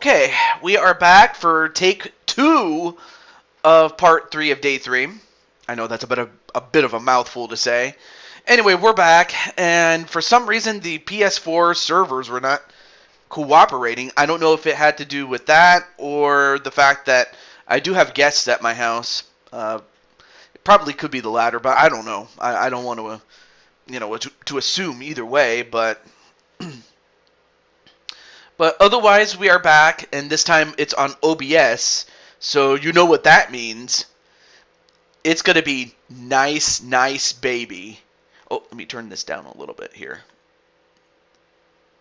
Okay, we are back for take 2 of part 3 of day 3. I know that's a bit of a mouthful to say. Anyway, we're back, and for some reason the PS4 servers were not cooperating. I don't know if it had to do with that or the fact that I do have guests at my house. It probably could be the latter, but I don't know. I don't want to assume either way, but But otherwise, we are back, and this time it's on OBS, so you know what that means. It's going to be nice, baby. Oh, let me turn this down a little bit here.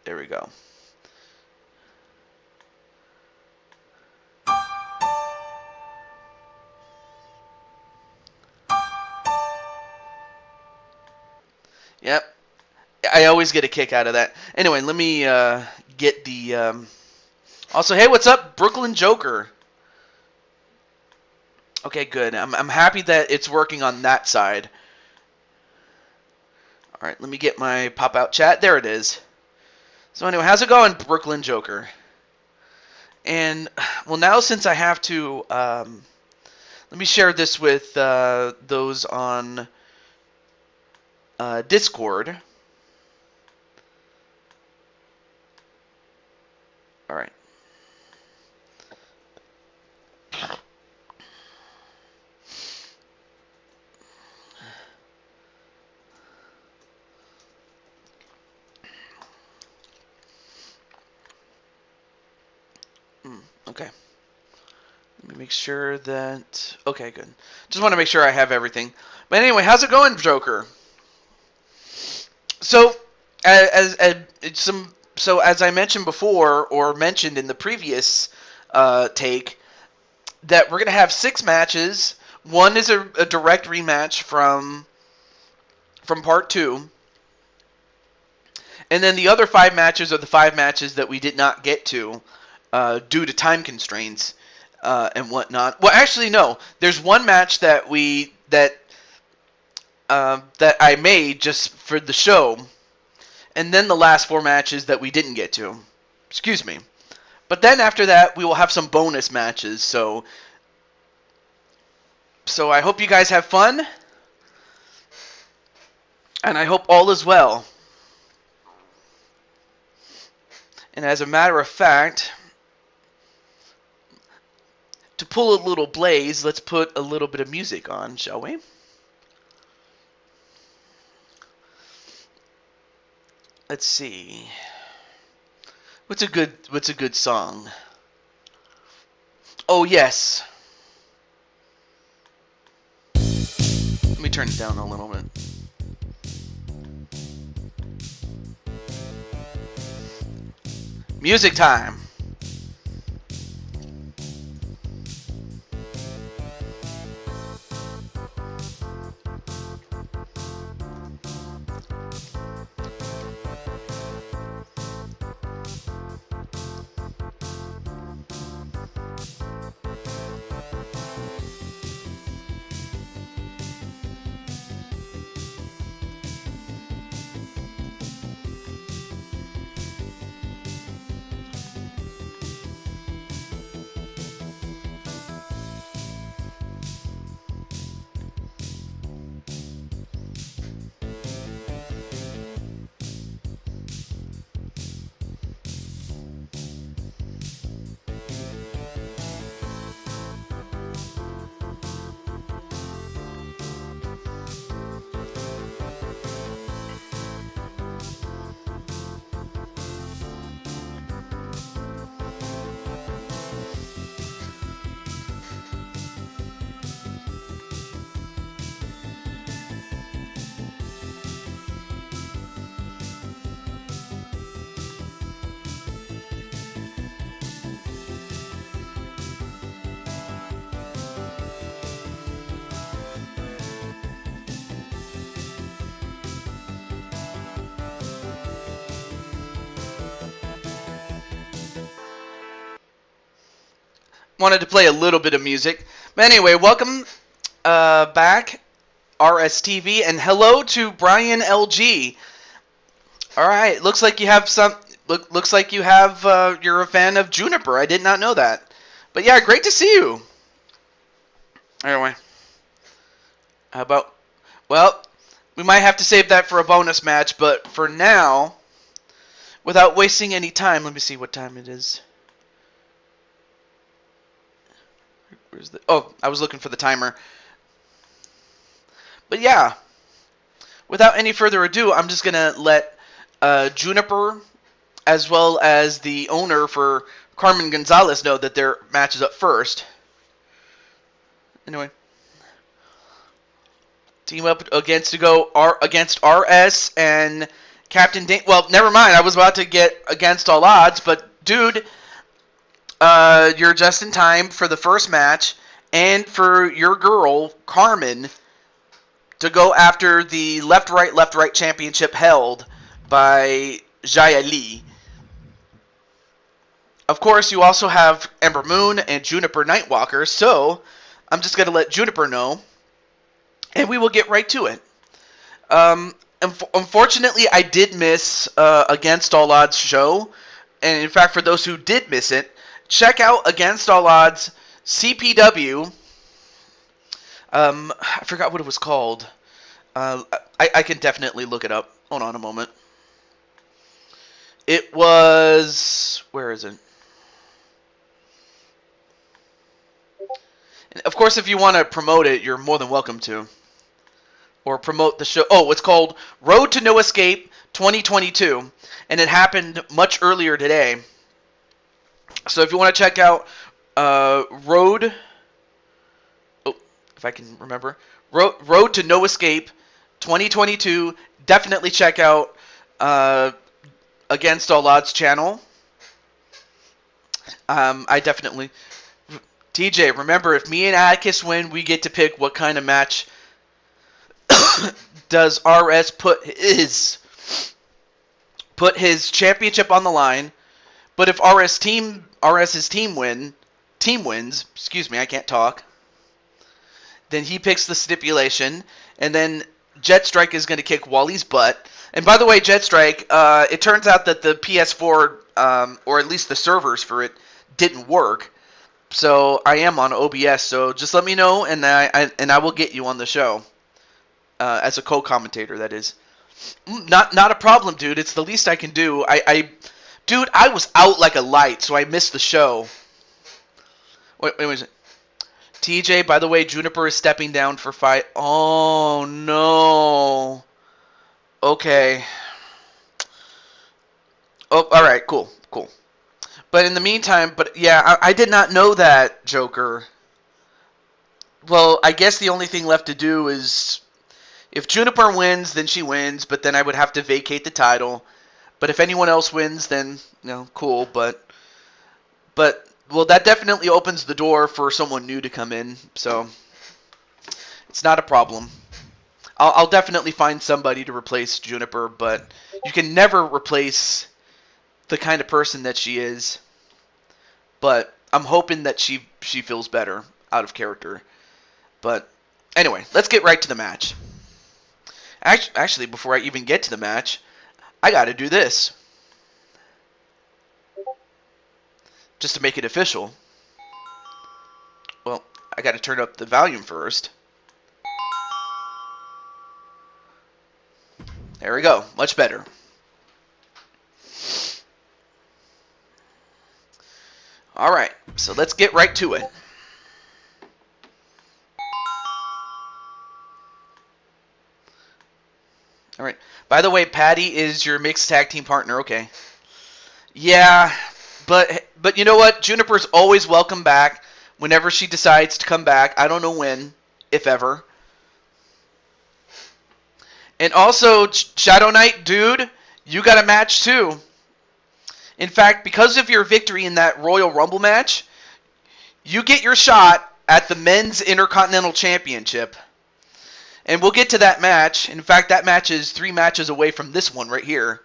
There we go. Yep. I always get a kick out of that. Anyway, let me get the... Also, hey, what's up, Brooklyn Joker? Okay, good. I'm happy that it's working on that side. Alright, let me get my pop-out chat. There it is. So anyway, how's it going, Brooklyn Joker? And, well, now since I have to... let me share this with those on Discord. Alright. Okay. Let me make sure that... Okay, good. Just want to make sure I have everything. But anyway, how's it going, Joker? So, as I mentioned before, or mentioned in the previous take, that we're going to have 6 matches. One is a direct rematch from part 2. And then the other 5 matches are the 5 matches that we did not get to due to time constraints and whatnot. Well, actually, no. There's one match that I made just for the show, and then the last 4 matches that we didn't get to. Excuse me. But then after that, we will have some bonus matches. So I hope you guys have fun, and I hope all is well. And as a matter of fact, to pull a little blaze, let's put a little bit of music on, shall we? Let's see. What's a good song? Oh yes. Let me turn it down a little bit. Music time. Wanted to play a little bit of music. But anyway, welcome back, RSTV, and hello to Brian LG. Alright, looks like you have some... looks like you have you're a fan of Juniper. I did not know that. But yeah, great to see you. Anyway, how about? Well, we might have to save that for a bonus match, but for now, without wasting any time, let me see what time it is. Where's the? Oh, I was looking for the timer. But yeah, without any further ado, I'm just gonna let Juniper, as well as the owner for Carmen Gonzalez, know that their match is up first. Anyway, team up against against RS and Captain Dane. Well, never mind. I was about to get against all odds, but dude, you're just in time for the first match and for your girl Carmen to go after the left right championship held by Jaya Lee. Of course, you also have Ember Moon and Juniper Nightwalker, so I'm just going to let Juniper know, and we will get right to it. Unfortunately, I did miss Against All Odds show, and in fact, for those who did miss it, check out Against All Odds CPW. I forgot what it was called. I can definitely look it up. Hold on a moment. It was... Where is it? And of course, if you want to promote it, you're more than welcome to. Or promote the show. Oh, it's called Road to No Escape 2022. And it happened much earlier today. So if you want to check out Road... Oh, if I can remember. Road to No Escape 2022. Definitely check out Against All Odds channel. I definitely... TJ, remember, if me and Atticus win, we get to pick what kind of match does RS put his championship on the line. But if RS's team wins, excuse me, I can't talk, then he picks the stipulation, and then Jet Strike is going to kick Wally's butt. And by the way, Jet Strike, it turns out that the PS4, or at least the servers for it, didn't work. So I am on OBS, so just let me know, and I will get you on the show as a co-commentator. That is not a problem, dude. It's the least I can do. Dude, I was out like a light, so I missed the show. Wait. TJ, by the way, Juniper is stepping down for fight. Oh no. Okay. Oh, all right, cool. But in the meantime, yeah, I did not know that, Joker. Well, I guess the only thing left to do is, if Juniper wins, then she wins, but then I would have to vacate the title. But if anyone else wins, then, cool, but, well, that definitely opens the door for someone new to come in, so it's not a problem. I'll definitely find somebody to replace Juniper, but you can never replace the kind of person that she is, but I'm hoping that she feels better out of character. But anyway, let's get right to the match. Actually, before I even get to the match, I got to do this just to make it official. Well, I got to turn up the volume first. There we go, much better. Alright, so let's get right to it. Alright, by the way, Patty is your mixed tag team partner, okay. Yeah, but you know what? Juniper's always welcome back whenever she decides to come back. I don't know when, if ever. And also, Shadow Knight, dude, you got a match too. In fact, because of your victory in that Royal Rumble match, you get your shot at the Men's Intercontinental Championship. And we'll get to that match. In fact, that match is 3 matches away from this one right here.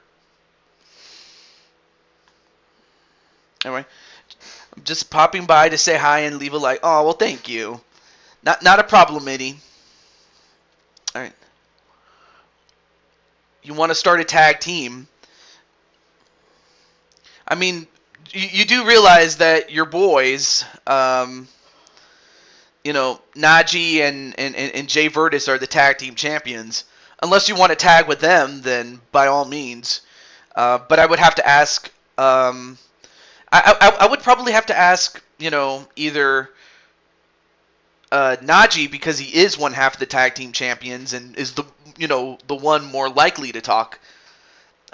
Anyway, I'm just popping by to say hi and leave a like. Oh, well, thank you. Not a problem, Mitty. Alright. You want to start a tag team. I mean, you do realize that your boys, Najee and Jay Virtus are the tag team champions. Unless you want to tag with them, then by all means. But I would have to ask. I would probably have to ask, either Najee, because he is one half of the tag team champions and is the one more likely to talk,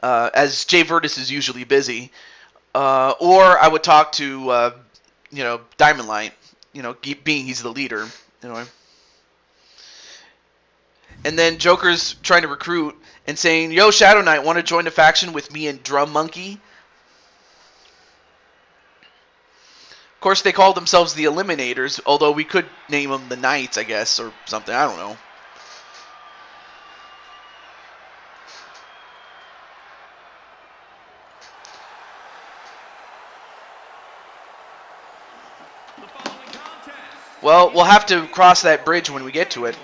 as Jay Virtus is usually busy. Or I would talk to Diamond Light, being he's the leader. And then Joker's trying to recruit and saying, "Yo, Shadow Knight, want to join the faction with me and Drum Monkey?" Of course, they call themselves the Eliminators, although we could name them the Knights, I guess, or something. I don't know. Well, we'll have to cross that bridge when we get to it.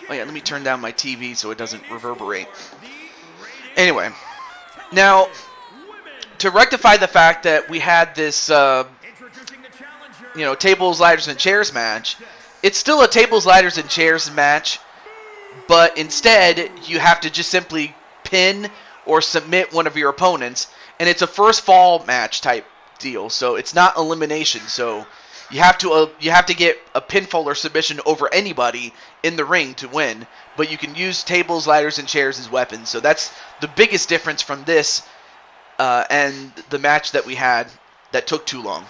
Oh yeah, let me turn down my TV so it doesn't reverberate. Anyway, now, to rectify the fact that we had this, tables, ladders, and chairs match, it's still a tables, ladders, and chairs match, but instead, you have to just simply pin or submit one of your opponents, and it's a first fall match type deal, so it's not elimination, so you have to get a pinfall or submission over anybody in the ring to win, but you can use tables, ladders, and chairs as weapons. So that's the biggest difference from this and the match that we had that took too long.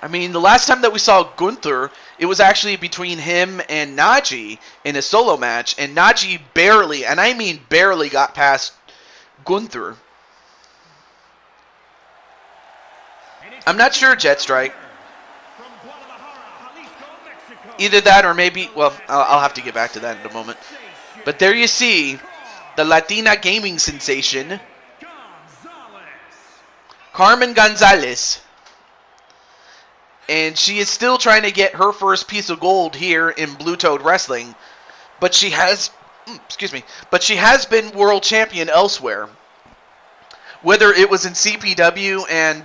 I mean, the last time that we saw Gunther, it was actually between him and Najee in a solo match, and Najee barely, and I mean barely, got past Gunther. I'm not sure, Jetstrike. Either that or maybe, well, I'll have to get back to that in a moment. But there you see the Latina gaming sensation, Carmen Gonzalez. And she is still trying to get her first piece of gold here in Blue Toad Wrestling. But she has, but she has been world champion elsewhere. Whether it was in CPW and,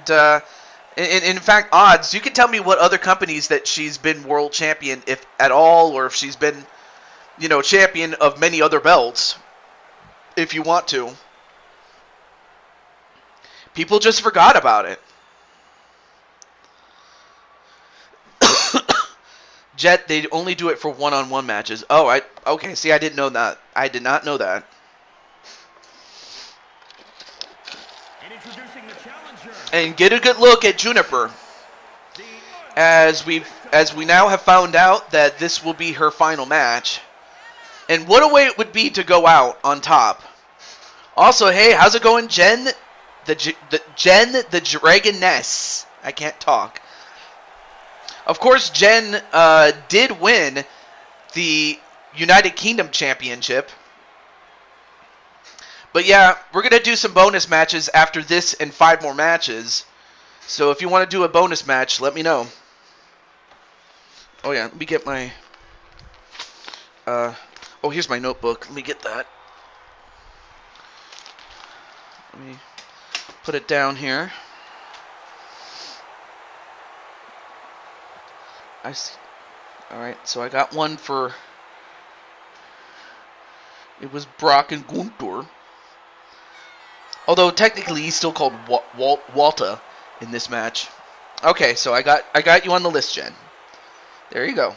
in fact, odds, you can tell me what other companies that she's been world champion, if at all, or if she's been, champion of many other belts, if you want to. People just forgot about it. Jet, they only do it for one-on-one matches. Oh, okay, see, I didn't know that. I did not know that. And get a good look at Juniper. As we now have found out that this will be her final match. And what a way it would be to go out on top. Also, hey, how's it going, Jen? Jen the Dragoness. I can't talk. Of course, Jen did win the United Kingdom Championship. But yeah, we're going to do some bonus matches after this and 5 more matches. So if you want to do a bonus match, let me know. Oh yeah, let me get my... oh, here's my notebook. Let me get that. Let me put it down here. I see. Alright, so I got one for... It was Brock and Gunther. Although technically he's still called Walter in this match. Okay, so I got you on the list, Jen. There you go.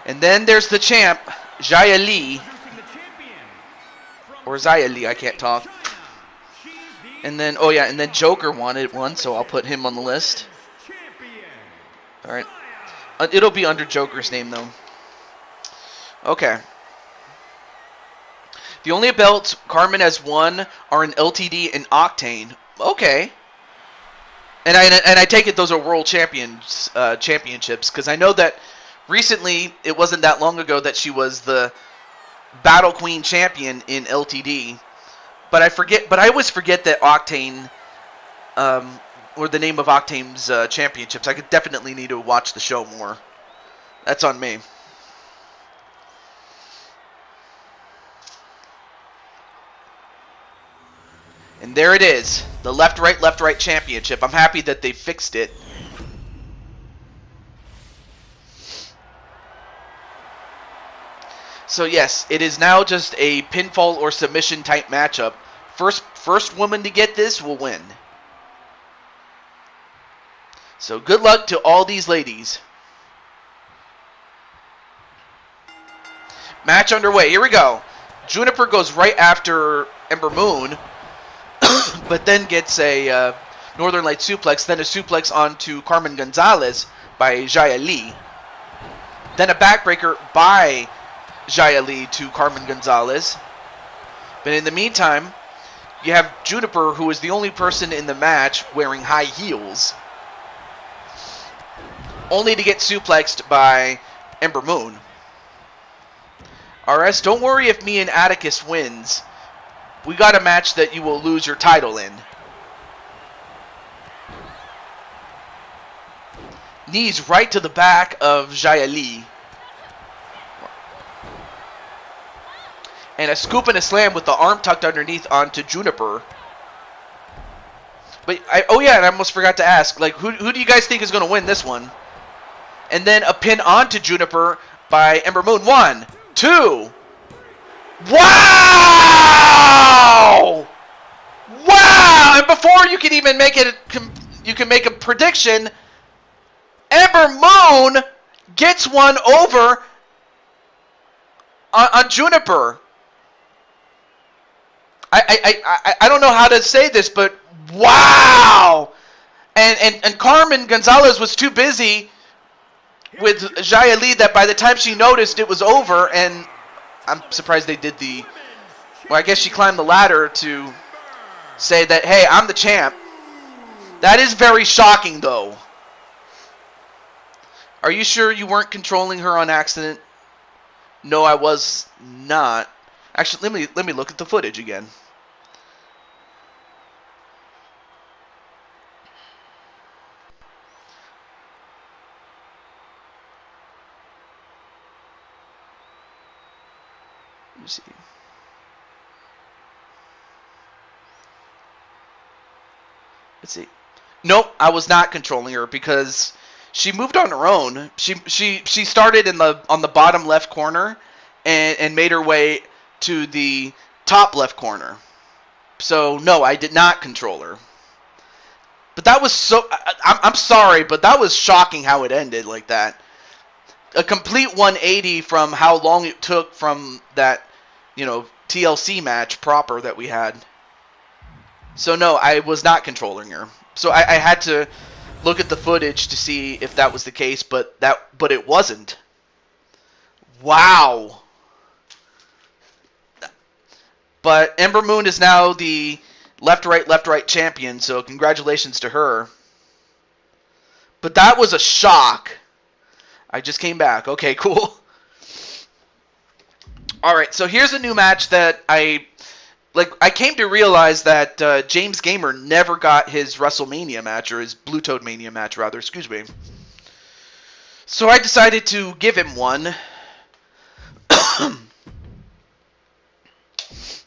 And then there's the champ, Xia Li. Or Xia Li, I can't talk. And then, oh yeah, and then Joker wanted one, so I'll put him on the list. Alright. It'll be under Joker's name, though. Okay. The only belts Carmen has won are in LTD and Octane. Okay. And I take it those are world championships, because I know that recently, it wasn't that long ago that she was the Battle Queen champion in LTD. But I always forget that Octane, or the name of Octane's championships. I could definitely need to watch the show more. That's on me. And there it is. The left, right championship. I'm happy that they fixed it. So yes, it is now just a pinfall or submission type matchup. First woman to get this will win. So good luck to all these ladies. Match underway. Here we go. Juniper goes right after Ember Moon, but then gets a Northern Light suplex, then a suplex onto Carmen Gonzalez by Xia Li. Then a backbreaker by Xia Li to Carmen Gonzalez. But in the meantime, you have Juniper, who is the only person in the match wearing high heels, only to get suplexed by Ember Moon. RS, don't worry if me and Atticus wins. We got a match that you will lose your title in. Knees right to the back of Xia Li. And a scoop and a slam with the arm tucked underneath onto Juniper. But oh yeah, and I almost forgot to ask, like, who do you guys think is going to win this one? And then a pin onto Juniper by Ember Moon. 1, 2. Wow! Wow! And before you can even make it, you can make a prediction. Ember Moon gets one over on Juniper. I don't know how to say this, but wow! And Carmen Gonzalez was too busy with Xia Li that by the time she noticed it was over, and I'm surprised they did the... Well, I guess she climbed the ladder to say that, hey, I'm the champ. That is very shocking, though. Are you sure you weren't controlling her on accident? No, I was not. Actually, let me look at the footage again. Let me see. Let's see. Nope, I was not controlling her because she moved on her own. She started on the bottom left corner and made her way to the top left corner. So no, I did not control her. But that was so... I'm sorry, but that was shocking how it ended like that. A complete 180 from how long it took from that, TLC match proper that we had. So no, I was not controlling her. So I had to look at the footage to see if that was the case, but it wasn't. Wow. But Ember Moon is now the left right champion, so congratulations to her. But that was a shock. I just came back. Okay, cool. Alright, so here's a new match that I came to realize that James Gamer never got his WrestleMania match, or his Blue Toad Mania match, rather, excuse me. So I decided to give him one.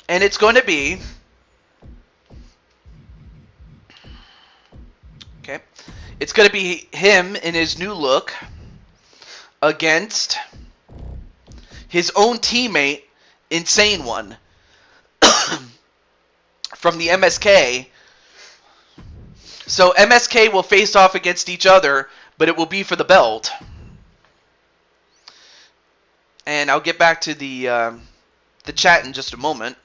And it's going to be... Okay. It's going to be him in his new look against his own teammate, Insane One, from the MSK. So MSK will face off against each other, but it will be for the belt. And I'll get back to the chat in just a moment.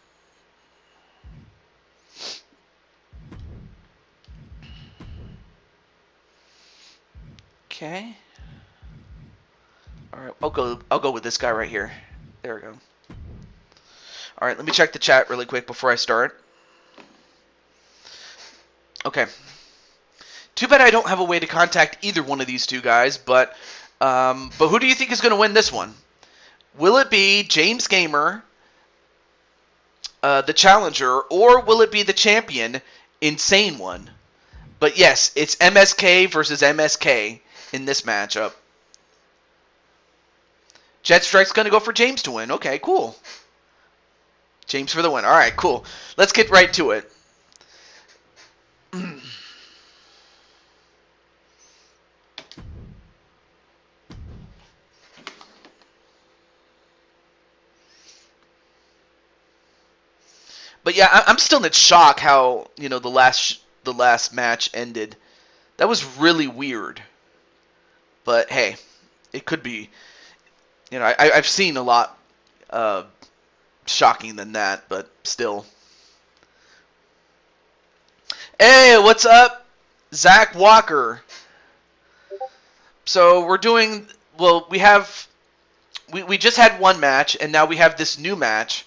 Okay. All right, I'll go with this guy right here. There we go. All right, let me check the chat really quick before I start. Okay. Too bad I don't have a way to contact either one of these two guys, but who do you think is going to win this one? Will it be James Gamer, the challenger, or will it be the champion, Insane One? But yes, it's MSK versus MSK in this matchup. Jetstrike's going to go for James to win. Okay, cool. James for the win. All right, cool. Let's get right to it. But yeah, I'm still in shock how the last match ended. That was really weird. But hey, it could be. I've seen a lot shocking than that, but still. Hey, what's up, Zach Walker? So we're doing. Well, we just had one match, and now we have this new match.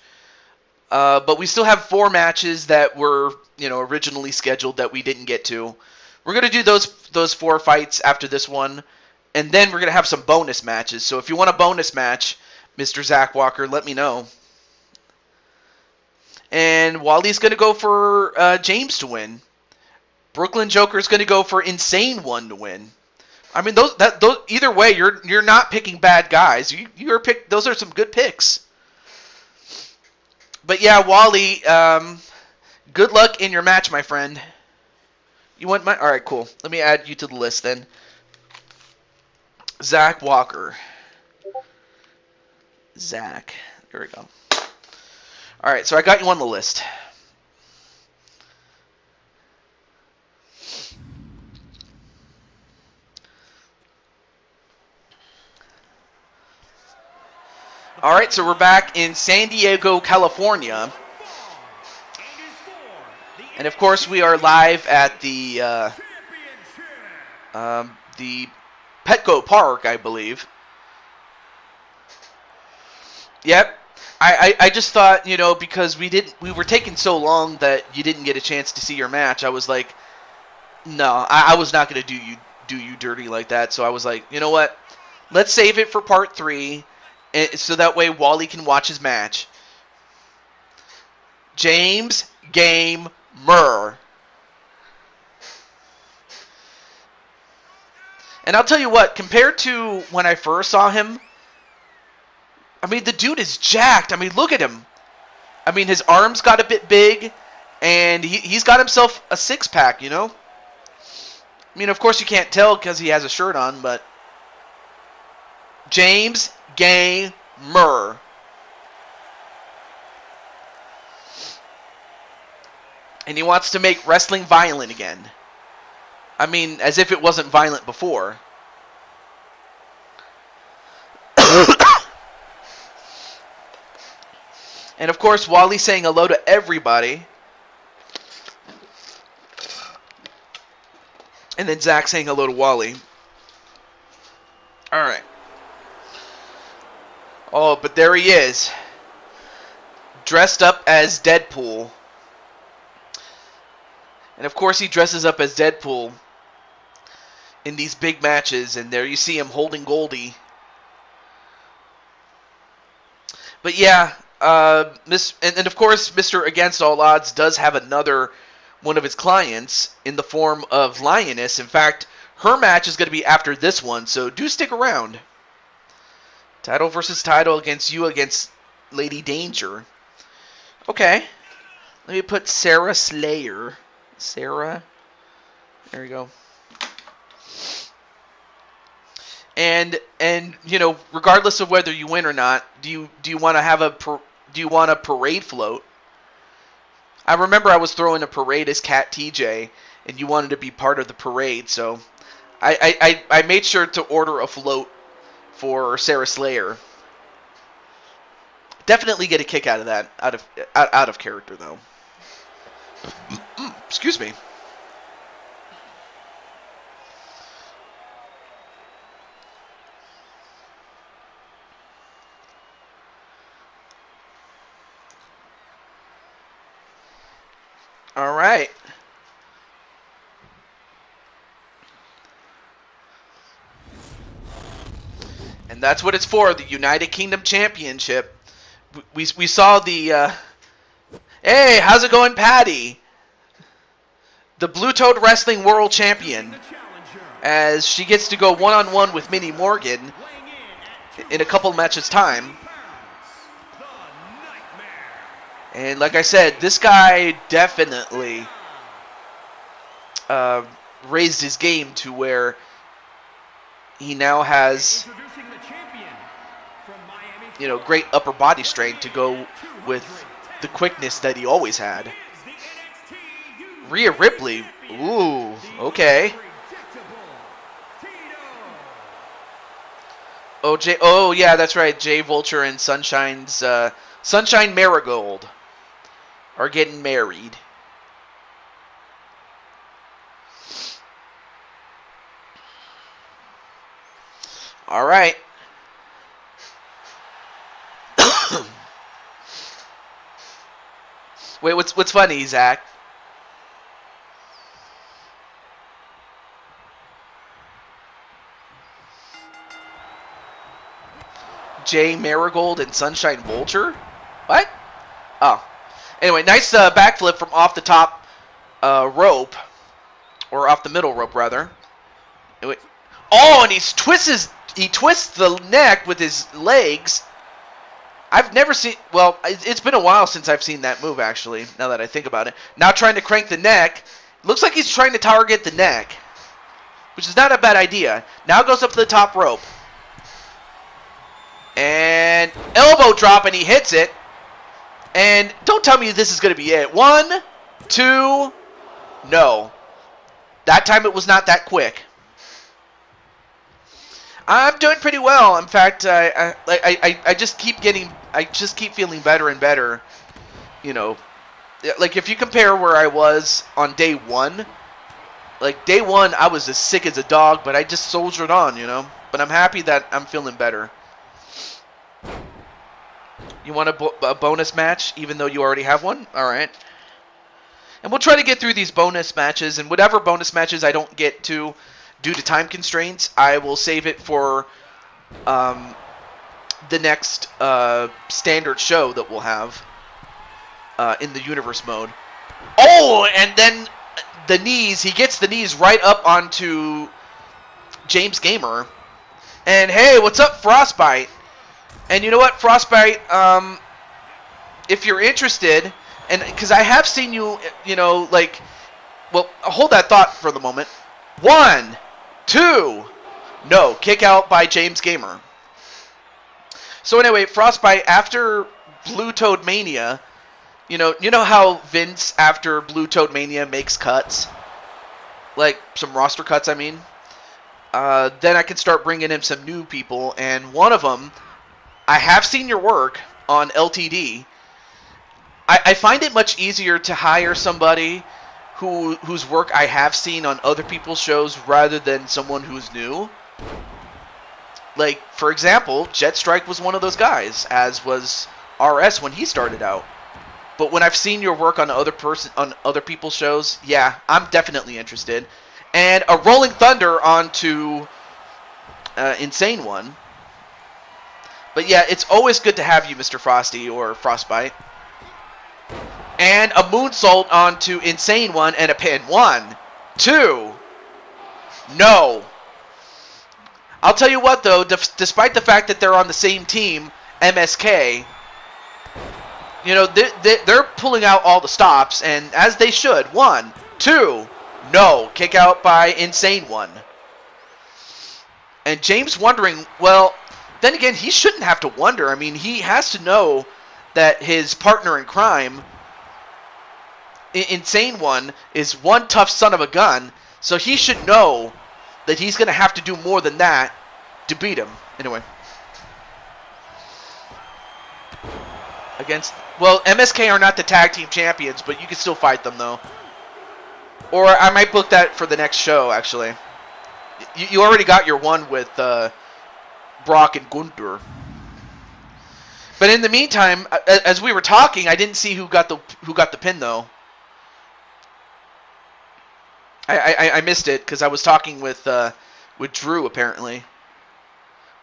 But we still have 4 matches that were, originally scheduled that we didn't get to. We're gonna do those 4 fights after this one, and then we're gonna have some bonus matches. So if you want a bonus match, Mr. Zach Walker, let me know. And Wally's gonna go for James to win. Brooklyn Joker's gonna go for Insane One to win. I mean, those either way, you're not picking bad guys. Those are some good picks. But yeah, Wally, good luck in your match, my friend. You want my... Alright, cool. Let me add you to the list then. Zach Walker. Zach. There we go. Alright, so I got you on the list. Alright, so we're back in San Diego, California. And of course, we are live at the Petco Park, I believe. Yep. I just thought, because we were taking so long that you didn't get a chance to see your match. I was like, no, I was not going to do you dirty like that. So I was like, you know what? Let's save it for part 3. So that way Wally can watch his match. James Game Murr. And I'll tell you what, compared to when I first saw him, I mean, the dude is jacked. I mean, look at him. I mean, his arms got a bit big, and he's got himself a 6-pack, I mean, of course you can't tell because he has a shirt on, but... James Gamer. And he wants to make wrestling violent again. I mean, as if it wasn't violent before. And of course, Wally's saying hello to everybody. And then Zach saying hello to Wally. Alright. Oh, but there he is. Dressed up as Deadpool. And of course he dresses up as Deadpool in these big matches. And there you see him holding Goldie. But yeah, and of course Mr. Against All Odds does have another one of his clients in the form of Lioness. In fact, her match is going to be after this one, so do stick around. Title versus title against Lady Danger. Okay. Let me put Sarah Slayer. Sarah. There we go. And regardless of whether you win or not, do you want a parade float? I remember I was throwing a parade as Cat TJ, and you wanted to be part of the parade, so I made sure to order a float for Sarah Slayer. Definitely get a kick out of that, out of character though. Excuse me. All right. And that's what it's for, the United Kingdom Championship. We saw the... Hey, how's it going, Patty? The Blue Toad Wrestling World Champion. As she gets to go one-on-one with Minnie Morgan in a couple matches' time. And like I said, this guy definitely raised his game to where he now has, great upper body strength to go with the quickness that he always had. Rhea Ripley. Ooh, okay. Oh yeah, that's right. Jay Vulture and Sunshine Marigold are getting married. All right. Wait, what's funny, Zach? Jay Marigold and Sunshine Vulture? What? Oh. Anyway, nice backflip from off the top rope. Or off the middle rope, rather. Anyway. Oh, and he twists the neck with his legs. I've never seen... Well, it's been a while since I've seen that move, actually, now that I think about it. Now trying to crank the neck. Looks like he's trying to target the neck. Which is not a bad idea. Now goes up to the top rope. And elbow drop, and he hits it. And don't tell me this is going to be it. 1, 2, no. That time it was not that quick. I'm doing pretty well. In fact, I just keep feeling better and better. You know, like if you compare where I was on day 1, like day 1 I was as sick as a dog, but I just soldiered on, you know. But I'm happy that I'm feeling better. You want a bonus match, even though you already have one? All right. And we'll try to get through these bonus matches, and whatever bonus matches I don't get to due to time constraints, I will save it for the next standard show that we'll have in the universe mode. Oh, and then the knees. He gets the knees right up onto James Gamer. And hey, what's up, Frostbite? And you know what, Frostbite, if you're interested, and because I have seen you, you know, like, well, hold that thought for the moment. 1, 2, no, kick out by James Gamer. So anyway, Frostbite, after Blue Toad Mania, you know how Vince, after Blue Toad Mania, makes cuts? Like, some roster cuts, I mean. Then I can start bringing in some new people, and one of them... I have seen your work on LTD. I find it much easier to hire somebody whose work I have seen on other people's shows rather than someone who's new. Like, for example, Jetstrike was one of those guys, as was RS when he started out. But when I've seen your work on other people's shows, yeah, I'm definitely interested. And a Rolling Thunder onto Insane One. But yeah, it's always good to have you, Mr. Frosty or Frostbite. And a moonsault onto Insane One and a pin. 1, 2, no. I'll tell you what, though, despite the fact that they're on the same team, MSK, you know, they're pulling out all the stops, and as they should. 1, 2, no. Kick out by Insane One. And James wondering, well... Then again, he shouldn't have to wonder. I mean, he has to know that his partner in crime, Insane One, is one tough son of a gun. So he should know that he's going to have to do more than that to beat him. Anyway. Well, MSK are not the tag team champions, but you can still fight them, though. Or I might book that for the next show, actually. You already got your one with... Brock and Gunther. But in the meantime, as we were talking, I didn't see who got the pin though. I missed it because I was talking with Drew apparently,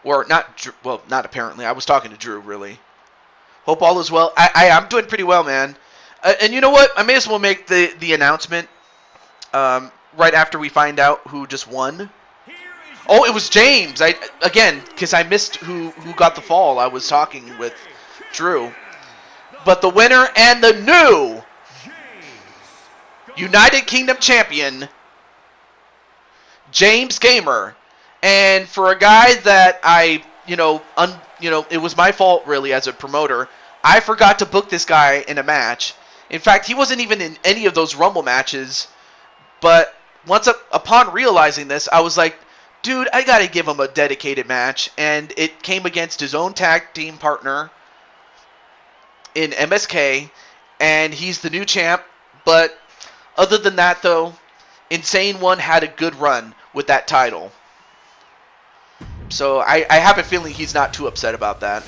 or not. Well, not apparently. I was talking to Drew really. Hope all is well. I'm doing pretty well, man. And you know what? I may as well make the announcement right after we find out who just won. Oh, it was James. Again, because I missed who got the fall. I was talking with Drew. But the winner and the new United Kingdom champion, James Gamer. And for a guy that it was my fault really as a promoter. I forgot to book this guy in a match. In fact, he wasn't even in any of those Rumble matches. But upon realizing this, I was like, dude, I gotta give him a dedicated match. And it came against his own tag team partner in MSK, and he's the new champ. But other than that, though, Insane One had a good run with that title. So I have a feeling he's not too upset about that.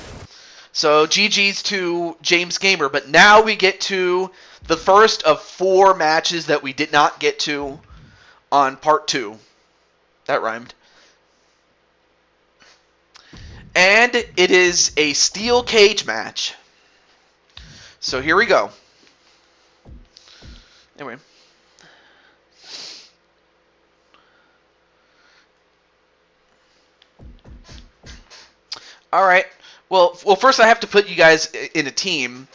So GG's to James Gamer. But now we get to the first of 4 matches that we did not get to on part 2. That rhymed. And it is a steel cage match. So here we go. Anyway. Alright. Well, first I have to put you guys in a team,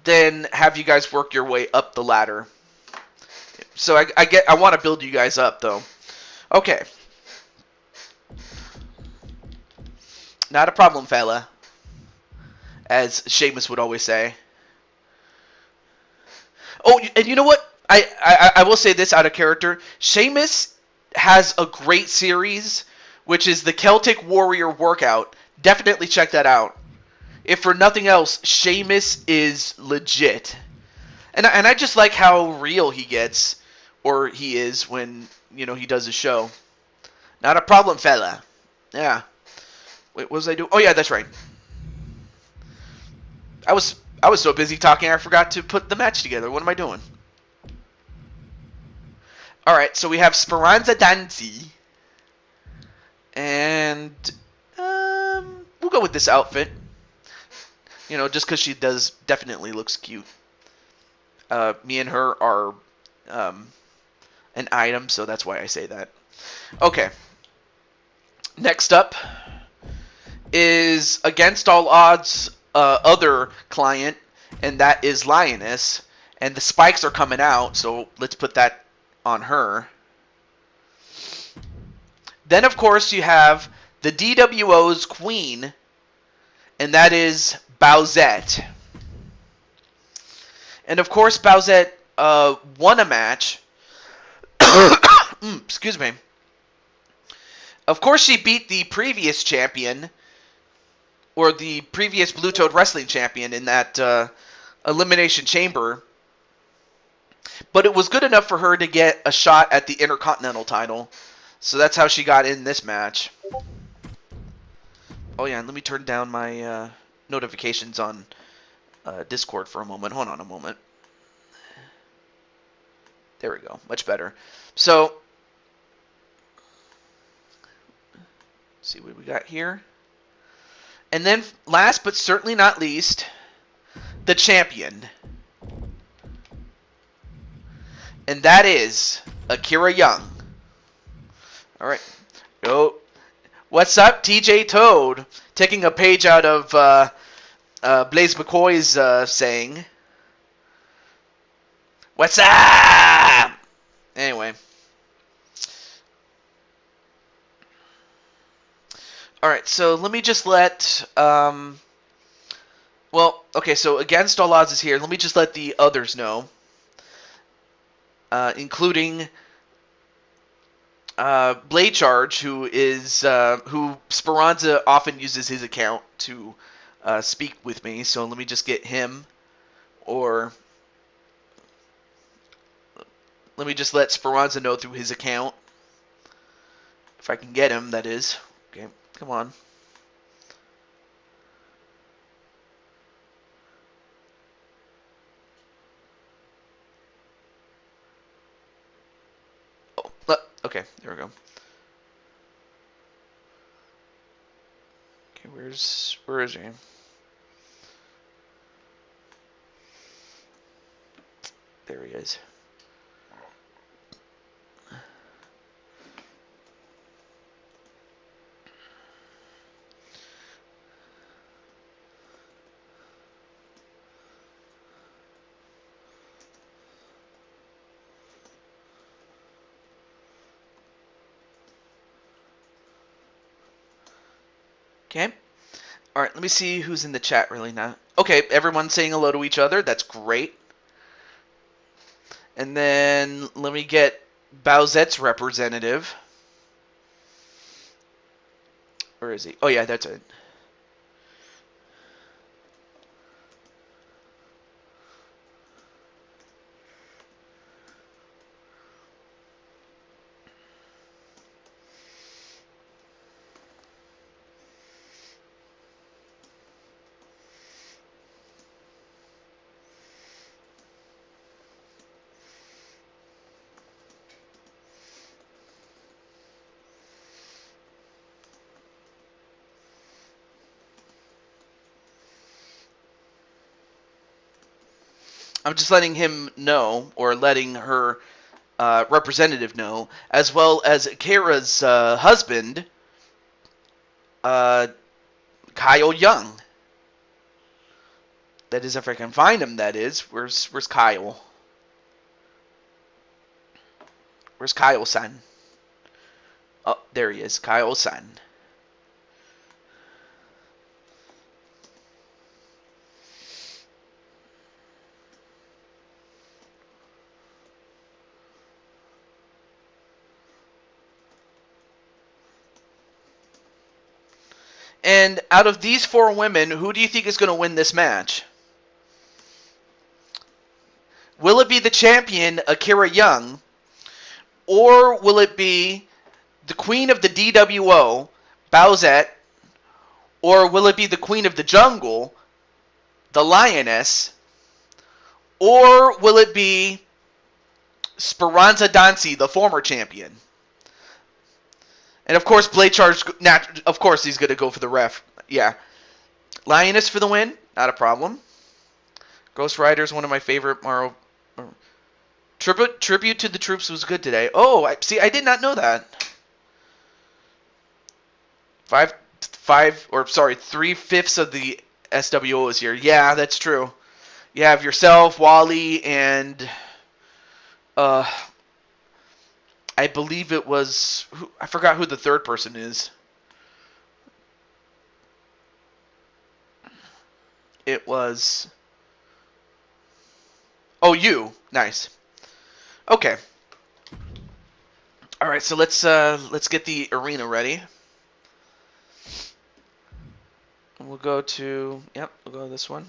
then have you guys work your way up the ladder. So I want to build you guys up, though. Okay. Not a problem, fella. As Sheamus would always say. Oh, and you know what? I will say this out of character. Sheamus has a great series, which is the Celtic Warrior Workout. Definitely check that out. If for nothing else, Sheamus is legit. And I just like how real he gets, or he is, when, you know, he does his show. Not a problem, fella. Yeah. Wait, what was I doing? Oh, yeah, that's right. I was so busy talking, I forgot to put the match together. What am I doing? Alright, so we have Speranza Danzi. And we'll go with this outfit. You know, just because she definitely looks cute. Me and her are an item, so that's why I say that. Okay. Next up is Against All Odds other client, and that is Lioness. And the spikes are coming out, so let's put that on her. Then, of course, you have the DWO's queen, and that is Bowsette. And, of course, Bowsette won a match. Excuse me. Of course, she beat the previous champion, or the previous Blue Toad Wrestling champion in that Elimination Chamber. But it was good enough for her to get a shot at the Intercontinental title. So that's how she got in this match. Oh yeah, and let me turn down my notifications on Discord for a moment. Hold on a moment. There we go. Much better. So, let's see what we got here. And then, last but certainly not least, the champion. And that is Akira Young. Alright. Yo. What's up, TJ Toad? Taking a page out of Blaze McCoy's saying. What's up? Anyway. Alright, so let me just let... well, okay, so Against All Odds is here. Let me just let the others know. Including Blade Charge, who Speranza often uses his account to speak with me. So let me just get him, or let me just let Speranza know through his account. If I can get him, that is. Okay, come on. Okay, there we go. Okay, where is he? There he is. Okay. All right, let me see who's in the chat really now. Okay, everyone's saying hello to each other. That's great. And then let me get Bowsette's representative. Where is he? Oh, yeah, that's it. I'm just letting him know, or letting her representative know, as well as Kara's husband, Kyle Young. That is, if I can find him, that is. Where's Kyle? Where's Kyle's son? Oh, there he is. Kyle's son. And out of these four women, who do you think is going to win this match? Will it be the champion, Akira Young, or will it be the queen of the DWO, Bowsette, or will it be the queen of the jungle, the lioness, or will it be Speranza Dancy, the former champion? And of course, Blade Charge, of course he's going to go for the ref. Yeah. Lioness for the win, not a problem. Ghost Rider is one of my favorite Marvel. Tribute to the troops was good today. Oh, I did not know that. 3/5 of the SWO is here. Yeah, that's true. You have yourself, Wally, and I believe it was, I forgot who the third person is. It was, oh, you. Nice. Okay. All right, so let's get the arena ready. We'll go to this one.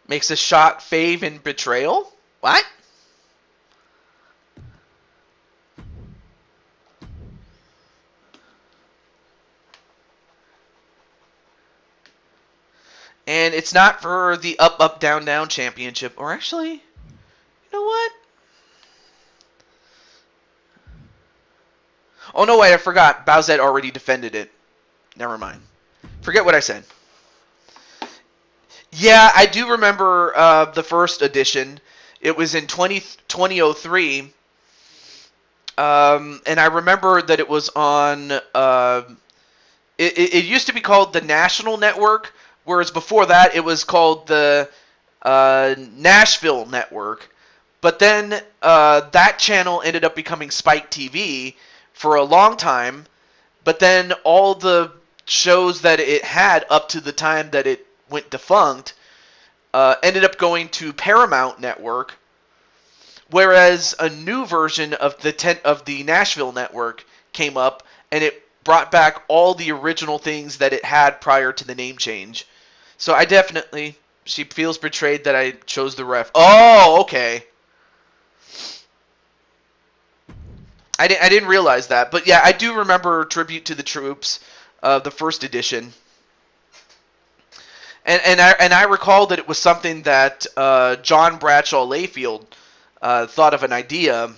Makes a shot, fave, and betrayal? What? And it's not for the up, up, down, down championship. Or actually, you know what? Oh, no, wait, I forgot. Bowsette already defended it. Never mind. Forget what I said. Yeah, I do remember the first edition. It was in 2003. And I remember that it was on... It used to be called the National Network, whereas before that it was called the Nashville Network. But then that channel ended up becoming Spike TV for a long time. But then all the shows that it had up to the time that it went defunct ended up going to Paramount Network, whereas a new version of the Nashville Network came up, and it brought back all the original things that it had prior to the name change. So I definitely, she feels betrayed that I chose the ref. Oh, okay. I didn't realize that, but yeah, I do remember Tribute to the Troops, the first edition, and I recall that it was something that John Bradshaw Layfield thought of an idea,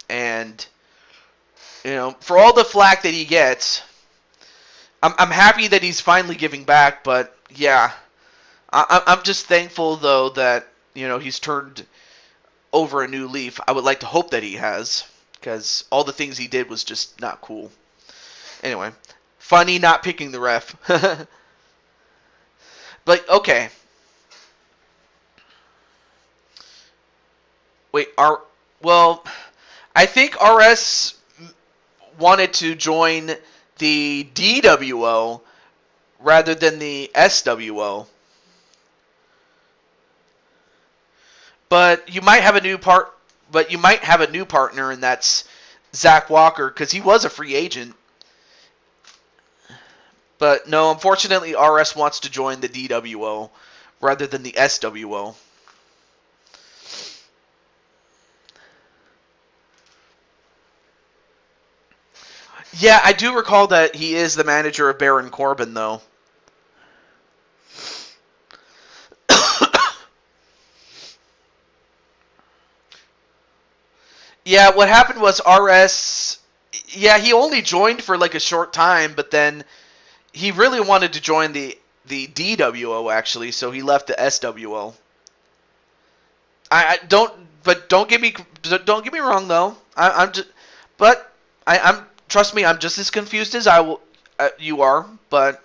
and for all the flack that he gets, I'm happy that he's finally giving back. But yeah, I'm just thankful though that he's turned over a new leaf. I would like to hope that he has, because all the things he did was just not cool. Anyway, funny not picking the ref. But okay. Wait, I think RS wanted to join the DWO rather than the SWO. But you might have a new partner, and that's Zach Walker, because he was a free agent. But no, unfortunately, RS wants to join the DWO rather than the SWO. Yeah, I do recall that he is the manager of Baron Corbin, though. Yeah, what happened was RS... Yeah, he only joined for like a short time, but then he really wanted to join the DWO, actually, so he left the SWO. I don't... But don't get me wrong, though. I'm just... But I'm... Trust me, I'm just as confused as you are, but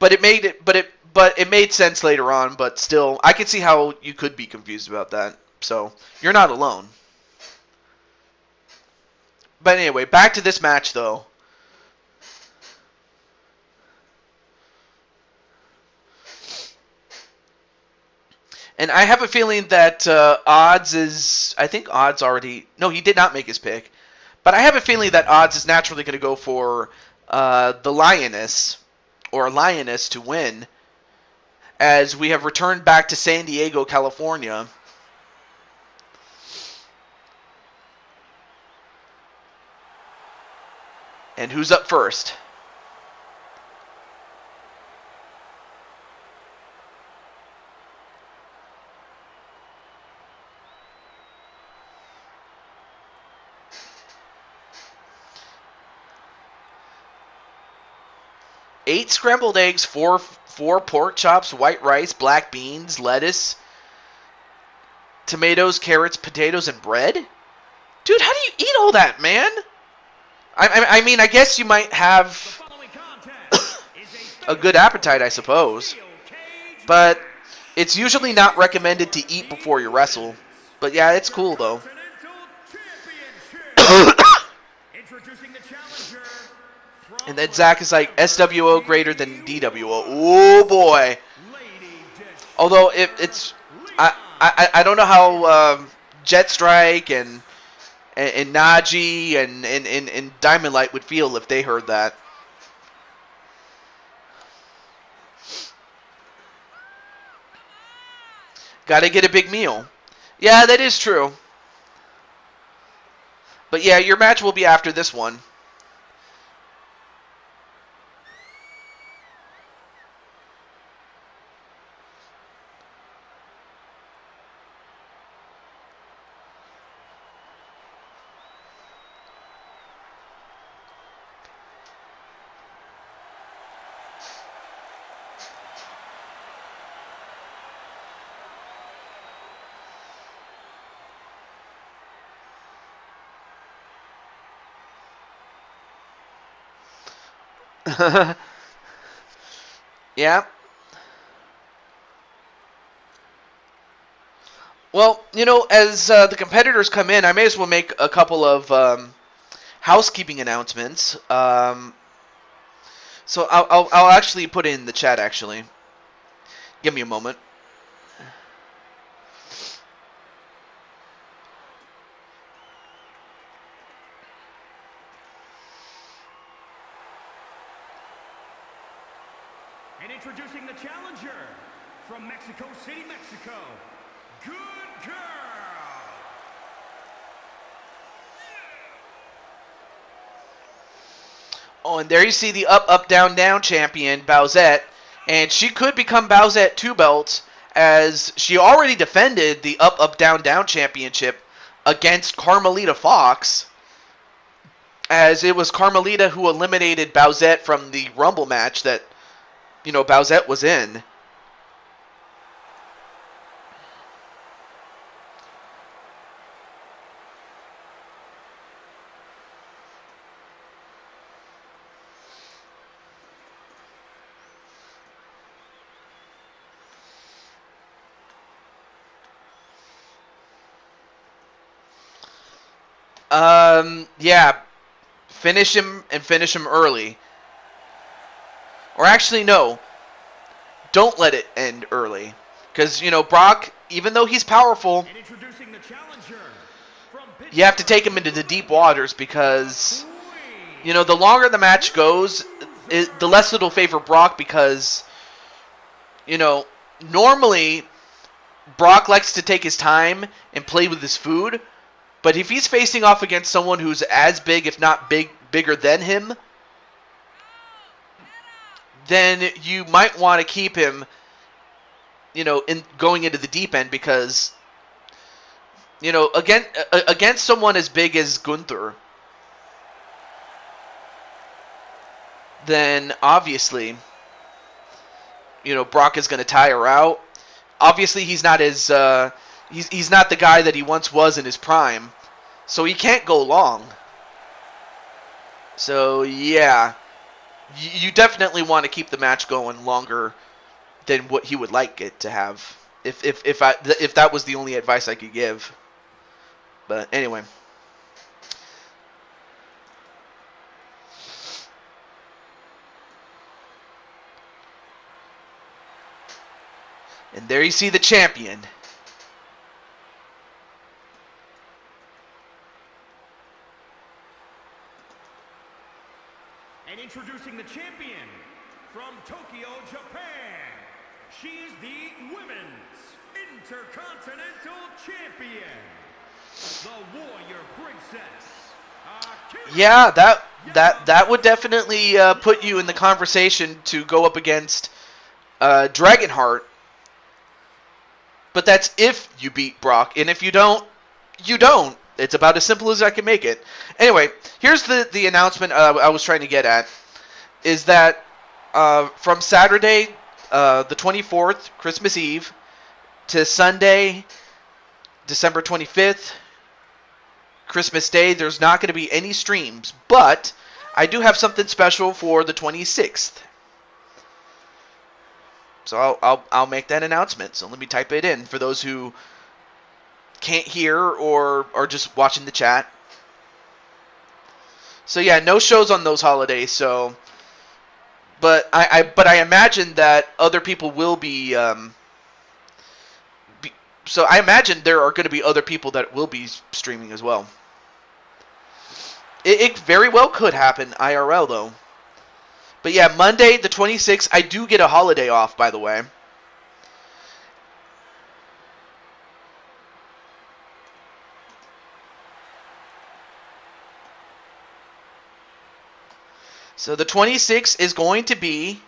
it made sense later on. But still, I can see how you could be confused about that. So you're not alone. But anyway, back to this match, though. And I have a feeling that Odds is... I think Odds already... No, he did not make his pick. But I have a feeling that Odds is naturally going to go for the Lioness, or Lioness, to win, as we have returned back to San Diego, California. And who's up first? Eight scrambled eggs, four pork chops, white rice, black beans, lettuce, tomatoes, carrots, potatoes, and bread? Dude, how do you eat all that, man? I mean, I guess you might have a good appetite, I suppose. But it's usually not recommended to eat before you wrestle. But yeah, it's cool, though. And then Zach is like, SWO greater than DWO. Oh, boy. Although, it's... I don't know how Jet Strike and Najee and Diamond Light would feel if they heard that. Gotta get a big meal. Yeah, that is true. But yeah, your match will be after this one. Yeah. Well, you know, as the competitors come in, I may as well make a couple of housekeeping announcements. So I'll actually put it in the chat, actually. Give me a moment. And introducing the challenger from Mexico City, Mexico, Good Girl. Oh, and there you see the up, up, down, down champion, Bowsette. And she could become Bowsette 2 belts, as she already defended the up, up, down, down championship against Carmelita Fox, as it was Carmelita who eliminated Bowsette from the Rumble match that, you know, Bowsette was in. Yeah. Finish him and finish him early. Or actually, no. Don't let it end early. Because, you know, Brock, even though he's powerful, And introducing the challenger from you have to take him into the deep waters because, you know, the longer the match goes, the less it'll favor Brock because, you know, normally Brock likes to take his time and play with his food, but if he's facing off against someone who's as big, if not bigger than him, then you might want to keep him, you know, going into the deep end because, you know, against someone as big as Gunther, then obviously, you know, Brock is going to tire out. Obviously, he's not as he's not the guy that he once was in his prime, so he can't go long. So yeah, you definitely want to keep the match going longer than what he would like it to have. If that was the only advice I could give. But anyway. And there you see the champion. And introducing the champion from Tokyo, Japan. She is the Women's Intercontinental Champion, the Warrior Princess. Yeah, that would definitely put you in the conversation to go up against Dragonheart. But that's if you beat Brock, and if you don't, you don't. It's about as simple as I can make it. Anyway, here's the announcement I was trying to get at, is that from Saturday, the 24th, Christmas Eve, to Sunday, December 25th, Christmas Day, there's not going to be any streams, but I do have something special for the 26th. So I'll make that announcement. So let me type it in for those who can't hear or are just watching the chat. So yeah, no shows on those holidays. So, but I imagine that other people will be. So I imagine there are going to be other people that will be streaming as well. It very well could happen IRL though. But yeah, Monday the 26th, I do get a holiday off, by the way. So the 26th is going to be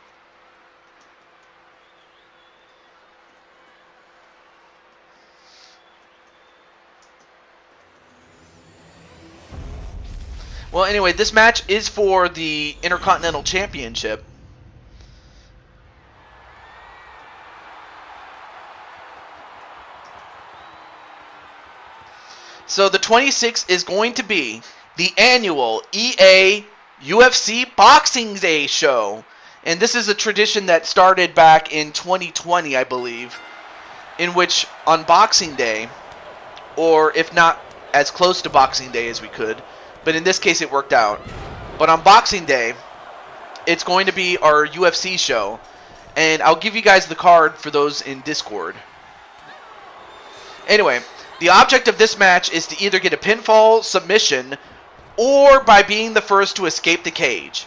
well, anyway, this match is for the Intercontinental Championship. So the 26th is going to be the annual EA UFC Boxing Day show. And this is a tradition that started back in 2020, I believe, in which on Boxing Day, or if not as close to Boxing Day as we could, but in this case it worked out. But on Boxing Day, it's going to be our UFC show. And I'll give you guys the card for those in Discord. Anyway, the object of this match is to either get a pinfall submission or by being the first to escape the cage.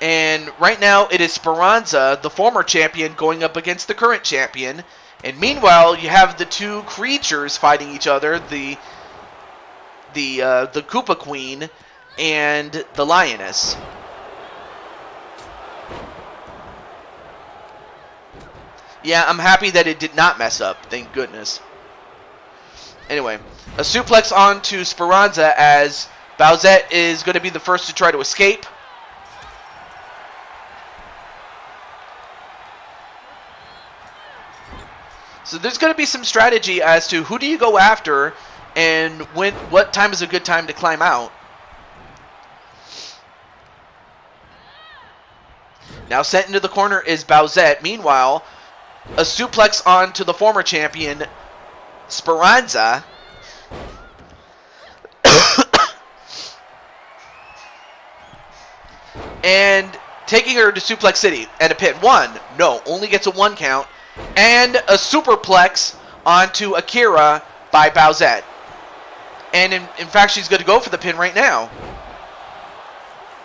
And right now it is Speranza, the former champion, going up against the current champion. And meanwhile, you have the two creatures fighting each other, the Koopa Queen and the Lioness. Yeah, I'm happy that it did not mess up, thank goodness. Anyway, a suplex onto Speranza as Bowsette is going to be the first to try to escape. So there's going to be some strategy as to who do you go after and what time is a good time to climb out. Now sent into the corner is Bowsette. Meanwhile, a suplex onto the former champion Speranza. And taking her to Suplex City and a pin. 1. No, only gets a 1 count. And a superplex onto Akira by Bowsette. And in fact, she's going to go for the pin right now.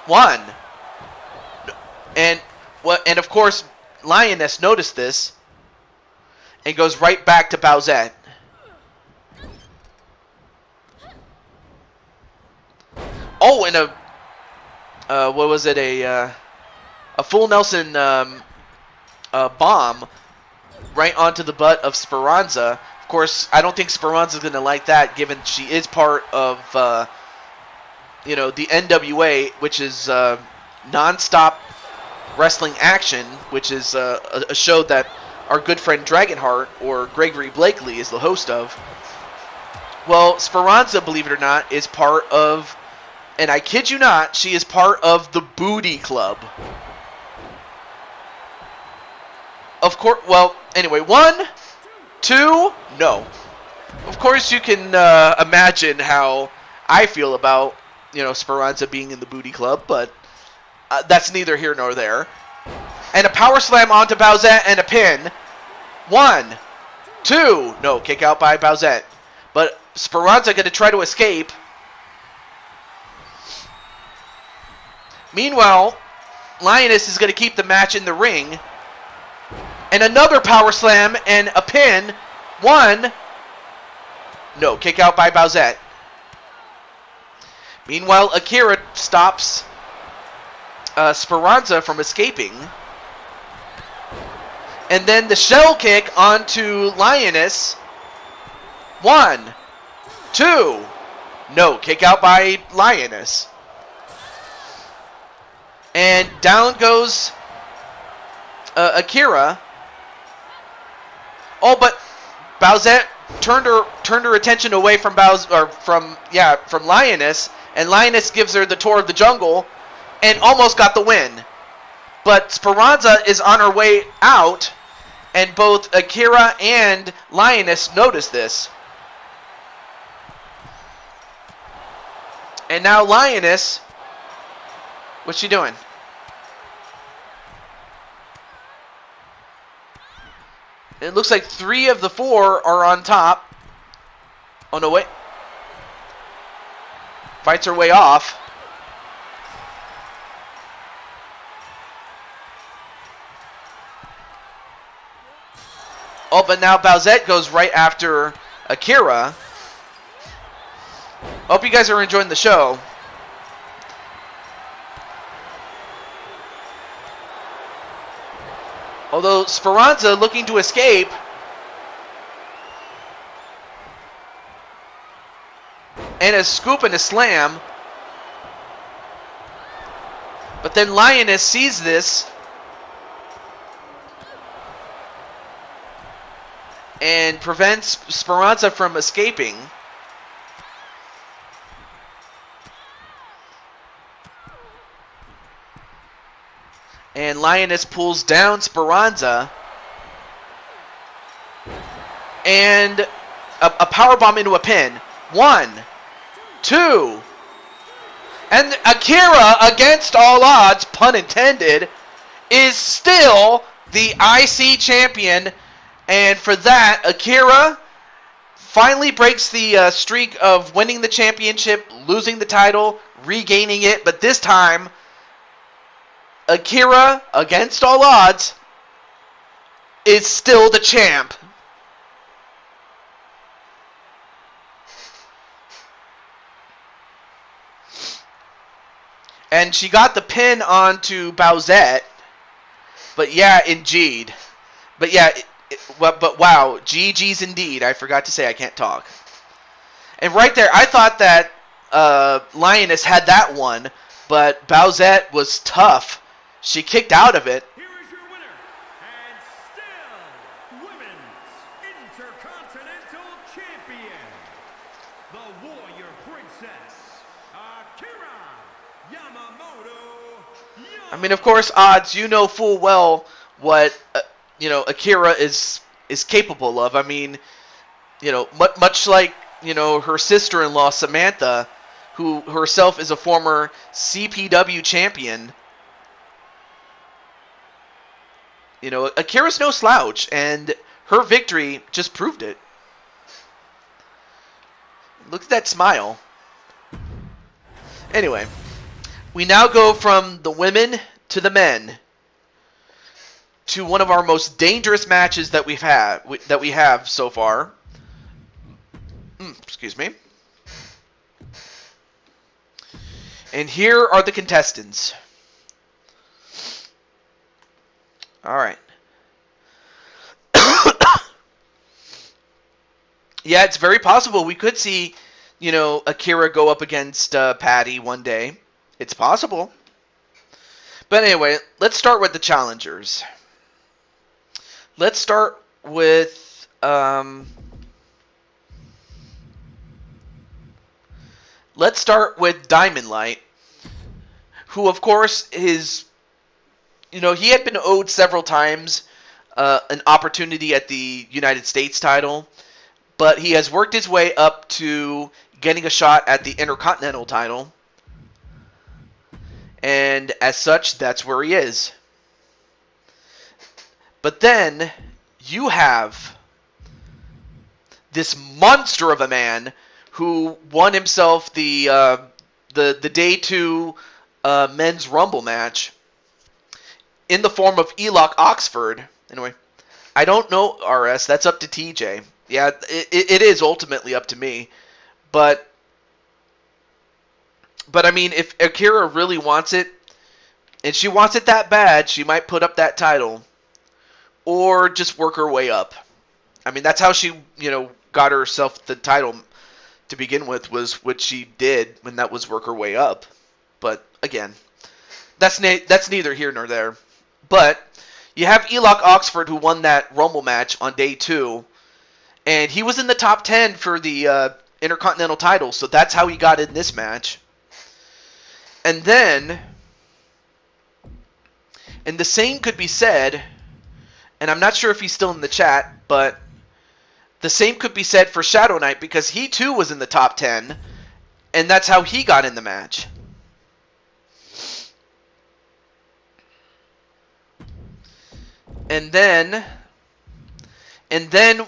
1. And of course, Lioness noticed this and goes right back to Bowsette. Oh, and what was it? A full Nelson bomb right onto the butt of Speranza. Of course, I don't think Speranza's going to like that, given she is part of the NWA, which is non-stop wrestling action, which is a show that our good friend Dragonheart, or Gregory Blakely, is the host of. Well, Speranza, believe it or not, is part of, and I kid you not, she is part of the Booty Club. Of course, well, anyway, 1, 2, no. Of course, you can imagine how I feel about, Speranza being in the Booty Club, but that's neither here nor there. And a power slam onto Bowsette and a pin. 1, 2, no, kick out by Bowsette. But Speranza going to try to escape. Meanwhile, Lioness is going to keep the match in the ring. And another power slam and a pin. 1, no, kick out by Bowsette. Meanwhile, Akira stops Speranza from escaping. And then the shell kick onto Lioness. 1, 2, no, kick out by Lioness. And down goes Akira. Oh, but Bowsette turned her attention away from from Lioness, and Lioness gives her the tour of the jungle, and almost got the win. But Speranza is on her way out, and both Akira and Lioness notice this. And now Lioness, what's she doing? It looks like 3 of the 4 are on top. Oh, no, wait. Fights her way off. Oh, but now Bowsette goes right after Akira. Hope you guys are enjoying the show. Although Speranza looking to escape. And a scoop and a slam. But then Lioness sees this. And prevents Speranza from escaping. And Lioness pulls down Speranza. And a powerbomb into a pin. 1, 2. And Akira, against all odds, pun intended, is still the IC champion. And for that, Akira finally breaks the streak of winning the championship, losing the title, regaining it. But this time, Akira, against all odds, is still the champ. And she got the pin onto Bowsette. But yeah, indeed. But yeah, but wow, GG's indeed. I forgot to say I can't talk. And right there, I thought that Lioness had that one, but Bowsette was tough. She kicked out of it. Here is your winner, and still Women's Intercontinental Champion, the Warrior Princess, Akira Yamamoto. I mean, of course, odds, you know full well what Akira is capable of. I mean, much like, her sister-in-law Samantha, who herself is a former CPW champion. Akira's no slouch, and her victory just proved it. Look at that smile. Anyway, we now go from the women to the men to one of our most dangerous matches that we have so far. Excuse me. And here are the contestants. All right. Yeah, it's very possible we could see, Akira go up against Patty one day. It's possible. But anyway, let's start with the challengers. Let's start with Diamond Light, who of course is, he had been owed several times an opportunity at the United States title, but he has worked his way up to getting a shot at the Intercontinental title, and as such, that's where he is. But then you have this monster of a man who won himself the Day 2 Men's Rumble match in the form of Elock Oxford. Anyway, I don't know, RS. That's up to TJ. Yeah, it is ultimately up to me. But I mean, if Akira really wants it, and she wants it that bad, she might put up that title. Or just work her way up. I mean, that's how she, got herself the title to begin with, was what she did when that was work her way up. But, again, that's neither here nor there. But you have Elock Oxford, who won that Rumble match on Day 2, and he was in the top 10 for the Intercontinental title, so that's how he got in this match. And then, and the same could be said, and I'm not sure if he's still in the chat, but the same could be said for Shadow Knight, because he too was in the top 10, and that's how he got in the match. And then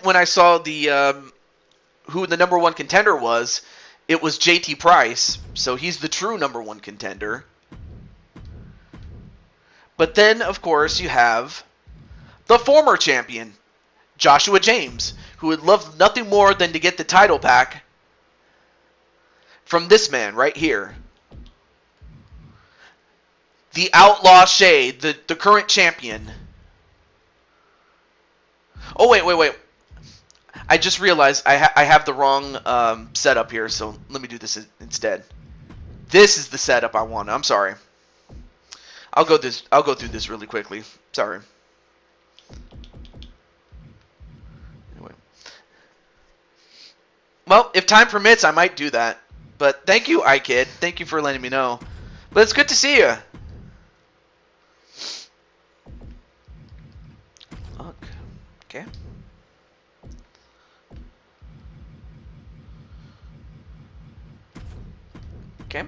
when I saw the who the number one contender was, it was JT Price, so he's the true number one contender. But then, of course, you have the former champion, Joshua James, who would love nothing more than to get the title back from this man right here. The Outlaw Shade, the current champion. Oh, wait. I just realized I have the wrong setup here, so let me do this instead. This is the setup I want. I'm sorry. I'll go through this really quickly. Sorry. Anyway. Well, if time permits, I might do that. But thank you, iKid. Thank you for letting me know. But it's good to see you. Okay. Okay.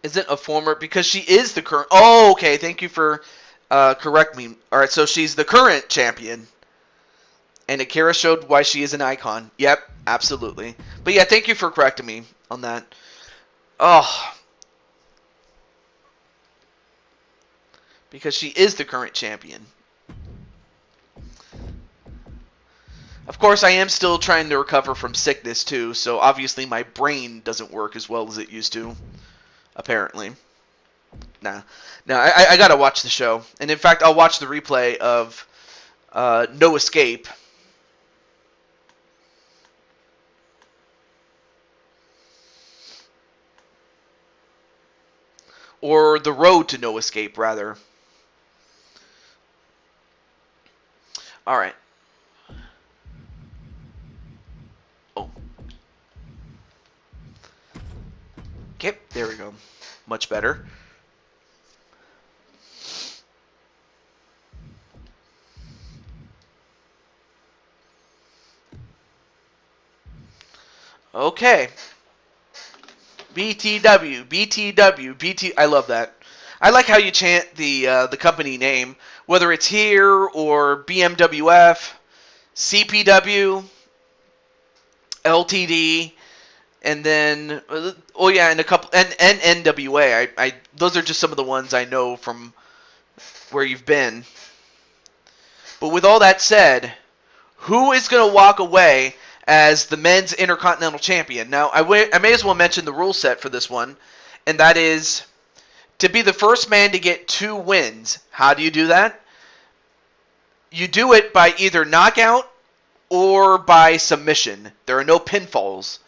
Isn't a former, because she is the current. Oh, okay. Thank you for correcting me. All right, so she's the current champion. And Akira showed why she is an icon. Yep, absolutely. But yeah, thank you for correcting me on that. Oh. Because she is the current champion. Of course, I am still trying to recover from sickness too, so obviously my brain doesn't work as well as it used to. Apparently. No, I gotta watch the show. And in fact, I'll watch the replay of No Escape. Or The Road to No Escape, rather. Alright. Oh. Okay, there we go. Much better. Okay. BTW, BTW, BT. I love that. I like how you chant the company name, whether it's here or BMWF, CPW, LTD, and then oh yeah, and a couple and NWA. I those are just some of the ones I know from where you've been. But with all that said, who is going to walk away as the men's Intercontinental Champion? Now, I may as well mention the rule set for this one, and that is to be the first man to get 2 wins. How do you do that? You do it by either knockout or by submission. There are no pinfalls,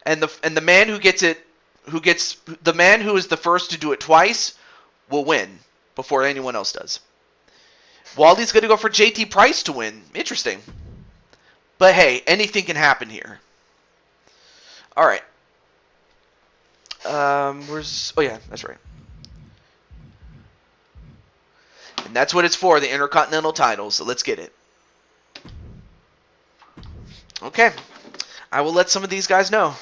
and the man who gets it, the man who is the first to do it twice, will win before anyone else does. Wally's going to go for JT Price to win. Interesting. But hey, anything can happen here. All right. Where's... Oh, yeah, that's right. And that's what it's for, the Intercontinental title. So let's get it. Okay. I will let some of these guys know.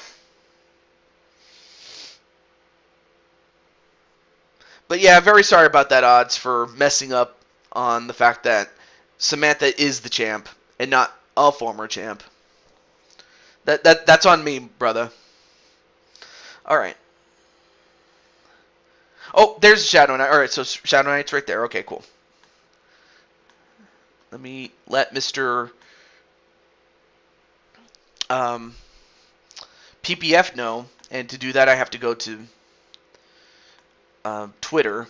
But yeah, very sorry about that, Odds, for messing up on the fact that Samantha is the champ and not a former champ. That's on me, brother. All right. Oh, there's Shadow Knight. All right, so Shadow Knight's right there. Okay, cool. Let me let Mr. PPF know, and to do that, I have to go to Twitter.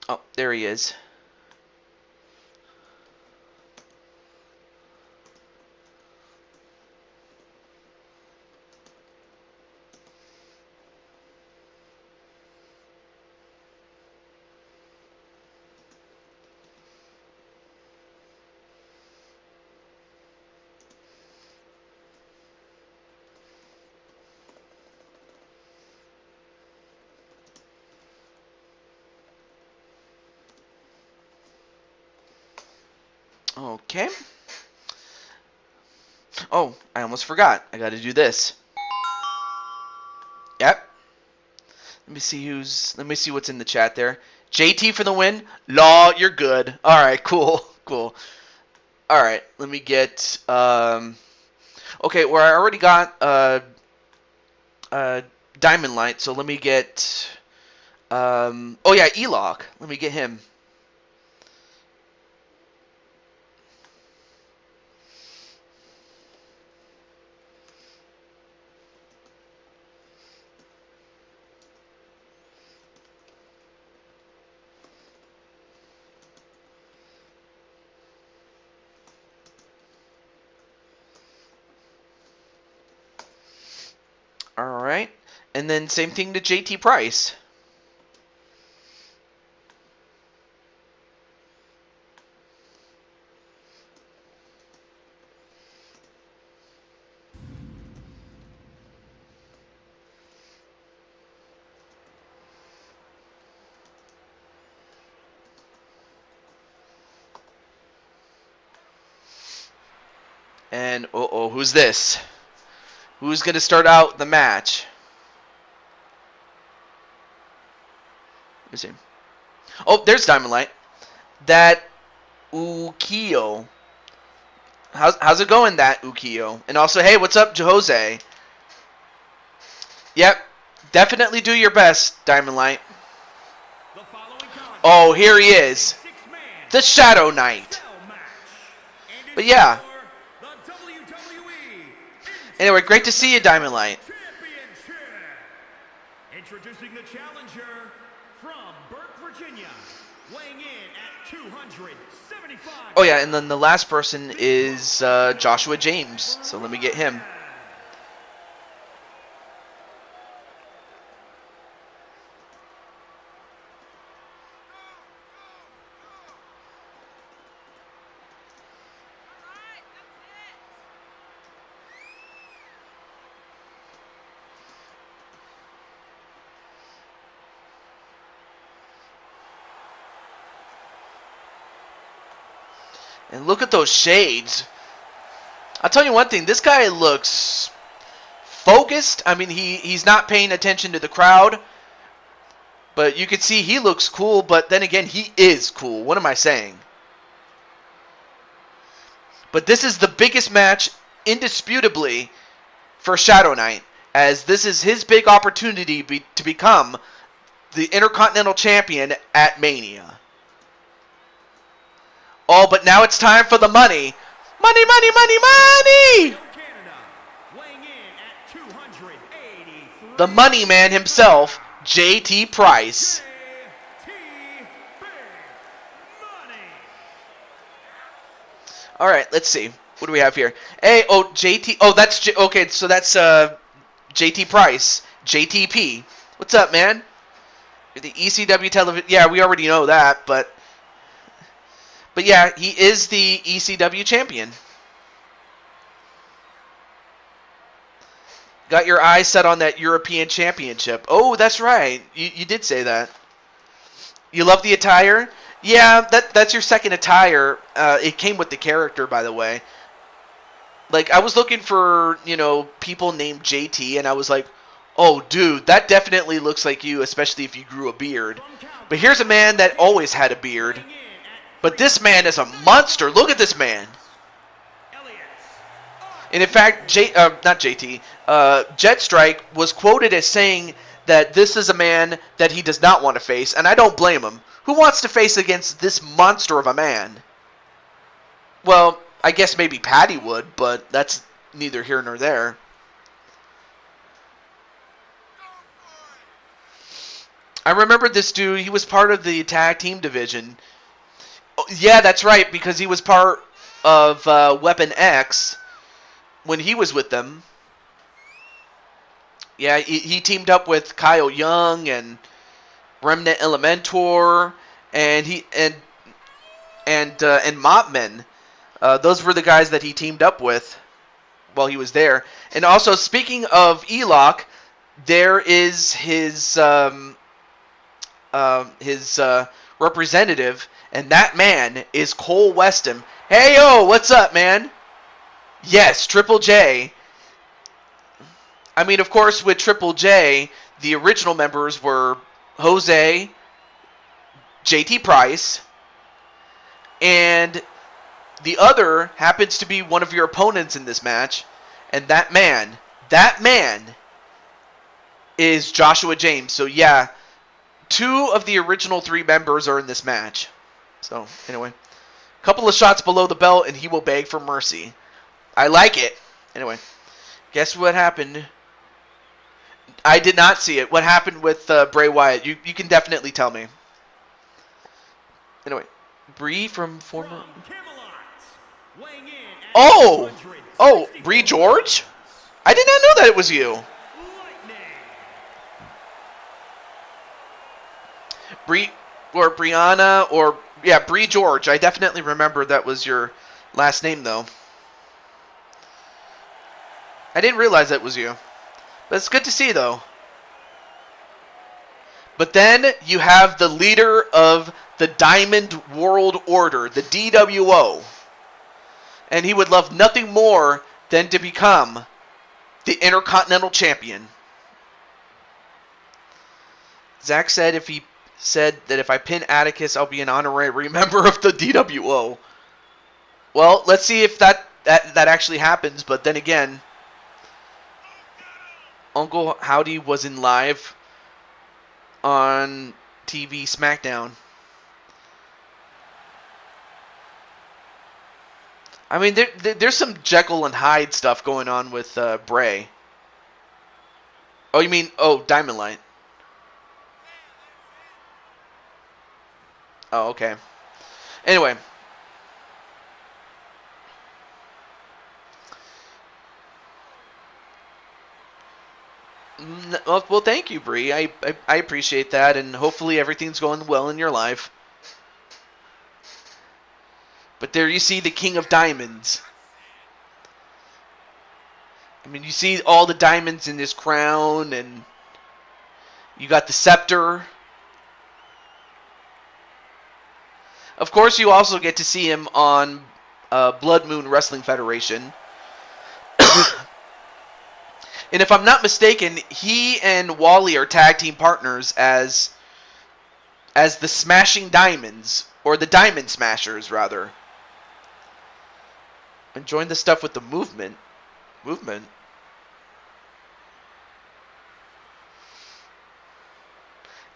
Oh, there he is. Okay. Oh, I almost forgot. I got to do this. Yep. Let me see what's in the chat there. JT for the win. Law, you're good. All right, cool. Cool. All right, let me get okay, where I already got Diamond Light, so let me get oh yeah, Elock. Let me get him. All right. And then same thing to JT Price. And uh-oh, who's this? Who's going to start out the match? Let me see. Oh, there's Diamond Light. That Ukiyo. How's it going, that Ukiyo? And also, hey, what's up, Jose? Yep. Definitely do your best, Diamond Light. Oh, here he is. The Shadow Knight. But yeah. Anyway, great to see you, Diamond Light. Introducing the challenger from Burke, Virginia, weighing in at 275. Oh yeah, and then the last person is Joshua James. So let me get him. And look at those shades. I'll tell you one thing. This guy looks focused. I mean, he's not paying attention to the crowd. But you can see he looks cool. But then again, he is cool. What am I saying? But this is the biggest match, indisputably, for Shadow Knight. As this is his big opportunity to become the Intercontinental Champion at Mania. Oh, but now it's time for the money. Money, money, money, money! The money man himself, JT Price. All right, let's see. What do we have here? Hey, oh, JT. Oh, that's okay. So that's JT Price, JTP. What's up, man? You're the ECW television. Yeah, we already know that, but yeah, he is the ECW champion. Got your eyes set on that European Championship. Oh, that's right. You did say that. You love the attire? Yeah, that's your second attire. It came with the character, by the way. Like, I was looking for, people named JT, and I was like, oh, dude, that definitely looks like you, especially if you grew a beard. But here's a man that always had a beard. But this man is a monster. Look at this man. And in fact, Jetstrike was quoted as saying that this is a man that he does not want to face, and I don't blame him. Who wants to face against this monster of a man? Well, I guess maybe Patty would, but that's neither here nor there. I remember this dude. He was part of the tag team division. Oh, yeah, that's right, because he was part of Weapon X when he was with them. Yeah, he teamed up with Kyle Young and Remnant Elementor and Mopman. Those were the guys that he teamed up with while he was there. And also, speaking of Elok, there is his representative, and that man is Cole Weston. Hey, yo, what's up, man? Yes, Triple J. I mean, of course, with Triple J, the original members were Jose, JT Price, and the other happens to be one of your opponents in this match, and that man is Joshua James. So yeah, 2 of the original 3 members are in this match. So anyway, a couple of shots below the belt, and he will beg for mercy. I like it. Anyway, guess what happened? I did not see it. What happened with Bray Wyatt? You can definitely tell me. Anyway, Bree from former. Oh, Bree George? I did not know that it was you. Bree or Brianna or yeah, Bree George. I definitely remember that was your last name though. I didn't realize that was you. But it's good to see, though. But then you have the leader of the Diamond World Order, the DWO. And he would love nothing more than to become the Intercontinental Champion. Zach said that if I pin Atticus, I'll be an honorary member of the DWO. Well, let's see if that actually happens. But then again, Uncle Howdy was in live on TV SmackDown. I mean, there's some Jekyll and Hyde stuff going on with Bray. Oh, you mean, Diamond Light. Oh, okay. Anyway. Well, thank you, Bree. I appreciate that, and hopefully everything's going well in your life. But there you see the King of Diamonds. I mean, you see all the diamonds in his crown, and you got the scepter. Of course, you also get to see him on Blood Moon Wrestling Federation. And if I'm not mistaken, he and Wally are tag team partners as the Smashing Diamonds, or the Diamond Smashers, rather. Enjoying the stuff with the movement.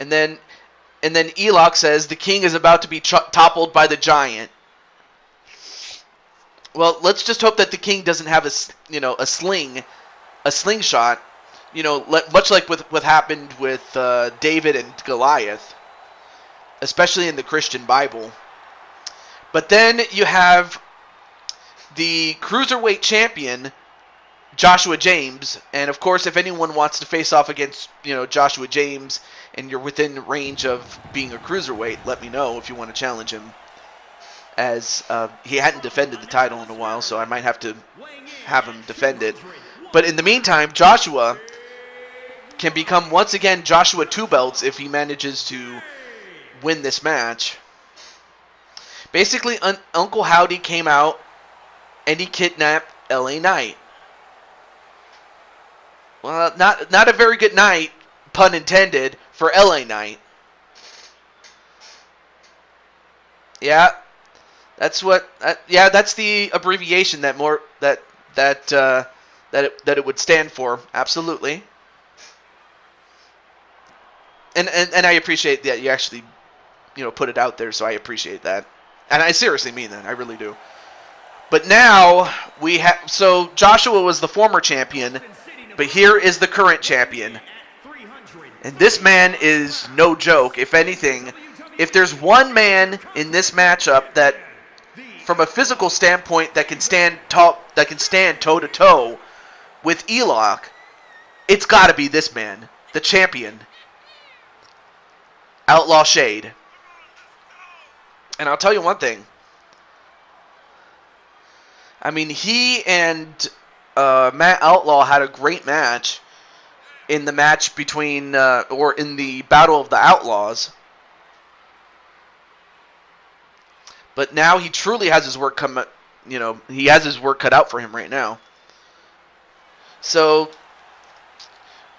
And then Elok says the king is about to be toppled by the giant. Well, let's just hope that the king doesn't have a slingshot. Much like what happened with David and Goliath, especially in the Christian Bible. But then you have the Cruiserweight champion, Joshua James, and of course, if anyone wants to face off against Joshua James, and you're within range of being a Cruiserweight, let me know if you want to challenge him. As he hadn't defended the title in a while, so I might have to have him defend it. But in the meantime, Joshua can become once again Joshua Two Belts if he manages to win this match. Basically, Uncle Howdy came out and he kidnapped LA Knight. Well, not a very good night, pun intended, for LA Knight. Yeah, that's the abbreviation that it would stand for. Absolutely. And I appreciate that you actually put it out there, so I appreciate that. And I seriously mean that. I really do. But now so Joshua was the former champion, but here is the current champion. And this man is no joke. If anything, if there's one man in this matchup that, from a physical standpoint, that can stand toe to toe with Elok, it's got to be this man, the champion, Outlaw Shade. And I'll tell you one thing. I mean, he and Matt Outlaw had a great match in the match between, or in the Battle of the Outlaws. But now he truly has his work he has his work cut out for him right now. So,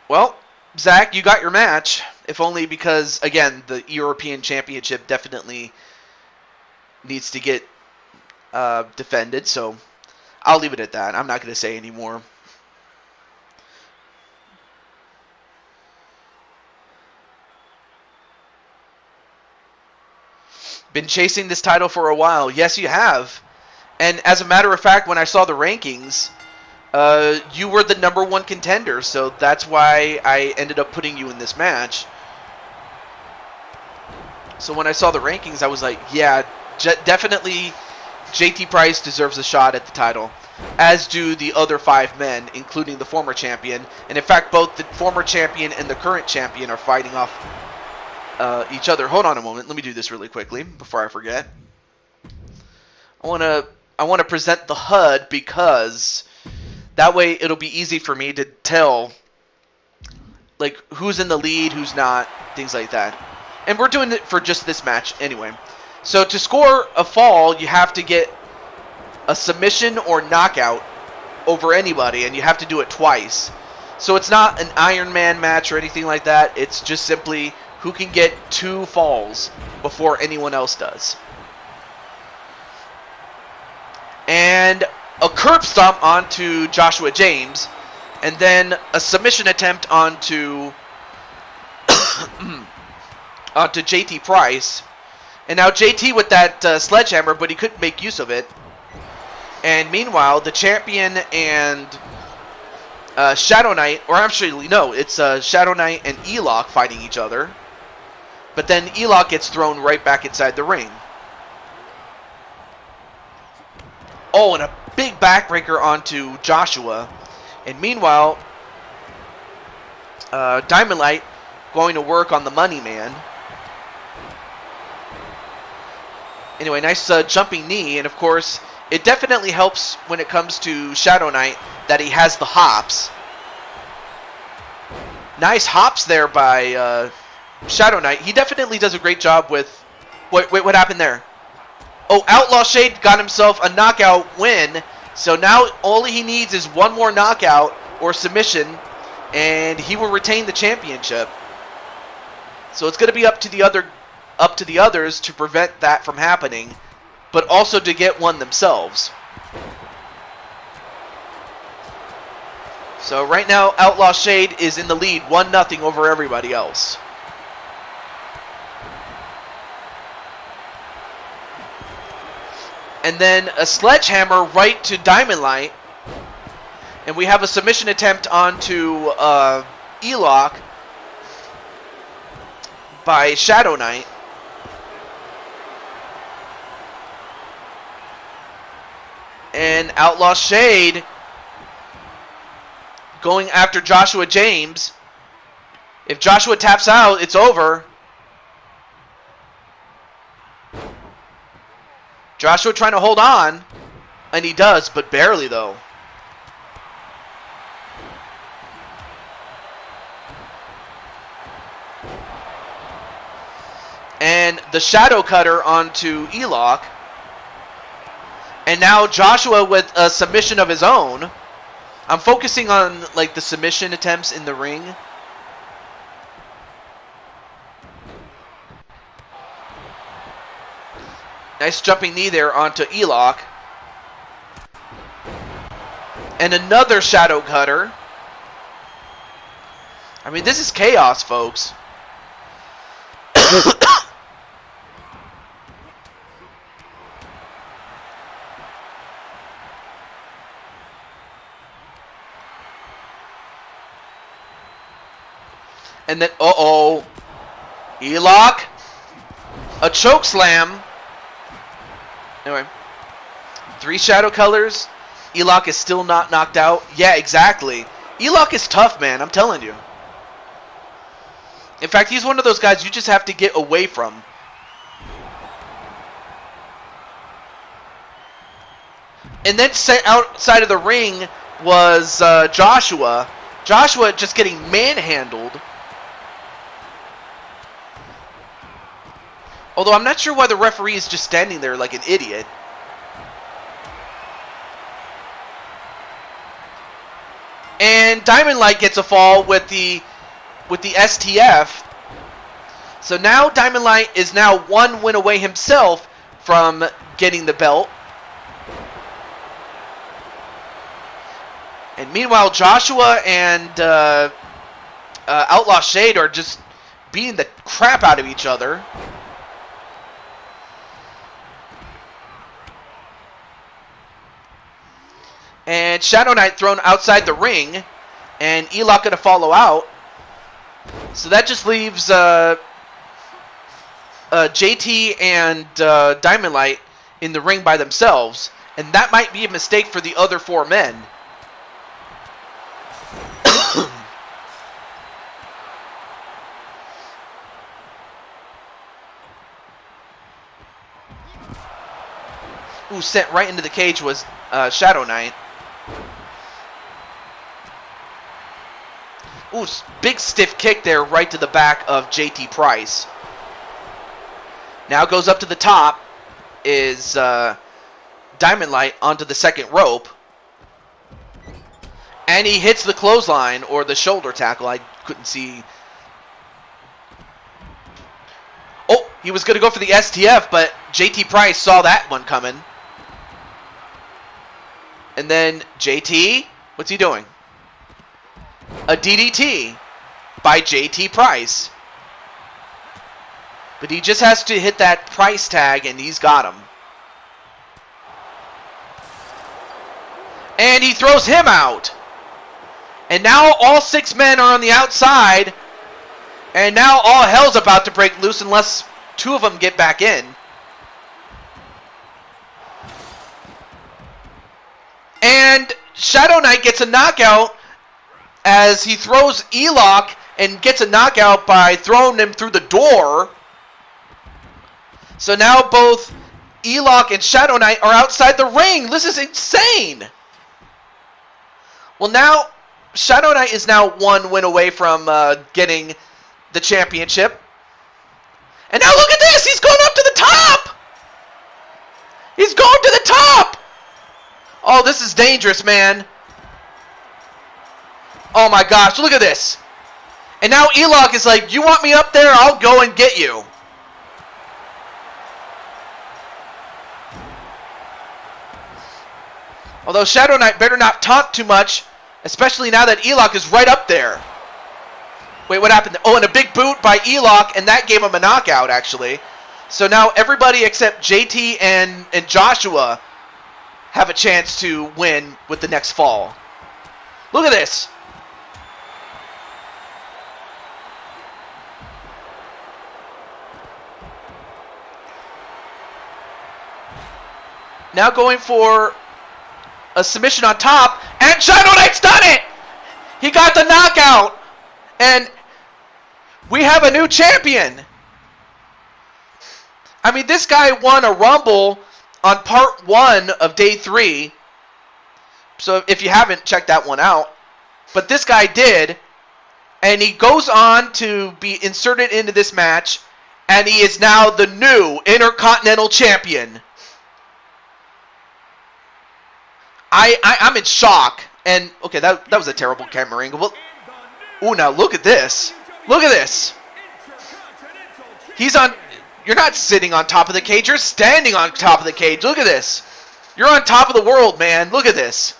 well, Zach, you got your match. If only because, again, the European Championship definitely needs to get defended. So, I'll leave it at that. I'm not going to say any more. Been chasing this title for a while. Yes, you have. And as a matter of fact, when I saw the rankings, you were the #1 contender. So that's why I ended up putting you in this match. So when I saw the rankings, I was like, yeah, definitely JT Price deserves a shot at the title, as do the other 5 men, including the former champion. And in fact, both the former champion and the current champion are fighting off each other. Hold on a moment. Let me do this really quickly before I forget. I want to present the HUD because that way it'll be easy for me to tell like who's in the lead, who's not, things like that. And we're doing it for just this match anyway. So to score a fall, you have to get a submission or knockout over anybody, and you have to do it twice. So it's not an Iron Man match or anything like that. It's just simply who can get 2 falls before anyone else does. And a curb stomp onto Joshua James, and then a submission attempt onto JT Price. And now JT with that sledgehammer, but he couldn't make use of it. And meanwhile, the champion and Shadow Knight, or actually no, it's Shadow Knight and Elok fighting each other. But then E-Lock gets thrown right back inside the ring. Oh, and a big backbreaker onto Joshua. And meanwhile, Diamond Light going to work on the Money Man. Anyway, nice jumping knee. And of course, it definitely helps when it comes to Shadow Knight that he has the hops. Nice hops there by Shadow Knight. He definitely does a great job with... Wait, what happened there? Oh, Outlaw Shade got himself a knockout win. So now all he needs is one more knockout or submission, and he will retain the championship. So it's going to be up to the others to prevent that from happening, but also to get one themselves. So right now, Outlaw Shade is in the lead, 1-0 over everybody else. And then a sledgehammer right to Diamond Light. And we have a submission attempt onto E-Lock by Shadow Knight. And Outlaw Shade going after Joshua James. If Joshua taps out, it's over. Joshua trying to hold on, and he does, but barely though. And the Shadow Cutter onto E-Lock. And now Joshua with a submission of his own. I'm focusing on like the submission attempts in the ring. Nice jumping knee there onto E-Lock. And another Shadow Cutter. I mean, this is chaos, folks. And then, uh-oh. E-Lock. A choke slam. Anyway, 3 shadow colors. E-Lock is still not knocked out. Yeah, exactly. E-Lock is tough, man. I'm telling you. In fact, he's one of those guys you just have to get away from. And then outside of the ring was Joshua. Joshua just getting manhandled. Although I'm not sure why the referee is just standing there like an idiot. And Diamond Light gets a fall with the STF. So now Diamond Light is now 1 win away himself from getting the belt. And meanwhile, Joshua and Outlaw Shade are just beating the crap out of each other. And Shadow Knight thrown outside the ring. And E-Lock going to follow out. So that just leaves JT and Diamond Light in the ring by themselves. And that might be a mistake for the other 4 men. Ooh, sent right into the cage was Shadow Knight. Ooh, big stiff kick there right to the back of JT Price. Now goes up to the top is Diamond Light onto the second rope. And he hits the clothesline or the shoulder tackle. I couldn't see. Oh, he was going to go for the STF, but JT Price saw that one coming. And then JT, what's he doing? A DDT by JT Price. But he just has to hit that price tag and he's got him. And he throws him out. And now all 6 men are on the outside. And now all hell's about to break loose unless two of them get back in. And Shadow Knight gets a knockout as he throws E-Lock and gets a knockout by throwing him through the door. So now both E-Lock and Shadow Knight are outside the ring. This is insane. Well, now Shadow Knight is now one win away from getting the championship. And now look at this. He's going up to the top. He's going to the top. Oh, this is dangerous, man. Oh my gosh, look at this. And now E-Lock is like, you want me up there? I'll go and get you. Although Shadow Knight better not taunt too much, especially now that E-Lock is right up there. Wait, what happened? Oh, and a big boot by E-Lock, and that gave him a knockout, actually. So now everybody except JT and Joshua have a chance to win with the next fall. Look at this. Now going for a submission on top, and Shadow Knight's done it! He got the knockout, and we have a new champion. I mean, this guy won a Rumble on part 1 of day 3. So if you haven't checked that one out, but this guy did, and he goes on to be inserted into this match, and he is now the new Intercontinental Champion. I'm in shock. And, okay, that was a terrible camera angle. Well, ooh, now look at this. Look at this. He's on... You're not sitting on top of the cage. You're standing on top of the cage. Look at this. You're on top of the world, man. Look at this.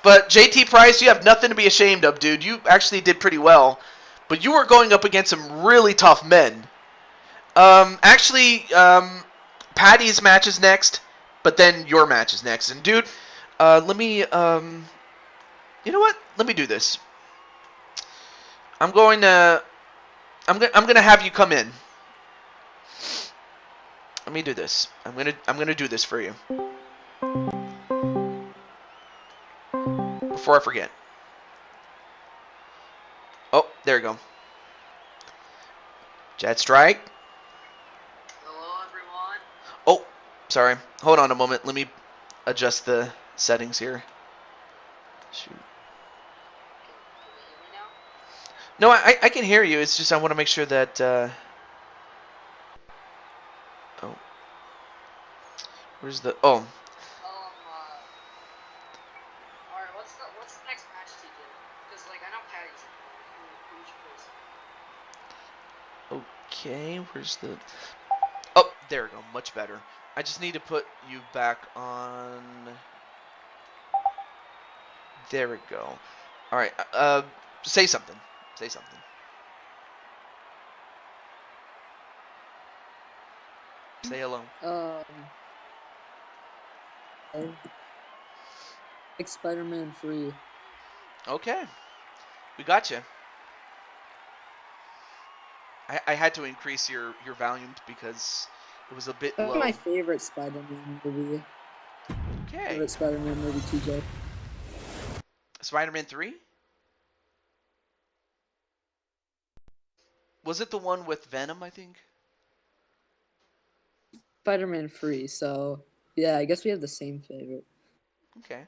But, JT Price, you have nothing to be ashamed of, dude. You actually did pretty well. But you were going up against some really tough men. Actually, Patty's match is next. But then your match is next. And dude, let me, you know what? Let me do this. I'm gonna have you come in. Let me do this. I'm gonna do this for you. Before I forget. Oh, there you go. Jet Strike. Hello, everyone. Oh. Sorry. Hold on a moment. Let me adjust the settings here. Shoot. Can you hear me No, now? I can hear you. It's just I want to make sure that... Oh. Where's the... Oh. Alright, what's the next match to do? Because, like, I know Patty's in. Who should place? Okay, where's the... Oh, there we go. Much better. I just need to put you back on... There we go. Alright, say something. Say something. Say hello. Like Spider-Man free. Okay. We got you. I had to increase your volume because it was a bit That's low. my favorite Spider-Man movie. Okay. Favorite Spider-Man movie, TJ. Spider-Man 3? Was it the one with Venom, I think? Spider-Man free, so yeah, I guess we have the same favorite. Okay.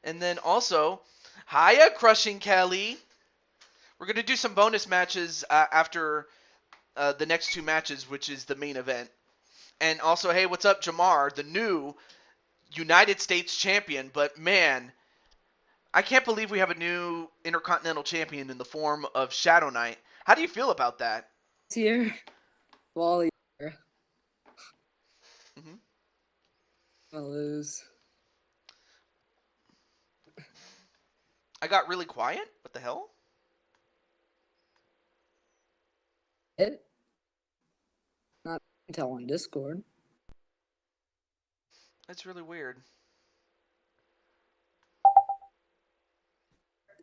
And then also, hiya, Crushing Kelly. We're going to do some bonus matches after the next 2 matches, which is the main event. And also, hey, what's up, Jamar, the new United States champion. But, man, I can't believe we have a new Intercontinental champion in the form of Shadow Knight. How do you feel about that? It's here. Wally here. Mm-hmm. I'm gonna lose. I got really quiet? What the hell? It? Not tell on Discord. That's really weird.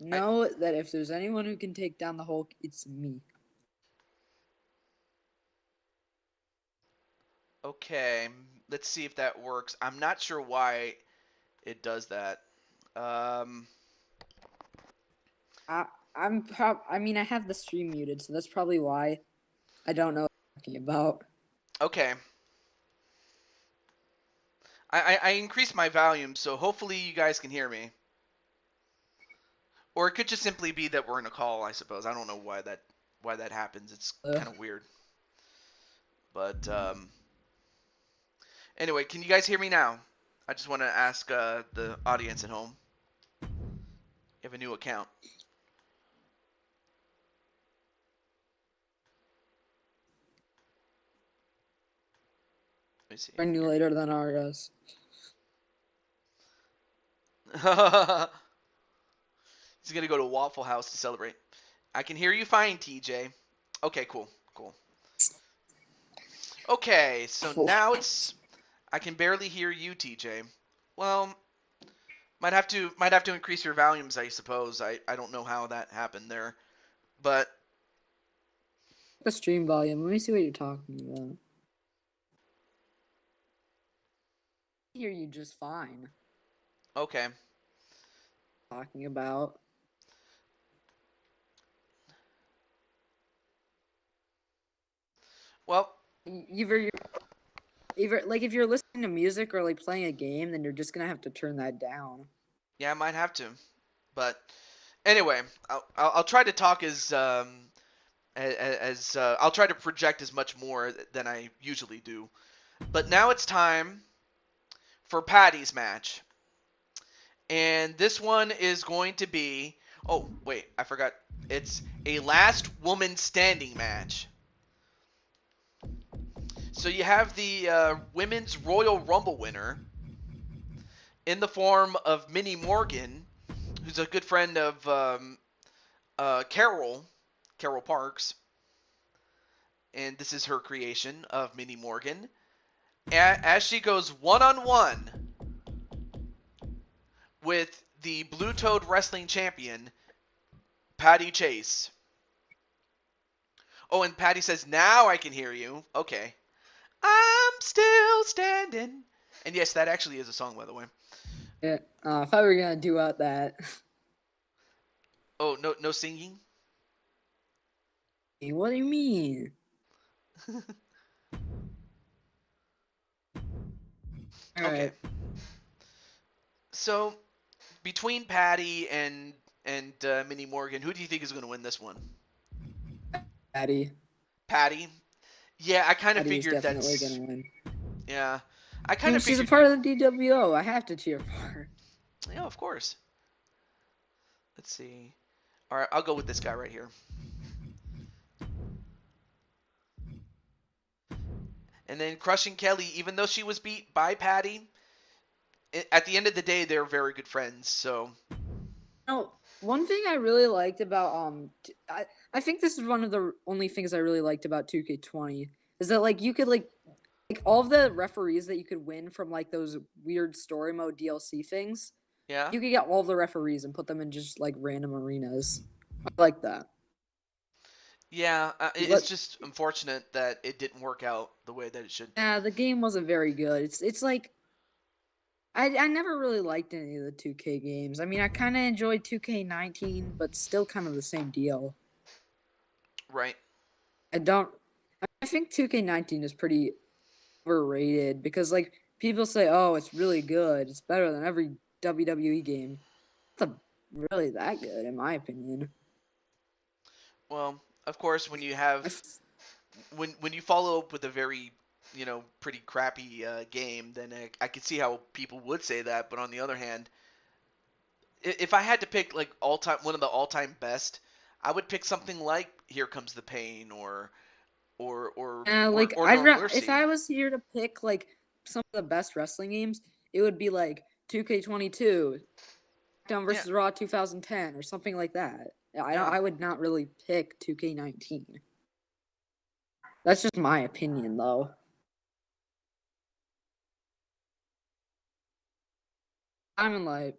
know that if there's anyone who can take down the Hulk, it's me. Okay, let's see if that works. I'm not sure why it does that. Um, I mean, I have the stream muted, so that's probably why. I don't know what I'm talking about. okay. I increased my volume, so hopefully you guys can hear me. Or it could just simply be that we're in a call, I suppose. I don't know why that happens. It's kind of weird. But anyway, can you guys hear me now? I just want to ask the audience at home. You have a new account. Let me see. Bring you later than ours. He's gonna go to Waffle House to celebrate. I can hear you fine, TJ. Okay, cool. Okay, so now I can barely hear you, TJ. Well, might have to increase your volumes, I suppose. I don't know how that happened there, but The stream volume. Let me see what you're talking about. I hear you just fine. okay. Talking about. Well, Either like if you're listening to music or like playing a game, then you're just gonna have to turn that down. yeah, I might have to. But anyway, I'll try to talk as I'll try to project as much more than I usually do. But now it's time for Patty's match. And this one is going to be, oh, wait, I forgot. It's a last woman standing match. So you have the Women's Royal Rumble winner in the form of Minnie Morgan, who's a good friend of Carol Parks. And this is her creation of Minnie Morgan. As she goes one-on-one with the Blue Toad Wrestling Champion, Patty Chase. Oh, and Patty says, now I can hear you. Okay. I'm still standing. And yes, that actually is a song, by the way. Yeah. If I were gonna do out that. Oh, no singing? What do you mean? All Okay. right. So, between Patty and Minnie Morgan, who do you think is going to win this one? Patty. Patty? Yeah, I kind of Patty is figured definitely that's... gonna win. Yeah. I mean, she's a part of the DWO. I have to cheer for her. Yeah, of course. Let's see. All right, I'll go with this guy right here. And then Crushing Kelly, even though she was beat by Patty, at the end of the day, they're very good friends. So. No, one thing I really liked about I think this is one of the only things I really liked about 2K20 is that like you could like all of the referees that you could win from like those weird story mode DLC things. Yeah. You could get all the referees and put them in just like random arenas. I like that. Yeah, it's just unfortunate that it didn't work out the way that it should. Yeah, the game wasn't very good. It's like I never really liked any of the 2K games. I mean, I kind of enjoyed 2K19, but still kind of the same deal. Right. I think 2K19 is pretty overrated because like people say, "Oh, it's really good. It's better than every WWE game." It's not really that good in my opinion. Well, of course, when you have when you follow up with a very pretty crappy game, then I could see how people would say that. But on the other hand, if I had to pick like one of the all-time best, I would pick something like Here Comes the Pain Like or No if Mercy. I was here to pick like some of the best wrestling games, it would be like 2K22, SmackDown Yeah. versus Raw 2010 or something like that. Yeah. I would not really pick 2K19. That's just my opinion though. Diamond Light.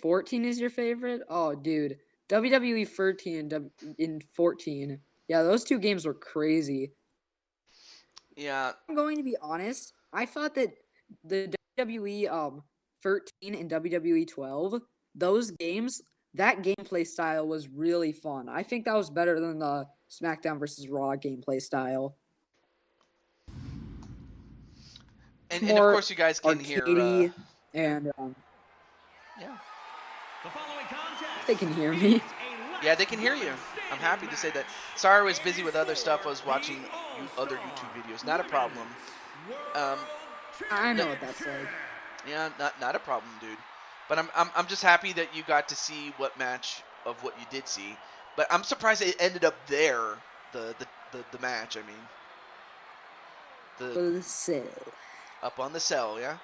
14 is your favorite? Oh, dude. WWE 13 in 14. Yeah, those two games were crazy. Yeah, I'm going to be honest. I thought that the WWE 13 and WWE 12, those games, that gameplay style was really fun. I think that was better than the SmackDown versus Raw gameplay style. It's and of more course you guys can hear. arcadey and Yeah, The following contest they can hear is me. a yeah, they can hear you. I'm happy to say that. Sorry, I was busy with other stuff. I was watching other YouTube videos. Not a problem. Um, I know no, what that's like. yeah, not a problem, dude. But I'm just happy that you got to see what match of what you did see. But I'm surprised it ended up there. The match. I mean, the For the sale. up on the cell. Yeah.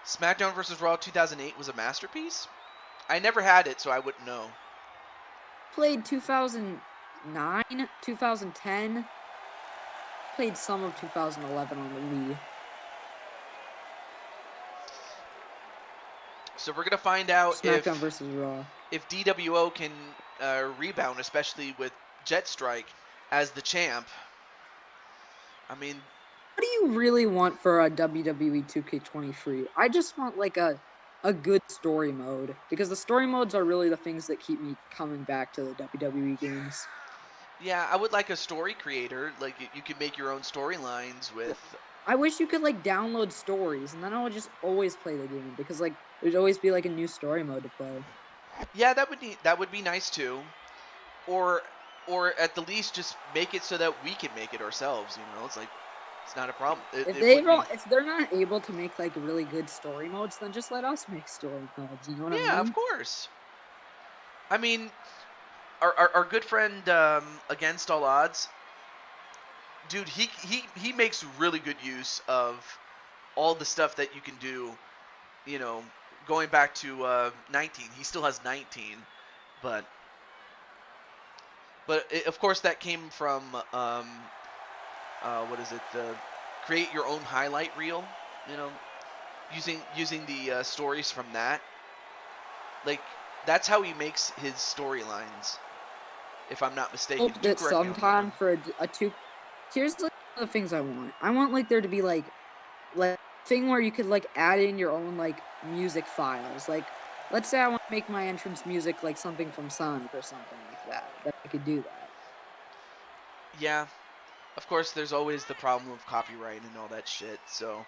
SmackDown vs. Raw 2008 was a masterpiece. I never had it, so I wouldn't know. Played 2009, 2010. Played some of 2011 on the Wii. So we're gonna find out SmackDown versus Raw. if DWO can rebound, especially with Jet Strike as the champ. I mean, What do you really want for a WWE 2K23? I just want like a good story mode because the story modes are really the things that keep me coming back to the WWE games. yeah, I would like a story creator. Like you could make your own storylines with. I wish you could like download stories and then I would just always play the game because like there'd always be like a new story mode to play. Yeah, that would be nice too. Or at the least just make it so that we can make it ourselves. You know, it's like it's not a problem. If they're not able to make like really good story modes, then just let us make story modes. You know what I mean? Yeah, of course. I mean, our good friend Against All Odds, dude, he makes really good use of all the stuff that you can do. You know, going back to 19, he still has 19, but of course that came from what is it? Create your own highlight reel. You know, using the stories from that. Like that's how he makes his storylines. If I'm not mistaken. Hope Do that correct me on that sometime one. for a two. Here's like the things I want. I want like there to be like thing where you could like add in your own like music files. Like, let's say I want to make my entrance music like something from Sonic or something like that. That I could do that. Yeah, of course. There's always the problem of copyright and all that shit. So,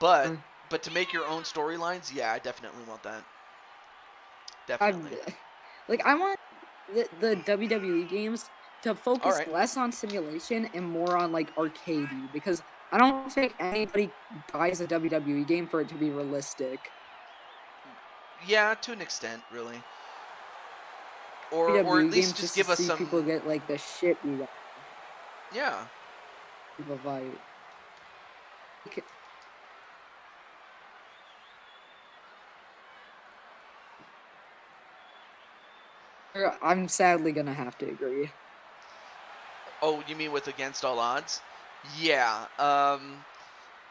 but to make your own storylines, yeah, I definitely want that. Definitely. I want the WWE games to focus All right. less on simulation and more on like arcadey because I don't think anybody buys a WWE game for it to be realistic. Yeah, to an extent, really. Or WWE at least games just to give us see some. people get like the shit beat out Yeah. of people fight. I'm sadly gonna have to agree. Oh, you mean with Against All Odds? Yeah.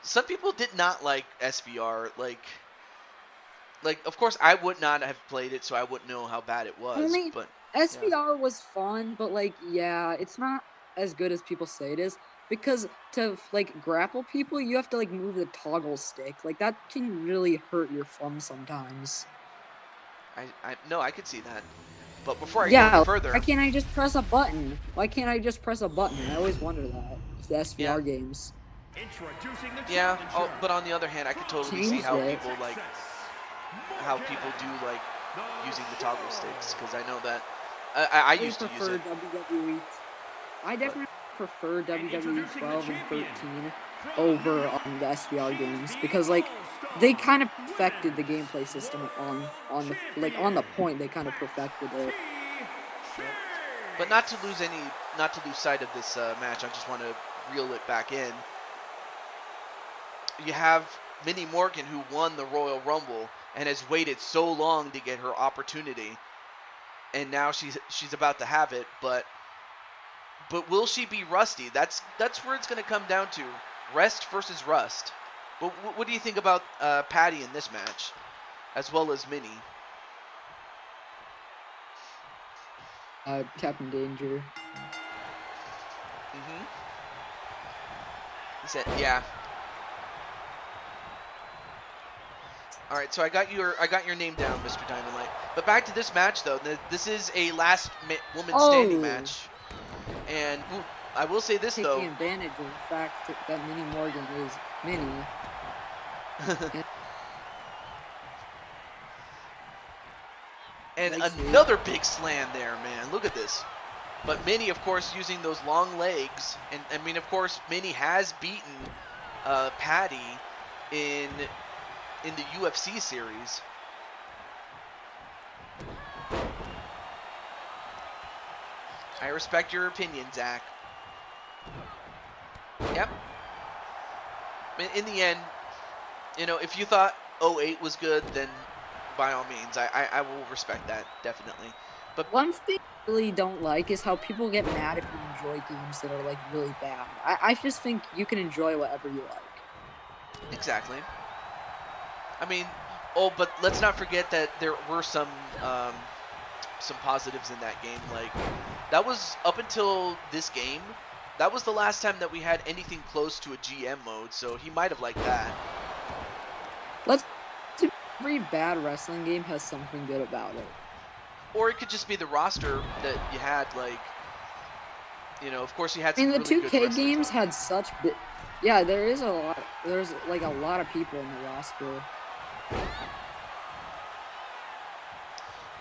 Some people did not like SVR. Like, of course, I would not have played it, so I wouldn't know how bad it was. Only But SVR was fun, but like, yeah, it's not as good as people say it is because to like grapple people, you have to like move the toggle stick. Like that can really hurt your thumb sometimes. I could see that. But before I go Yeah, any further, why can't I just press a button? Why can't I just press a button? I always wonder that with the SVR Yeah. games. Introducing the yeah. challenger. But on the other hand, I could totally see how Changed it. people like how people do like using the toggle sticks because I know that I used to use prefer it. WWE. I definitely prefer WWE 12 and 13 over the SVR games because like they kind of perfected the gameplay system on the point they kind of perfected it. But not to lose sight of this match, I just want to reel it back in. You have Minnie Morgan who won the Royal Rumble and has waited so long to get her opportunity, and now she's about to have it. But will she be rusty? That's where it's going to come down to, rest versus rust. But what do you think about Patty in this match, as well as Minnie? Captain Danger. He said, yeah. All right, so I got your name down, Mr. Diamondlight. But back to this match, though. This is a last woman standing match, and I will say this Taking though. advantage of the fact that Minnie Morgan is Minnie. And another big slam there, man. Look at this. But Minnie, of course, using those long legs, and I mean, of course, Minnie has beaten Patty in the UFC series. I respect your opinion, Zach. Yep. In the end, you know, if you thought 08 was good, then by all means, I will respect that, definitely. But one thing I really don't like is how people get mad if you enjoy games that are like really bad. I just think you can enjoy whatever you like. Exactly. I mean, but let's not forget that there were some positives in that game. Like, that was up until this game. That was the last time that we had anything close to a GM mode, so he might have liked that. Every bad wrestling game has something good about it. Or it could just be the roster that you had, like, you know, of course you had some the really 2K games had such yeah, there's like a lot of people in the roster.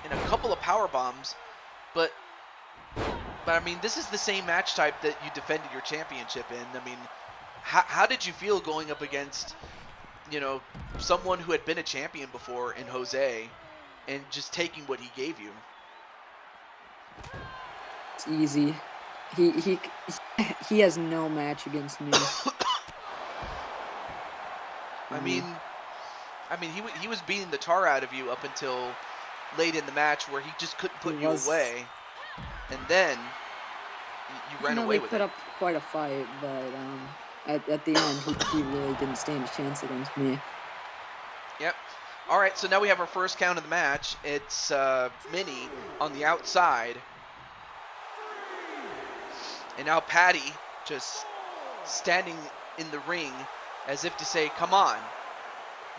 And a couple of power bombs, but I mean, this is the same match type that you defended your championship in. I mean, how did you feel going up against, you know, someone who had been a champion before in Jose, and just taking what he gave you? It's easy. He has no match against me. I mean, he was beating the tar out of you up until late in the match, where he just couldn't put you away, and then you ran away with it. They put up quite a fight, but at the end, he really didn't stand a chance against me. Yep. All right, so now we have our first count of the match. It's Minnie on the outside, and now Patty just standing in the ring as if to say, come on,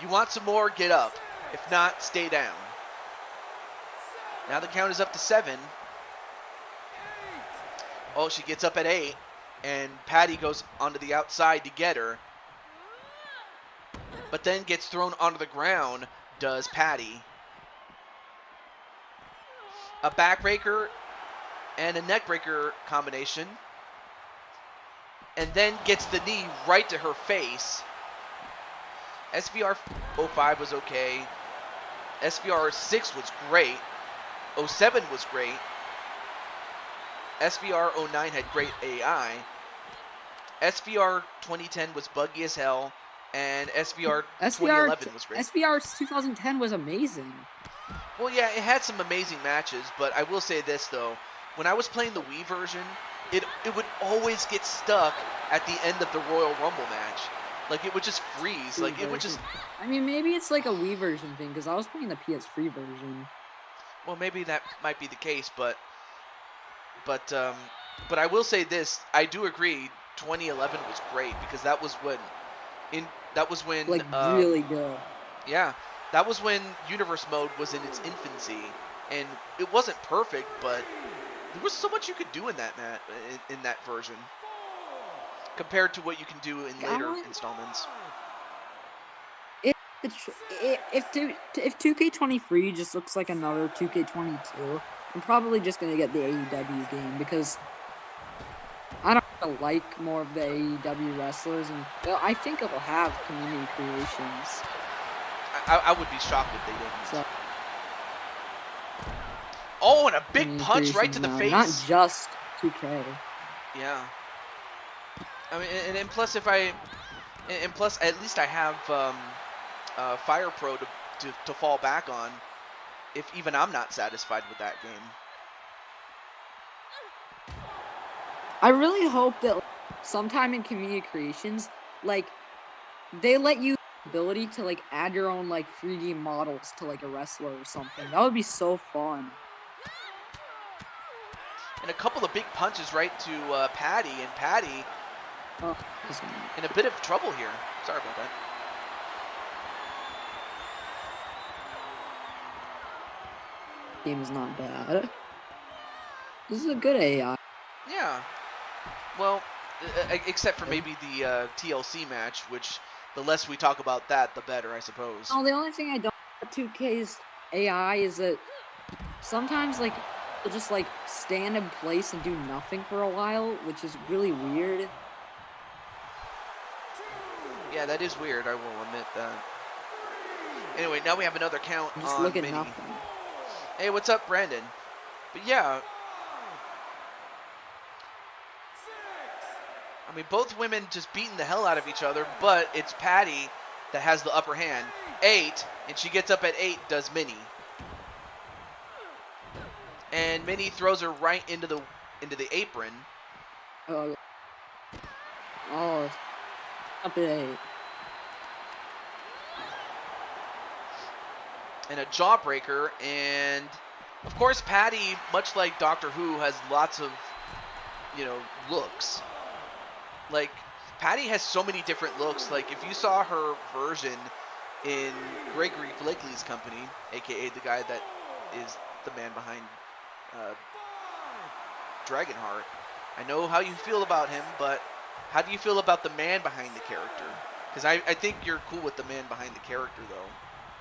you want some more, get up. If not, stay down. Now the count is up to 7. Oh, she gets up at 8, and Patty goes onto the outside to get her, but then gets thrown onto the ground, does Patty. A backbreaker and a neckbreaker combination, and then gets the knee right to her face. SVR 05 was okay. SVR 6 was great. 07 was great. SVR 09 had great AI. SVR 2010 was buggy as hell. And SVR 2011 was great. SVR 2010 was amazing. Well, yeah, it had some amazing matches, but I will say this, though. When I was playing the Wii version, it would always get stuck at the end of the Royal Rumble match. Like, it would just freeze. Like, it would just... I mean, maybe it's like a Wii version thing, because I was playing the PS3 version. Well, maybe that might be the case, but I will say this. I do agree, 2011 was great, because that was when... like, really good. Yeah, that was when Universe Mode was in its infancy, and it wasn't perfect, but there was so much you could do in that version compared to what you can do in later installments. If 2K23 just looks like another 2K22, I'm probably just gonna get the AEW game, because I don't like more of the AEW wrestlers, and I think it will have community creations. I would be shocked if they didn't. So, oh, and a big punch right to the face. Not just 2K. Yeah. I mean, and plus at least I have Fire Pro to fall back on if even I'm not satisfied with that game. I really hope that sometime in community creations, like, they let you the ability to like add your own like 3D models to like a wrestler or something. That would be so fun. And a couple of big punches right to Patty, and Patty Oh, this one. in a bit of trouble here. Sorry about that. Game is not bad. This is a good AI. Yeah. Well, except for maybe the TLC match, which the less we talk about that, the better, I suppose. Oh, the only thing I don't like about 2K's AI is that sometimes like they'll just like stand in place and do nothing for a while, which is really weird. Yeah, that is weird, I will admit that. Anyway, now we have another count Just on look at Mini. nothing. Hey, what's up, Brandon? But yeah, I mean, both women just beating the hell out of each other, but it's Patty that has the upper hand. 8, and she gets up at 8, does Mini. And Mini throws her right into the apron. Oh, up at 8. And a jawbreaker, and of course Patty, much like Doctor Who, has lots of, looks. Like, Patty has so many different looks. Like, if you saw her version in Gregory Blakely's company, aka the guy that is the man behind Dragonheart, I know how you feel about him, but how do you feel about the man behind the character? Because I think you're cool with the man behind the character, though.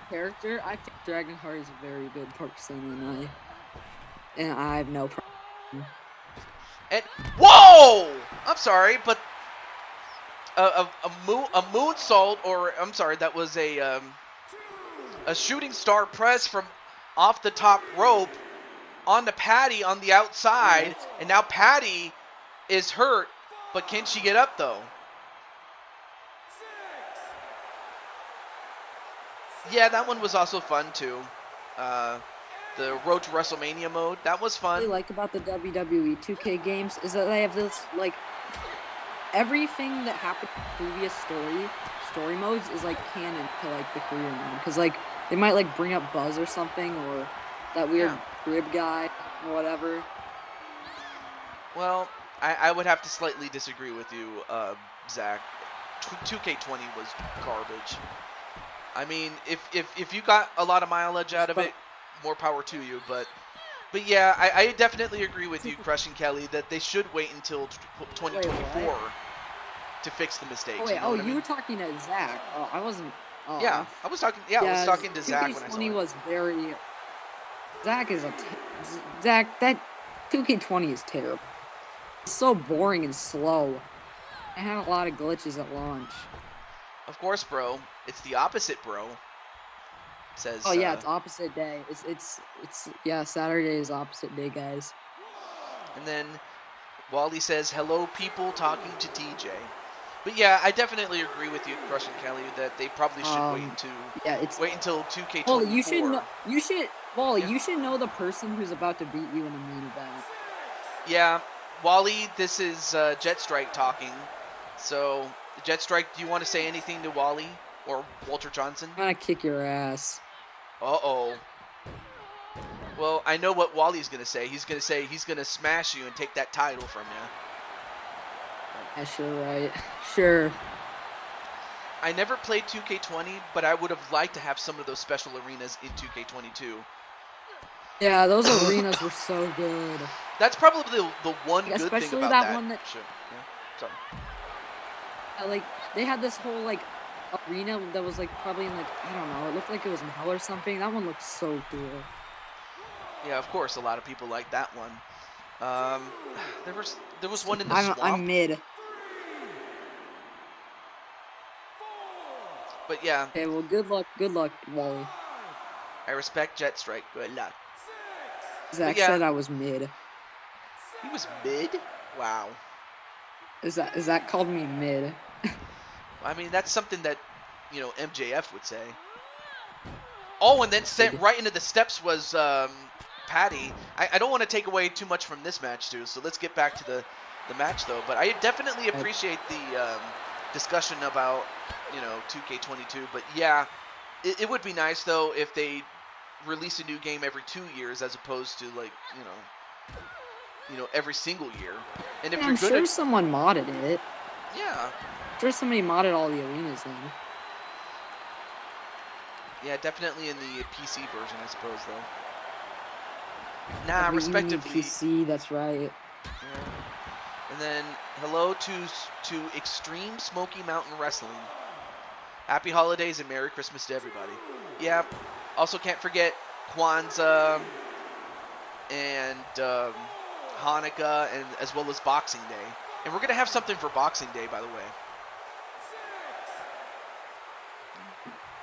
Character, I think Dragonheart is a very good person, and I have no problem. And whoa! I'm sorry, but a moonsault, or I'm sorry, that was a shooting star press from off the top rope onto Patty on the outside, Right. and now Patty is hurt, but can she get up though? Yeah, that one was also fun too. The Road to WrestleMania mode, that was What I fun. really like about the WWE 2K games is that they have this, like, everything that happened in previous story modes is, like, canon to, like, the career mode. Because, like, they might, like, bring up Buzz or something, or that weird rib guy, or whatever. Well, I would have to slightly disagree with you, Zach. 2K20 was garbage. I mean, if you got a lot of mileage out of it, more power to you. But yeah, I definitely agree with you, Crushing Kelly, that they should wait until 2024 to fix the mistakes. Oh, wait, you know what I you mean? were talking to Zach. Oh, I wasn't. Oh, Yeah, I was talking. Yeah, I was talking to Zach when I saw 2K20 it. was very. Zach is Zach, that 2K20 is terrible. It's so boring and slow. I had a lot of glitches at launch. Of course, bro. It's the opposite, bro. Says. Oh yeah, it's opposite day. It's yeah, Saturday is opposite day, guys. And then Wally says, "Hello, people talking to TJ." But yeah, I definitely agree with you, Crushing Kelly, that they probably should wait until 2K24. Wally, you should know. Wally, Yeah. you should know the person who's about to beat you in the main event. Yeah, Wally, this is Jetstrike talking. So, Jetstrike, do you want to say anything to Wally or Walter Johnson? I'm gonna kick your ass. Uh-oh. Well, I know what Wally's going to say. He's going to say he's going to smash you and take that title from you. Yeah, sure, right. Sure. I never played 2K20, but I would have liked to have some of those special arenas in 2K22. Yeah, those arenas were so good. That's probably the one good thing Especially about that that. one that- Sure. Yeah. Sorry. Like, they had this whole, like, arena that was, like, probably in, like, I don't know, it looked like it was in hell or something. That one looked so cool. Yeah, of course, a lot of people like that one. There was one in the swamp. I'm mid. But yeah, Okay, well, good luck, Wally. I respect Jetstrike. Good luck. Zach yeah. said I was mid. He was mid? Wow. Is that called me mid? I mean, that's something that, MJF would say. Oh, and then sent right into the steps was Patty. I don't want to take away too much from this match, too, so let's get back to the match, though. But I definitely appreciate the discussion about, 2K22. But yeah, it would be nice, though, if they release a new game every 2 years as opposed to, like, you know, every single year. And if Yeah, you're I'm good sure at, someone modded it. yeah, I'm sure somebody modded all the arenas in. yeah, definitely in the PC version, I suppose, though. Like, Nah, we even need respectively. PC. That's right. Yeah. And then hello to Extreme Smoky Mountain Wrestling. Happy holidays and Merry Christmas to everybody. Yeah. Also can't forget Kwanzaa and Hanukkah, and as well as Boxing Day. And we're gonna have something for Boxing Day, by the way.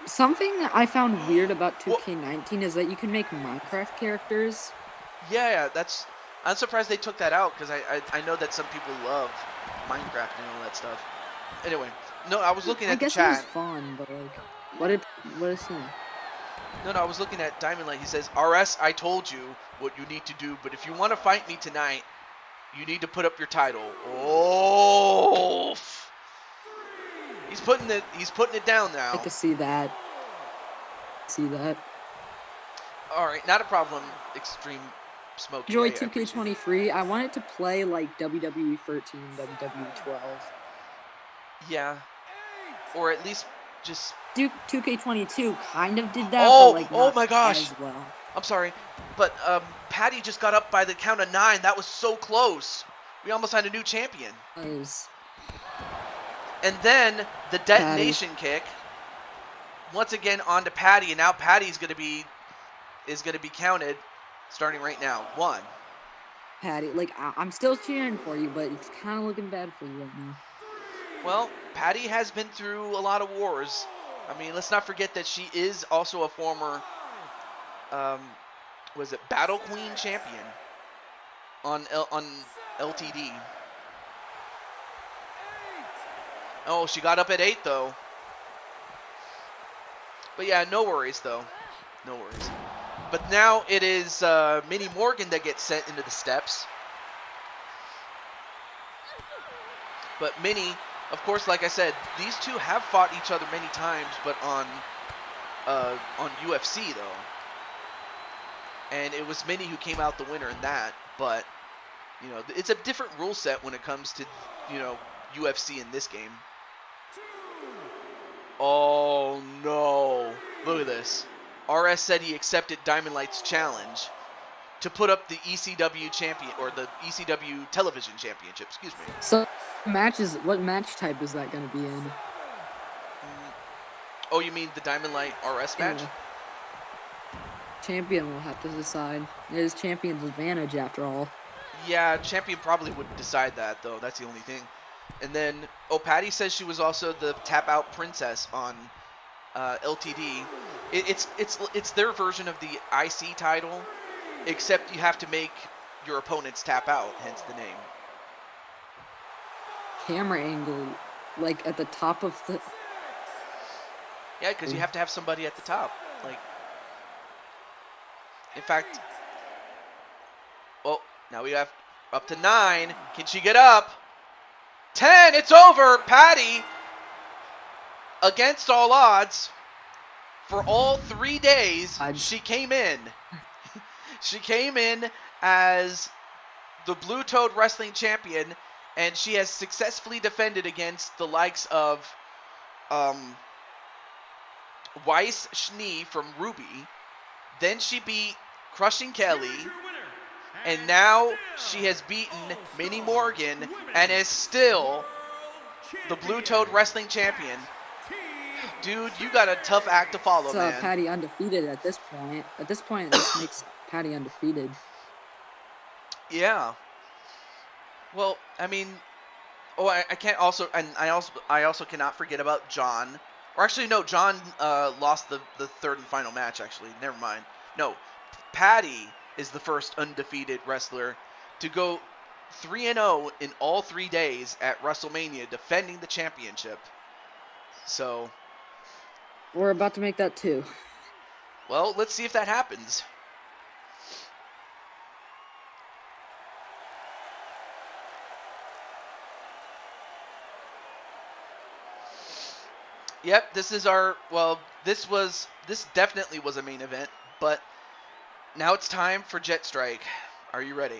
Something I found weird about 2K19 is that you can make Minecraft characters. Yeah, that's. I'm surprised they took that out because I know that some people love Minecraft and all that stuff. Anyway, no, I was looking I at the guess it was chat. fun, but like, what is he? No, I was looking at Diamond Light. He says, "RS, I told you what you need to do, but if you want to fight me tonight, you need to put up your title." Oh, he's putting it down I now. like to see that. See that. All right, not a problem. Extreme Smoky. Enjoy I appreciate it. 2K23. I wanted to play like WWE 13, WWE 12. Yeah, or at least just. 2K22 kind of did that, Oh, but like oh not my gosh. as well. I'm sorry, but Patty just got up by the count of 9. That was so close. We almost had a new champion. And then the detonation kick. Once again onto Patty, and now Patty's gonna be counted, starting right now. 1. Patty, like I'm still cheering for you, but it's kind of looking bad for you right now. Well, Patty has been through a lot of wars. I mean, let's not forget that she is also a former, Battle Queen champion on LTD. Oh, she got up at 8 though. But yeah, no worries though. No worries. But now it is Minnie Morgan that gets sent into the steps. But Minnie, of course, like I said, these two have fought each other many times, but on UFC though. And it was Minnie who came out the winner in that. But you know, it's a different rule set when it comes to, you know, UFC in this game. Oh no! Look at this. RS said he accepted Diamond Light's challenge to put up the ECW champion, or the ECW television championship. Excuse me. So, what match type is that going to be in? Oh, you mean the Diamond Light RS match? Yeah. Champion will have to decide. It is champion's advantage after all. Yeah, champion probably would decide that though. That's the only thing. And then, Patty says she was also the tap out princess on LTD. It's their version of the IC title, except you have to make your opponents tap out, hence the name. Camera angle, like at the top of the. Yeah, because you have to have somebody at the top. Like, in fact, well, now we have up to 9. Can she get up? 10. It's over. Patty, against all odds, for all 3 days, she came in. She came in as the Blue Toad Wrestling Champion, and she has successfully defended against the likes of Weiss Schnee from Ruby. Then she beat Crushing Kelly. And now she has beaten Minnie Morgan and is still the Blue Toad Wrestling Champion. Dude, you got a tough act to follow, man. Patty undefeated at this point. At this point, this makes Patty undefeated. Yeah. Well, I mean, I can't also, and I also cannot forget about John. Or actually, no, John lost the third and final match. Actually, never mind. No, Patty is the first undefeated wrestler to go 3-0 in all 3 days at WrestleMania, defending the championship. So, we're about to make that too. Well, let's see if that happens. Yep, this is our, well, this definitely was a main event, but now it's time for Jet Strike. Are you ready?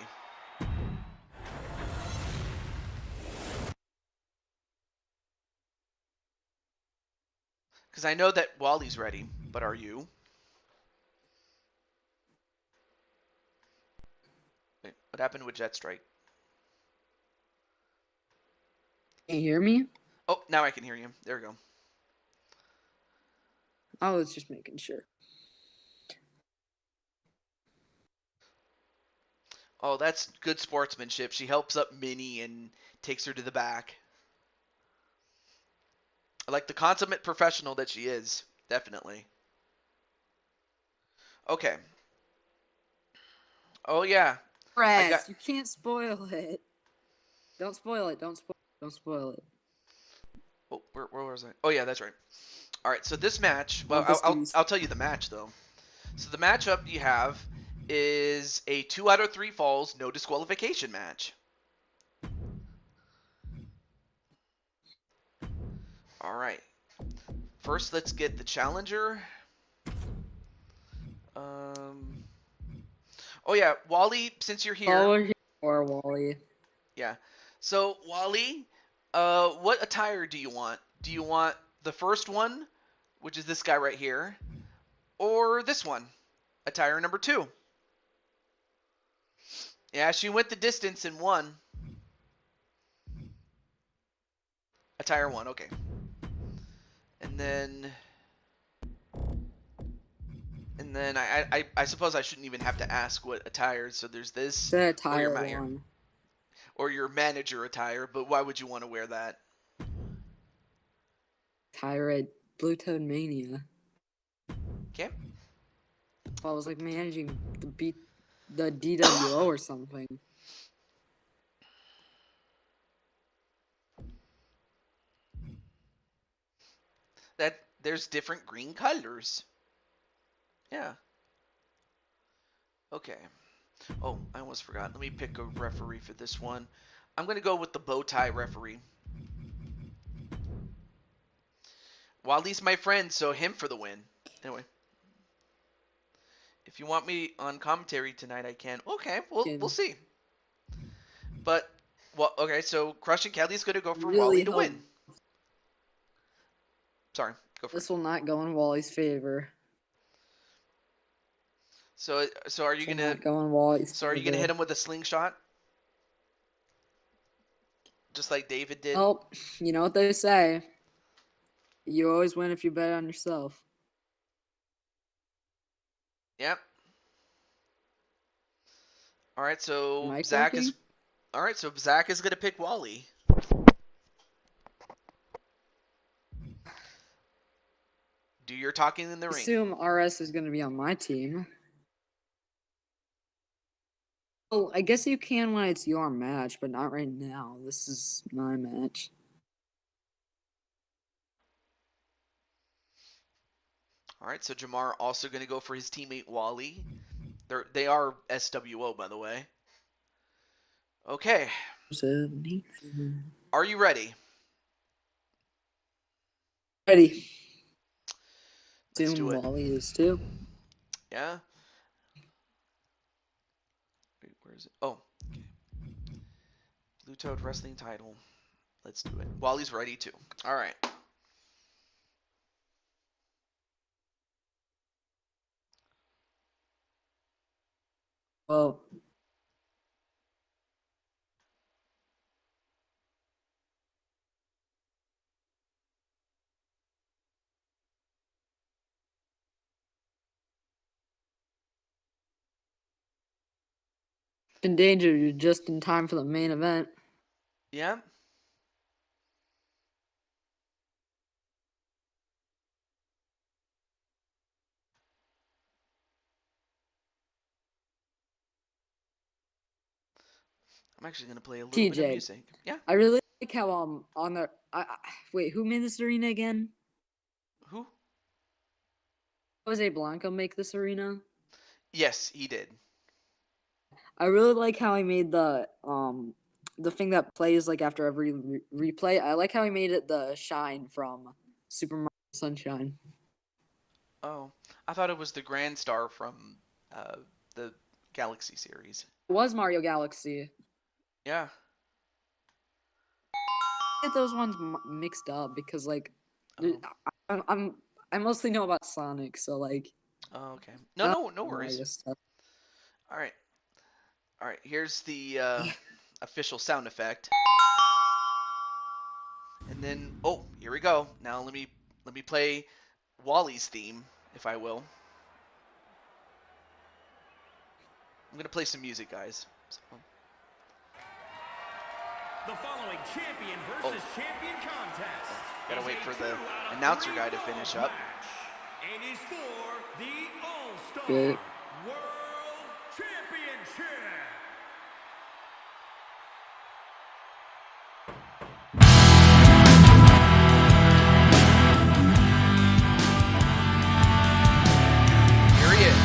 Because I know that Wally's ready, but are you? Wait, what happened with Jet Strike? Can you hear me? Oh, now I can hear you. There we go. I was just making sure. Oh, that's good sportsmanship. She helps up Minnie and takes her to the back. Like the consummate professional that she is. Definitely. Okay. Oh, yeah. I got... Press, you can't spoil it. Don't spoil it. Don't spoil it. Oh, where was I? Oh, yeah, that's right. All right, so this match... Well, Want this to I'll, be- I'll tell you the match, though. So the matchup you have is a 2 out of 3 falls, no disqualification match. All right. First, let's get the challenger. Oh yeah, Wally, since you're here. Oh, or Wally. Yeah. So Wally, what attire do you want? Do you want the first one, which is this guy right here, or this one, attire number 2? Yeah, she went the distance and won. Attire 1, okay. And then I suppose I shouldn't even have to ask what attire. So there's this, The or attire your, one. or your manager attire. But why would you want to wear that? Tyrant Blue Toad Mania. Okay. I was like managing the DWO or something. That there's different green colors. Yeah. Okay. Oh, I almost forgot. Let me pick a referee for this one. I'm going to go with the bow tie referee. Wally's my friend, so him for the win. Anyway. If you want me on commentary tonight, I can. Okay, we'll see. But, well, okay, so Crush and Kelly's going to go for Really Wally to help. win. Sorry, go for This it. will not go in Wally's favor. So are you gonna hit him with a slingshot, just like David did? Oh, you know what they say. You always win if you bet on yourself. Yep. All right, so Mic Zach working? is. All right, so Zach is gonna pick Wally. Do your talking in the I ring. assume RS is going to be on my team. Oh, I guess you can when it's your match, but not right now. This is my match. All right, so Jamar also gonna go for his teammate Wally. They are SWO, by the way. Okay. Are you ready? Ready. Let's do Assume it. Wally is too. Yeah. Wait, where is it? Oh. Okay. Blue Toad Wrestling title. Let's do it. Wally's ready too. All right. Well, in danger, you're just in time for the main event. Yeah. I'm actually gonna play a little bit of TJ, music. Yeah. I really like how on the wait, who made this arena again? Who? Jose Blanco make this arena? Yes, he did. I really like how he made the thing that plays like after every replay. I like how he made it the shine from Super Mario Sunshine. Oh, I thought it was the Grand Star from the Galaxy series. It was Mario Galaxy. Yeah. I get those ones mixed up because like Oh. I mostly know about Sonic, so like. Oh, okay. I No, don't know worries. this stuff. All right. All right. Here's the official sound effect. And then, oh, here we go. Now let me play Wally's theme, if I will. I'm gonna play some music, guys. So, The following champion versus champion contest. gotta wait for the announcer guy to finish up. And is for the All-Star Good. World Championship. Here he is.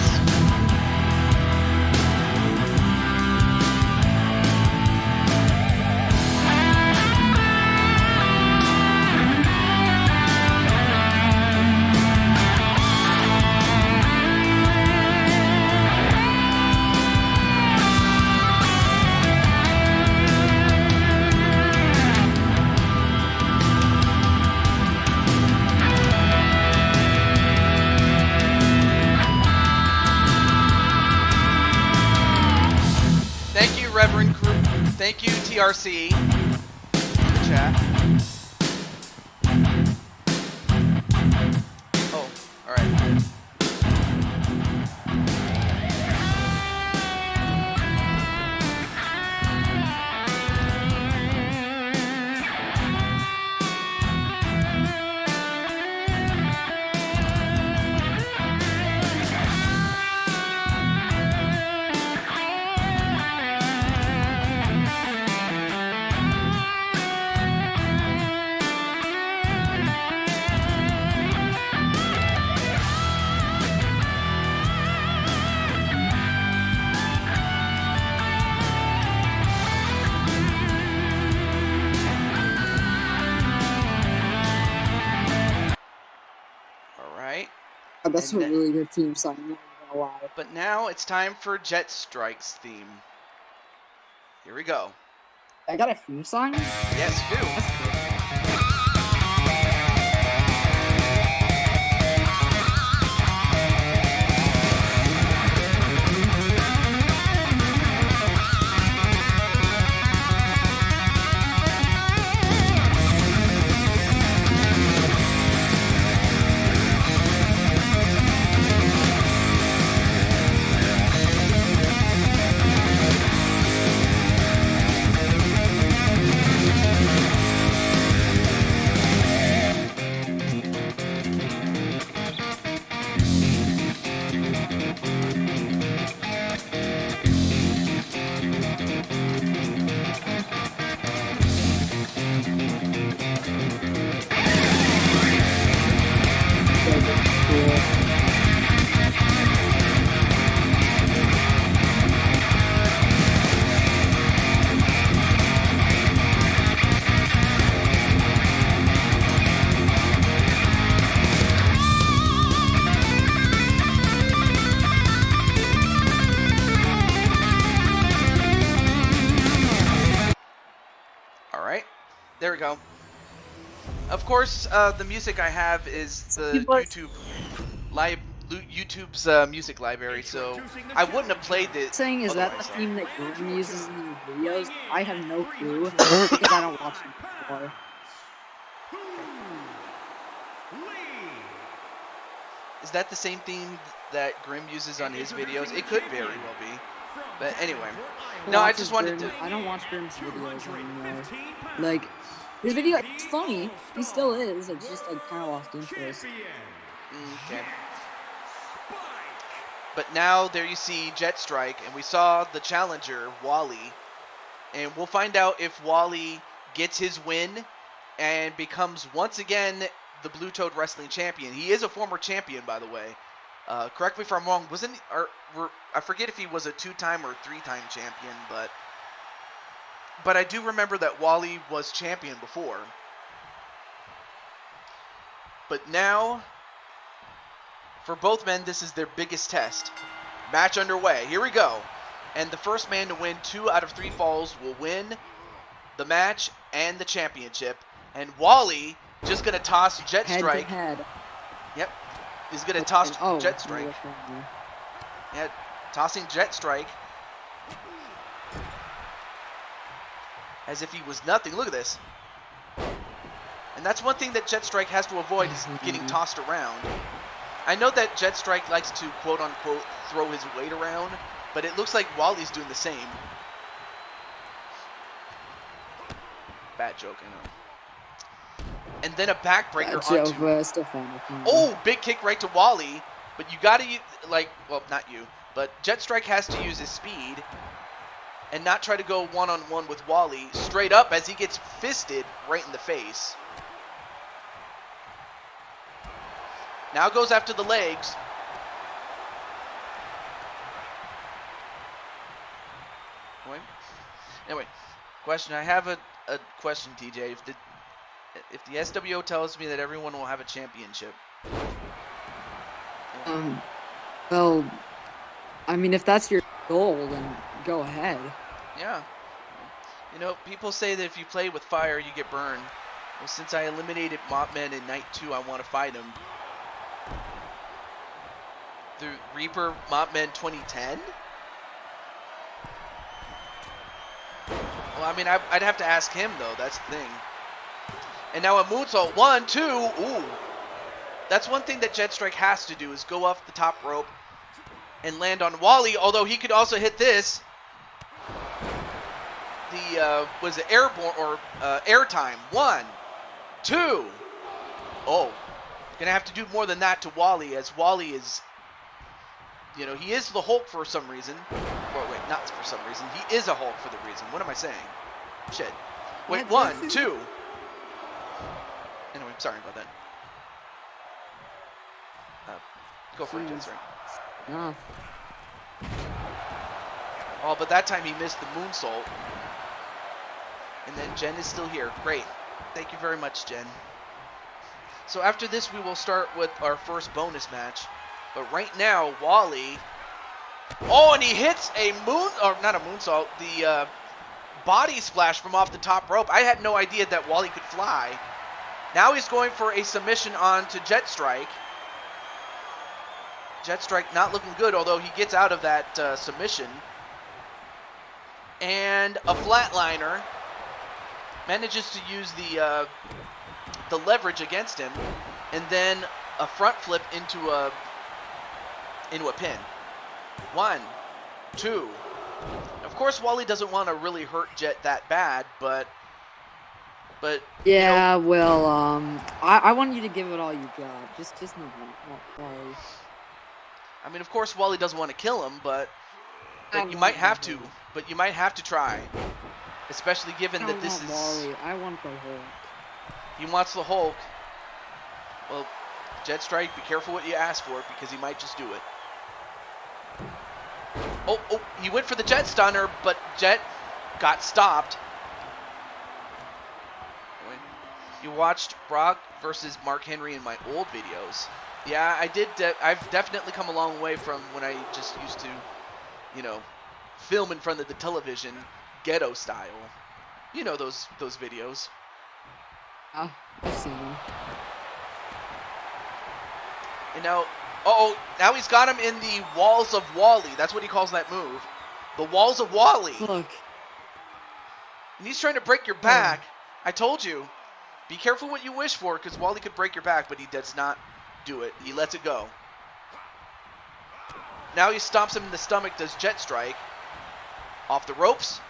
Thank you, Reverend Crew. Thank you, TRC. In the chat. Oh, alright. Alright. Oh, that's And a really good team song. I'm not gonna lie. But now it's time for Jet Strike's theme. Here we go. I got a theme song. Yes, you do. That's cool. Alright. There we go. Of course, the music I have is the People are- YouTube's music library, so I wouldn't have played this. Saying is that the otherwise. theme that Grim uses in his videos? I have no clue because I don't watch them before. Is that the same theme that Grim uses on his videos? It could very well be. But anyway. No, I just wanted to... I don't watch Grim's videos anymore. Like, his video, it's funny. He still is. It's just like kind of lost interest. Okay. But now there you see Jet Strike, and we saw the challenger, Wally. And we'll find out if Wally gets his win and becomes once again the Blue Toad Wrestling Champion. He is a former champion, by the way. Correct me if I'm wrong. Wasn't he, I forget if he was a 2-time or 3-time champion, but I do remember that Wally was champion before. But now, for both men, this is their biggest test. Match underway. Here we go. And the first man to win 2 out of 3 falls will win the match and the championship. And Wally just gonna toss jet Head strike. to head. Yep, he's gonna toss Oh, jet strike. Yeah, tossing jet strike. As if he was nothing. Look at this. And that's one thing that jet strike has to avoid is getting tossed around. I know that jet strike likes to quote unquote throw his weight around, but it looks like Wally's doing the same. Bad joke, I know. And then a backbreaker onto. Oh, big kick right to Wally. But you gotta use, like, well, not you, but jet strike has to use his speed and not try to go one-on-one with Wally straight up as he gets fisted right in the face. Now goes after the legs. Anyway, question. I have a question, TJ. If the SWO tells me that everyone will have a championship. Well, I mean, if that's your goal, then go ahead. Yeah. You know, people say that if you play with fire, you get burned. Well, since I eliminated Mopman in Night 2, I want to fight him. The Reaper Mopman 2010? Well, I mean, I'd have to ask him, though. That's the thing. And now a moonsault. 1, 2. Ooh. That's one thing that Jet Strike has to do is go off the top rope and land on Wally, although he could also hit this. The, was it airborne or airtime? 1, 2. Oh. Gonna have to do more than that to Wally, as Wally is, you know, he is the Hulk for some reason. Or wait, not for some reason. He is a Hulk for the reason. What am I saying? Shit. Wait, 1, 2. Anyway, sorry about that. Go for it, Jet Strike. No. Oh, but that time he missed the moonsault. And then Jen is still here. Great. Thank you very much, Jen. So after this, we will start with our first bonus match. But right now, Wally... Oh, and he hits a not a moonsault, the body splash from off the top rope. I had no idea that Wally could fly. Now he's going for a submission onto Jet Strike. Jet Strike not looking good, although he gets out of that submission. And a flatliner. Manages to use the leverage against him. And then a front flip into a pin. 1, 2. Of course, Wally doesn't want to really hurt Jet that bad, but yeah, you know, well, I want you to give it all you got. Just move on, Wally. I mean, of course, Wally doesn't want to kill him, but you might have to. But you might have to try, especially given that this is. Wally. I want the Hulk. He wants the Hulk. Well, Jet Strike, be careful what you ask for because he might just do it. Oh, he went for the Jet Stunner, but Jet got stopped. You watched Brock versus Mark Henry in my old videos. Yeah, I did. I've definitely come a long way from when I just used to, you know, film in front of the television, ghetto style. You know those videos. I've seen them. And now, now he's got him in the Walls of Wally. That's what he calls that move. The Walls of Wally. Look. And he's trying to break your back. I told you. Be careful what you wish for, because Wally could break your back, but he does not do it. He lets it go. Now he stomps him in the stomach, does Jet Strike. Off the ropes.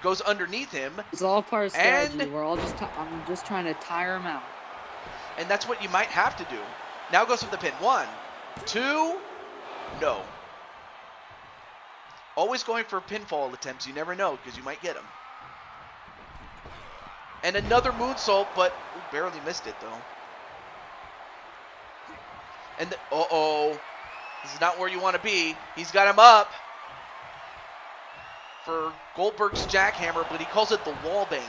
Goes underneath him. It's all part of strategy. We're all I'm just trying to tire him out. And that's what you might have to do. Now goes for the pin. 1, 2, no. Always going for pinfall attempts. You never know, because you might get them. And another moonsault, but barely missed it, though. And, this is not where you want to be. He's got him up for Goldberg's jackhammer, but he calls it the wallbanger.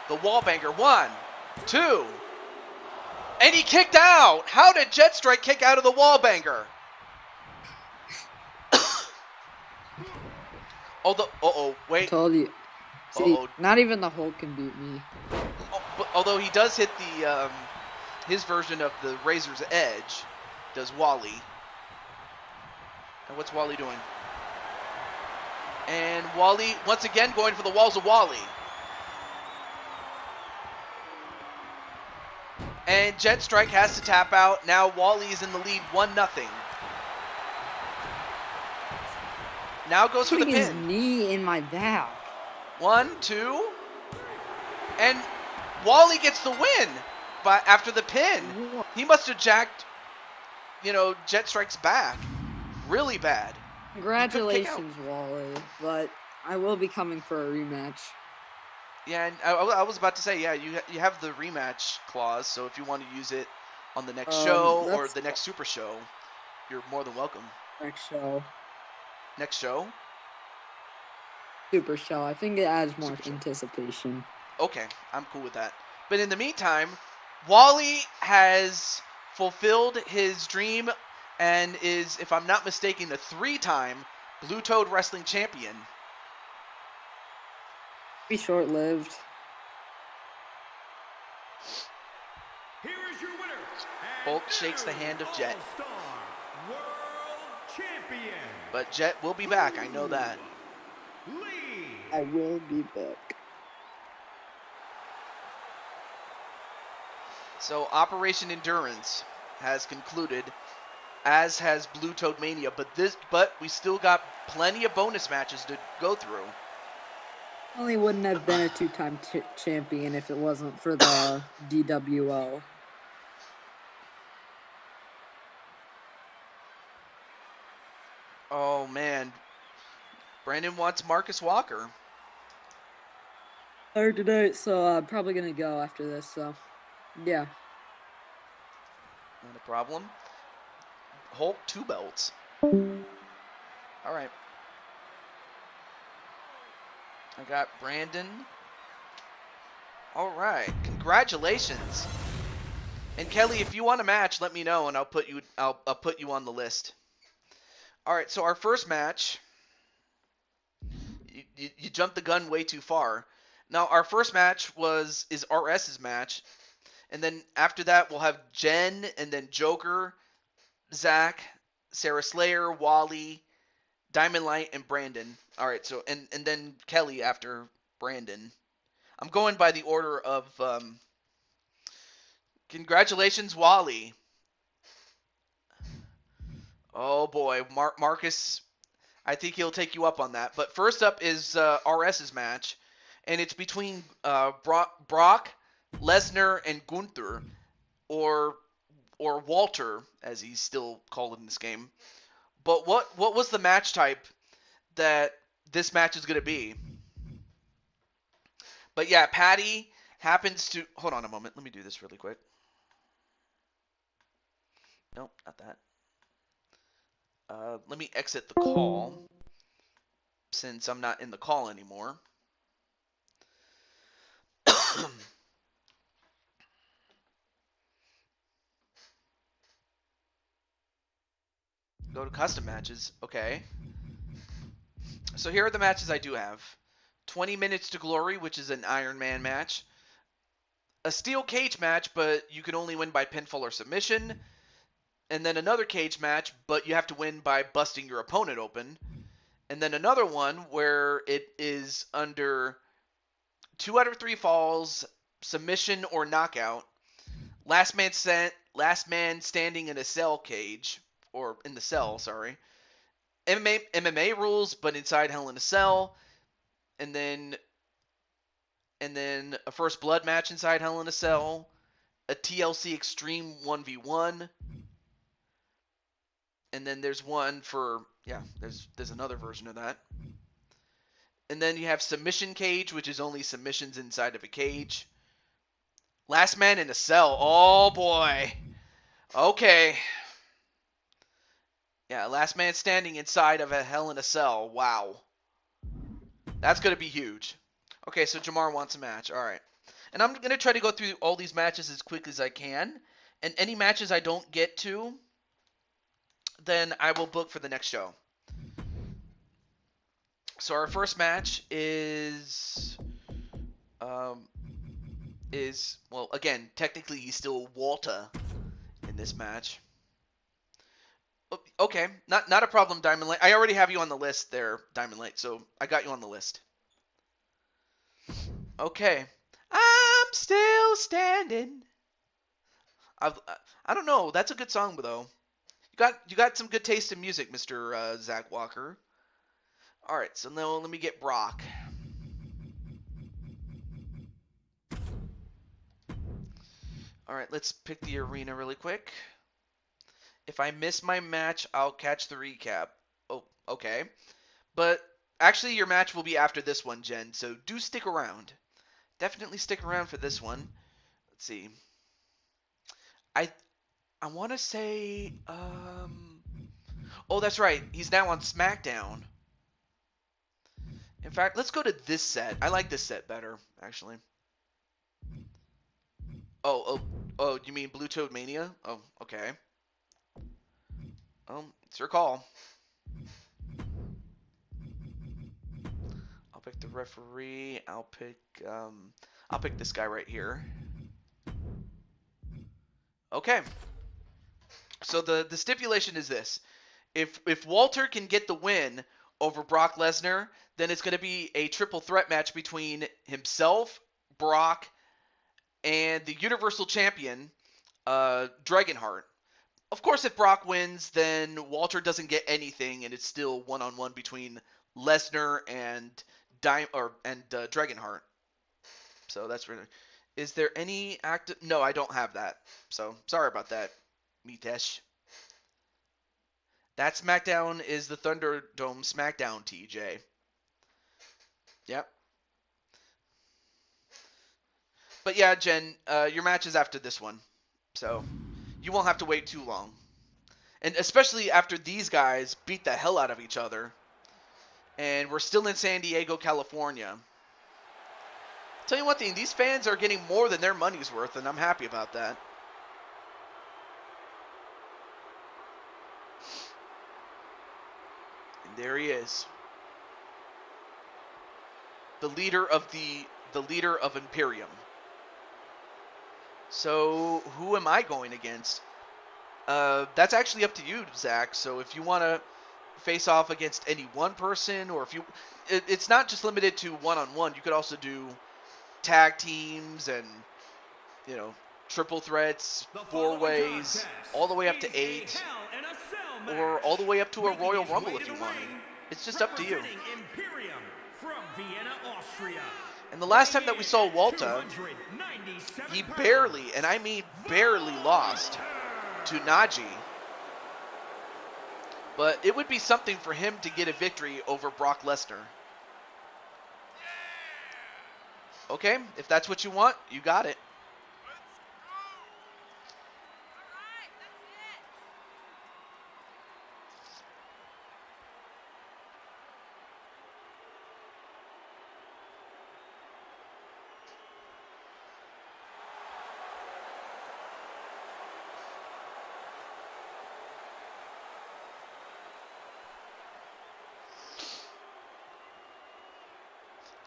The wallbanger. 1, 2. And he kicked out. How did Jet Strike kick out of the wallbanger? Wait. I told you. See, not even the Hulk can beat me. but although he does hit the his version of the Razor's Edge, does Wally. And what's Wally doing? And Wally, once again, going for the walls of Wally. And Jet Strike has to tap out. Now Wally is in the lead, 1-0. Now goes for the Putting his pin. knee in my back. 1, 2. And Wally gets the win after the pin. He must have jacked, Jet Strike's back really bad. Congratulations, Wally. But I will be coming for a rematch. Yeah, and I was about to say, yeah, you have the rematch clause, so if you want to use it on the next show or the next Super Show, you're more than welcome. Next show. Next show? Super Show. I think it adds more anticipation. Okay, I'm cool with that. But in the meantime, Wally has fulfilled his dream and is, if I'm not mistaken, a 3-time Blue Toad Wrestling Champion. Be short-lived. Here is your winner. Hulk shakes the hand of Jet. All-Star World Champion. But Jet will be back, I know that. Lee. I will be back. So Operation Endurance has concluded, as has Blue Toad Mania, but we still got plenty of bonus matches to go through. Only wouldn't have been a 2-time champion if it wasn't for the DWO. Oh man, Brandon wants Marcus Walker. Tired tonight, so I'm probably gonna go after this. So, yeah. Not a problem. Hulk 2 belts. All right. I got Brandon. All right. Congratulations. And Kelly, if you want a match, let me know, and I'll put you on the list. All right. So our first match. You jumped the gun way too far. Now our first match is RS's match, and then after that we'll have Jen, and then Joker, Zach, Sarah Slayer, Wally, Diamond Light, and Brandon. All right, so and then Kelly after Brandon. I'm going by the order of. Congratulations, Wally. Oh boy, Marcus. I think he'll take you up on that. But first up is RS's match, and it's between Brock, Lesnar, and Gunther, or Walter, as he's still called in this game. But what was the match type that this match is going to be? But yeah, Patty happens to... Hold on a moment. Let me do this really quick. Nope, not that. Let me exit the call, since I'm not in the call anymore. Go to custom matches. Okay. So here are the matches I do have. 20 Minutes to Glory, which is an Iron Man match. A steel cage match, but you can only win by pinfall or submission. And then another cage match, but you have to win by busting your opponent open. And then another one where it is under 2 out of 3 falls, submission or knockout. Last man standing in a cell cage, or in the cell, sorry. MMA rules, but inside Hell in a Cell. And then a First Blood match inside Hell in a Cell. A TLC Extreme 1v1. And then there's one for, there's another version of that. And then you have Submission Cage, which is only submissions inside of a cage. Last Man in a Cell. Oh, boy. Okay. Yeah, Last Man Standing inside of a Hell in a Cell. Wow. That's going to be huge. Okay, so Jamar wants a match. All right. And I'm going to try to go through all these matches as quick as I can. And any matches I don't get to, then I will book for the next show. So our first match is is, well, again, technically he's still Walter in this match. Okay, not a problem, Diamond Light. I already have you on the list there, Diamond Light, so I got you on the list. Okay. I'm still standing. I don't know. That's a good song, though. You got some good taste in music, Mr. Zach Walker. All right, so now let me get Brock. All right, let's pick the arena really quick. If I miss my match, I'll catch the recap. Oh, okay. But actually, your match will be after this one, Jen, so do stick around. Definitely stick around for this one. Let's see. I want to say, oh, that's right. He's now on SmackDown. In fact, let's go to this set. I like this set better, actually. Oh, you mean Blue Toad Mania? Oh, okay. It's your call. I'll pick the referee. I'll pick this guy right here. Okay. So the stipulation is this. If Walter can get the win over Brock Lesnar, then it's going to be a triple threat match between himself, Brock, and the Universal Champion, Dragonheart. Of course, if Brock wins, then Walter doesn't get anything, and it's still one-on-one between Lesnar and Dragonheart. So that's really. Is there any active? No, I don't have that. So sorry about that, Mitesh. That SmackDown is the Thunderdome SmackDown, TJ. Yep. But yeah, Jen, your match is after this one. So you won't have to wait too long. And especially after these guys beat the hell out of each other. And we're still in San Diego, California. Tell you one thing, these fans are getting more than their money's worth, and I'm happy about that. And there he is. The leader of Imperium. So, who am I going against? That's actually up to you, Zach. So if you want to face off against any one person, or if you, it's not just limited to one-on-one. You could also do tag teams and, you know, triple threats, four ways, all the way up to 8, or all the way up to a Royal Rumble if you wanted. It's just up to you. And the last time that we saw Walter, he barely, and I mean barely, lost to Najee. But it would be something for him to get a victory over Brock Lesnar. Okay, if that's what you want, you got it.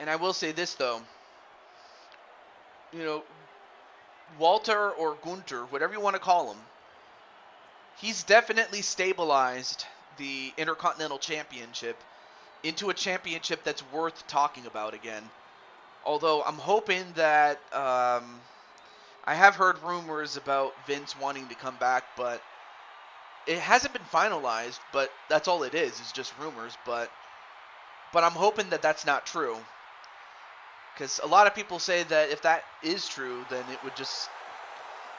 And I will say this, though. You know, Walter or Gunter, whatever you want to call him, he's definitely stabilized the Intercontinental Championship into a championship that's worth talking about again. Although I'm hoping that I have heard rumors about Vince wanting to come back, but it hasn't been finalized. But that's all it is just rumors. But I'm hoping that that's not true. Because a lot of people say that if that is true, then it would just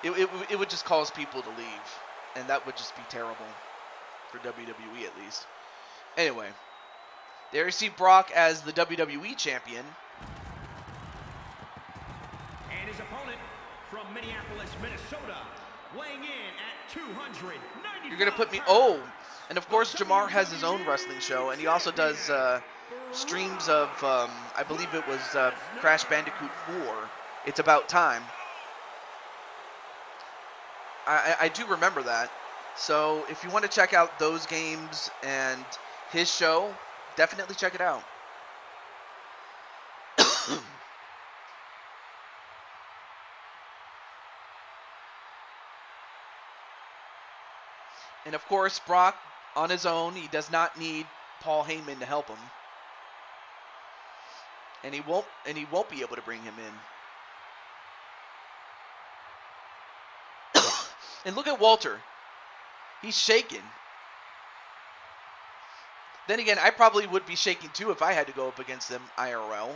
it would just cause people to leave, and that would just be terrible for WWE at least. Anyway, there you see Brock as the WWE champion, and his opponent from Minneapolis, Minnesota, weighing in at 290. You're gonna put me. Oh, and of course Jamar has his own wrestling show, and he also does streams of, I believe it was Crash Bandicoot 4. It's About Time. I do remember that. So if you want to check out those games and his show, definitely check it out. And of course, Brock on his own, he does not need Paul Heyman to help him. And he won't be able to bring him in. And look at Walter. He's shaking. Then again, I probably would be shaking too if I had to go up against them IRL.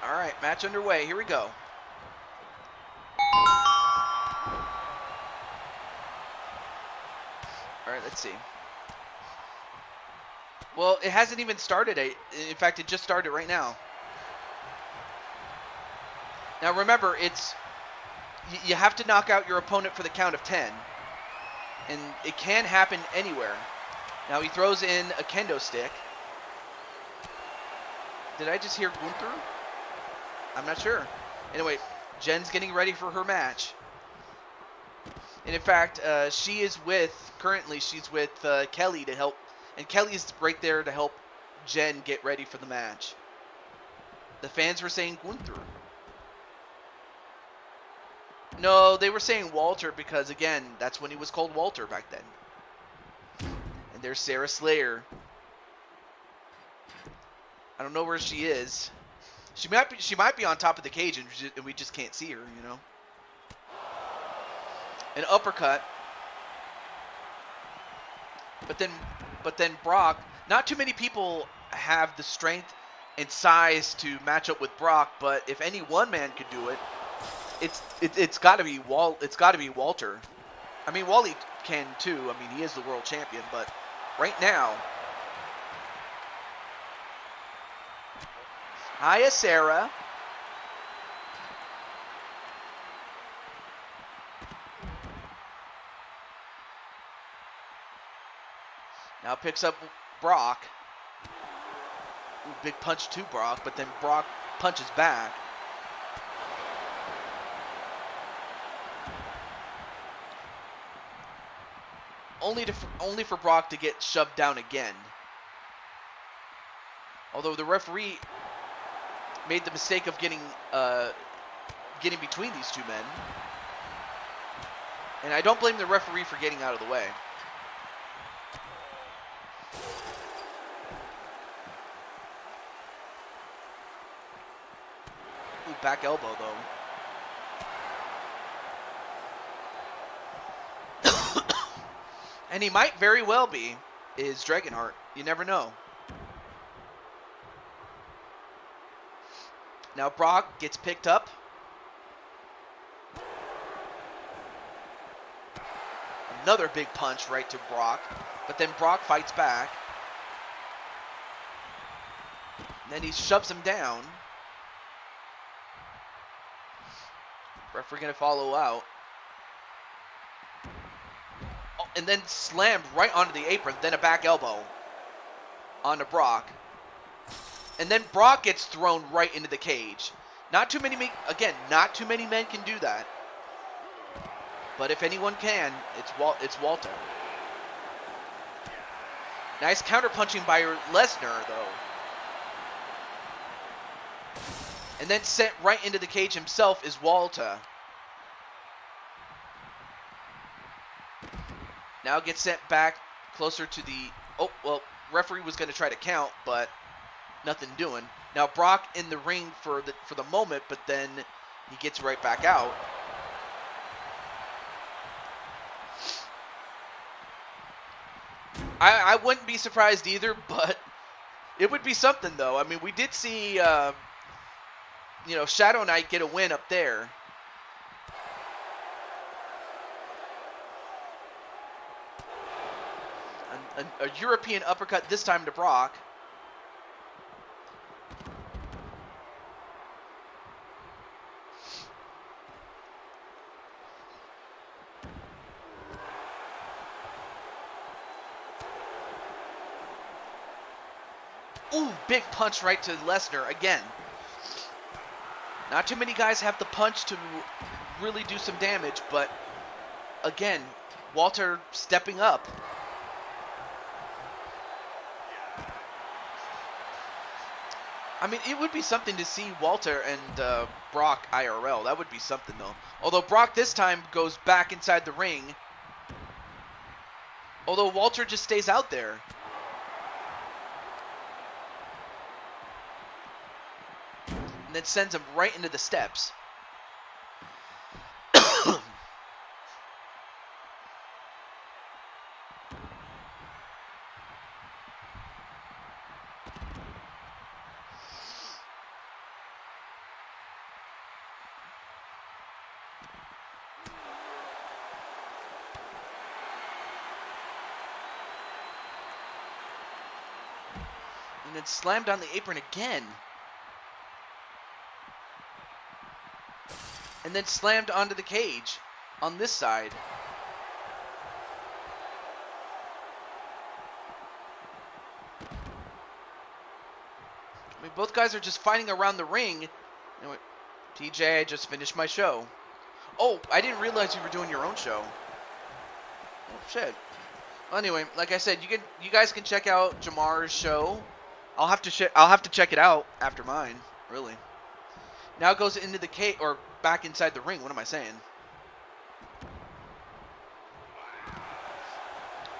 All right, match underway. Here we go. All right, let's see. Well, it hasn't even started. In fact, it just started right now. Now remember, you have to knock out your opponent for the count of 10. And it can happen anywhere. Now he throws in a kendo stick. Did I just hear Gunther? I'm not sure. Anyway, Jen's getting ready for her match. And in fact, currently she's with Kelly to help. And Kelly's right there to help Jen get ready for the match. The fans were saying Gunther. No, they were saying Walter because, again, that's when he was called Walter back then. And there's Sarah Slayer. I don't know where she is. She might be on top of the cage and we just can't see her, you know. An uppercut. But then Brock, not too many people have the strength and size to match up with Brock, but if any one man could do it, it's got to be Walter. I mean, Wally can too. I mean, he is the world champion, but right now, hiya, Sarah. Now picks up Brock. Ooh, big punch to Brock, but then Brock punches back. Only for Brock to get shoved down again. Although the referee made the mistake of getting between these two men. And I don't blame the referee for getting out of the way. Ooh, back elbow though. And he might very well be is Dragonheart. You never know. Now Brock gets picked up. Another big punch right to Brock. But then Brock fights back. And then he shoves him down. Referee gonna follow out. Oh, and then slammed right onto the apron. Then a back elbow onto Brock. And then Brock gets thrown right into the cage. Not too many men can do that. But if anyone can, it's Walter. Nice counter-punching by Lesnar, though. And then sent right into the cage himself is Walter. Now gets sent back closer to the... Oh, well, referee was going to try to count, but nothing doing. Now Brock in the ring for the moment, but then he gets right back out. I wouldn't be surprised either, but it would be something, though. I mean, we did see, Shadow Knight get a win up there. A European uppercut, this time to Brock. Ooh, big punch right to Lesnar again. Not too many guys have the punch to really do some damage, but again, Walter stepping up. I mean, it would be something to see Walter and Brock IRL. That would be something, though. Although Brock this time goes back inside the ring. Although Walter just stays out there. And then sends him right into the steps. And then slammed on the apron again. And then slammed onto the cage on this side. I mean, both guys are just fighting around the ring. Anyway, TJ, I just finished my show. Oh, I didn't realize you were doing your own show. Oh, shit. Well, anyway, like I said, you guys can check out Jamar's show. I'll have to check it out after mine, really. Now it goes into the cage, or back inside the ring. What am I saying?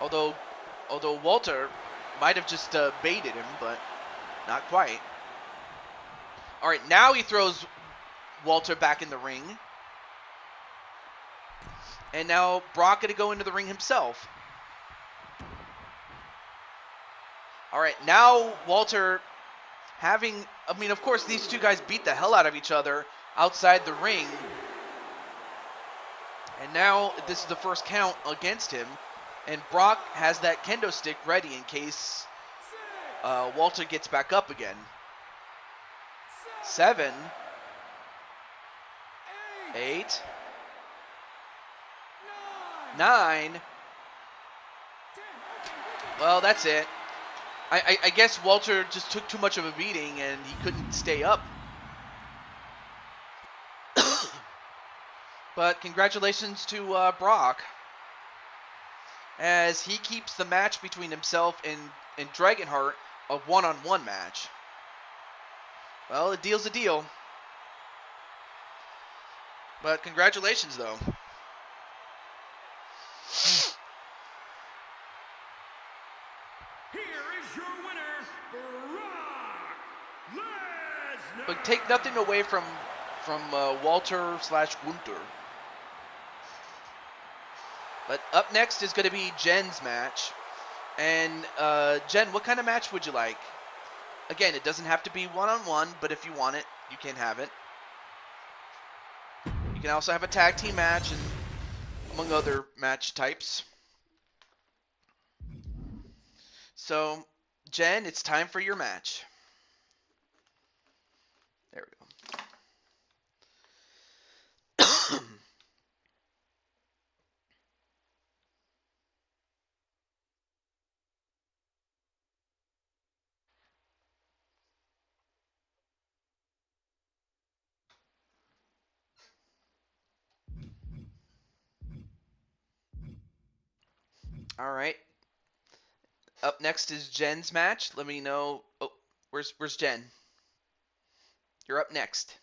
Although Walter might have just baited him, but not quite. All right, now he throws Walter back in the ring. And now Brock gonna go into the ring himself. All right, now Walter having, I mean, of course, these two guys beat the hell out of each other outside the ring. And now this is the first count against him. And Brock has that kendo stick ready in case Walter gets back up again. 7, 8, 9. Well, that's it. I guess Walter just took too much of a beating and he couldn't stay up. But congratulations to Brock, as he keeps the match between himself and Dragonheart a one-on-one match. Well, a deal's a deal. But congratulations, though. But take nothing away from Walter / Gunther. But up next is going to be Jen's match. And Jen, what kind of match would you like? Again, it doesn't have to be one-on-one, but if you want it, you can have it. You can also have a tag team match, and among other match types. So, Jen, it's time for your match. There we go. All right. Up next is Jen's match. Let me know. Oh, where's Jen? You're up next.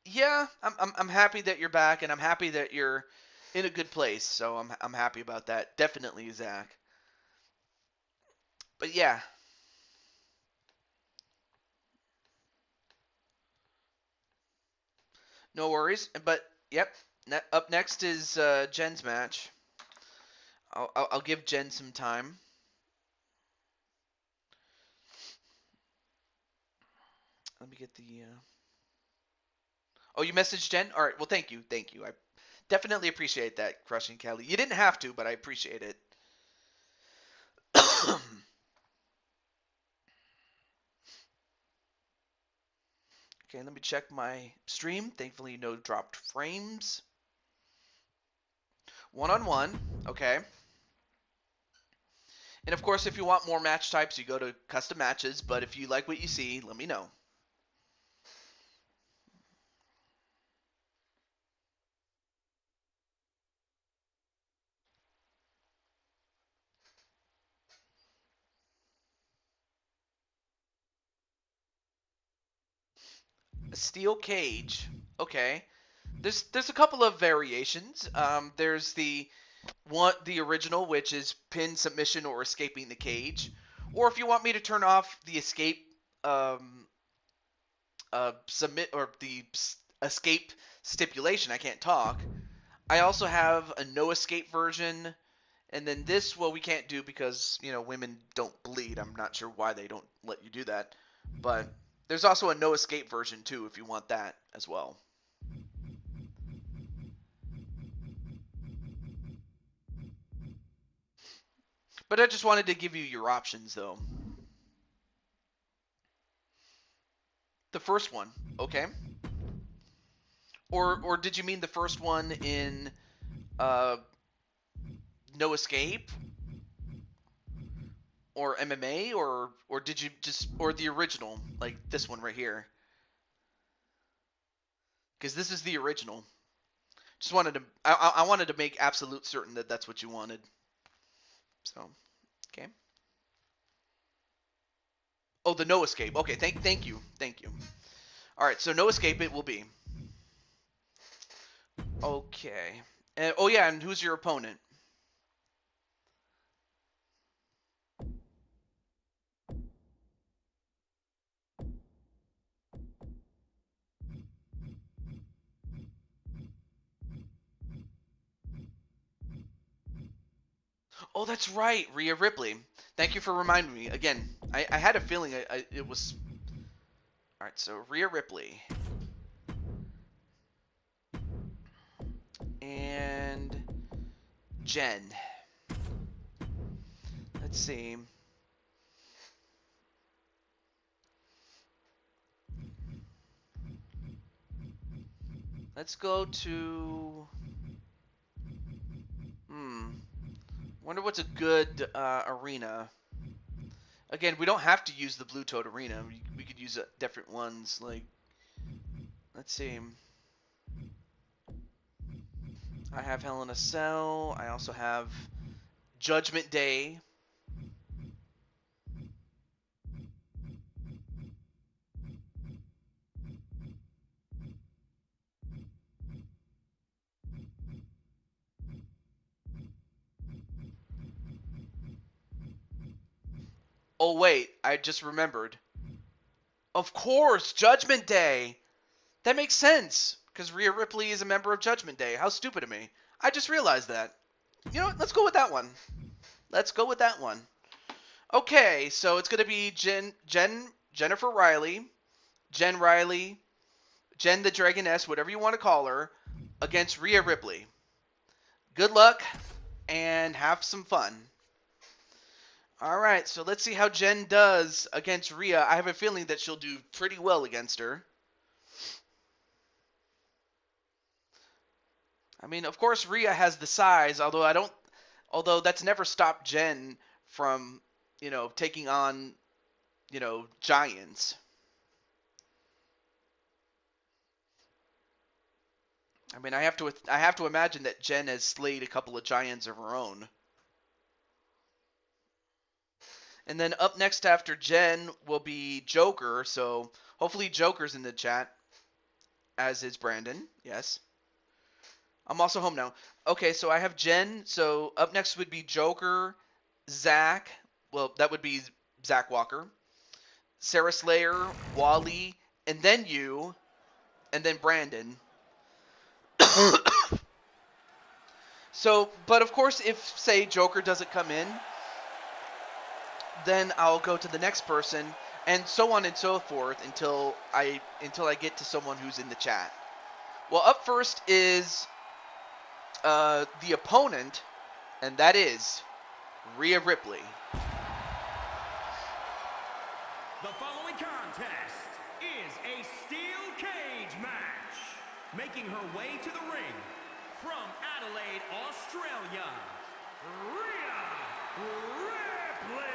Yeah, I'm happy that you're back, and I'm happy that you're in a good place. So I'm happy about that. Definitely, Zach. But yeah. No worries. But yep. Up next is Jen's match. I'll give Jen some time. Let me get the. Oh, you messaged Jen? All right. Well, thank you. I definitely appreciate that, Crushing Kelly. You didn't have to, but I appreciate it. Okay, let me check my stream. Thankfully, no dropped frames. 1-on-1, okay. And of course, if you want more match types, you go to custom matches, but if you like what you see, let me know. A steel cage, okay. There's a couple of variations. There's the original, which is pin, submission, or escaping the cage. Or if you want me to turn off the escape, submit, or the escape stipulation, I can't talk. I also have a no escape version, and then this, well, we can't do because, you know, women don't bleed. I'm not sure why they don't let you do that. But there's also a no escape version too if you want that as well. But I just wanted to give you your options though. The first one, okay? Or did you mean the first one in no escape? Or MMA, or did you just, or the original, like this one right here? Because this is the original. Just wanted to, I wanted to make absolute certain that that's what you wanted. So, okay. Oh, the no escape. Okay, thank you. All right, so no escape it will be. Okay. Oh yeah, and who's your opponent? Oh, that's right, Rhea Ripley. Thank you for reminding me. Again, I had a feeling it was... Alright, so Rhea Ripley. And... Jen. Let's see. Let's go to... Wonder what's a good arena. Again, we don't have to use the Blue Toad Arena. We could use different ones. Like, let's see. I have Hell in a Cell. I also have Judgment Day. Oh wait, I just remembered. Of course, Judgment Day. That makes sense, because Rhea Ripley is a member of Judgment Day. How stupid of me. I just realized that. You know what? Let's go with that one. Let's go with that one. Okay, so it's going to be Jennifer Riley, Jen Riley, Jen the Dragoness, whatever you want to call her, against Rhea Ripley. Good luck, and have some fun. Alright, so let's see how Jen does against Rhea. I have a feeling that she'll do pretty well against her. I mean, of course, Rhea has the size, although that's never stopped Jen from, you know, taking on, you know, giants. I mean, I have to imagine that Jen has slayed a couple of giants of her own. And then up next after Jen will be Joker, so hopefully Joker's in the chat, as is Brandon, yes. I'm also home now. Okay, so I have Jen, so up next would be Joker, Zach, well, that would be Zach Walker, Sarah Slayer, Wally, and then you, and then Brandon. So, but of course, if, say, Joker doesn't come in, then I'll go to the next person, and so on and so forth until I get to someone who's in the chat. Well, up first is the opponent, and that is Rhea Ripley. The following contest is a steel cage match. Making her way to the ring from Adelaide, Australia, Rhea Ripley.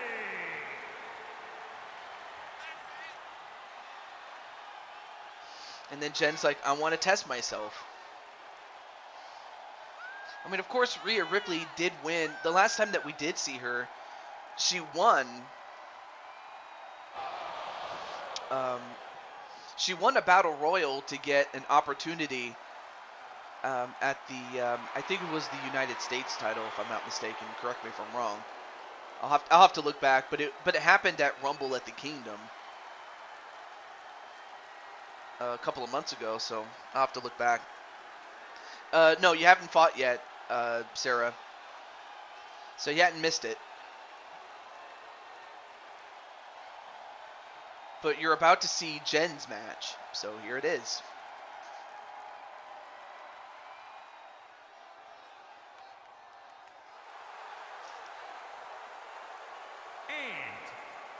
And then Jen's like, I want to test myself. I mean, of course, Rhea Ripley did win. The last time that we did see her, she won. She won a battle royal to get an opportunity at the, I think it was the United States title, if I'm not mistaken. Correct me if I'm wrong. I'll have to look back, but it happened at Rumble at the Kingdom a couple of months ago, so I'll have to look back. No, you haven't fought yet, Sarah. So you hadn't missed it. But you're about to see Jen's match, so here it is. And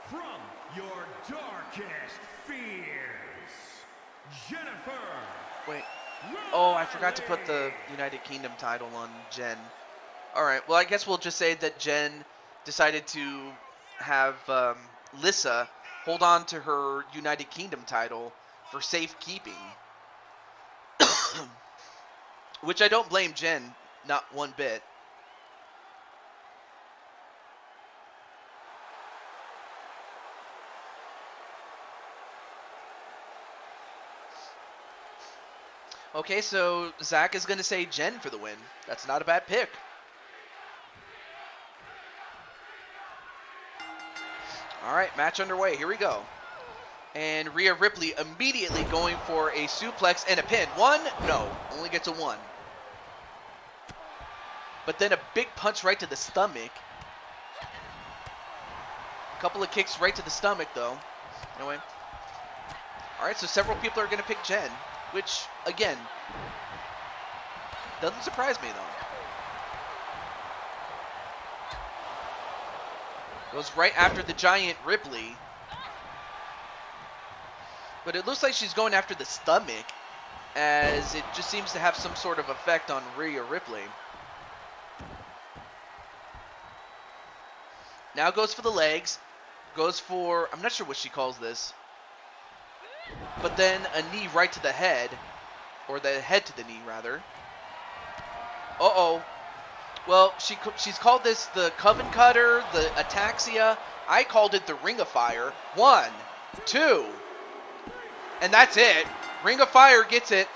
from your darkest fears, Jennifer. Wait. Oh, I forgot to put the United Kingdom title on Jen. Alright, well, I guess we'll just say that Jen decided to have Lissa hold on to her United Kingdom title for safekeeping. Which I don't blame Jen, not one bit. Okay, so Zach is going to say Jen for the win. That's not a bad pick. Alright, match underway. Here we go. And Rhea Ripley immediately going for a suplex and a pin. One? No. Only gets a one. But then a big punch right to the stomach. A couple of kicks right to the stomach, though. Anyway. Alright, so several people are going to pick Jen. Which, again, doesn't surprise me, though. Goes right after the giant Ripley. But it looks like she's going after the stomach, as it just seems to have some sort of effect on Rhea Ripley. Now goes for the legs. Goes for, I'm not sure what she calls this. But then a knee right to the head. Or the head to the knee, rather. Uh-oh. Well, she's called this the Coven Cutter, the Ataxia. I called it the Ring of Fire. 1, 2. And that's it. Ring of Fire gets it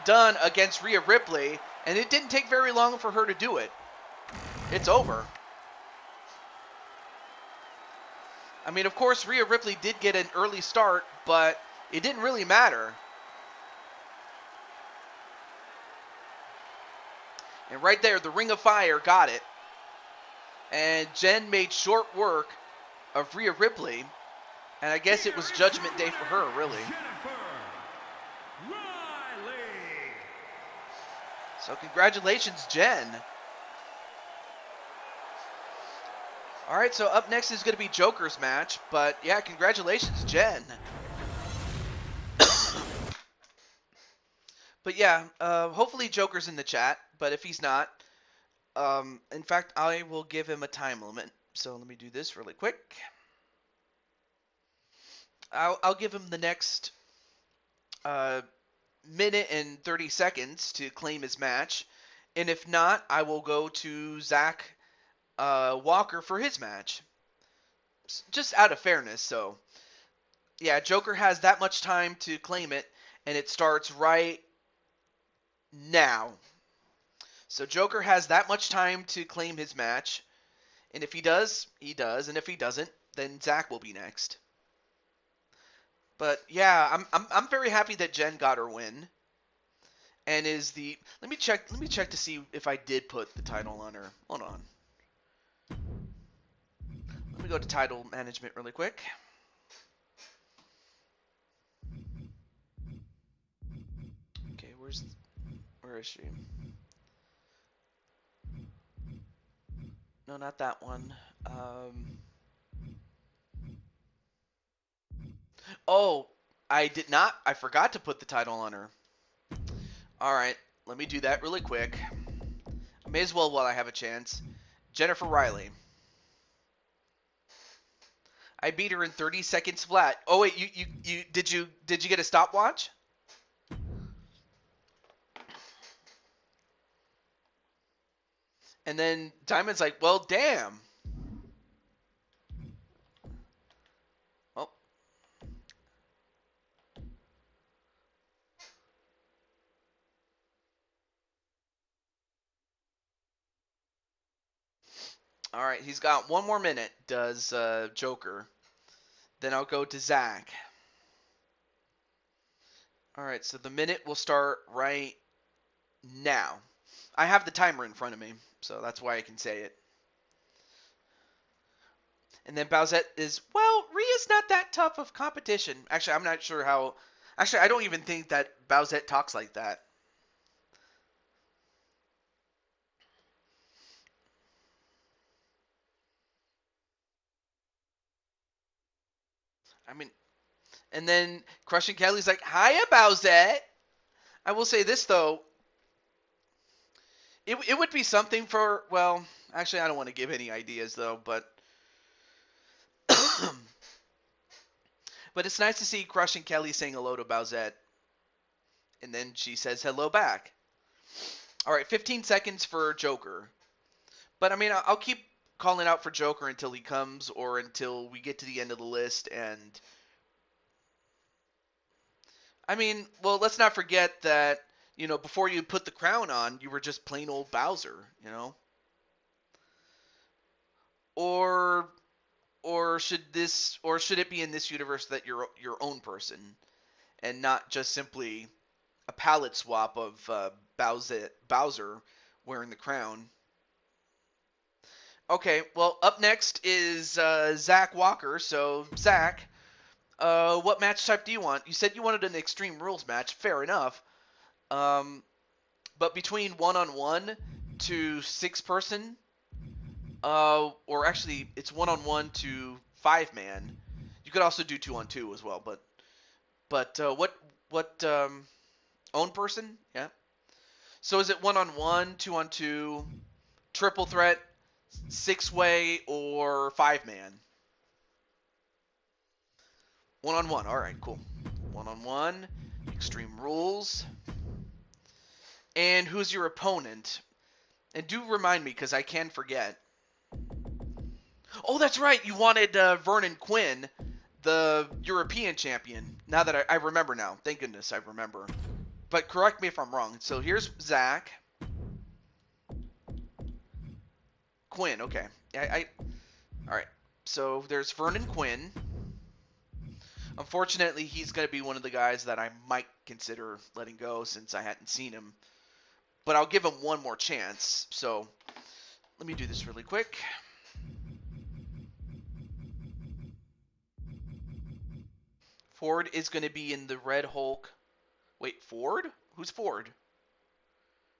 done against Rhea Ripley. And it didn't take very long for her to do it. It's over. I mean, of course, Rhea Ripley did get an early start, but it didn't really matter. And right there, the Ring of Fire got it. And Jen made short work of Rhea Ripley. And I guess it was Judgment Day for her, really. So congratulations, Jen. Alright, so up next is going to be Joker's match. But yeah, congratulations, Jen. But yeah, hopefully Joker's in the chat. But if he's not, in fact, I will give him a time limit. So let me do this really quick. I'll give him the next minute and 30 seconds to claim his match. And if not, I will go to Zach Walker for his match. Just out of fairness, so. Yeah, Joker has that much time to claim it, and it starts right now. So Joker has that much time to claim his match. And if he does, he does. And if he doesn't, then Zach will be next. But yeah, I'm very happy that Jen got her win. And is the let me check to see if I did put the title on her. Hold on. Let me go to title management really quick. Okay, where is she? No, not that one. Oh, I did not. I forgot to put the title on her. Alright. let me do that really quick. May as well while I have a chance. Jennifer Riley. I beat her in 30 seconds flat. Oh wait, you did you get a stopwatch? And then Diamond's like, well, damn. Well, all right, he's got one more minute. Does Joker? Then I'll go to Zach. All right, so the minute will start right now. I have the timer in front of me, so that's why I can say it. And then Bowsette is, well, Rhea's not that tough of competition. Actually, I'm not sure how. Actually, I don't even think that Bowsette talks like that. I mean, and then Crushing Kelly's like, hiya, Bowsette. I will say this, though. It would be something for, well, actually, I don't want to give any ideas, though, but. But it's nice to see Crushing Kelly saying hello to Bowsette. And then she says hello back. All right, 15 seconds for Joker. But, I mean, I'll keep calling out for Joker until he comes or until we get to the end of the list. And, I mean, well, let's not forget that, you know, before you put the crown on, you were just plain old Bowser, you know? Or should it be in this universe that you're your own person and not just simply a palette swap of Bowser wearing the crown? Okay, well, up next is Zach Walker. So, Zach, what match type do you want? You said you wanted an Extreme Rules match. Fair enough. But between one-on-one to six-person, or actually, it's one-on-one to five-man. You could also do two-on-two as well. But what own person? Yeah. So is it one-on-one, two-on-two, triple threat, six-way, or five-man? One-on-one. All right, cool. One-on-one, Extreme Rules. And who's your opponent? And do remind me, because I can forget. Oh, that's right. You wanted Vernon Quinn, the European champion. Now that I remember now. Thank goodness I remember. But correct me if I'm wrong. So here's Zach. Quinn, okay. All right. So there's Vernon Quinn. Unfortunately, he's going to be one of the guys that I might consider letting go since I hadn't seen him. But I'll give him one more chance. So let me do this really quick. Ford is going to be in the Red Hulk. Wait, Ford? Who's Ford?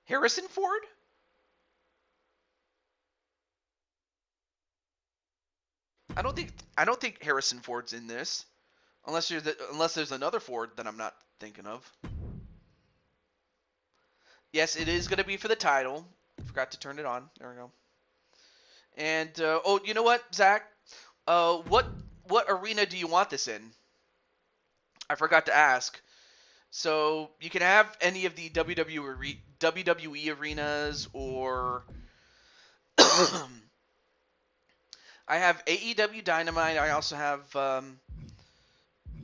Harrison Ford? I don't think Harrison Ford's in this. Unless there's another Ford that I'm not thinking of. Yes, it is going to be for the title. Forgot to turn it on. There we go. And oh, you know what, Zach? What arena do you want this in? I forgot to ask. So you can have any of the WWE arenas, or I have AEW Dynamite. I also have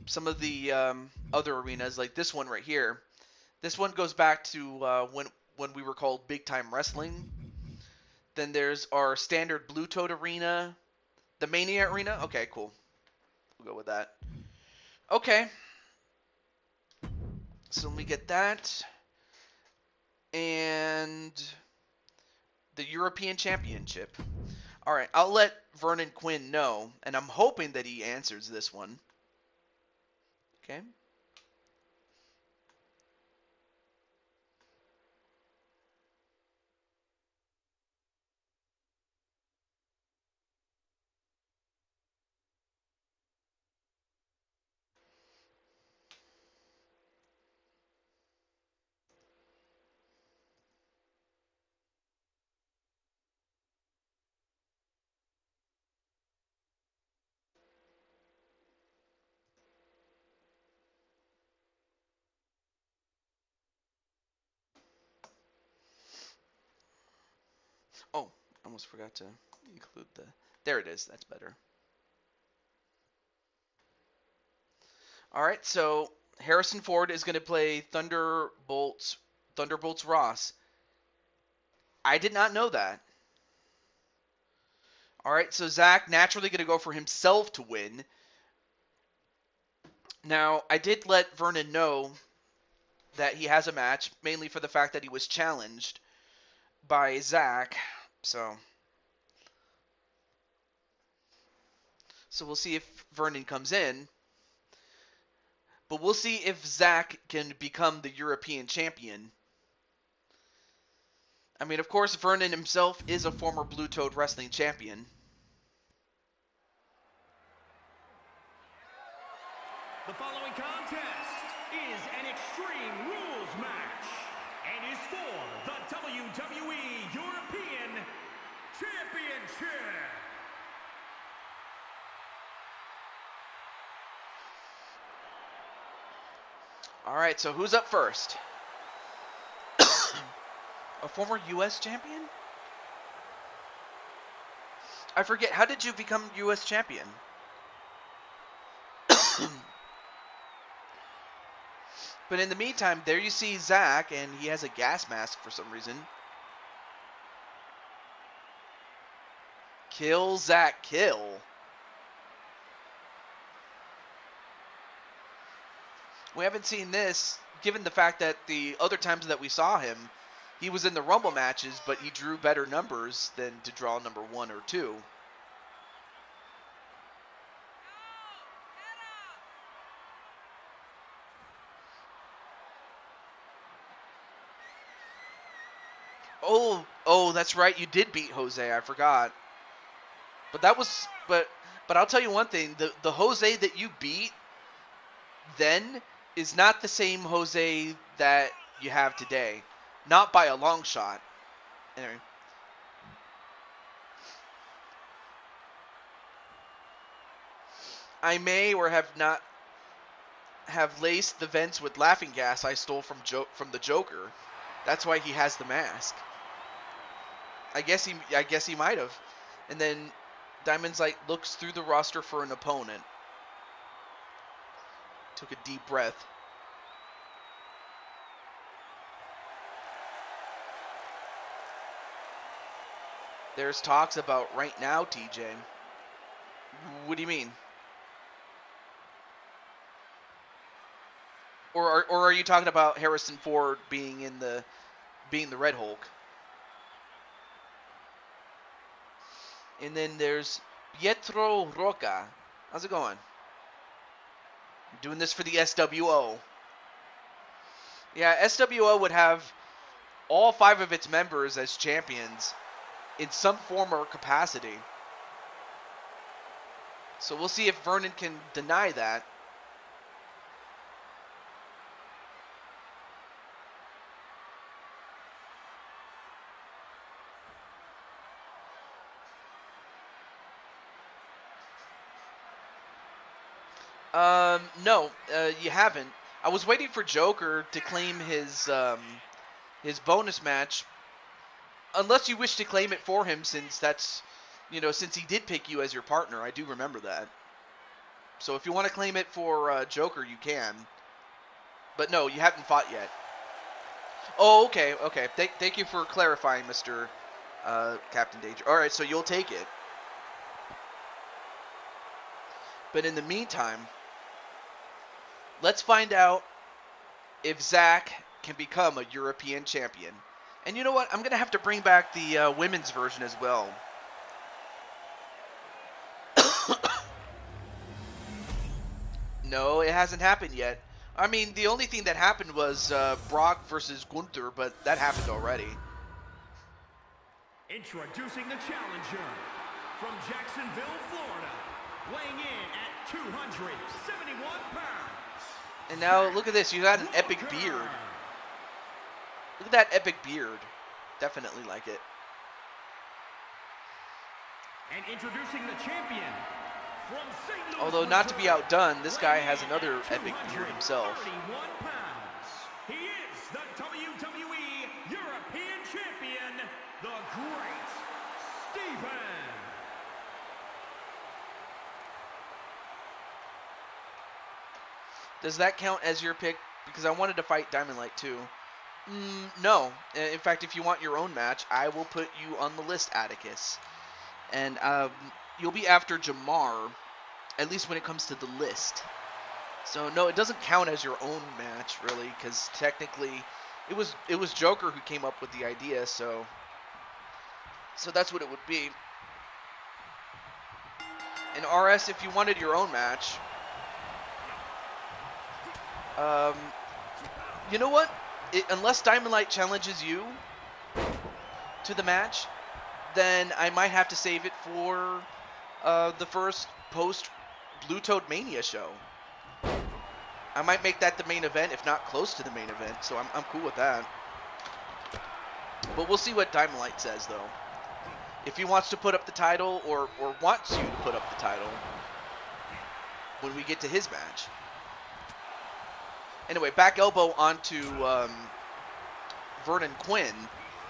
some of the other arenas, like this one right here. This one goes back to when we were called Big Time Wrestling. Then there's our standard Blue Toad Arena, the Mania Arena. Okay, cool. We'll go with that. Okay. So let me get that. And the European Championship. All right, I'll let Vernon Quinn know, and I'm hoping that he answers this one. Okay. Oh, I almost forgot to include the... There it is. That's better. All right, so Harrison Ford is going to play Thunderbolts Ross. I did not know that. All right, so Zach naturally going to go for himself to win. Now, I did let Vernon know that he has a match, mainly for the fact that he was challenged by Zach. So we'll see if Vernon comes in. But we'll see if Zach can become the European champion. I mean, of course, Vernon himself is a former Blue Toad Wrestling champion. The following contest is an Extreme Rules match and is for the WWE European Championship. All right, so who's up first? A former U.S. champion? I forget, how did you become U.S. champion? But in the meantime, there you see Zach, and he has a gas mask for some reason. Kill, Zach, kill. We haven't seen this, given the fact that the other times that we saw him, he was in the Rumble matches, but he drew better numbers than to draw number 1 or 2. Oh, that's right. You did beat Jose. I forgot. But that was, but I'll tell you one thing. The Jose that you beat then is not the same Jose that you have today. Not by a long shot. Anyway. I may or have not have laced the vents with laughing gas I stole from the Joker. That's why he has the mask. I guess he might have. And then Diamond's like looks through the roster for an opponent. Took a deep breath. There's talks about right now, TJ. What do you mean? Or are you talking about Harrison Ford being the Red Hulk? And then there's Pietro Roca. How's it going? I'm doing this for the SWO. Yeah, SWO would have all 5 of its members as champions in some form or capacity. So we'll see if Vernon can deny that. No, you haven't. I was waiting for Joker to claim his bonus match, unless you wish to claim it for him, since that's, since he did pick you as your partner. I do remember that. So if you want to claim it for Joker, you can. But no, you haven't fought yet. Oh, okay. Thank you for clarifying, Mr. Captain Danger. All right, so you'll take it. But in the meantime, let's find out if Zach can become a European champion. And you know what? I'm going to have to bring back the women's version as well. No, it hasn't happened yet. I mean, the only thing that happened was Brock versus Gunther, but that happened already. Introducing the challenger from Jacksonville, Florida, weighing in at 271 pounds. And now, look at this. You got an epic beard. Look at that epic beard. Definitely like it. And introducing the champion from St. Louis, Although, not to be outdone, this guy has another epic beard himself. 31 pounds. He is the WWE European Champion, the Great Does that count as your pick? Because I wanted to fight Diamond Light too. No. In fact, if you want your own match, I will put you on the list, Atticus. And you'll be after Jamar, at least when it comes to the list. So no, it doesn't count as your own match really, because technically, it was Joker who came up with the idea. So that's what it would be. And RS, if you wanted your own match, you know what? Unless Diamond Light challenges you to the match, then I might have to save it for the first post Blue Toad Mania show. I might make that the main event, if not close to the main event, so I'm cool with that. But we'll see what Diamond Light says, though. If he wants to put up the title, or wants you to put up the title when we get to his match. Anyway, back elbow onto Vernon Quinn,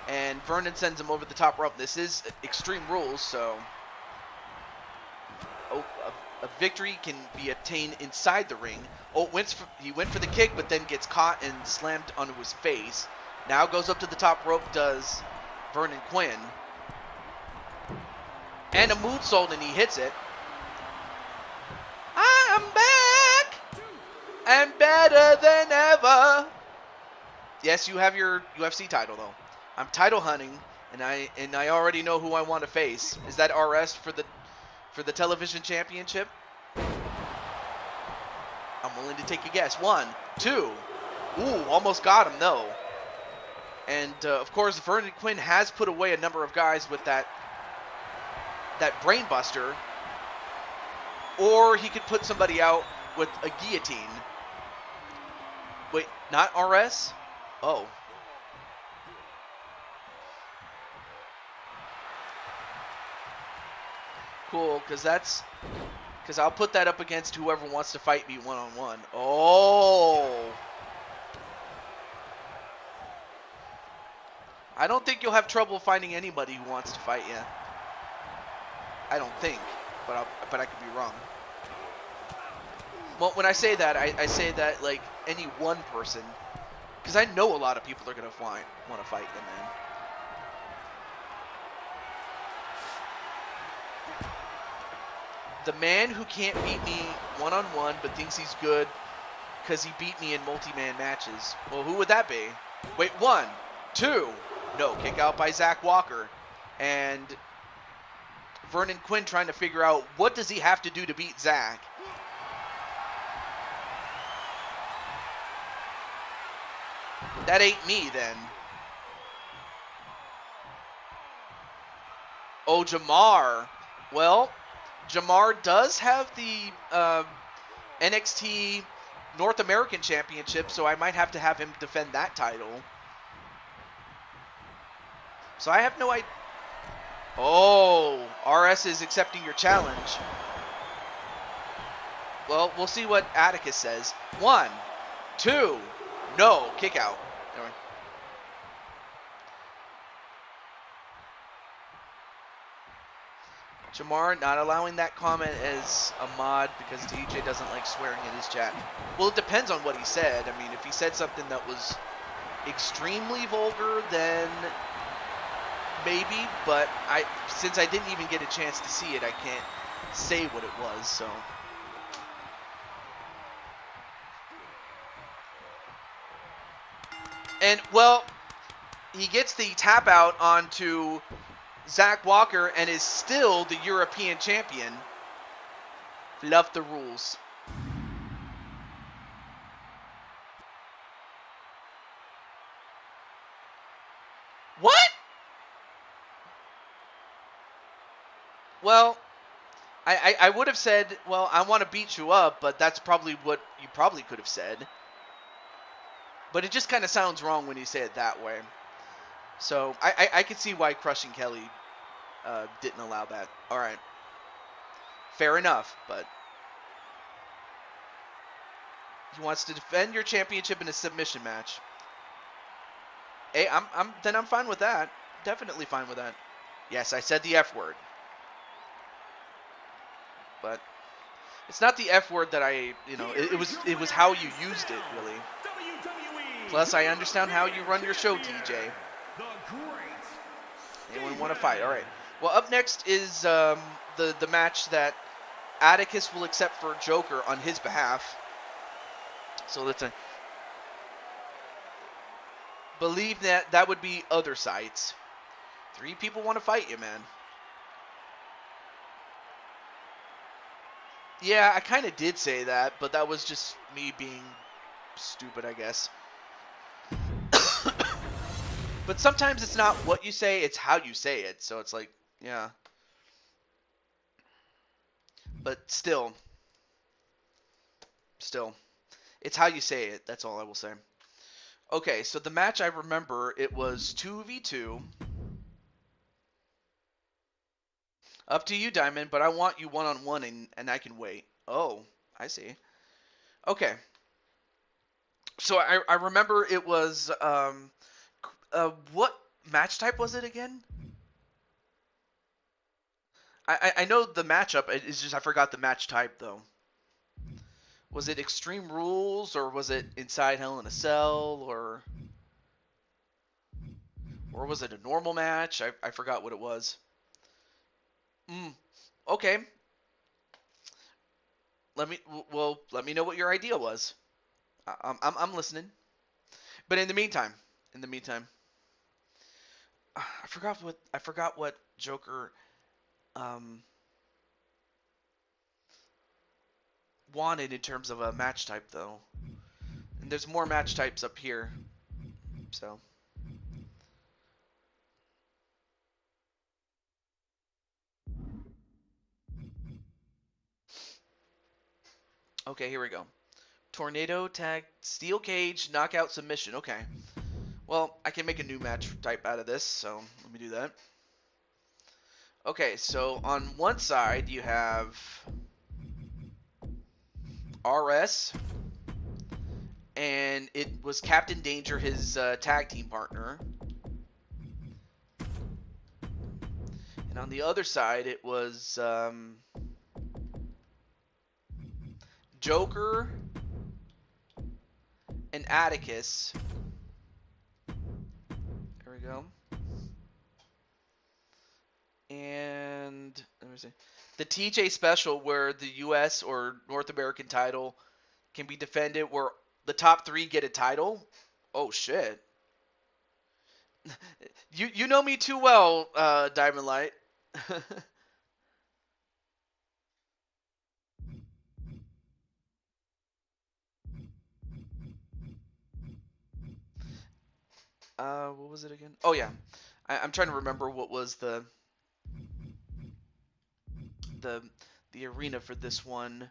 and Vernon sends him over the top rope. This is Extreme Rules, so a victory can be attained inside the ring. Oh, he went for the kick, but then gets caught and slammed onto his face. Now goes up to the top rope, does Vernon Quinn. And a moonsault, and he hits it. I'm back! And better than ever. Yes, you have your UFC title, though. I'm title hunting, and I already know who I want to face. Is that RS for the television championship? I'm willing to take a guess. 1, 2. Ooh, almost got him, though. And, of course, Vernon Quinn has put away a number of guys with that brain buster. Or he could put somebody out with a guillotine. Wait, not RS? Oh. Cool, because I'll put that up against whoever wants to fight me one-on-one. Oh. I don't think you'll have trouble finding anybody who wants to fight you. I don't think, but I could be wrong. Well, when I say that, I say that like any one person, because I know a lot of people are gonna want to fight them, man. The man who can't beat me one-on-one but thinks he's good because he beat me in multi-man matches. Well, who would that be? Wait, 1, 2. No, kick out by Zach Walker. And Vernon Quinn trying to figure out what does he have to do to beat Zach. That ain't me, then. Oh, Jamar. Well, Jamar does have the NXT North American Championship, so I might have to have him defend that title. So I have no idea. Oh, RS is accepting your challenge. Well, we'll see what Atticus says. 1, 2, no, kick out. Anyway. Jamar not allowing that comment as a mod because DJ doesn't like swearing in his chat. Well, it depends on what he said. I mean, if he said something that was extremely vulgar, then maybe, but since I didn't even get a chance to see it, I can't say what it was, so. And, well, he gets the tap out onto Zach Walker and is still the European champion. Love the rules. What? Well, I would have said, well, I want to beat you up, but that's probably what you probably could have said. But it just kind of sounds wrong when you say it that way. So I can see why Crushing Kelly didn't allow that. All right. Fair enough, but he wants to defend your championship in a submission match. Hey, I'm fine with that. Definitely fine with that. Yes, I said the F word. But It's not the F word that it was how you used it, really. Plus, I understand how you run your show, TJ. Anyone want to fight? All right. Well, up next is the match that Atticus will accept for Joker on his behalf. So let's believe that would be other sides. 3 people want to fight you, man. Yeah, I kind of did say that, but that was just me being stupid, I guess. But sometimes it's not what you say, it's how you say it. So it's like, yeah. But still, it's how you say it. That's all I will say. Okay, so the match I remember, it was 2v2. Up to you, Diamond, but I want you one-on-one, and I can wait. Oh, I see. Okay. So I remember it was, what match type was it again? I know the matchup, it's just I forgot the match type, though. Was it Extreme Rules, or was it Inside Hell in a Cell, or was it a normal match? I forgot what it was. Okay. Let me know what your idea was. I'm listening. But in the meantime, I forgot what Joker wanted in terms of a match type, though. And there's more match types up here. So okay, here we go. Tornado, tag, steel cage, knockout, submission. Okay. Well, I can make a new match type out of this, so let me do that. Okay, so on one side you have RS, and it was Captain Danger, his tag team partner. And on the other side, it was Joker and Atticus. There we go. And let me see. The TJ special, where the US or North American title can be defended, where the top 3 get a title. Oh shit. You know me too well, Diamond Light. What was it again? Oh yeah, I'm trying to remember what was the arena for this one.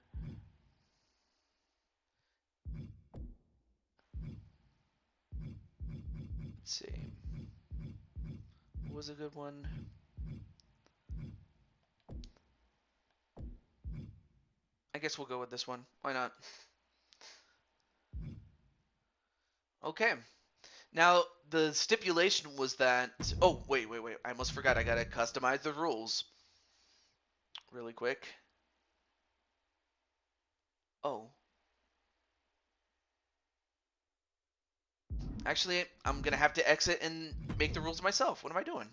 Let's see. What was a good one? I guess we'll go with this one. Why not? Okay. Now, the stipulation was that... Oh, wait. I almost forgot. I gotta customize the rules. Really quick. Oh. Actually, I'm gonna have to exit and make the rules myself. What am I doing?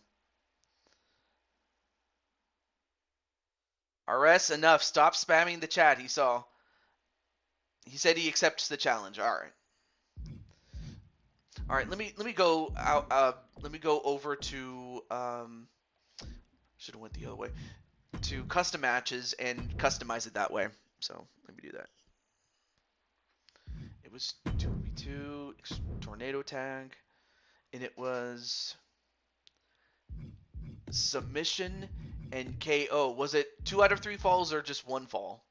RS, enough. Stop spamming the chat. He saw. He said he accepts the challenge. All right. All right. Let me go out. Let me go over to. Should have went the other way. To custom matches and customize it that way. So let me do that. It was 2v2 tornado tag, and it was submission and KO. Was it 2 out of 3 falls or just 1 fall?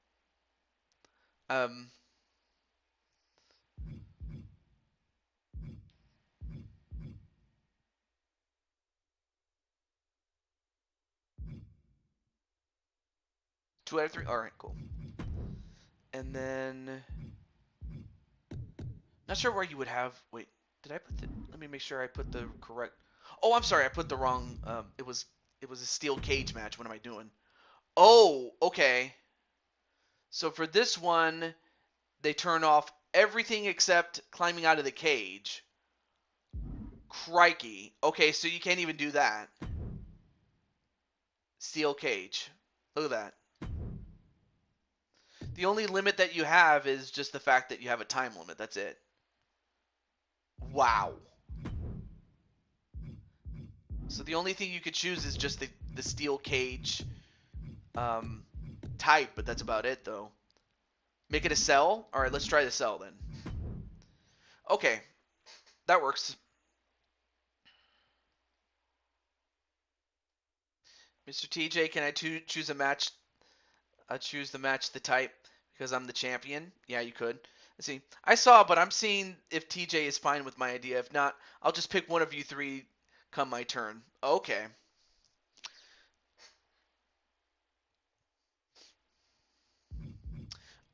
2 out of 3. All right, cool. And then, not sure where you would have. Wait, did I put the? Let me make sure I put the correct. Oh, I'm sorry, I put the wrong. It was a steel cage match. What am I doing? Oh, okay. So for this one, they turn off everything except climbing out of the cage. Crikey. Okay, so you can't even do that. Steel cage. Look at that. The only limit that you have is just the fact that you have a time limit. That's it. Wow. So the only thing you could choose is just the steel cage type, but that's about it, though. Make it a cell? Alright, let's try the cell, then. Okay. That works. Mr. TJ, can I choose a match? Choose the match, the type, because I'm the champion? Yeah, you could. Let's see. I saw, but I'm seeing if TJ is fine with my idea. If not, I'll just pick one of you three come my turn. Okay.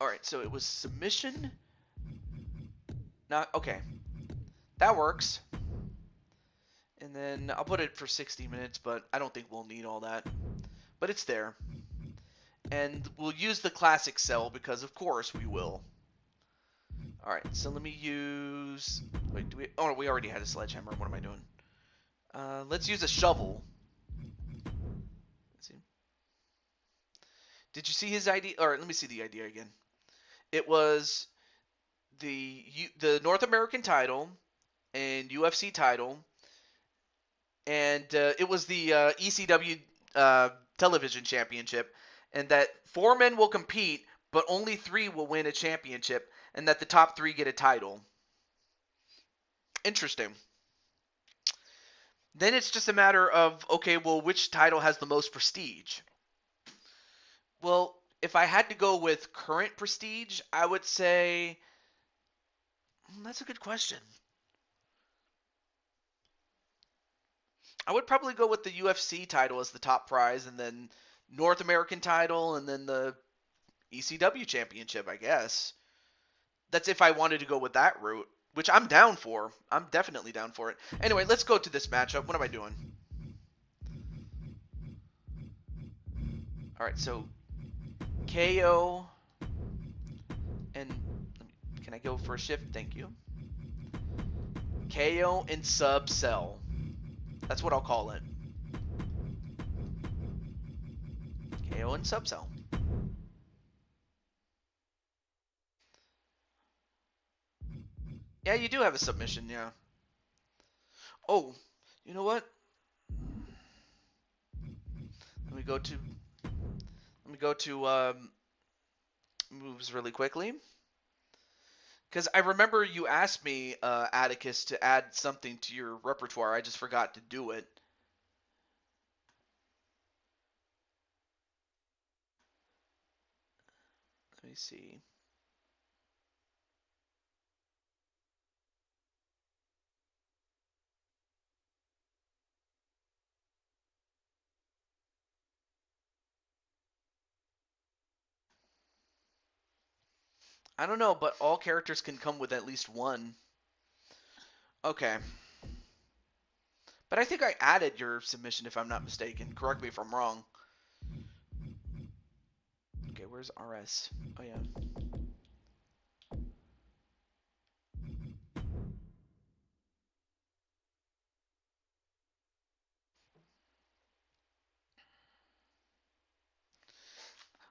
Alright, so it was submission. Not okay. That works. And then I'll put it for 60 minutes, but I don't think we'll need all that. But it's there. And we'll use the classic cell because of course we will. Alright, so let me use... Wait, do we... Oh, no, we already had a sledgehammer. What am I doing? Let's use a shovel. Let's see. Did you see his idea? Alright, let me see the idea again. It was the North American title and UFC title, and it was the ECW television championship, and that 4 men will compete, but only 3 will win a championship, and that the top 3 get a title. Interesting. Then it's just a matter of, okay, well, which title has the most prestige? Well, if I had to go with current prestige, I would say... That's a good question. I would probably go with the UFC title as the top prize, and then North American title, and then the ECW championship, I guess. That's if I wanted to go with that route, which I'm down for. I'm definitely down for it. Anyway, let's go to this matchup. What am I doing? Alright, so KO, and can I go for a shift? Thank you. KO and sub cell. That's what I'll call it. KO and sub cell. Yeah, you do have a submission, yeah. Oh, you know what? Let me go to moves really quickly. Because I remember you asked me, Atticus, to add something to your repertoire. I just forgot to do it. Let me see. I don't know, but all characters can come with at least one. Okay. But I think I added your submission, if I'm not mistaken. Correct me if I'm wrong. Okay, where's RS? Oh, yeah.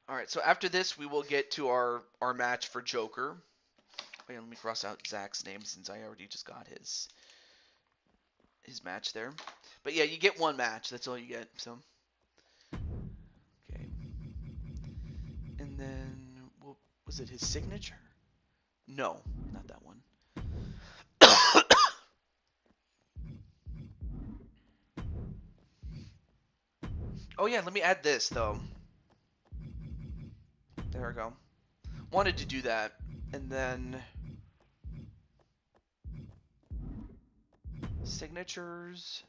Alright, so after this, we will get to our match for Joker. Wait, let me cross out Zach's name since I already just got his match there. But yeah, you get one match. That's all you get. So, okay. And then, what was it? His signature? No, not that one. Oh yeah, let me add this though. There we go. Wanted to do that, and then signatures.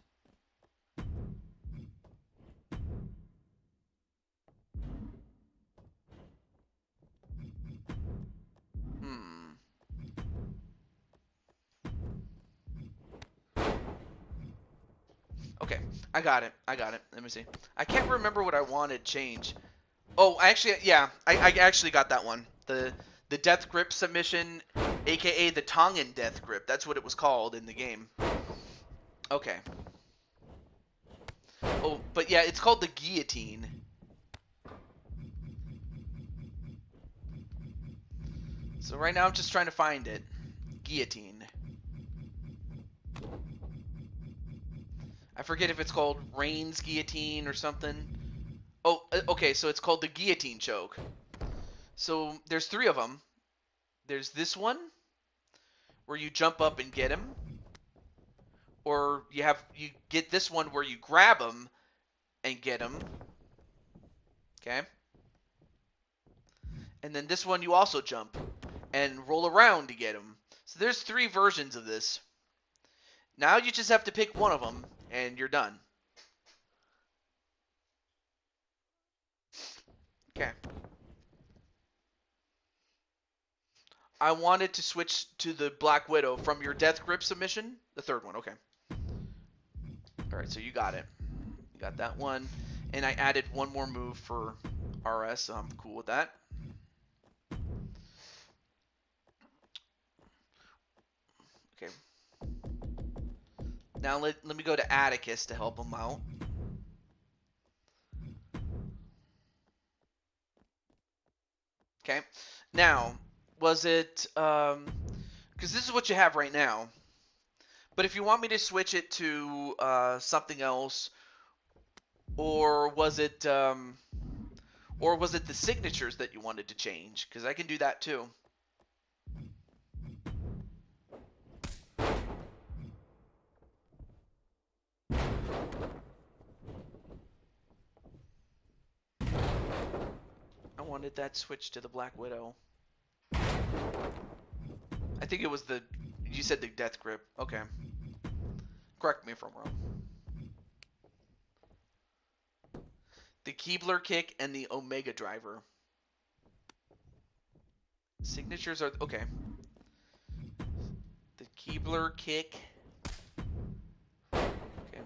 Okay, I got it. Let me see. I can't remember what I wanted change. Oh, actually, yeah, I actually got that one. The death grip submission, aka the Tongan death grip. That's what it was called in the game. Okay. Oh, but yeah, it's called the guillotine. So right now I'm just trying to find it. Guillotine. I forget if it's called Rain's guillotine or something. Oh, okay, so it's called the guillotine choke. So there's 3 of them. There's this one where you jump up and get him, or you get this one where you grab him and get him. Okay? And then this one you also jump and roll around to get him. So there's 3 versions of this. Now you just have to pick one of them and you're done. Okay. I wanted to switch to the Black Widow from your Death Grip submission. The 3rd one, okay. Alright, so you got it. You got that one. And I added one more move for RS, so I'm cool with that. Okay. Now let me go to Atticus to help him out. Okay. Now, was it... because this is what you have right now. But if you want me to switch it to something else, or was it the signatures that you wanted to change? Because I can do that too. I wanted that switch to the Black Widow. I think it was you said the Death Grip. Okay. Correct me if I'm wrong. The Keebler Kick and the Omega Driver. Signatures are... Okay. The Keebler Kick. Okay.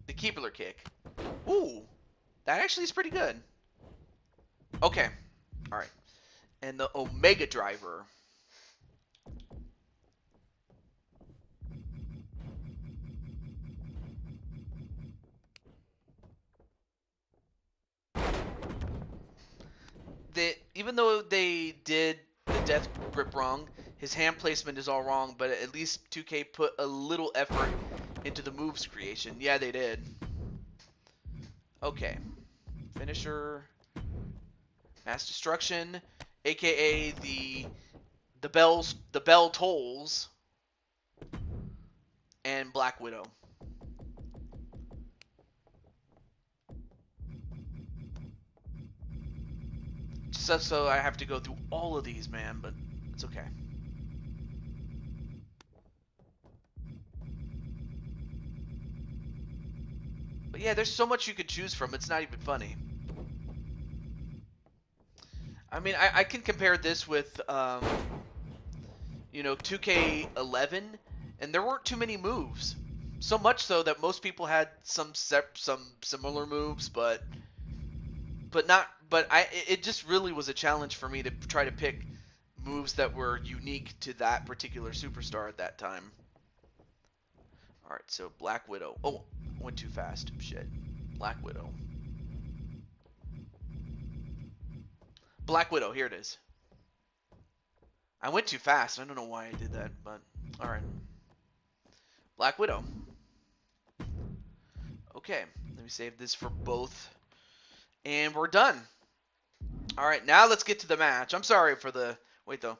The Keebler Kick. Ooh. That actually is pretty good. Okay. Alright. And the Omega Driver. Even though they did the Death Grip wrong, his hand placement is all wrong, but at least 2K put a little effort into the moves creation. Yeah, they did. Okay. Finisher. Mass Destruction, aka the bell tolls, and Black Widow. Just so I have to go through all of these, man, but it's okay. But yeah, there's so much you could choose from, it's not even funny. I mean, I can compare this with, 2K11, and there weren't too many moves. So much so that most people had some similar moves, but it just really was a challenge for me to try to pick moves that were unique to that particular superstar at that time. All right, so Black Widow. Oh, went too fast. Shit. Black Widow. Black Widow, here it is. I went too fast. I don't know why I did that, but alright. Black Widow. Okay, let me save this for both. And we're done. Alright, now let's get to the match. I'm sorry for the... Wait, though.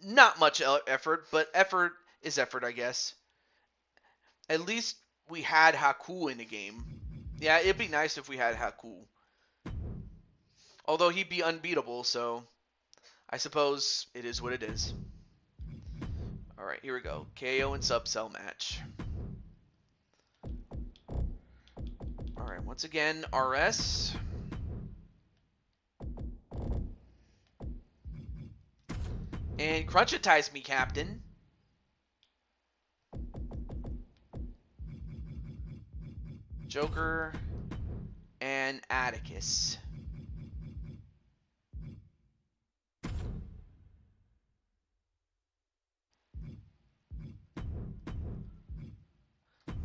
Not much effort, but effort is effort, I guess. At least we had Haku in the game. Yeah, it'd be nice if we had Haku. Although he'd be unbeatable, so I suppose it is what it is. Alright, here we go. KO and Sub-Cell match. Alright, once again, RS. And crunchitize me, Captain. Joker. and Atticus.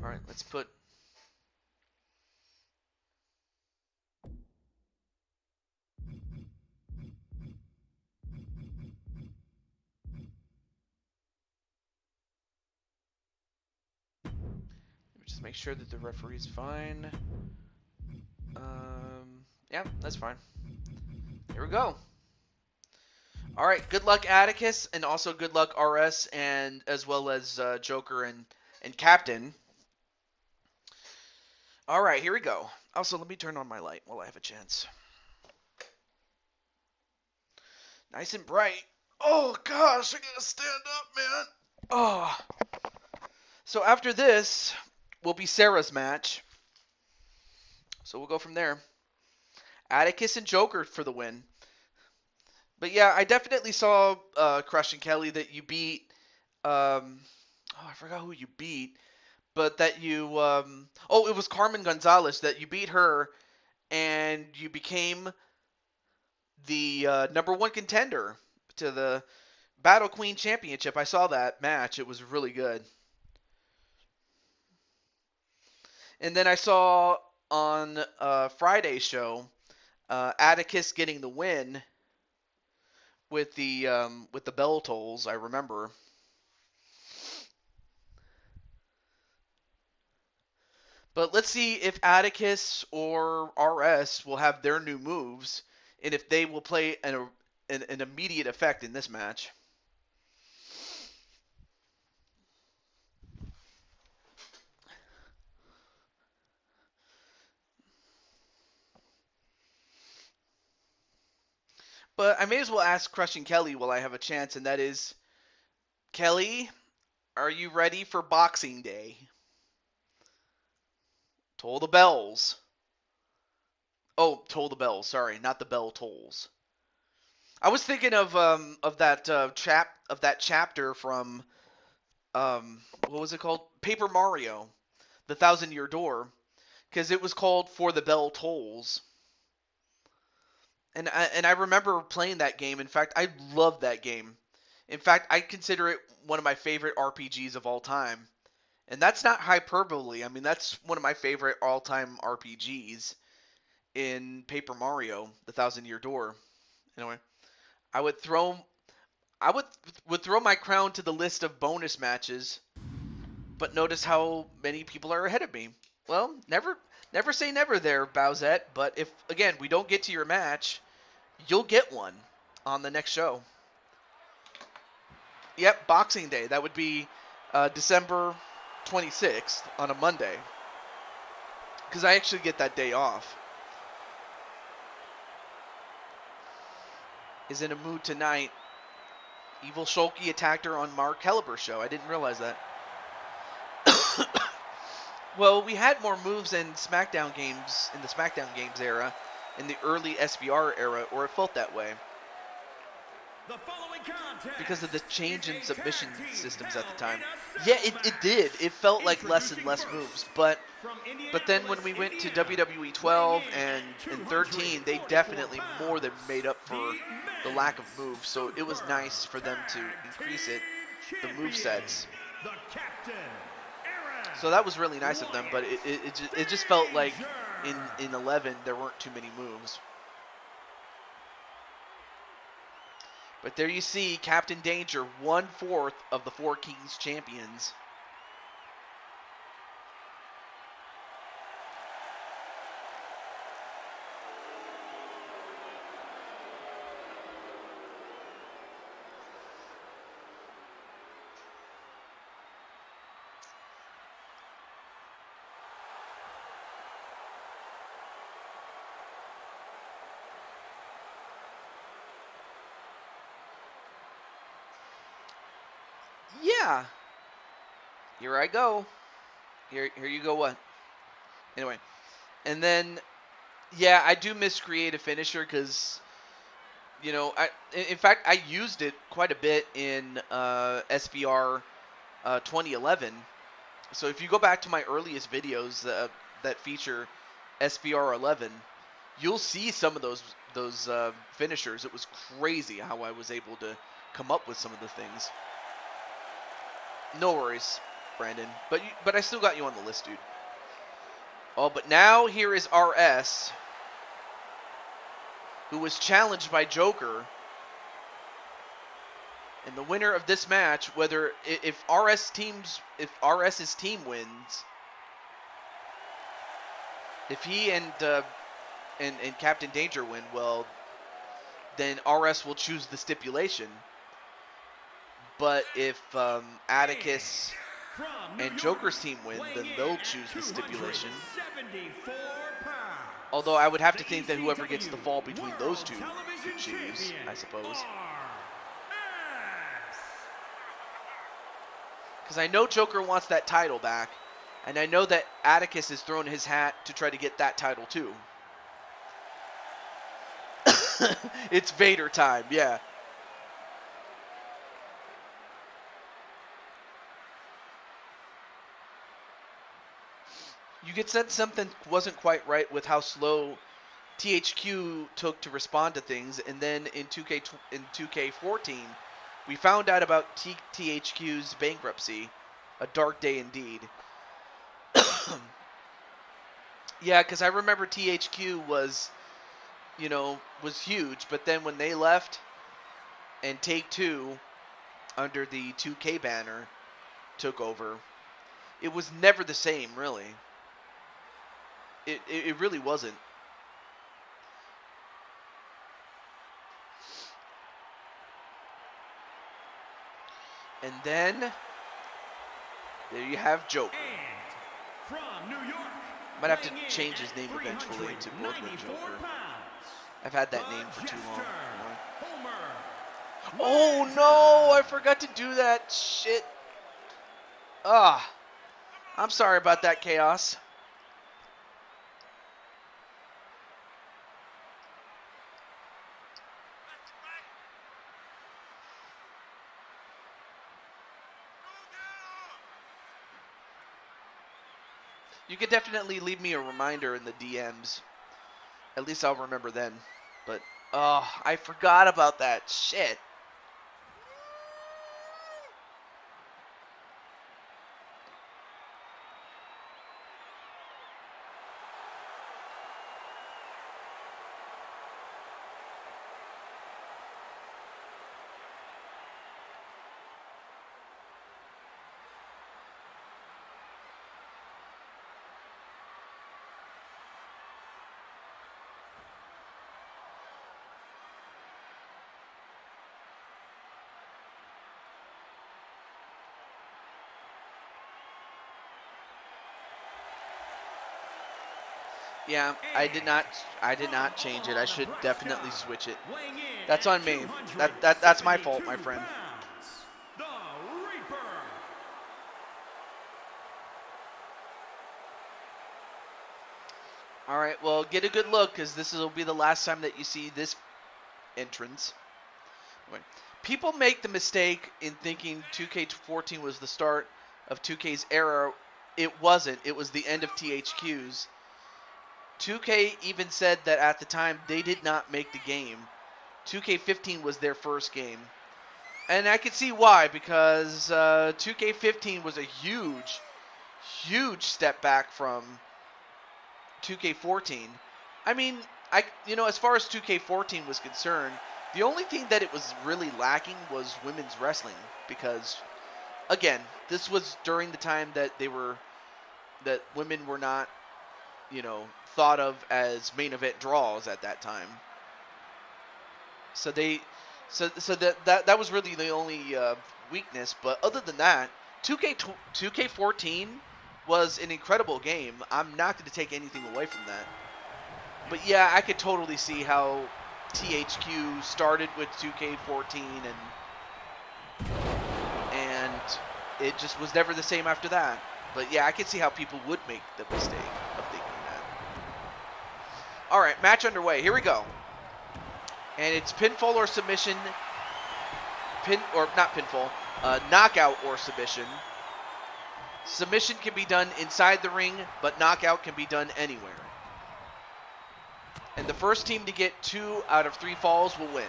All right, let's put. Just make sure that the referee's fine. Yeah, that's fine. Here we go. All right, good luck, Atticus, and also good luck, RS, and as well as Joker and Captain. All right, here we go. Also, let me turn on my light while I have a chance. Nice and bright. Oh, gosh, I gotta stand up, man. Oh. So after this will be Sarah's match. So we'll go from there. Atticus and Joker for the win. But yeah, I definitely saw Crush and Kelly that you beat. I forgot who you beat, but that you. It was Carmen Gonzalez that you beat her, and you became the #1 contender to the Battle Queen Championship. I saw that match; it was really good. And then I saw on Friday's show Atticus getting the win with the bell tolls. I remember. But let's see if Atticus or RS will have their new moves, and if they will play an immediate effect in this match. But I may as well ask Crushing Kelly while I have a chance, and that is, Kelly, are you ready for Boxing Day? Toll the bells. Oh, toll the bells. Sorry, not the bell tolls. I was thinking of that chapter from what was it called? Paper Mario, the 1,000-Year Door, because it was called For the Bell Tolls. And I remember playing that game. In fact, I love that game. In fact, I consider it one of my favorite RPGs of all time. And that's not hyperbole. I mean, that's one of my favorite all-time RPGs in Paper Mario, the 1,000-Year Door. Anyway, I would throw my crown to the list of bonus matches, but notice how many people are ahead of me. Well, never say never there, Bowsette, but if, again, we don't get to your match, you'll get one on the next show. Yep, Boxing Day. That would be December 26th on a Monday, because I actually get that day off. Is in a mood tonight. Evil Shulky attacked her on Mark Helleber's show. I didn't realize that. Well, we had more moves in SmackDown games, in the SmackDown games era, in the early SBR era, or it felt that way. The following contest Because of the change in is a submission tag team systems at the battle time. in a Yeah, singles it did. It felt like less and Introducing less first, moves. But then when from we went to Indianapolis, WWE 12 Indiana, and 13, they 244 definitely more than pounds, made up for the lack of moves. So it was Super nice for them to Tag increase it, Team the move Champion, sets. the Captain, Aaron So that was really nice of them. But it just felt like in 11 there weren't too many moves. But there you see Captain Danger, 1/4 of the Four Kings champions. Yeah. Here I go. Here you go. What? Anyway, and then yeah, I do miss Create a Finisher because in fact I used it quite a bit in SVR 2011. So if you go back to my earliest videos that feature SBR 11, you'll see some of those finishers. It was crazy how I was able to come up with some of the things. No worries, Brandon. But I still got you on the list, dude. Oh, but now here is RS, who was challenged by Joker. And the winner of this match, whether if RS's team wins, if he and Captain Danger win, well, then RS will choose the stipulation. But if Atticus and Joker's team win, then they'll choose the stipulation. Although I would have to think that whoever gets the fall between those two could choose, I suppose. Because I know Joker wants that title back, and I know that Atticus has thrown his hat to try to get that title too. It's Vader time, yeah. You could sense something wasn't quite right with how slow THQ took to respond to things, and then in 2K14, we found out about THQ's bankruptcy. A dark day indeed. Yeah, because I remember THQ was huge, but then when they left and Take-Two, under the 2K banner, took over, it was never the same, really. It really wasn't. And then there you have Joker. From New York, might have to change his name eventually to Brooklyn Joker. I've had that name for too long. Oh no, I forgot to do that shit. I'm sorry about that, Chaos. You could definitely leave me a reminder in the DMs. At least I'll remember then. But, I forgot about that shit. Yeah, I did not change it. I should definitely switch it. That's on me. That's my fault, my friend. All right, well, get a good look, because this will be the last time that you see this entrance. Wait. People make the mistake in thinking 2K14 was the start of 2K's era. It wasn't. It was the end of THQ's. 2K even said that at the time they did not make the game. 2K15 was their first game. And I can see why, because 2K15 was a huge, huge step back from 2K14. I mean, as far as 2K14 was concerned, the only thing that it was really lacking was women's wrestling, because, again, this was during the time that women were not, thought of as main event draws at that time. So that was really the only weakness. But other than that, 2K14 was an incredible game. I'm not going to take anything away from that. But yeah, I could totally see how THQ started with 2K14 and it just was never the same after that. But yeah, I could see how people would make the mistake of thinking that. All right, match underway. Here we go. And it's pinfall or submission. Knockout or submission. Submission can be done inside the ring, but knockout can be done anywhere. And the first team to get 2 out of 3 falls will win.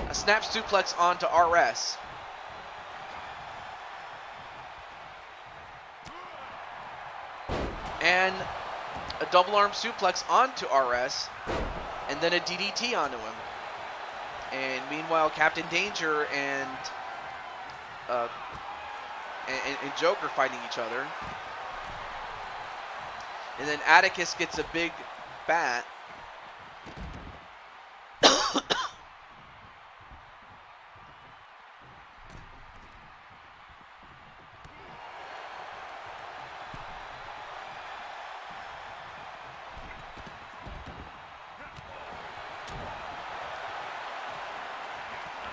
A snap suplex onto RS. And a double arm suplex onto RS. And then a DDT onto him. And meanwhile, Captain Danger and Joker fighting each other. And then Atticus gets a big bat.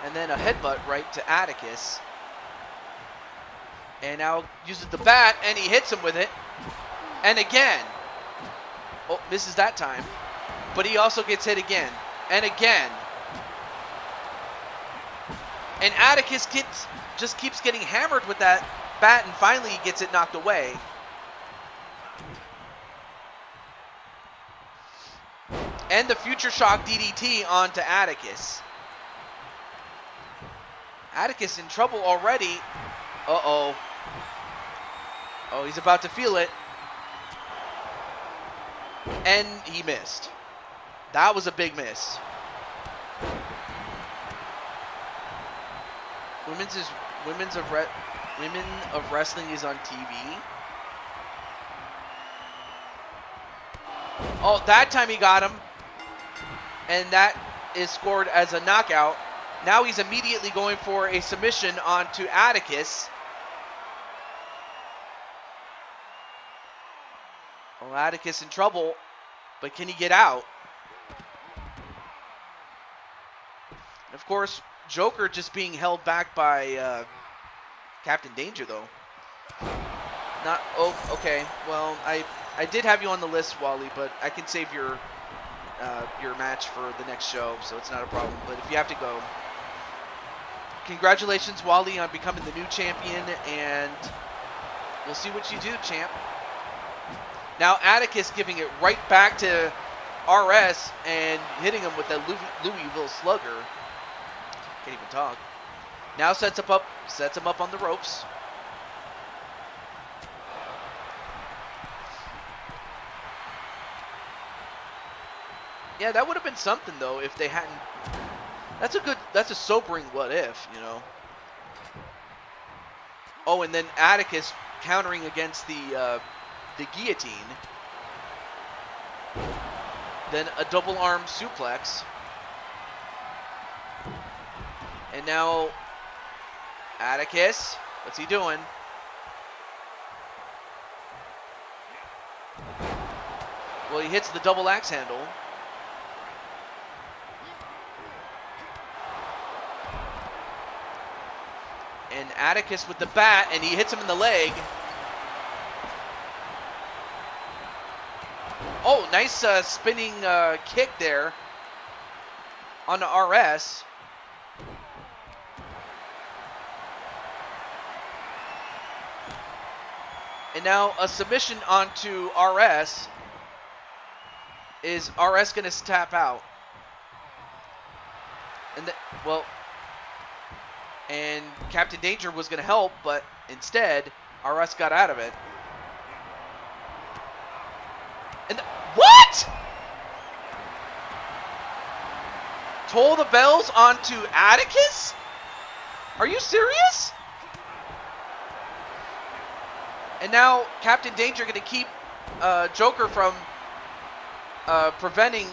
And then a headbutt right to Atticus. And now uses the bat, and he hits him with it. And again. Oh, misses that time. But he also gets hit again. And again. And Atticus just keeps getting hammered with that bat, and finally he gets it knocked away. And the Future Shock DDT onto Atticus. Atticus in trouble already. Uh-oh. Oh, he's about to feel it. And he missed. That was a big miss. Women of Wrestling is on TV. Oh, that time he got him. And that is scored as a knockout. Now he's immediately going for a submission onto Atticus. Well, Atticus in trouble, but can he get out? Of course, Joker just being held back by Captain Danger, though. Not, oh, okay. Well, I did have you on the list, Wally, but I can save your match for the next show, so it's not a problem. But if you have to go, congratulations, Wally, on becoming the new champion, and we'll see what you do, champ. Now Atticus giving it right back to RS and hitting him with that Louisville Slugger. Can't even talk. Now sets him up on the ropes. Yeah, that would have been something though if they hadn't. That's a sobering what if, you know. Oh, and then Atticus countering against the guillotine. Then a double arm suplex. And now Atticus, what's he doing? Well, he hits the double axe handle. And Atticus with the bat, and he hits him in the leg. Oh, nice spinning kick there on the RS. And now a submission onto RS. Is RS going to tap out? And Captain Danger was going to help, but instead, RS got out of it. And what? Toll the bells onto Atticus? Are you serious? And now Captain Danger going to keep Joker from preventing.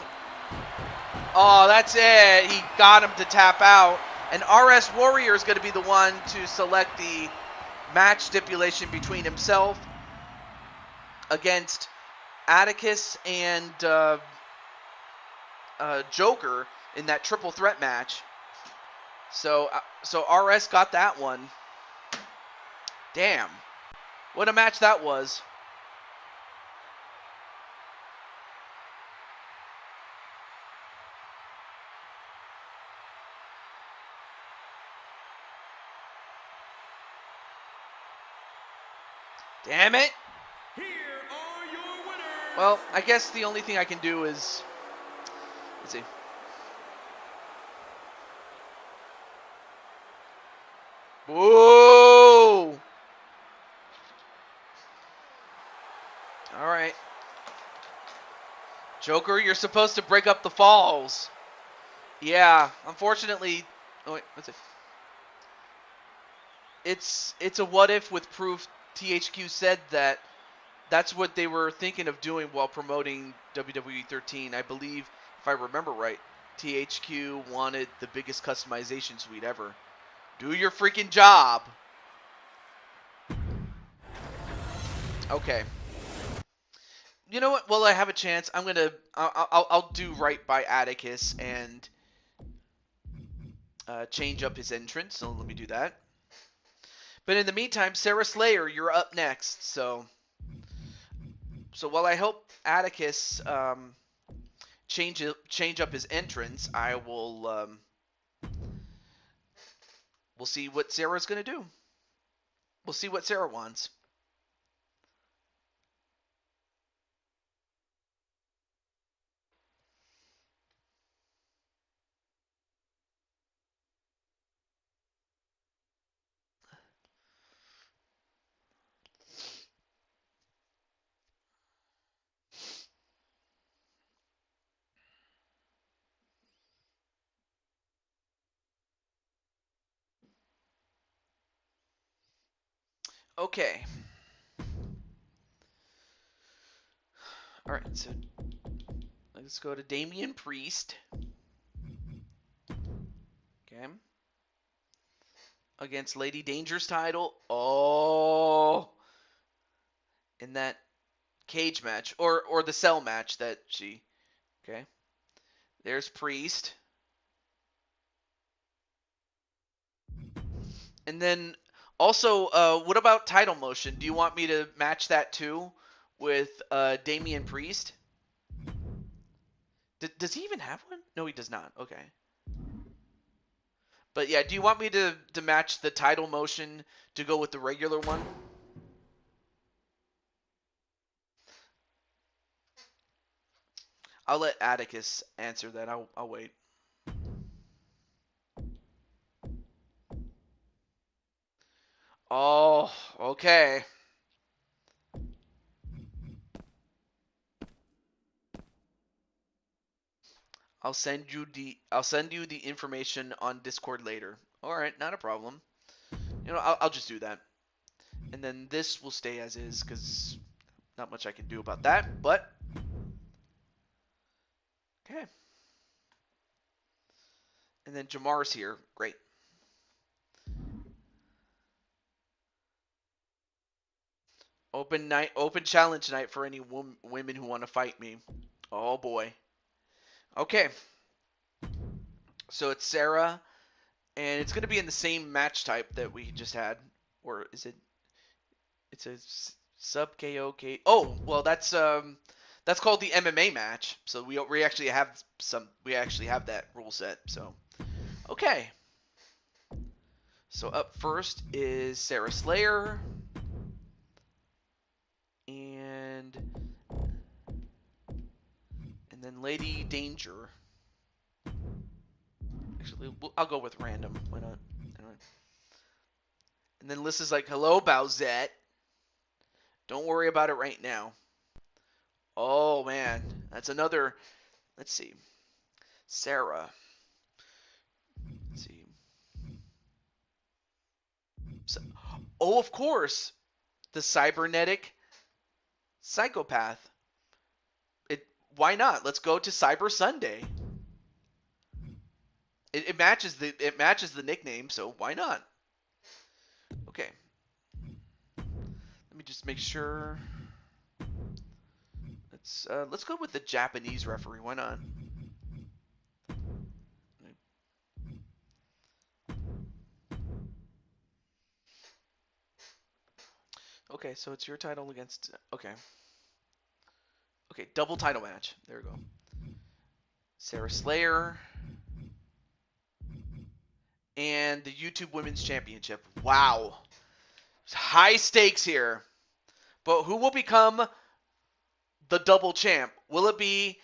Oh, that's it. He got him to tap out. And RS Warrior is going to be the one to select the match stipulation between himself against Atticus and Joker in that triple threat match. So RS got that one. Damn. What a match that was. Damn it. Here are your Well, I guess the only thing I can do is... Let's see. Whoa! Alright. Joker, you're supposed to break up the falls. Yeah, unfortunately... Oh, wait, what's it? It's a what if with proof. THQ said that that's what they were thinking of doing while promoting WWE 13. I believe, if I remember right, THQ wanted the biggest customization suite ever. Do your freaking job. Okay. You know what? Well, I have a chance. I'll do right by Atticus and change up his entrance. So let me do that. But in the meantime, Sarah Slayer, you're up next. So while I hope Atticus change up his entrance, I will we'll see what Sarah's gonna do. We'll see what Sarah wants. Okay. All right. So let's go to Damian Priest. Okay. Against Lady Danger's title. Oh. In that cage match or the cell match that she. Okay. There's Priest. And then also, what about title motion? Do you want me to match that too with Damian Priest? Does he even have one? No, he does not. Okay. But yeah, do you want me to match the title motion to go with the regular one? I'll let Atticus answer that. I'll wait. Oh, okay. I'll send you the information on Discord later. All right, not a problem. You know, I'll just do that. And then this will stay as is because not much I can do about that. But okay. And then Jamar's here. Great. Open challenge night for any women who want to fight me. Oh boy. Okay. So it's Sarah, and it's gonna be in the same match type that we just had, or is it? It's a sub KO. Oh, well that's called the MMA match. So we actually have that rule set. So okay. So up first is Sarah Slayer. And then Lady Danger. Actually, I'll go with random. Why not? And then Liz is like, "Hello, Bowsette. Don't worry about it right now." Oh man, that's another. Let's see, Sarah. Let's see. So, oh, of course, the cybernetic psychopath. Why not? Let's go to Cyber Sunday. It matches the nickname, so why not? Okay. Let me just make sure. Let's go with the Japanese referee. Why not? Okay, so it's your title against. Okay. Okay, double title match. There we go. Sarah Slayer and the YouTube Women's Championship. Wow. High stakes here. But who will become the double champ? Will it be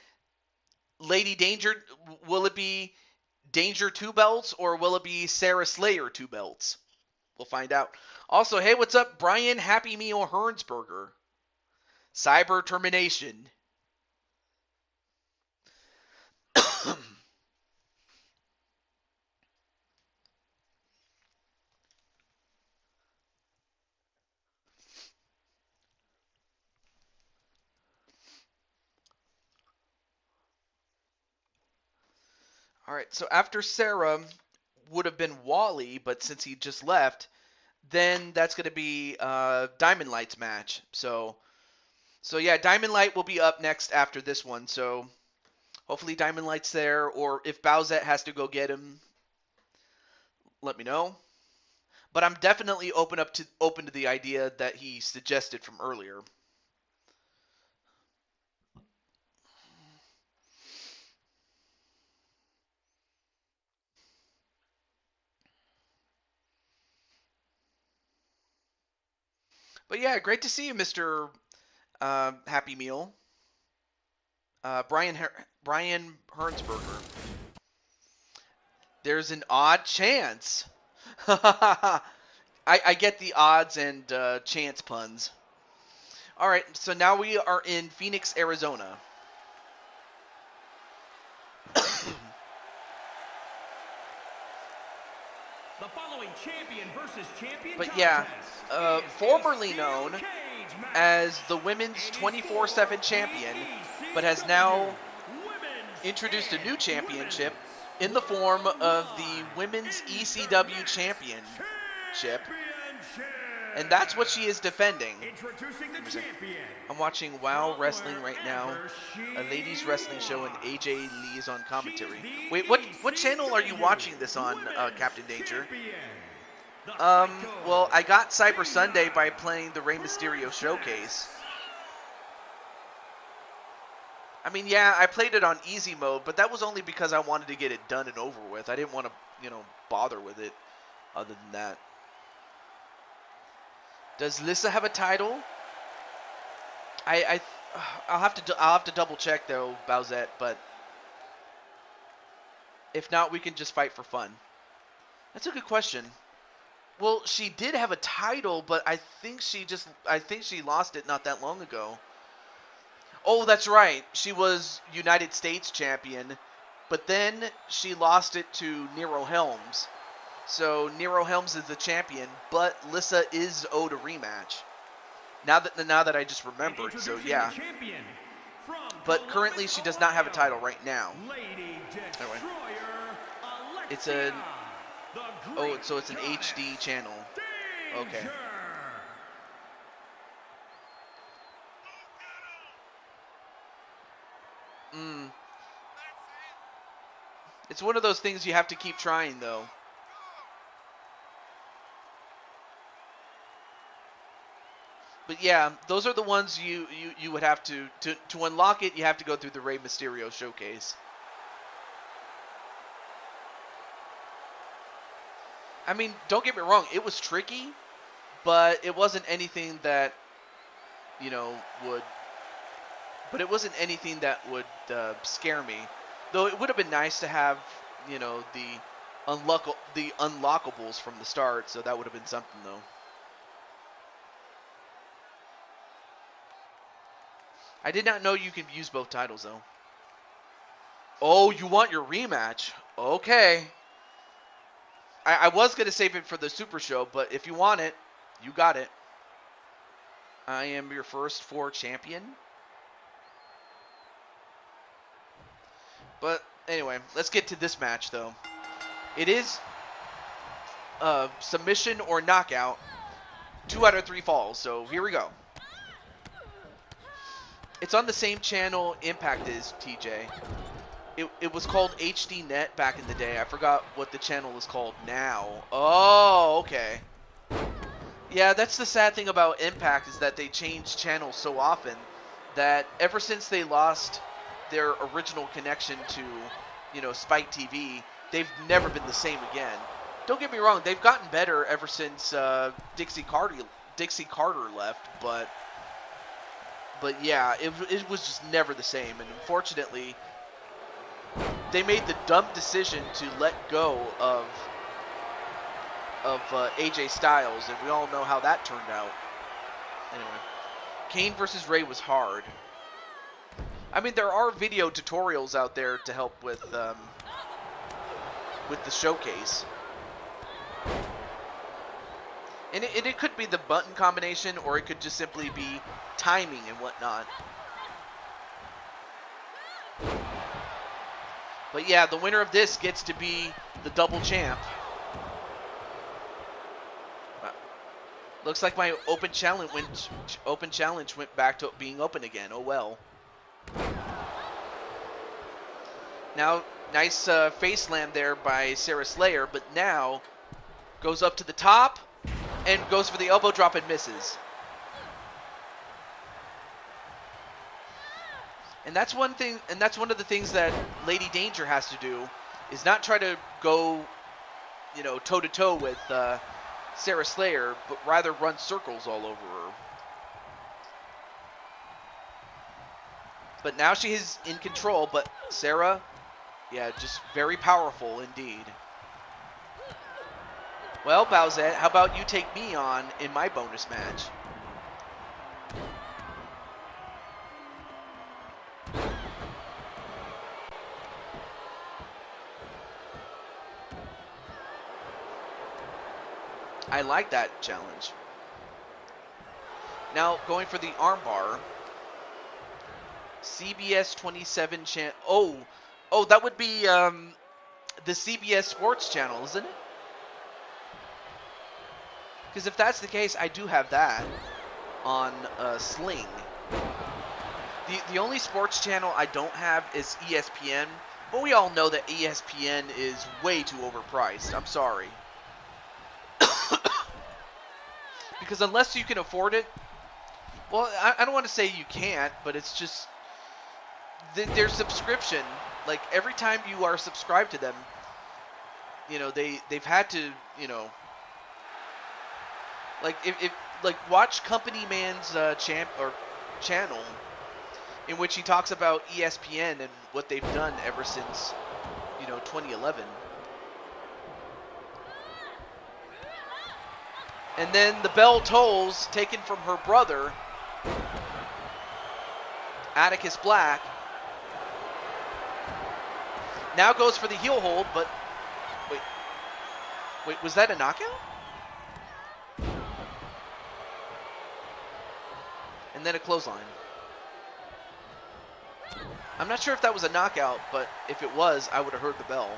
Lady Danger? Will it be Danger 2 belts, or will it be Sarah Slayer 2 belts? We'll find out. Also, hey, what's up, Brian Happy Meal Hernsberger? Cyber Termination. All right, so after Sarah would have been Wally, but since he just left, then that's going to be Diamond Light's match. So yeah, Diamond Light will be up next after this one. So hopefully Diamond Light's there, or if Bowsette has to go get him, let me know. But I'm definitely open to the idea that he suggested from earlier. But yeah, great to see you, Mr. Happy Meal. Brian Hernsberger. There's an odd chance. I get the odds and chance puns. All right, so now we are in Phoenix, Arizona. The following champion versus champion But yeah, contest is formerly a known steel cage match. as the women's 24/7 champion, but has now introduced a new championship in the form of the Women's ECW Championship. And that's what she is defending. Introducing the champion. I'm watching WoW Wrestling right now, a ladies wrestling show, and AJ Lee is on commentary. Wait, what channel are you watching this on, Captain Danger? Well, I got Cyber Sunday by playing the Rey Mysterio Showcase. I mean, yeah, I played it on easy mode, but that was only because I wanted to get it done and over with. I didn't want to, bother with it other than that. Does Lissa have a title? I'll have to double check though, Bowsette, but if not, we can just fight for fun. That's a good question. Well, she did have a title, but I think she lost it not that long ago. Oh, that's right. She was United States champion, but then she lost it to Nero Helms. So Nero Helms is the champion, but Lissa is owed a rematch. Now that I just remembered, so yeah. But currently she does not have a title right now. Anyway, it's so it's an HD channel. Okay. It's one of those things you have to keep trying though. But yeah, those are the ones you would have to unlock it. You have to go through the Rey Mysterio Showcase. I mean, don't get me wrong, it was tricky, but it wasn't anything that would. But it wasn't anything that would scare me. Though it would have been nice to have the unlockables from the start. So that would have been something though. I did not know you could use both titles, though. Oh, you want your rematch? Okay. I was going to save it for the Super Show, but if you want it, you got it. I am your first 4 champion. But anyway, let's get to this match, though. It is submission or knockout. 2 out of 3 falls, so here we go. It's on the same channel Impact is, TJ. It was called HD Net back in the day. I forgot what the channel is called now. Oh, okay. Yeah, that's the sad thing about Impact, is that they change channels so often that ever since they lost their original connection to, Spike TV, they've never been the same again. Don't get me wrong, they've gotten better ever since Dixie Carter left, but But yeah, it was just never the same. And unfortunately, they made the dumb decision to let go of AJ Styles, and we all know how that turned out. Anyway, Kane versus Ray was hard. I mean, there are video tutorials out there to help with the showcase. And it could be the button combination, or it could just simply be timing and whatnot. But yeah, the winner of this gets to be the double champ. Looks like my open challenge went back to being open again. Oh well. Now, nice face slam there by Sarah Slayer, but now goes up to the top and goes for the elbow drop and misses. And that's one thing, and that's one of the things that Lady Danger has to do, is not try to go, you know, toe to toe with Sarah Slayer, but rather run circles all over her. But now she is in control, but Sarah, yeah, just very powerful indeed. Well, Bowsette, how about you take me on in my bonus match? I like that challenge. Now, going for the armbar. CBS 27 channel. Oh, that would be the CBS Sports channel, isn't it? Because if that's the case, I do have that on Sling. The only sports channel I don't have is ESPN, but we all know that ESPN is way too overpriced. I'm sorry. Because unless you can afford it, well, I don't want to say you can't, but it's just their subscription. Like, every time you are subscribed to them, you know, they've had to, you know, like if watch Company Man's channel, in which he talks about ESPN and what they've done ever since, you know, 2011. And then the bell tolls, taken from her brother, Atticus Black. Now goes for the heel hold, but wait, was that a knockout? And then a clothesline. I'm not sure if that was a knockout, but if it was, I would have heard the bell.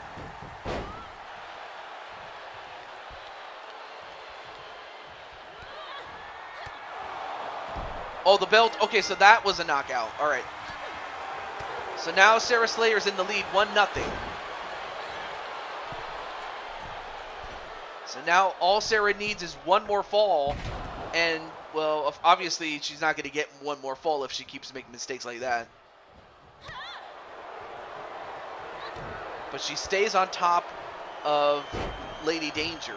Oh, the belt. Okay, so that was a knockout. All right. So now Sarah Slayer's in the lead, 1-0. So now all Sarah needs is one more fall, and, well, obviously she's not going to get one more fall if she keeps making mistakes like that. But she stays on top of Lady Danger.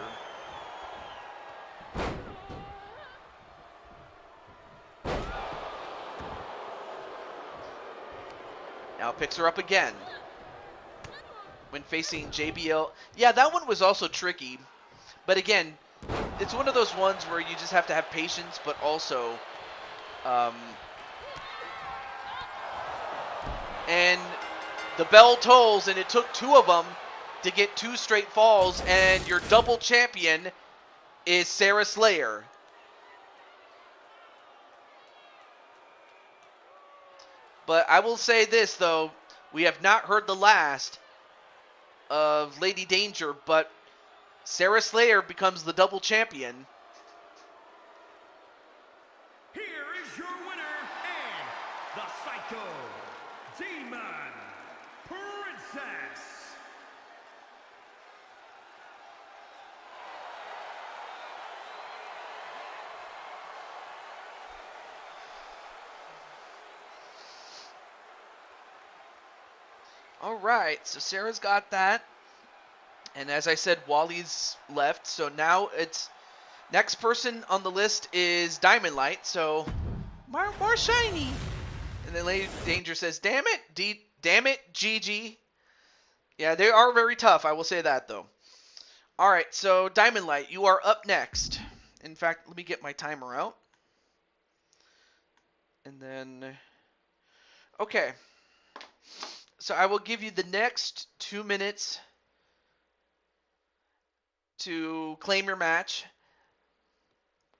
Now picks her up again when facing JBL. Yeah, that one was also tricky. But again, it's one of those ones where you just have to have patience, but also... and the bell tolls, and it took two of them to get 2 straight falls, and your double champion is Sarah Slayer. But I will say this, though. We have not heard the last of Lady Danger, but Sarah Slayer becomes the double champion. Here is your winner and the Psycho Demon Princess. All right, so Sarah's got that. And as I said, Wally's left. So now it's next person on the list is Diamond Light. So More shiny. And then Lady Danger says, damn it, damn it, Gigi. Yeah, they are very tough, I will say that, though. Alright, so Diamond Light, you are up next. In fact, let me get my timer out. And then... Okay. So I will give you the next 2 minutes to claim your match,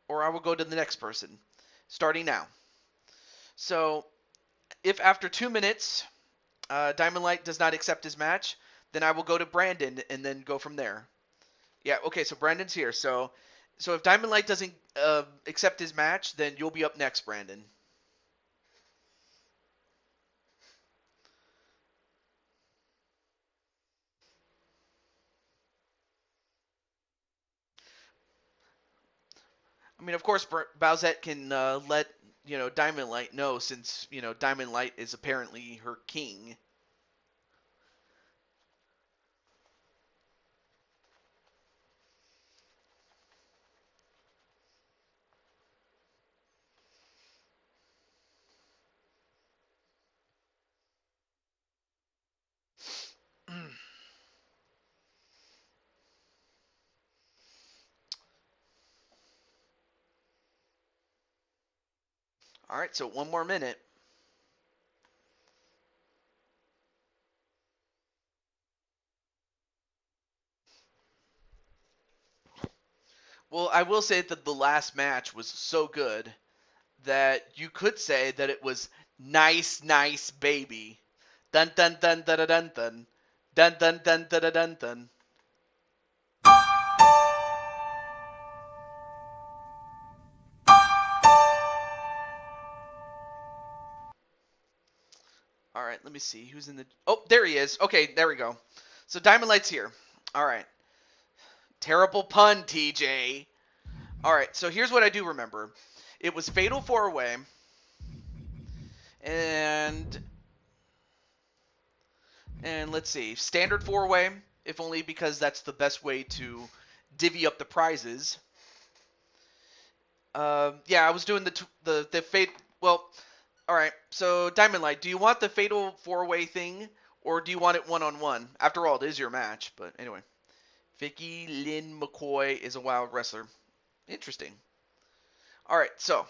or I will go to the next person, starting now. So, if after 2 minutes, Diamond Light does not accept his match, then I will go to Brandon and then go from there. Yeah, okay, so Brandon's here. So if Diamond Light doesn't accept his match, then you'll be up next, Brandon. I mean, of course, Bowsette can let Diamond Light know, since Diamond Light is apparently her king. All right, so 1 more minute. Well, I will say that the last match was so good that you could say that it was nice, nice baby. Dun dun dun dun dun dun dun dun dun dun dun dun dun. All right, let me see who's in the. Oh, there he is. Okay, there we go. So Diamond Light's here. All right. Terrible pun, TJ. All right, so here's what I do remember. It was Fatal 4-Way, and let's see, Standard 4-Way, if only because that's the best way to divvy up the prizes. Yeah, I was doing the fate. Well, all right. So Diamond Light, do you want the Fatal 4-Way thing, or do you want it 1-on-1? After all, it is your match. But anyway, Vicky Lynn McCoy is a wild wrestler. Interesting. All right, so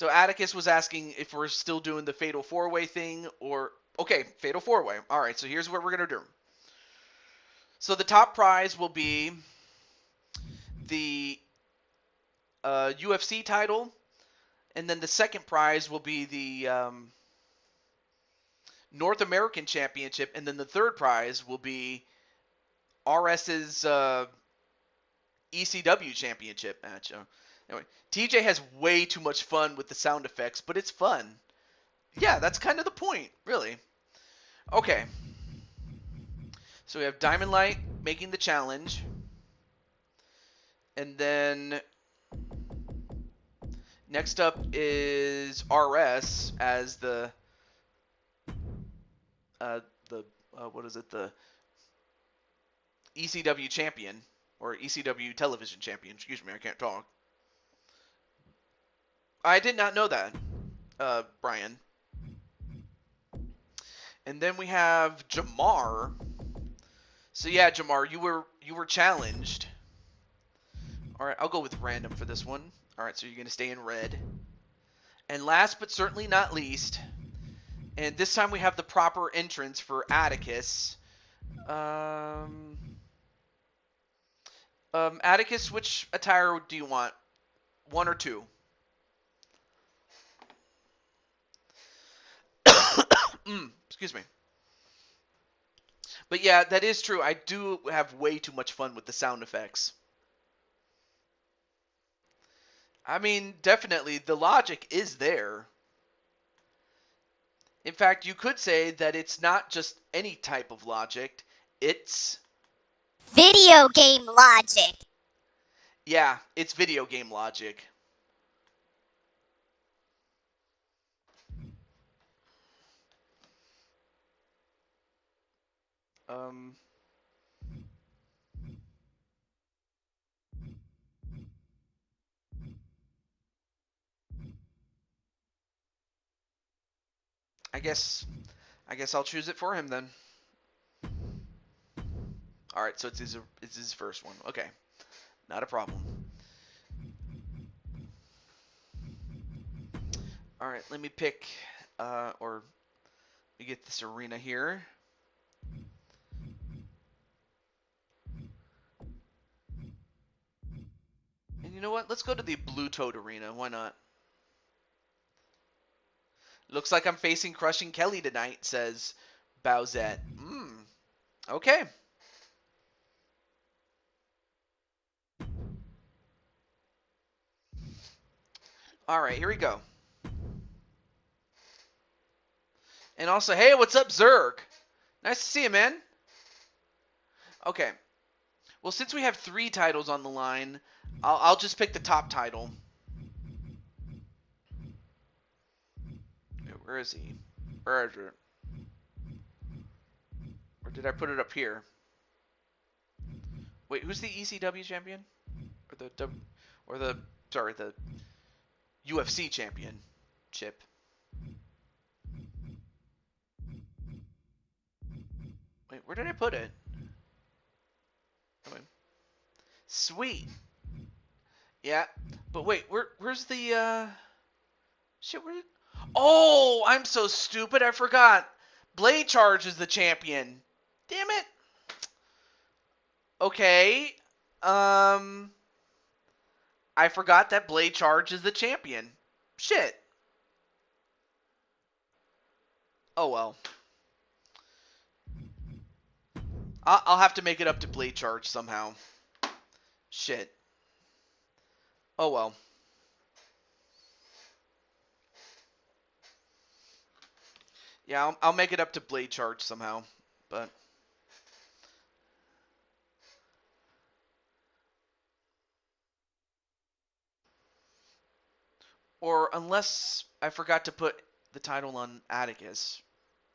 Atticus was asking if we're still doing the Fatal 4-Way thing, or okay, Fatal 4-Way. All right, so here's what we're gonna do. So the top prize will be the UFC title, and then the second prize will be the North American Championship, and then the third prize will be RS's ECW Championship match. Anyway, TJ has way too much fun with the sound effects, but it's fun. Yeah, that's kind of the point, really. Okay. So we have Diamond Light making the challenge. And then next up is RS as the what is it? The ECW champion, or ECW television champion. Excuse me, I can't talk. I did not know that, Brian. And then we have Jamar. So yeah, Jamar, you were challenged. All right, I'll go with random for this one. All right, so you're gonna stay in red. And last but certainly not least, and this time we have the proper entrance for Atticus. Atticus, which attire do you want? 1 or 2? Excuse me. But yeah, that is true. I do have way too much fun with the sound effects. I mean, definitely, the logic is there. In fact, you could say that it's not just any type of logic. It's... video game logic. Yeah, it's video game logic. Um... guess I'll choose it for him then. All right, so it's his first one. Okay, not a problem. All right, let me pick or let me get this arena here. And you know what? Let's go to the Blue Toad Arena. Why not? Looks like I'm facing Crushing Kelly tonight, says Bowsette. Okay. All right, here we go. And also, hey, what's up, Zerg? Nice to see you, man. Okay. Well, since we have 3 titles on the line, I'll just pick the top title. Where is he? Where is it? Or did I put it up here? Wait, who's the ECW champion? Or the UFC championship. Wait, where did I put it? Oh, sweet. Yeah, but wait, where's the shit? Oh, I'm so stupid. I forgot. Blade Charge is the champion. Damn it. Okay. I forgot that Blade Charge is the champion. Shit. Oh well. I'll have to make it up to Blade Charge somehow. Shit. Oh well. Yeah, I'll make it up to Blade Charge somehow, but or unless I forgot to put the title on Atticus.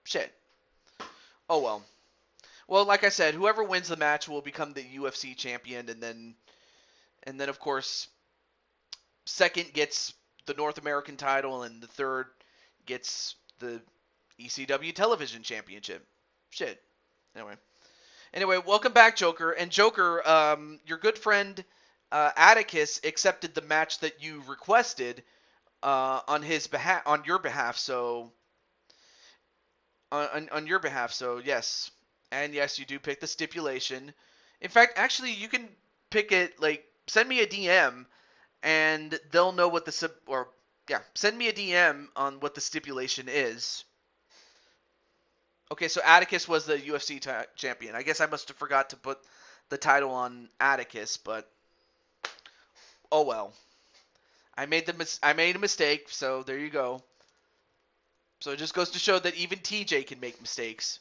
Shit. Oh well. Well, like I said, whoever wins the match will become the UFC champion, and then of course, second gets the North American title, and the third gets the ECW Television Championship. Shit. Anyway, welcome back, Joker. And Joker, your good friend Atticus accepted the match that you requested on your behalf. So on your behalf. So yes, and yes, you do pick the stipulation. In fact, actually, you can pick it. Like, send me a DM, and they'll know what send me a DM on what the stipulation is. Okay, so Atticus was the UFC champion. I guess I must have forgot to put the title on Atticus, but oh well. I made a mistake, so there you go. So it just goes to show that even TJ can make mistakes.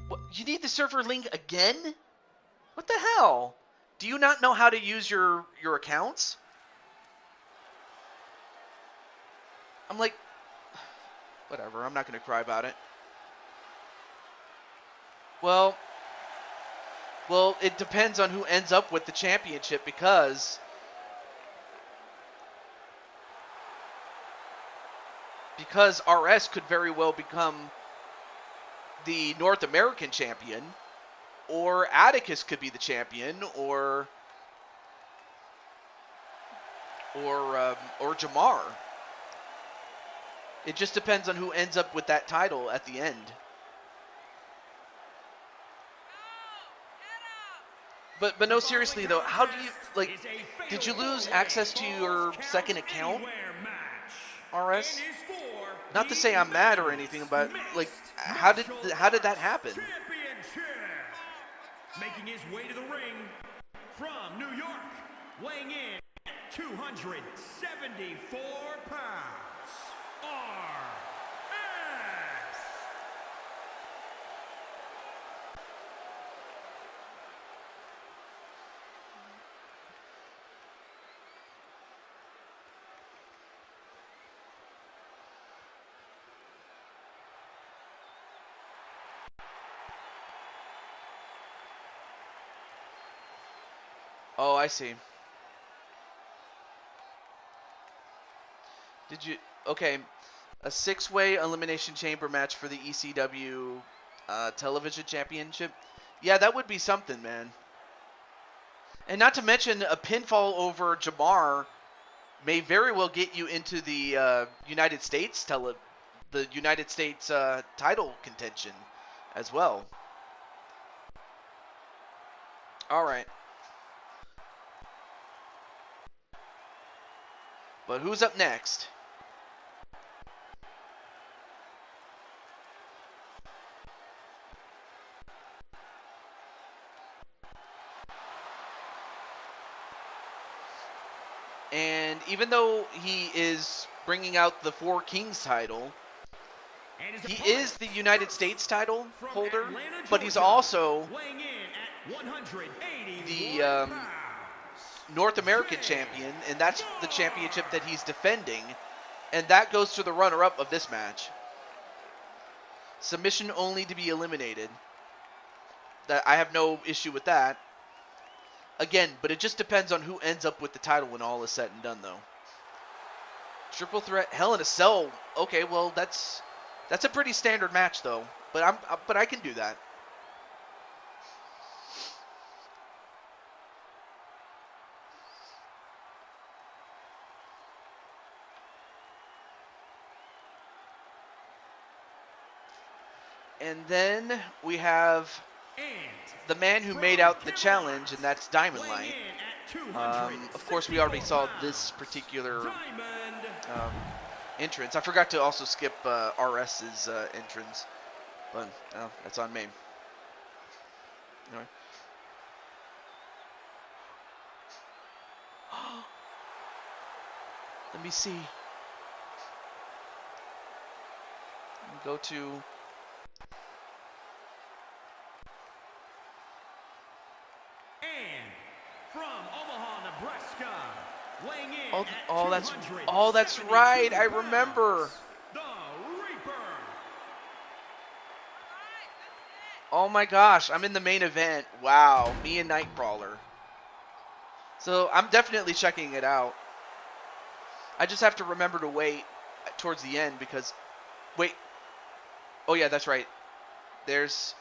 What? You need the server link again? What the hell? Do you not know how to use your accounts? I'm like, whatever, I'm not going to cry about it. Well, it depends on who ends up with the championship because RS could very well become the North American champion, or Atticus could be the champion, or Jamar. It just depends on who ends up with that title at the end. But no, seriously though, how do you, did you lose access to your second account, RS? Not to say I'm mad or anything, but how did that happen? Making his way to the ring from New York, weighing in at 274 pounds, RS. Oh, I see. Did you? Okay. A 6-way elimination chamber match for the ECW television championship. Yeah, that would be something, man. And not to mention a pinfall over Jamar may very well get you into the United States title contention as well. All right. But who's up next? And even though he is bringing out the Four Kings title, he is the United States title holder, but he's also the North American champion, and that's the championship that he's defending, and that goes to the runner-up of this match. Submission only to be eliminated. That I have no issue with that. Again, but it just depends on who ends up with the title when all is said and done, though. Triple threat, Hell in a Cell. Okay, well that's a pretty standard match, though. But I can do that. And then we have the man who made out the challenge, and that's Diamond Light. Of course, we already saw this particular entrance. I forgot to also skip RS's entrance, but that's on me. Anyway. Let me see. Go to... Oh, that's right. I remember. Oh my gosh, I'm in the main event. Wow, me and Nightcrawler. So I'm definitely checking it out. I just have to remember to wait towards the end because, wait. Oh yeah, that's right. There's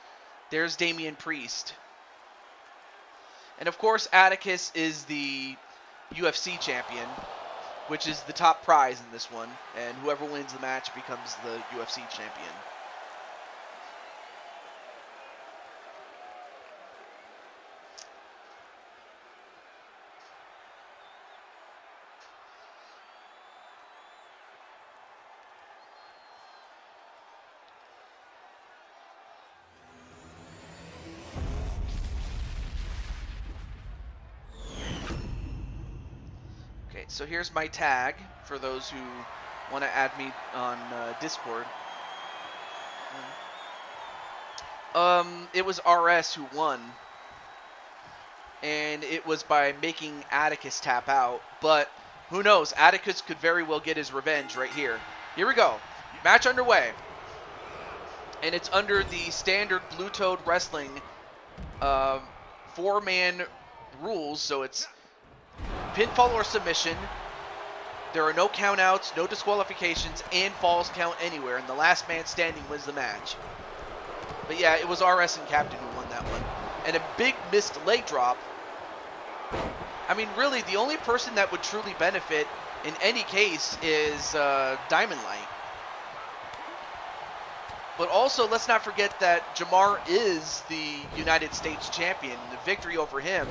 Damian Priest. And of course, Atticus is the UFC champion, which is the top prize in this one, and whoever wins the match becomes the UFC champion. So here's my tag for those who want to add me on Discord. It was RS who won, and it was by making Atticus tap out. But who knows? Atticus could very well get his revenge right here. Here we go. Match underway, and it's under the standard Blue Toad Wrestling 4-man rules. So it's pinfall or submission. There are no countouts, no disqualifications, and falls count anywhere, and the last man standing wins the match. But yeah, it was RS and Captain who won that one. And a big missed leg drop. I mean, really, the only person that would truly benefit in any case is Diamond Light. But also, let's not forget that Jamar is the United States champion. The victory over him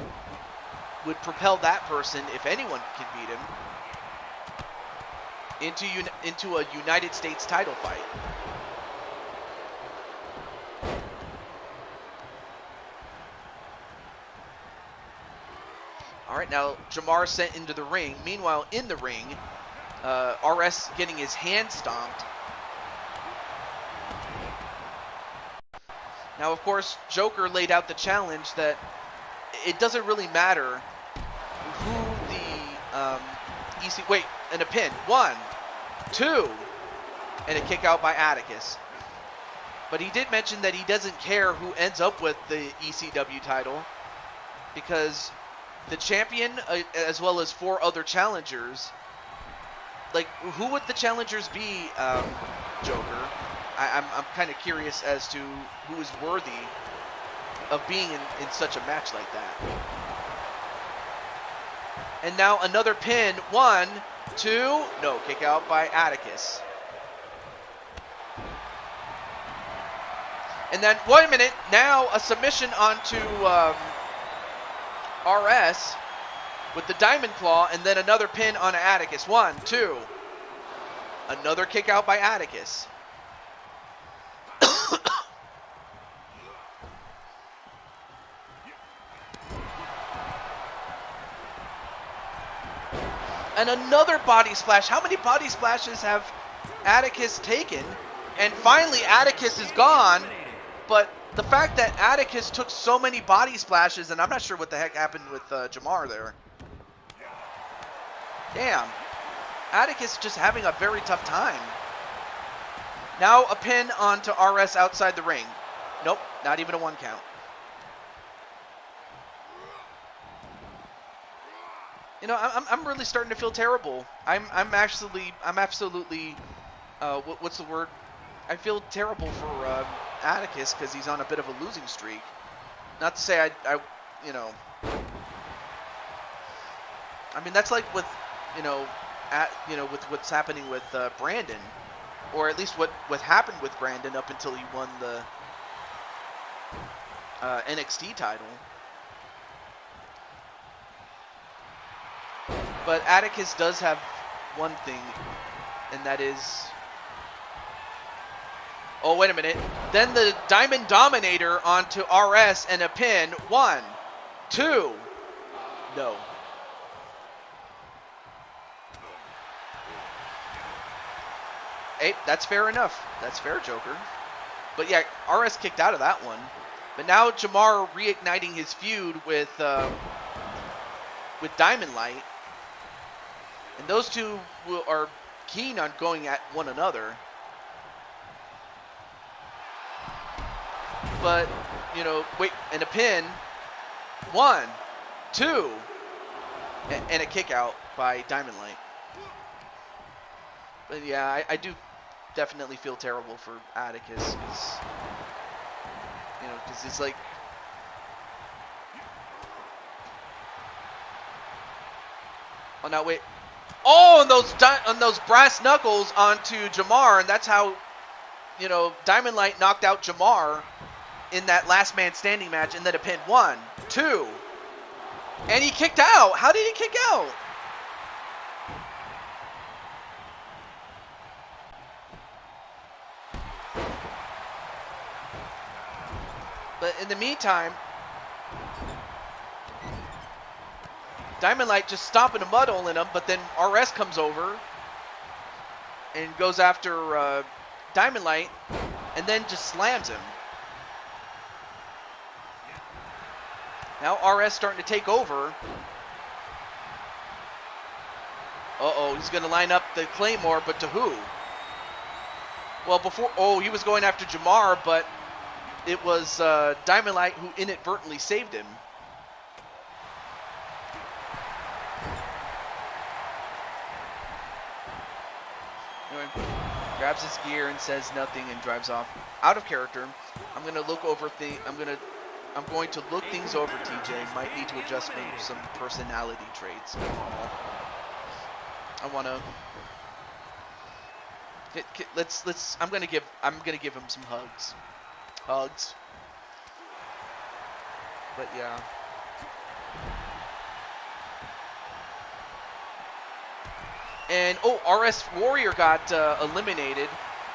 would propel that person, if anyone can beat him, into a United States title fight. All right, now Jamar sent into the ring. Meanwhile, in the ring, RS getting his hand stomped. Now, of course, Joker laid out the challenge that it doesn't really matter who the EC... Wait, and a pin. 1, 2, and a kick out by Atticus. But he did mention that he doesn't care who ends up with the ECW title because the champion, as well as 4 other challengers, like, who would the challengers be, Joker? I'm kind of curious as to who is worthy of being in such a match like that. And now another pin. 1, 2. No, kick out by Atticus. And then, wait a minute, now a submission onto RS with the Diamond Claw, and then another pin on Atticus. 1, 2. Another kick out by Atticus. And another body splash. How many body splashes have Atticus taken? And finally, Atticus is gone. But the fact that Atticus took so many body splashes, and I'm not sure what the heck happened with Jamar there. Damn. Atticus just having a very tough time. Now a pin onto RS outside the ring. Nope, not even a 1 count. You know, I'm really starting to feel terrible. I'm absolutely what's the word? I feel terrible for Atticus because he's on a bit of a losing streak. Not to say I you know. I mean, that's like with with what's happening with Brandon, or at least what happened with Brandon up until he won the NXT title. But Atticus does have one thing, and that is... Oh, wait a minute. Then the Diamond Dominator onto RS and a pin. 1, 2. No. Hey, that's fair enough. That's fair, Joker. But yeah, RS kicked out of that one. But now Jamar reigniting his feud with Diamond Light. And those two are keen on going at one another. But, you know, wait, and a pin. 1, 2. And a kick out by Diamond Light. But yeah, I do definitely feel terrible for Atticus. Because it's like... Oh, now wait. Oh, and those brass knuckles onto Jamar, and that's how, you know, Diamond Light knocked out Jamar in that last man standing match, and then a pin. 1, 2, and he kicked out. How did he kick out? But in the meantime, Diamond Light just stomping a mud hole in him, but then RS comes over and goes after Diamond Light and then just slams him. Now RS starting to take over. Uh-oh, he's going to line up the Claymore, but to who? Well, he was going after Jamar, but it was Diamond Light who inadvertently saved him. Anyway, grabs his gear and says nothing and drives off. Out of character. I'm going to look over I'm going to look things over, TJ. Might need to adjust maybe some personality traits. I want to... I'm gonna give him some hugs. But yeah. And RS Warrior got eliminated,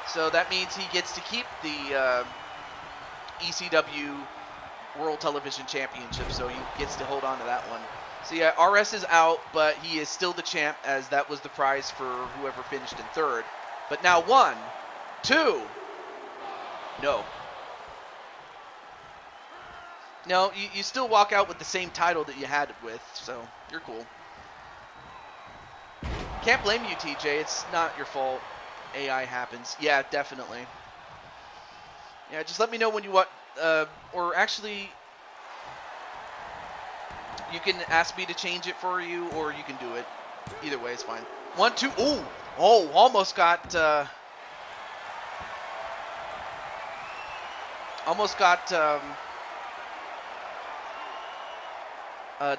so that means he gets to keep the ECW World Television Championship, so he gets to hold on to that one. So yeah, RS is out, but he is still the champ, as that was the prize for whoever finished in third. But now 1, 2, no. No, you still walk out with the same title that you had it with, so you're cool. Can't blame you, TJ. It's not your fault. AI happens. Yeah, definitely. Yeah, just let me know when you want, or actually, you can ask me to change it for you, or you can do it. Either way, it's fine. 1, 2, ooh! Oh, almost got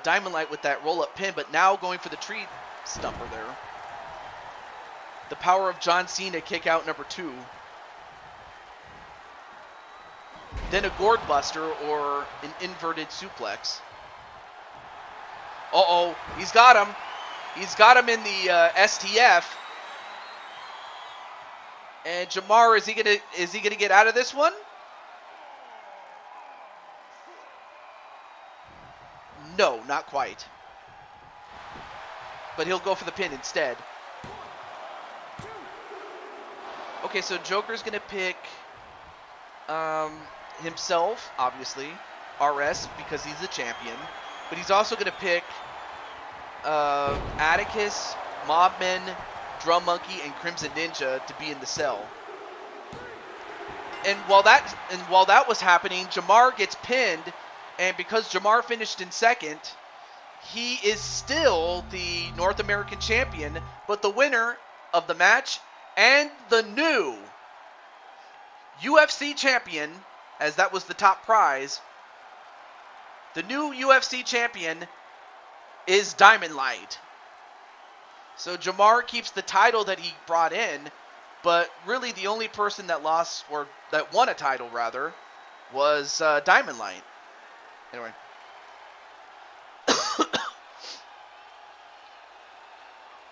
Diamond Light with that roll-up pin, but now going for the tree stumper there. The power of John Cena kick out number 2. Then a gourd buster or an inverted suplex. Uh-oh, he's got him. He's got him in the STF. And Jamar, is he gonna get out of this one? No, not quite. But he'll go for the pin instead. Okay, so Joker's gonna pick himself, obviously, RS, because he's the champion. But he's also gonna pick Atticus, Mobman, Drum Monkey, and Crimson Ninja to be in the cell. And while that was happening, Jamar gets pinned, and because Jamar finished in second, he is still the North American champion, but the winner of the match and the new UFC champion, as that was the top prize, the new UFC champion is Diamond Light. So Jamar keeps the title that he brought in, but really the only person that lost, or that won a title rather, was Diamond Light. Anyway.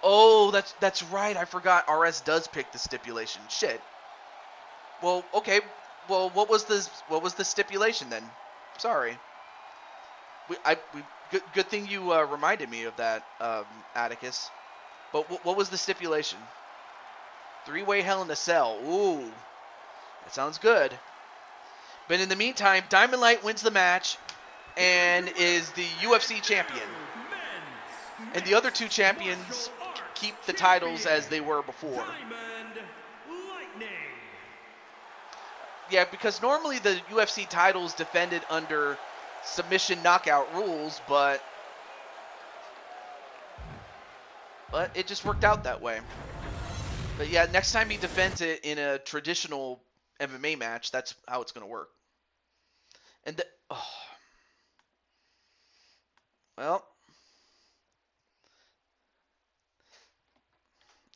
Oh, that's right. I forgot RS does pick the stipulation. Shit. Well, okay. Well, what was the stipulation then? Sorry. Good thing you reminded me of that, Atticus. But what was the stipulation? 3-way Hell in a Cell. Ooh, that sounds good. But in the meantime, Diamond Light wins the match and is the UFC champion. And the other 2 champions keep the titles as they were before. Yeah, because normally the UFC titles defended under submission knockout rules, but it just worked out that way. But yeah, next time he defends it in a traditional MMA match, that's how it's going to work. And well,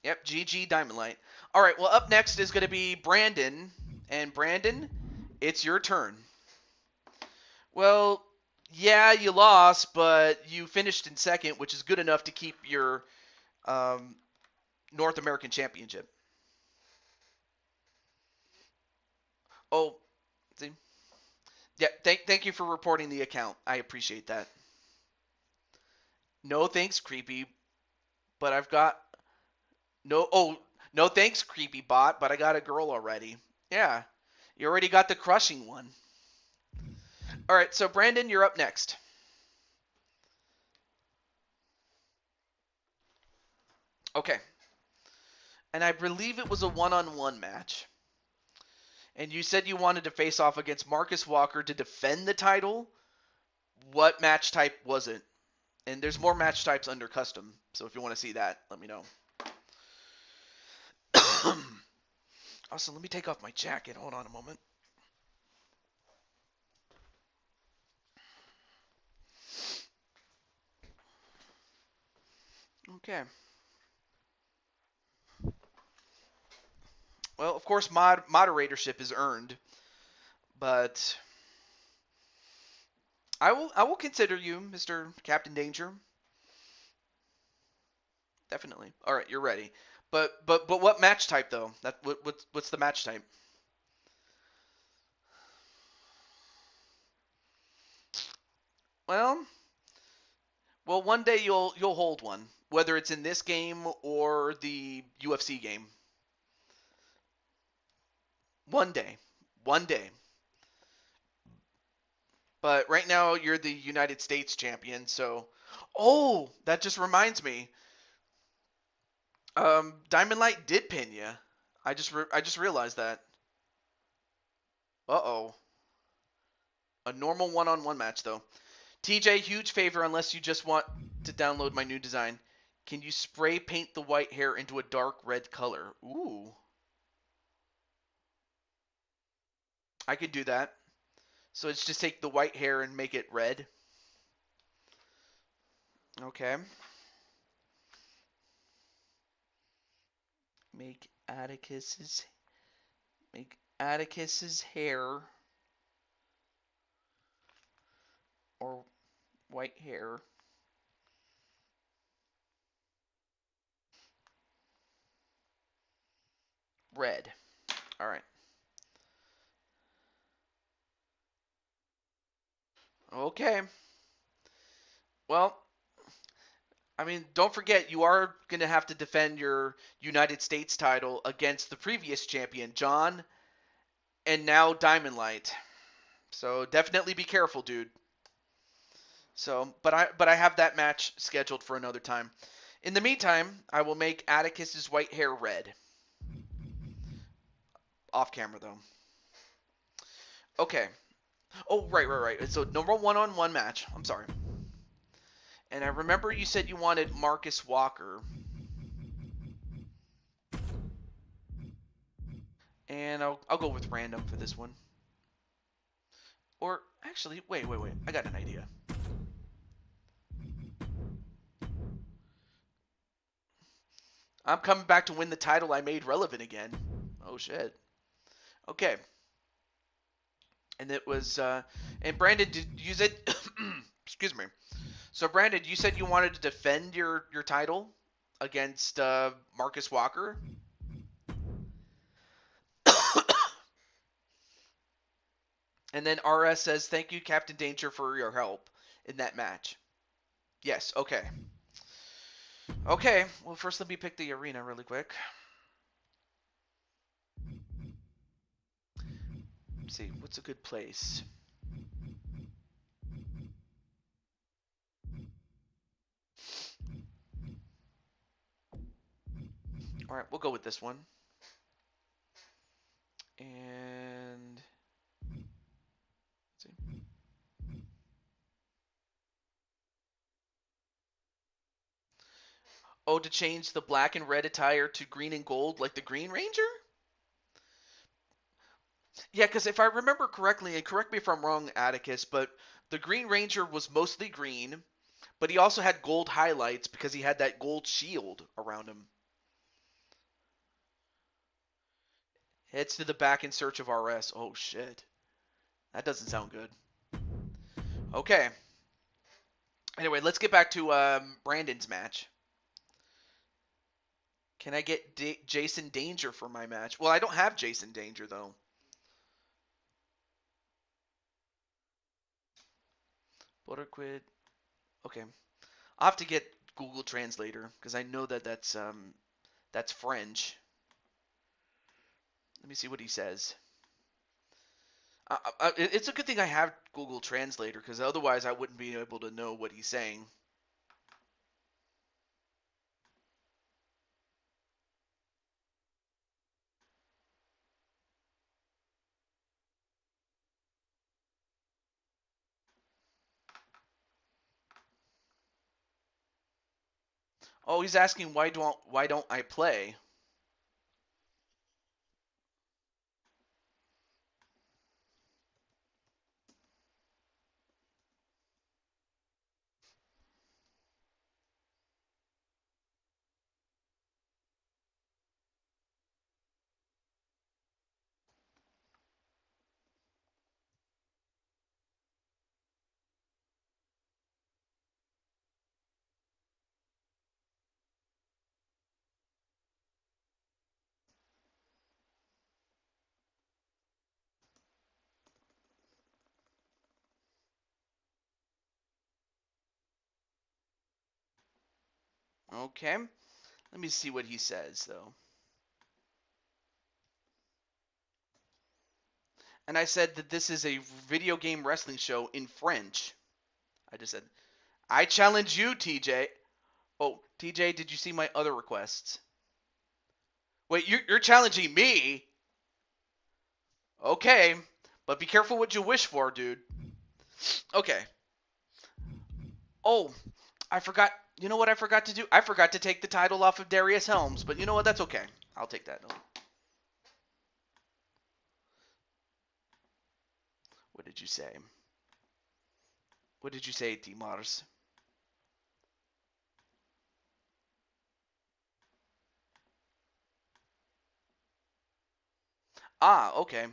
yep, GG Diamond Light. All right, well, up next is going to be Brandon. And Brandon, it's your turn. Well, yeah, you lost, but you finished in second, which is good enough to keep your North American Championship. Oh, see? Yeah, thank you for reporting the account. I appreciate that. No thanks, Creepy, but I've got... No thanks, Creepy Bot, but I got a girl already. Yeah, you already got the crushing one. All right, so Brandon, you're up next. Okay. And I believe it was a one-on-one match. And you said you wanted to face off against Marcus Walker to defend the title. What match type was it? And there's more match types under custom, so if you want to see that, let me know. Also, let me take off my jacket. Hold on a moment. Okay. Well, of course, moderatorship is earned, but I will consider you, Mr. Captain Danger. Definitely. All right, you're ready. But what match type though? What's the match type? Well, one day you'll hold one, whether it's in this game or the UFC game. One day. But right now you're the United States champion, so that just reminds me. Diamond Light did pin you. I just realized that. Uh-oh. A normal one-on-one match though. TJ, huge favor unless you just want to download my new design. Can you spray paint the white hair into a dark red color? Ooh. I could do that. So it's just take the white hair and make it red. Okay. Make Atticus's hair or white hair red. All right. Okay. Well, I mean, don't forget you are going to have to defend your United States title against the previous champion, John, and now Diamond Light. So definitely be careful, dude. So, but I have that match scheduled for another time. In the meantime, I will make Atticus's white hair red. Off camera though. Okay. Oh, right. So number one-on-one match. I'm sorry. And I remember you said you wanted Marcus Walker. And I'll go with random for this one. Or actually, wait. I got an idea. I'm coming back to win the title I made relevant again. Oh shit. Okay. And it was and Brandon, did you said excuse me. So Brandon, you said you wanted to defend your title against Marcus Walker. And then RS says, "Thank you, Captain Danger, for your help in that match." Yes. Okay. Okay. Well, first let me pick the arena really quick. Let's see, what's a good place? All right, we'll go with this one. And let's see. Oh, to change the black and red attire to green and gold like the Green Ranger? Yeah, because if I remember correctly, and correct me if I'm wrong, Atticus, but the Green Ranger was mostly green, but he also had gold highlights because he had that gold shield around him. Heads to the back in search of RS. Oh, shit. That doesn't sound good. Okay. Anyway, let's get back to Brandon's match. Can I get Jason Danger for my match? Well, I don't have Jason Danger, though. Butterquid. Okay. I'll have to get Google Translator, because I know that that's French. Let me see what he says. It's a good thing I have Google Translator, because otherwise I wouldn't be able to know what he's saying. Oh, he's asking why don't I play? Okay. Let me see what he says, though. And I said that this is a video game wrestling show in French. I just said, I challenge you, TJ. Oh, TJ, did you see my other requests? Wait, you're challenging me? Okay, but be careful what you wish for, dude. Okay. Oh, I forgot. You know what I forgot to do? I forgot to take the title off of Darius Helms, but you know what? That's okay. I'll take that. What did you say? What did you say, T-Mars? Ah, okay.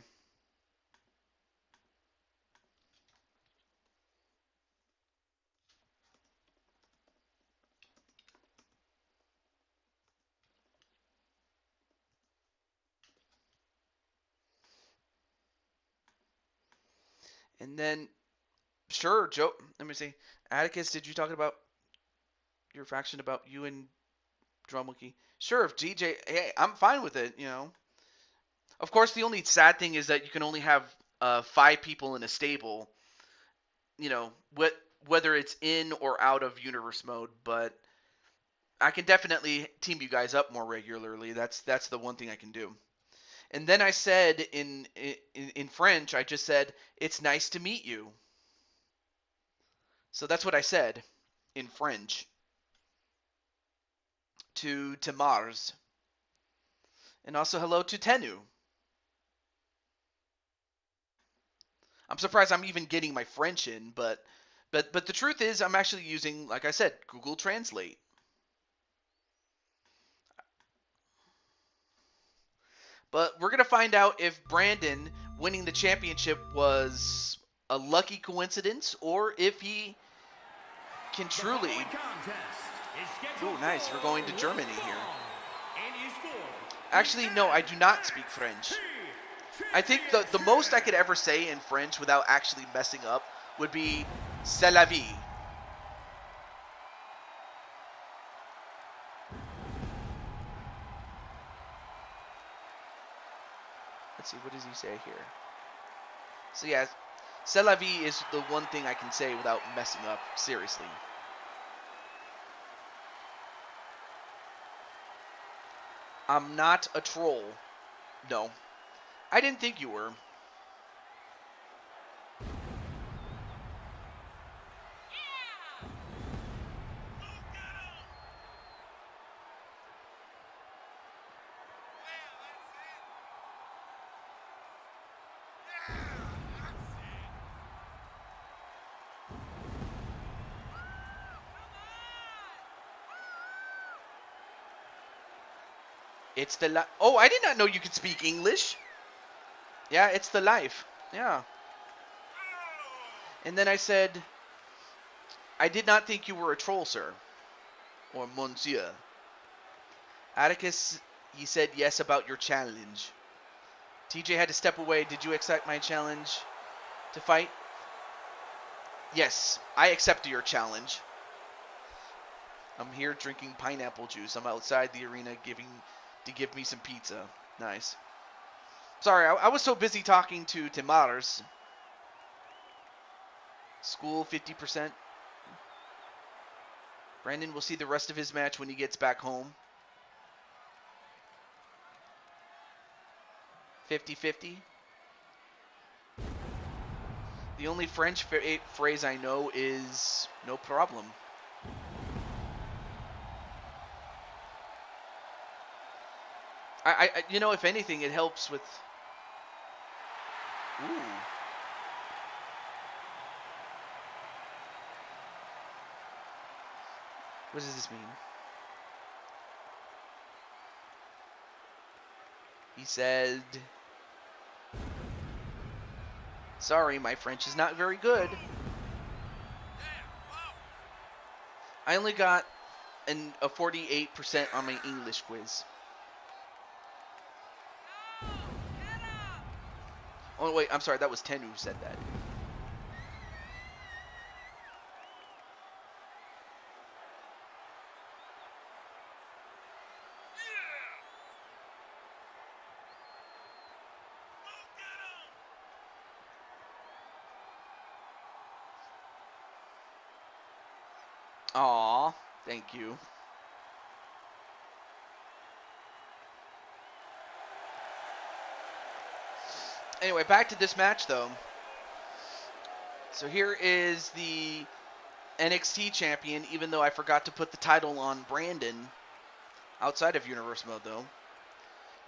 And then, sure, Joe. Let me see. Atticus, did you talk about your faction about you and Drumwiki? Sure, if DJ, hey, I'm fine with it. Of course, the only sad thing is that you can only have 5 people in a stable. Whether it's in or out of universe mode, but I can definitely team you guys up more regularly. That's the one thing I can do. And then I said in French, I just said, "It's nice to meet you." So that's what I said in French to Mars. And also hello to Tenu. I'm surprised I'm even getting my French in, but the truth is I'm actually using, like I said, Google Translate. But we're going to find out if Brandon winning the championship was a lucky coincidence or if he can truly... Ooh, nice. We're going to Germany here. Actually, no, I do not speak French. I think the most I could ever say in French without actually messing up would be "C'est la vie." Let's see, what does he say here? So yeah, "C'est la vie" is the one thing I can say without messing up, seriously. I'm not a troll. No. I didn't think you were. It's the life. Oh, I did not know you could speak English. Yeah, it's the life. Yeah. And then I said, I did not think you were a troll, sir. Or monsieur. Atticus, he said yes about your challenge. TJ had to step away. Did you accept my challenge to fight? Yes, I accept your challenge. I'm here drinking pineapple juice. I'm outside the arena to give me some pizza. Nice. Sorry, I was so busy talking to Timars. School 50%. Brandon will see the rest of his match when he gets back home. 50-50. The only French phrase I know is no problem. If anything, it helps with... Ooh. What does this mean? He said... Sorry, my French is not very good. I only got a 48% on my English quiz. Oh, wait, I'm sorry, that was Ten who said that. Aw, thank you. Anyway, back to this match, though. So here is the NXT champion, even though I forgot to put the title on Brandon. Outside of Universe Mode, though.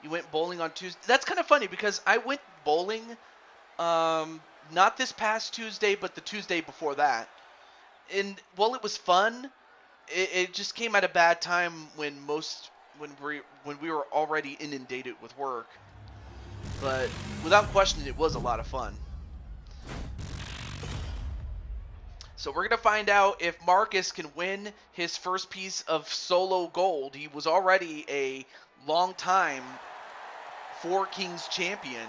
You went bowling on Tuesday. That's kind of funny because I went bowling, not this past Tuesday, but the Tuesday before that. And while it was fun, it just came at a bad time when we were already inundated with work. But without question, it was a lot of fun. So we're going to find out if Marcus can win his first piece of solo gold. He was already a long-time Four Kings champion,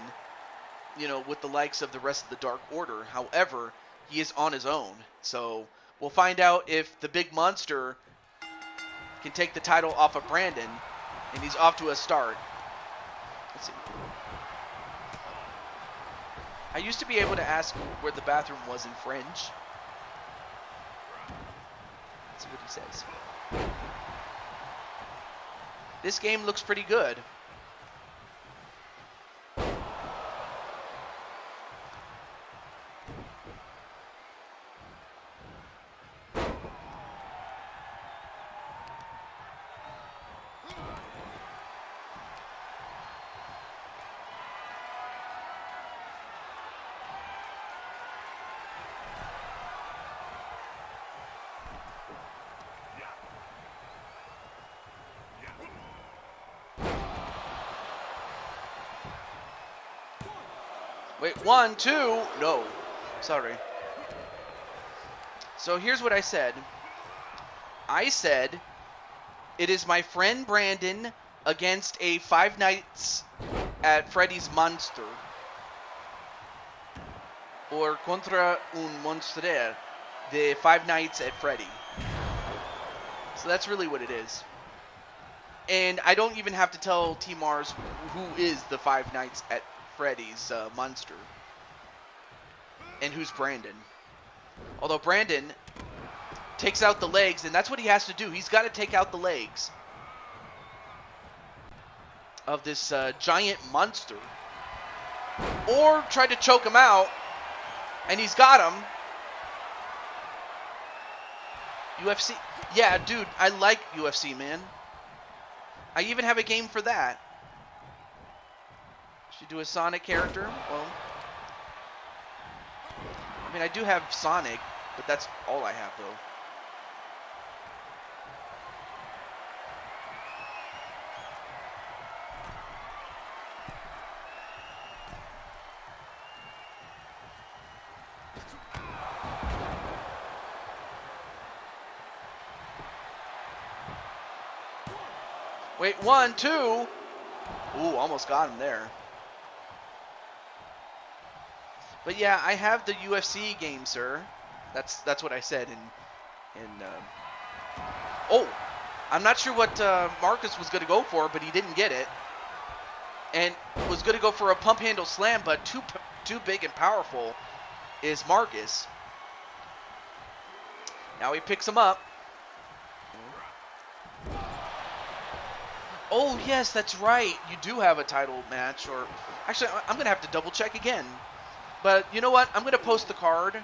you know, with the likes of the rest of the Dark Order. However, he is on his own. So we'll find out if the big monster can take the title off of Brandon, and he's off to a start. Let's see. I used to be able to ask where the bathroom was in French. Let's see what he says. This game looks pretty good. Wait, 1, 2, no, sorry. So here's what I said. I said, it is my friend Brandon against a Five Nights at Freddy's monster. Or contra un monster de Five Nights at Freddy. So that's really what it is. And I don't even have to tell T-Mars who is the Five Nights at Freddy's monster. And who's Brandon. Although Brandon takes out the legs, and that's what he has to do. He's got to take out the legs of this giant monster. Or try to choke him out. And he's got him. UFC. Yeah, dude, I like UFC, man. I even have a game for that. Should do a Sonic character? Well, I mean, I do have Sonic, but that's all I have, though. Wait, 1, 2. Ooh, almost got him there. But yeah, I have the UFC game, sir. That's what I said. Oh, I'm not sure what Marcus was going to go for, but he didn't get it. And was going to go for a pump handle slam, but too big and powerful is Marcus. Now he picks him up. Oh, yes, that's right. You do have a title match. Or actually, I'm going to have to double check again. But you know what? I'm going to post the card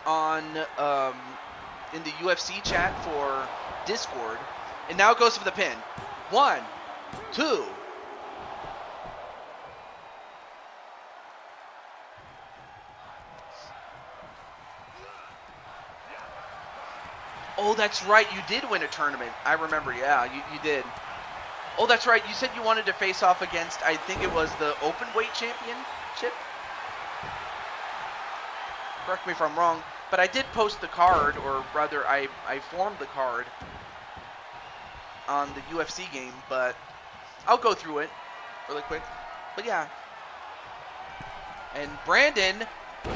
on in the UFC chat for Discord. And now it goes for the pin. 1, 2. Oh, that's right. You did win a tournament. I remember. Yeah, you did. Oh, that's right. You said you wanted to face off against, I think it was the Openweight Championship? Correct me if I'm wrong. But I did post the card, or rather, I formed the card on the UFC game, but I'll go through it really quick. But yeah. And Brandon,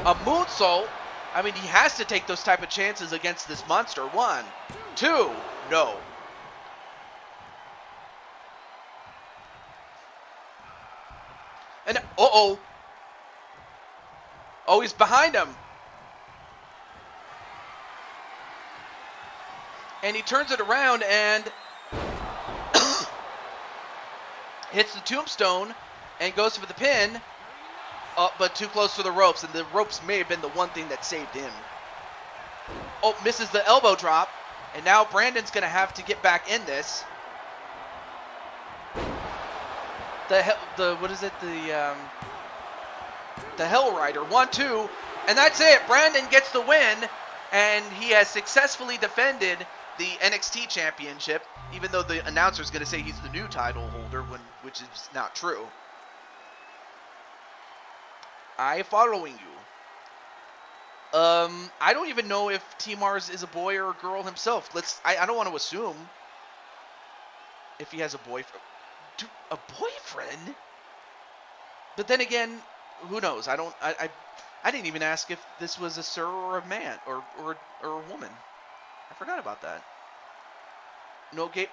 a moonsault. I mean, he has to take those type of chances against this monster. 1, 2, no. And, uh-oh. Oh, he's behind him. And he turns it around and hits the tombstone and goes for the pin. But too close to the ropes. And the ropes may have been the one thing that saved him. Oh, misses the elbow drop. And now Brandon's going to have to get back in this. What is it? The Hell Rider. 1-2. And that's it. Brandon gets the win. And he has successfully defended the NXT Championship, even though the announcer is going to say he's the new title holder, which is not true. I following you. I don't even know if T-Mars is a boy or a girl himself. I don't want to assume if he has a boyfriend. Dude, a boyfriend? But then again, who knows? I didn't even ask if this was a sir or a man or a woman. I forgot about that. No gay.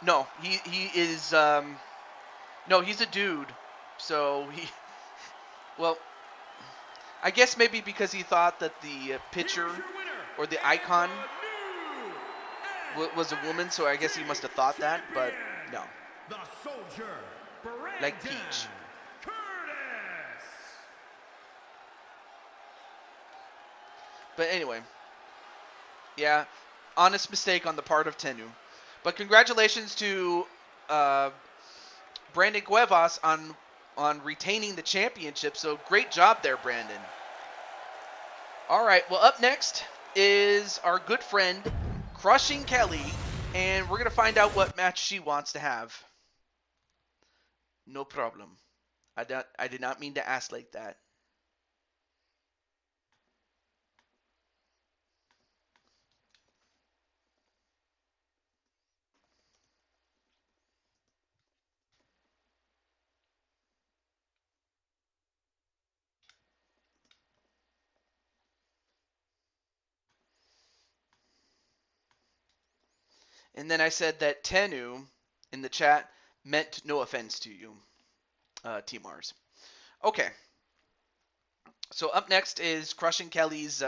No, he is no, he's a dude. So well, I guess maybe because he thought that the picture or the icon was a woman, so I guess he must have thought that, but no. The soldier, Like Peach. Curtis. But anyway, yeah, honest mistake on the part of Tenu. But congratulations to Brandon Cuevas on retaining the championship. So great job there, Brandon. All right, well, up next is our good friend Crushing Kelly, and we're going to find out what match she wants to have. No problem. I did not mean to ask like that. And then I said that Tenu in the chat meant no offense to you, T-Mars. Okay. So up next is Crushing Kelly's.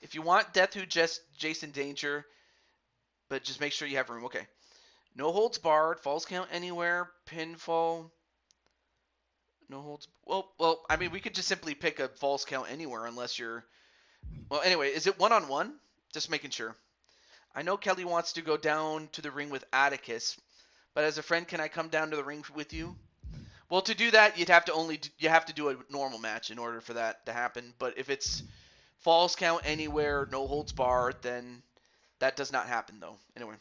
If you want Death Who just Jason Danger, but just make sure you have room. Okay. No holds barred, falls count anywhere, pinfall. No holds. Well. I mean, we could just simply pick a falls count anywhere, unless you're. Well, anyway, is it 1-on-1? Just making sure. I know Kelly wants to go down to the ring with Atticus, but as a friend, can I come down to the ring with you? Well, to do that, you have to do a normal match in order for that to happen. But if it's falls count anywhere, no holds barred, then that does not happen, though. Anyway,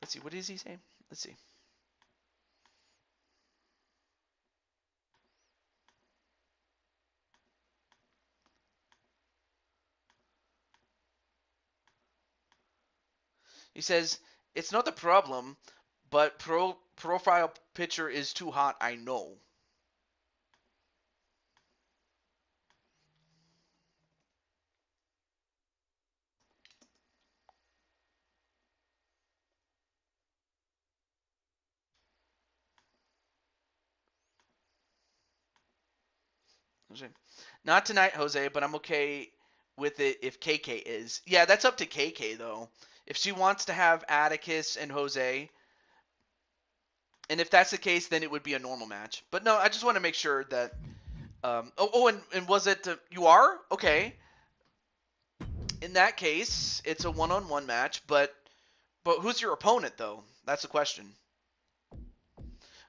let's see. What does he say? Let's see. He says, it's not the problem, but profile picture is too hot, I know. Not tonight, Jose, but I'm okay with it if KK is. Yeah, that's up to KK, though. If she wants to have Atticus and Jose, and if that's the case, then it would be a normal match. But no, I just want to make sure that... and was it... you are? Okay. In that case, it's a one-on-one match, but who's your opponent, though? That's the question.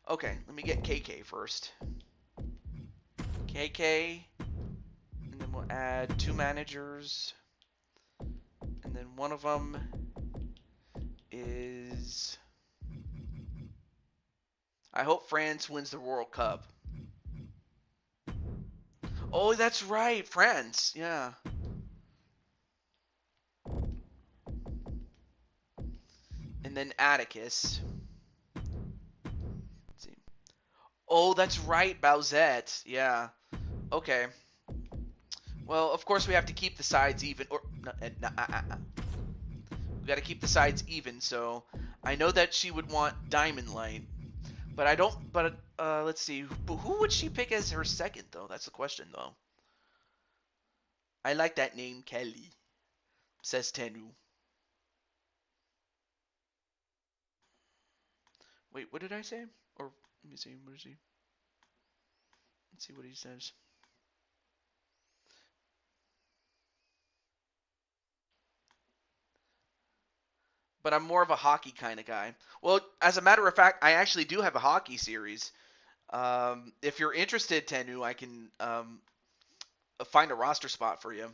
Okay, let me get KK first. KK... And then we'll add 2 managers. And then one of them is... I hope France wins the World Cup. Oh, that's right. France. Yeah. And then Atticus. Let's see. Oh, that's right. Bowsette. Yeah. Okay. Well, of course we have to keep the sides even, or we got to keep the sides even. So I know that she would want Diamond Light, but I don't. But let's see, who would she pick as her second though? That's the question though. I like that name, Kelly. Says Tenu. Wait, what did I say? Or let me see. What is he? Let's see what he says. but I'm more of a hockey kind of guy. Well, as a matter of fact, I actually do have a hockey series. If you're interested, Tenu, I can find a roster spot for you.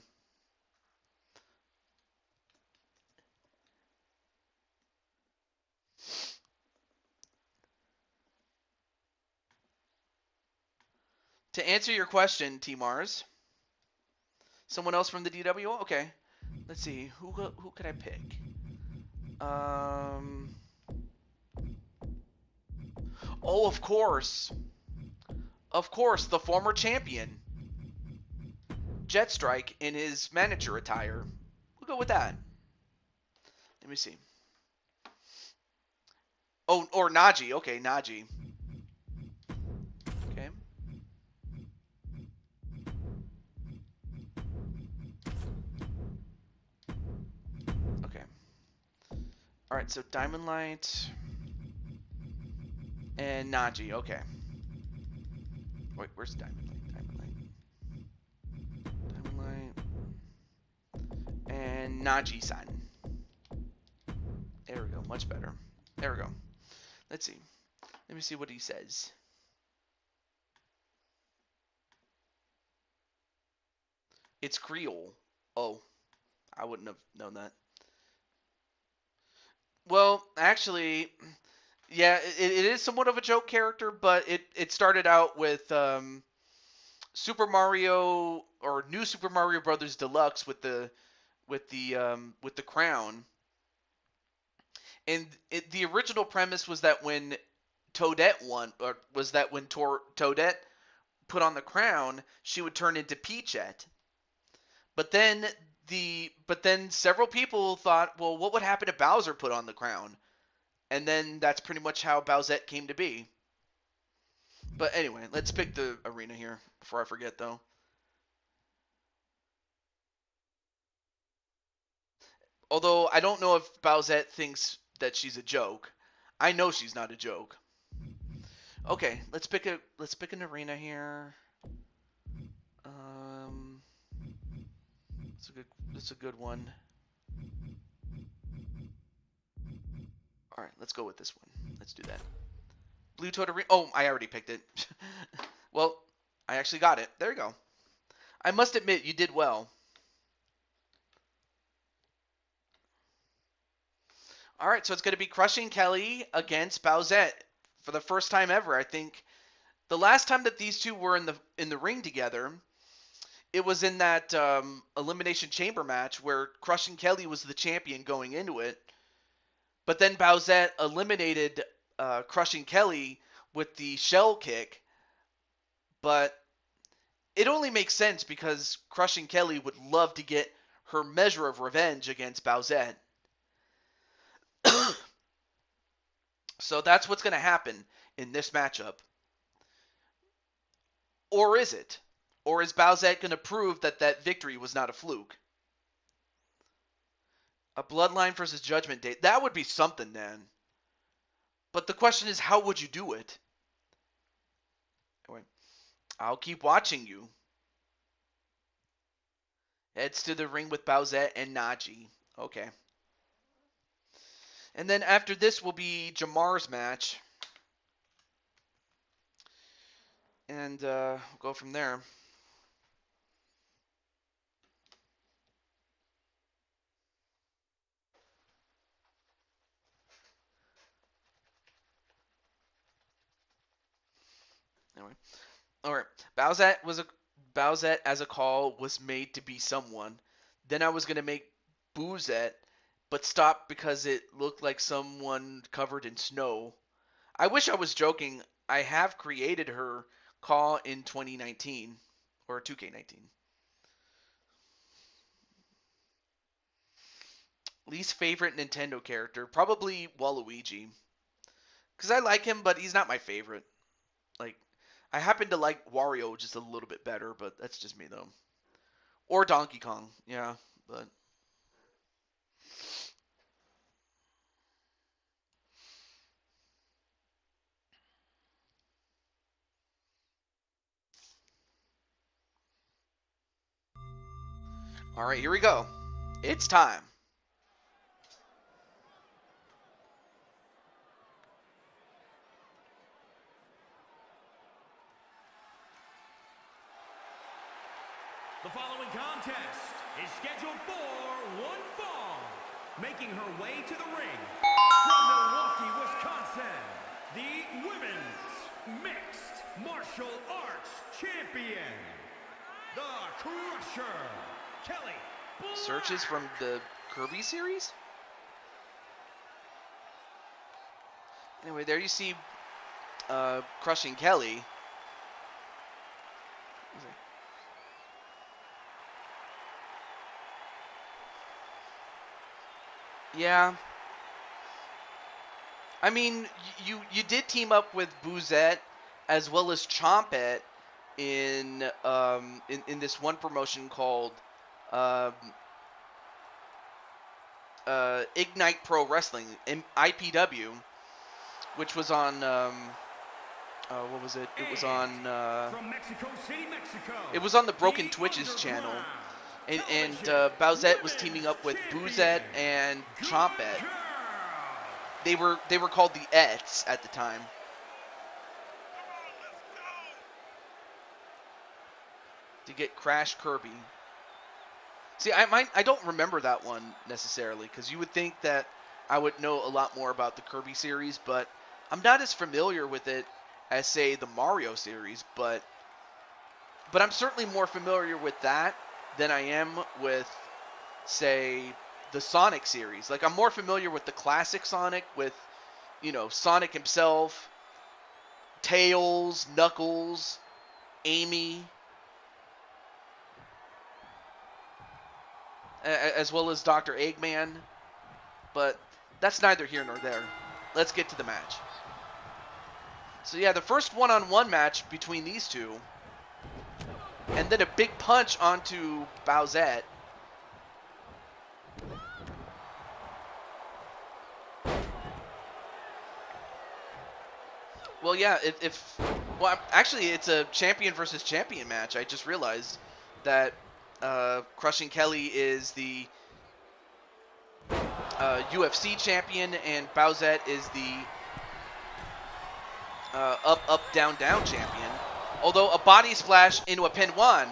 To answer your question, T Mars, someone else from the DWO? Okay. Let's see. Who could I pick? Oh, of course. Of course, the former champion. Jetstrike in his manager attire. We'll go with that. Let me see. Oh, or Najee. Okay, Najee. Okay. Okay. All right, so Diamond Light and Najee. Okay. Wait, where's Diamond Light? Diamond Light. And Najee-san. There we go. Much better. There we go. Let's see. Let me see what he says. It's Creole. Oh, I wouldn't have known that. Well, actually, yeah, it is somewhat of a joke character, but it started out with Super Mario or New Super Mario Brothers Deluxe with the crown, and the original premise was that when Toadette won, or was that when Toadette put on the crown, she would turn into Peachette. But then several people thought, well, what would happen if Bowser put on the crown? And then that's pretty much how Bowsette came to be. But anyway, let's pick the arena here before I forget, though. Although I don't know if Bowsette thinks that she's a joke. I know she's not a joke. Okay, let's pick an arena here. That's a good one. All right, let's go with this one. Let's do that. Blue Toad Arena. Oh, I already picked it. Well, I actually got it. There you go. I must admit, you did well. All right, so it's going to be Crushing Kelly against Bowsette for the first time ever. I think the last time that these two were in the ring together, it was in that Elimination Chamber match where Crushing Kelly was the champion going into it. But then Bowsette eliminated Crushing Kelly with the shell kick. But it only makes sense because Crushing Kelly would love to get her measure of revenge against Bowsette. So that's what's going to happen in this matchup. Or is it? Or is Bowsette going to prove that victory was not a fluke? A Bloodline versus Judgment Day. That would be something, then. But the question is, how would you do it? Anyway, I'll keep watching you. Heads to the ring with Bowsette and Najee. Okay. And then after this will be Jamar's match. And we'll go from there. Anyway. Alright. Bowsette as a call was made to be someone. Then I was gonna make Boozette, but stopped because it looked like someone covered in snow. I wish I was joking. I have created her call in 2019 or 2K19. Least favorite Nintendo character, probably Waluigi. Because I like him, but he's not my favorite. Like, I happen to like Wario just a little bit better, but that's just me, though. Or Donkey Kong, yeah, but... Alright, here we go. It's time. The following contest is scheduled for one fall. Making her way to the ring from Milwaukee, Wisconsin, the Women's Mixed Martial Arts Champion, the Crusher, Kelly Black. Searches from the Kirby series? Anyway, there you see Crushing Kelly. Yeah. I mean, you did team up with Bouzette as well as Chompette in this one promotion called Ignite Pro Wrestling, IPW, which was on what was it? It was on from Mexico City, Mexico. it was on the Broken Twitches channel. And Bouzette was teaming up with Bouzette and Chompette. They were called the Ets at the time. To get Crash Kirby. See, I don't remember that one necessarily, because you would think that I would know a lot more about the Kirby series, but I'm not as familiar with it as, say, the Mario series, but I'm certainly more familiar with that than I am with, say, the Sonic series. Like, I'm more familiar with the classic Sonic, with, you know, Sonic himself, Tails, Knuckles, Amy, as well as Dr. Eggman. But that's neither here nor there. Let's get to the match. So yeah, the first one-on-one match between these two, and then a big punch onto Bouzette. Well, yeah, well, actually, it's a champion versus champion match. I just realized that Crushing Kelly is the UFC champion, and Bouzette is the up, up, down, down champion. Although a body splash into a pin one,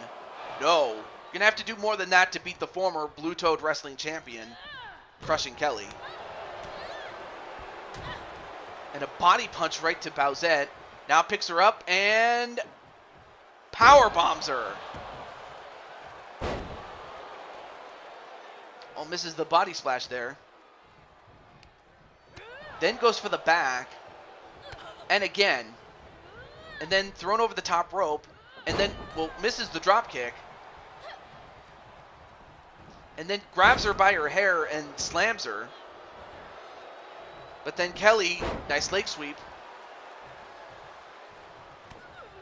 no. You're going to have to do more than that to beat the former Blue Toad Wrestling champion, Crushing Kelly. And a body punch right to Bouzette. Now picks her up and power bombs her. Oh, misses the body splash there. Then goes for the back. And again. And then thrown over the top rope. And then, well, misses the drop kick. And then grabs her by her hair and slams her. But then Kelly, nice leg sweep.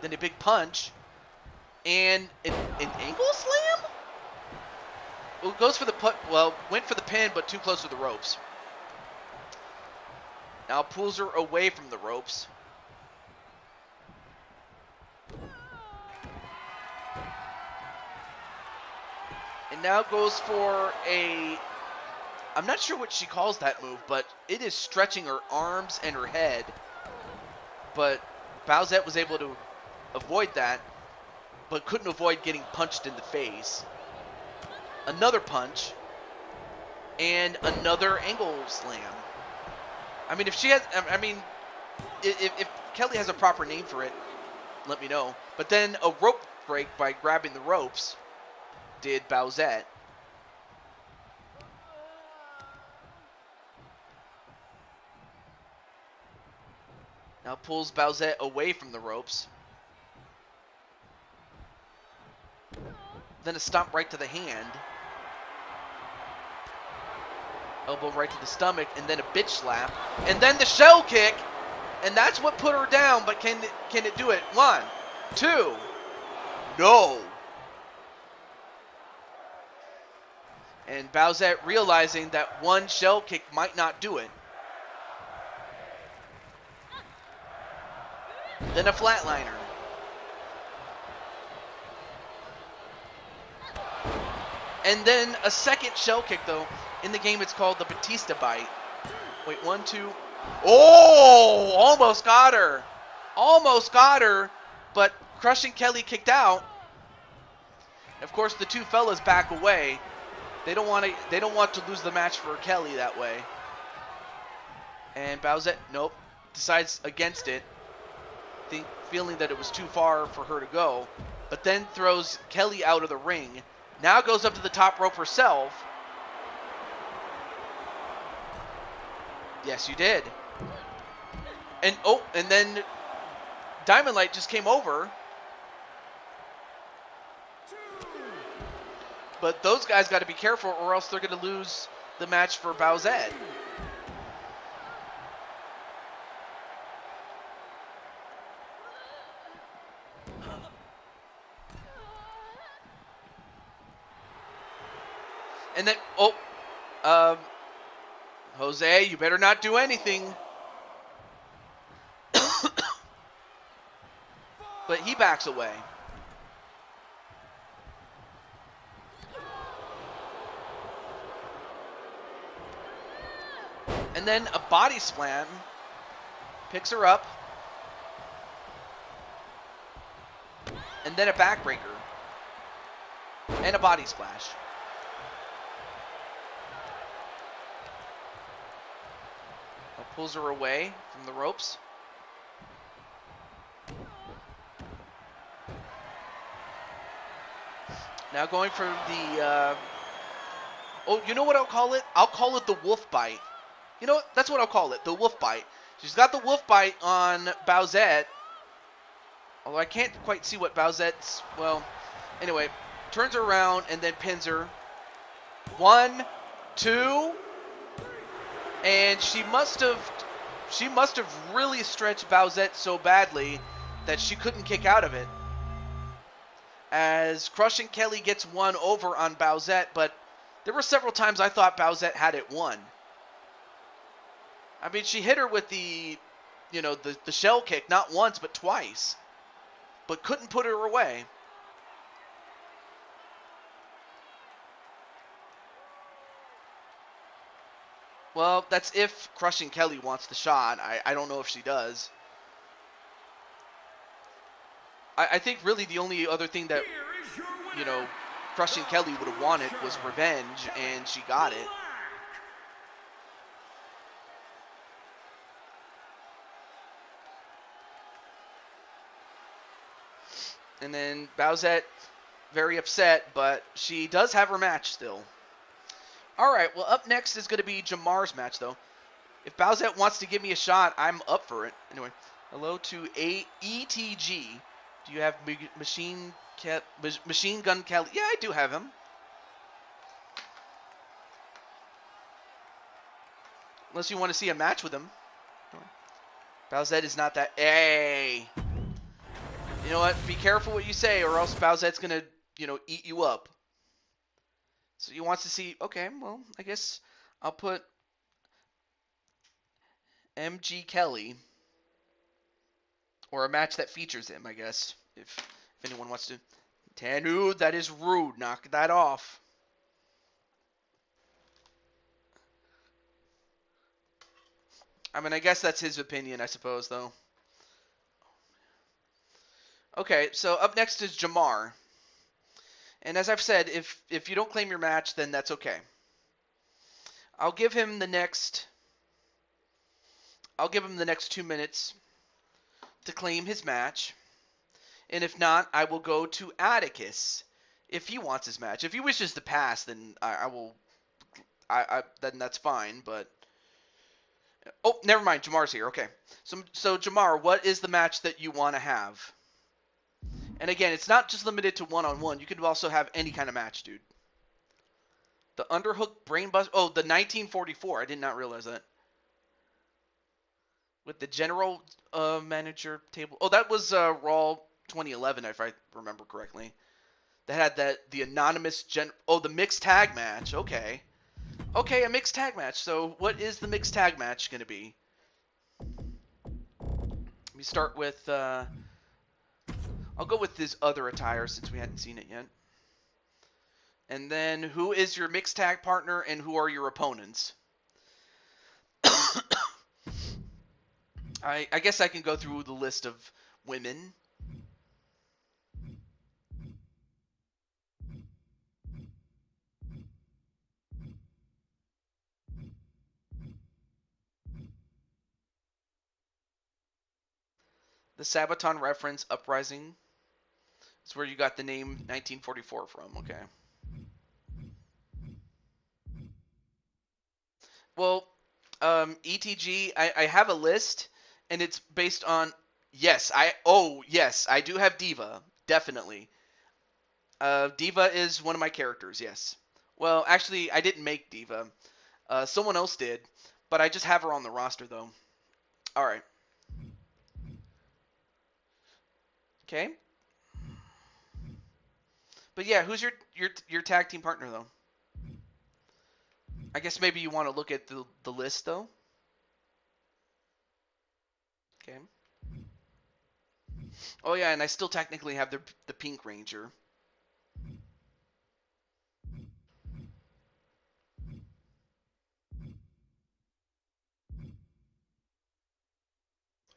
Then a big punch. And an ankle slam? Well, goes for the went for the pin, but too close to the ropes. Now pulls her away from the ropes. And now goes for I'm not sure what she calls that move, but it is stretching her arms and her head. But Bouzette was able to avoid that, but couldn't avoid getting punched in the face. Another punch, and another angle slam. I mean, if she has, if Kelly has a proper name for it, let me know. But then a rope break by grabbing the ropes did Bouzette. Now pulls Bouzette away from the ropes. Then a stomp right to the hand. Elbow right to the stomach, and then a bitch slap. And then the shell kick. And that's what put her down, but can it do it? 1, 2. No. And Bouzette realizing that one shell kick might not do it. Then a flatliner. And then a second shell kick, though. In the game, it's called the Batista Bite. Wait, 1, 2. Oh! Almost got her. Almost got her. But Crushing Kelly kicked out. Of course, the two fellas back away. They don't want to lose the match for Kelly that way. And Bowsette, nope, decides against it, feeling that it was too far for her to go, but then throws Kelly out of the ring. Now goes up to the top rope herself. Yes, you did. And and then Diamond Light just came over. But those guys got to be careful, or else they're going to lose the match for Bowsette. And then, Jose, you better not do anything. But he backs away. And then a body slam. Picks her up. And then a backbreaker. And a body splash. Pulls her away from the ropes. Now going for the... you know what I'll call it? I'll call it the wolf bite. You know what? That's what I'll call it. The wolf bite. She's got the wolf bite on Bowsette. Although I can't quite see what Bowsette's... Well, anyway. Turns her around and then pins her. 1, 2... And she must have really stretched Bowsette so badly that she couldn't kick out of it. As Crushing Kelly gets one over on Bowsette, but there were several times I thought Bowsette had it won. I mean, she hit her with the shell kick not once but twice, but couldn't put her away. Well, that's if Crushing Kelly wants the shot. I don't know if she does. I think really the only other thing that, Crushing Kelly would have wanted was revenge, and she got it. And then Bowsette, very upset, but she does have her match still. Alright, well, up next is going to be Jamar's match, though. If Bowsette wants to give me a shot, I'm up for it. Anyway, hello to ETG. Do you have Machine Gun Kelly? Yeah, I do have him. Unless you want to see a match with him. Bowsette is not that... Hey! You know what? Be careful what you say, or else Bowsette's going to, eat you up. So he wants to see, okay, well, I guess I'll put MG Kelly, or a match that features him, I guess, if anyone wants to. Tanu, that is rude. Knock that off. I mean, I guess that's his opinion, I suppose, though. Okay, so up next is Jamar. And as I've said, if you don't claim your match, then that's okay. I'll give him the next 2 minutes to claim his match. And if not, I will go to Atticus if he wants his match. If he wishes to pass, then then that's fine, but oh, never mind, Jamar's here. Okay. So Jamar, what is the match that you want to have? And again, it's not just limited to one-on-one. You could also have any kind of match, dude. The Underhook Brainbuster. Oh, the 1944. I did not realize that. With the General Manager table. Oh, that was Raw 2011, if I remember correctly. That had the anonymous the mixed tag match. Okay. Okay, a mixed tag match. So what is the mixed tag match going to be? Let me start with... I'll go with this other attire since we hadn't seen it yet. And then, who is your mixed tag partner and who are your opponents? I guess I can go through the list of women. The Sabaton reference, Uprising. That's where you got the name 1944 from. Okay. Well, ETG, I have a list, and it's based on. Yes, I do have Diva, definitely. Diva is one of my characters. Yes. Well, actually, I didn't make Diva. Someone else did, but I just have her on the roster though. All right. Okay. But yeah, who's your tag team partner though? I guess maybe you want to look at the list though. Okay. Oh yeah, and I still technically have the Pink Ranger.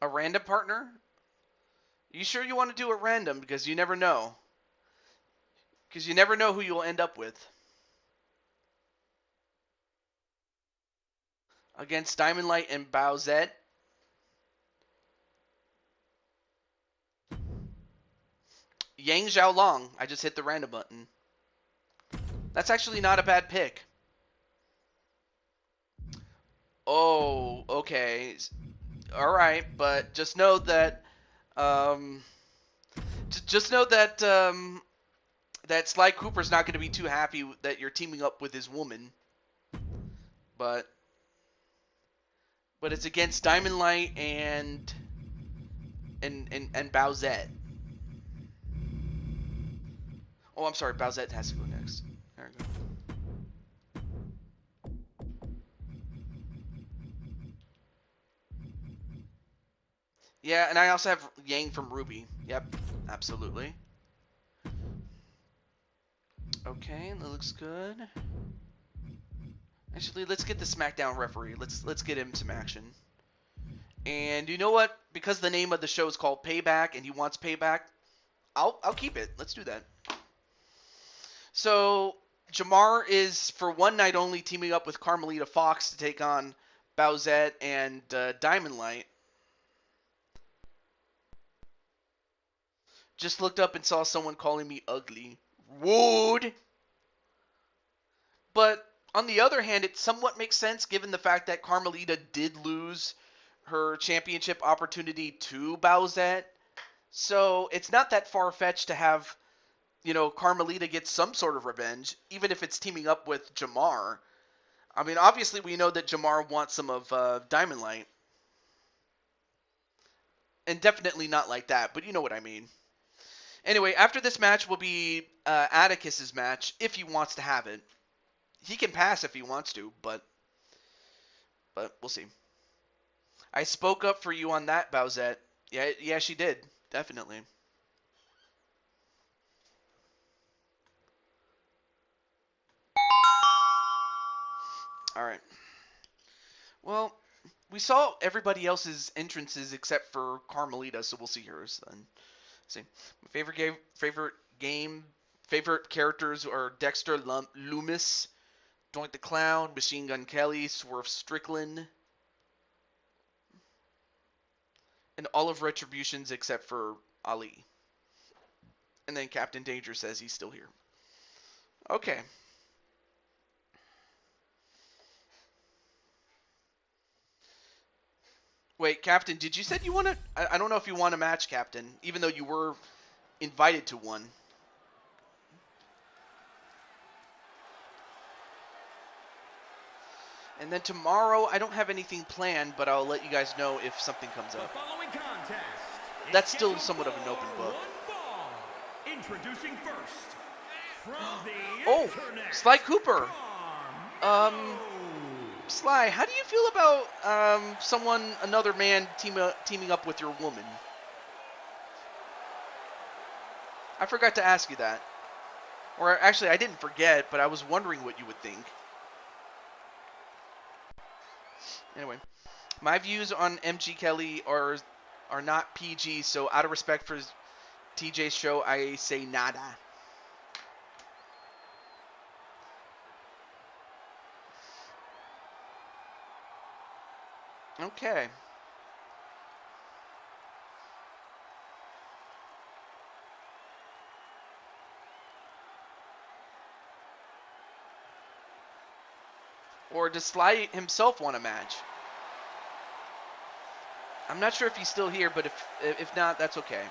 A random partner? You sure you want to do a random? Because you never know. Because you never know who you'll end up with. Against Diamond Light and Bowsette. Yang Xiaolong. I just hit the random button. That's actually not a bad pick. Oh, okay. Alright, but just know that that Sly Cooper's not going to be too happy that you're teaming up with his woman. But it's against Diamond Light and Bowsette. Oh, I'm sorry, Bowsette has to go next. There we go. Yeah, and I also have Yang from Ruby. Yep, absolutely. Okay, that looks good. Actually, let's get the SmackDown referee. Let's get him some action. And you know what? Because the name of the show is called Payback, and he wants payback, I'll keep it. Let's do that. So Jamar is for one night only teaming up with Carmelita Fox to take on Bowsette and Diamond Light. Just looked up and saw someone calling me ugly. Rude. But on the other hand, it somewhat makes sense given the fact that Carmelita did lose her championship opportunity to Bowsette. So it's not that far-fetched to have, Carmelita get some sort of revenge, even if it's teaming up with Jamar. I mean, obviously we know that Jamar wants some of Diamond Light. And definitely not like that, but you know what I mean. Anyway, after this match will be Atticus's match, if he wants to have it. He can pass if he wants to, but we'll see. I spoke up for you on that, Bowsette. Yeah, she did. Definitely. Alright. Well, we saw everybody else's entrances except for Carmelita, so we'll see hers then. See. My favorite characters are Dexter Loomis, Doink the Clown, Machine Gun Kelly, Swerve Strickland, and all of Retribution's except for Ali. And then Captain Danger says he's still here. Okay. Wait, Captain, did you said you want to... I don't know if you want a match, Captain, even though you were invited to one. And then tomorrow, I don't have anything planned, but I'll let you guys know if something comes up. That's still somewhat of an open book. Introducing first, from the Oh, internet, Sly Cooper. Sly, how do you feel about another man teaming up with your woman? I forgot to ask you that. Or actually, I didn't forget, but I was wondering what you would think. Anyway, my views on MG Kelly are not PG, so out of respect for TJ's show, I say nada. Okay. Or does Sly himself want a match? I'm not sure if he's still here, but if not, that's okay.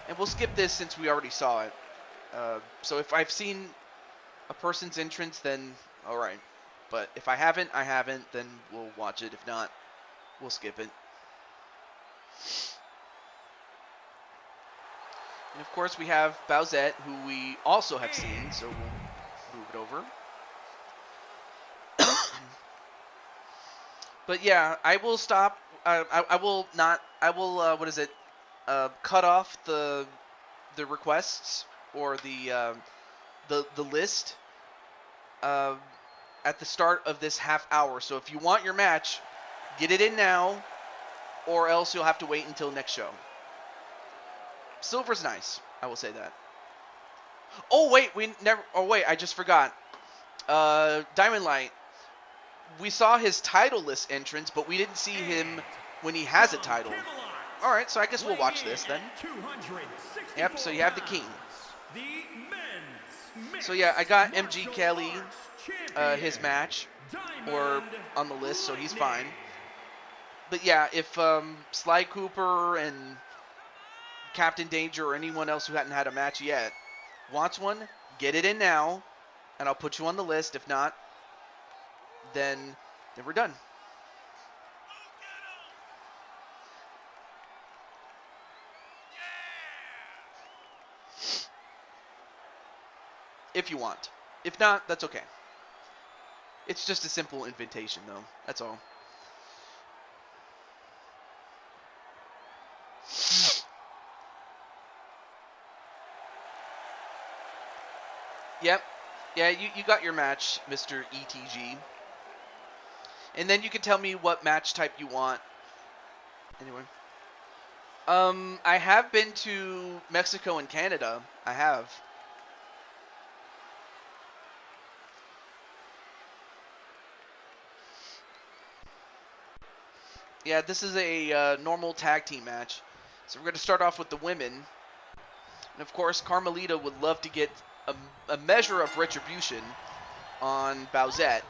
And we'll skip this since we already saw it. So if I've seen a person's entrance, then alright. But if I haven't, then we'll watch it. If not, we'll skip it. And of course we have Bowsette, who we also have seen, so we'll move it over. But yeah, I will stop. I will not. I will. What is it? Cut off the requests or the list at the start of this half hour. So if you want your match, get it in now, or else you'll have to wait until next show. Silver's nice. I will say that. Oh wait, we never. Oh wait, I just forgot. Diamond Light. We saw his title list entrance, but we didn't see him when he has a title. Alright, so I guess we'll watch this then. Yep, so you have the King. So yeah, I got MG Kelly, his match, or on the list, so he's fine. But yeah, if Sly Cooper and Captain Danger or anyone else who hadn't had a match yet wants one, get it in now, and I'll put you on the list. If not, then we're done. If you want. If not, that's okay. It's just a simple invitation, though. That's all. Yep. Yeah, you got your match, Mr. ETG. And then you can tell me what match type you want. Anyway. I have been to Mexico and Canada. I have. Yeah, this is a normal tag team match. So we're going to start off with the women. And of course, Carmelita would love to get a measure of retribution on Bowsette.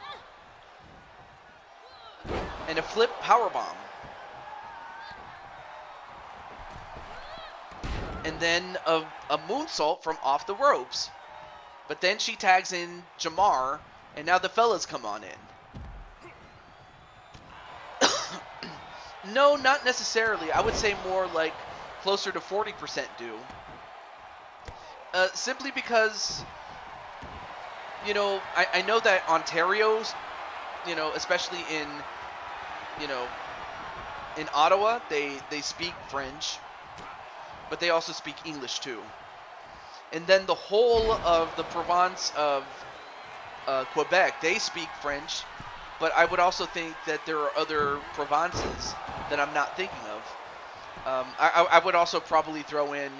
And a flip powerbomb. And then a moonsault from off the ropes. But then she tags in Jamar, and now the fellas come on in. No, not necessarily. I would say more like closer to 40% do. Simply because, you know, I know that Ontario's, you know, especially in, you know, in Ottawa, they speak French, but they also speak English too. And then the whole of the province of Quebec, they speak French, but I would also think that there are other provinces that I'm not thinking of. I would also probably throw in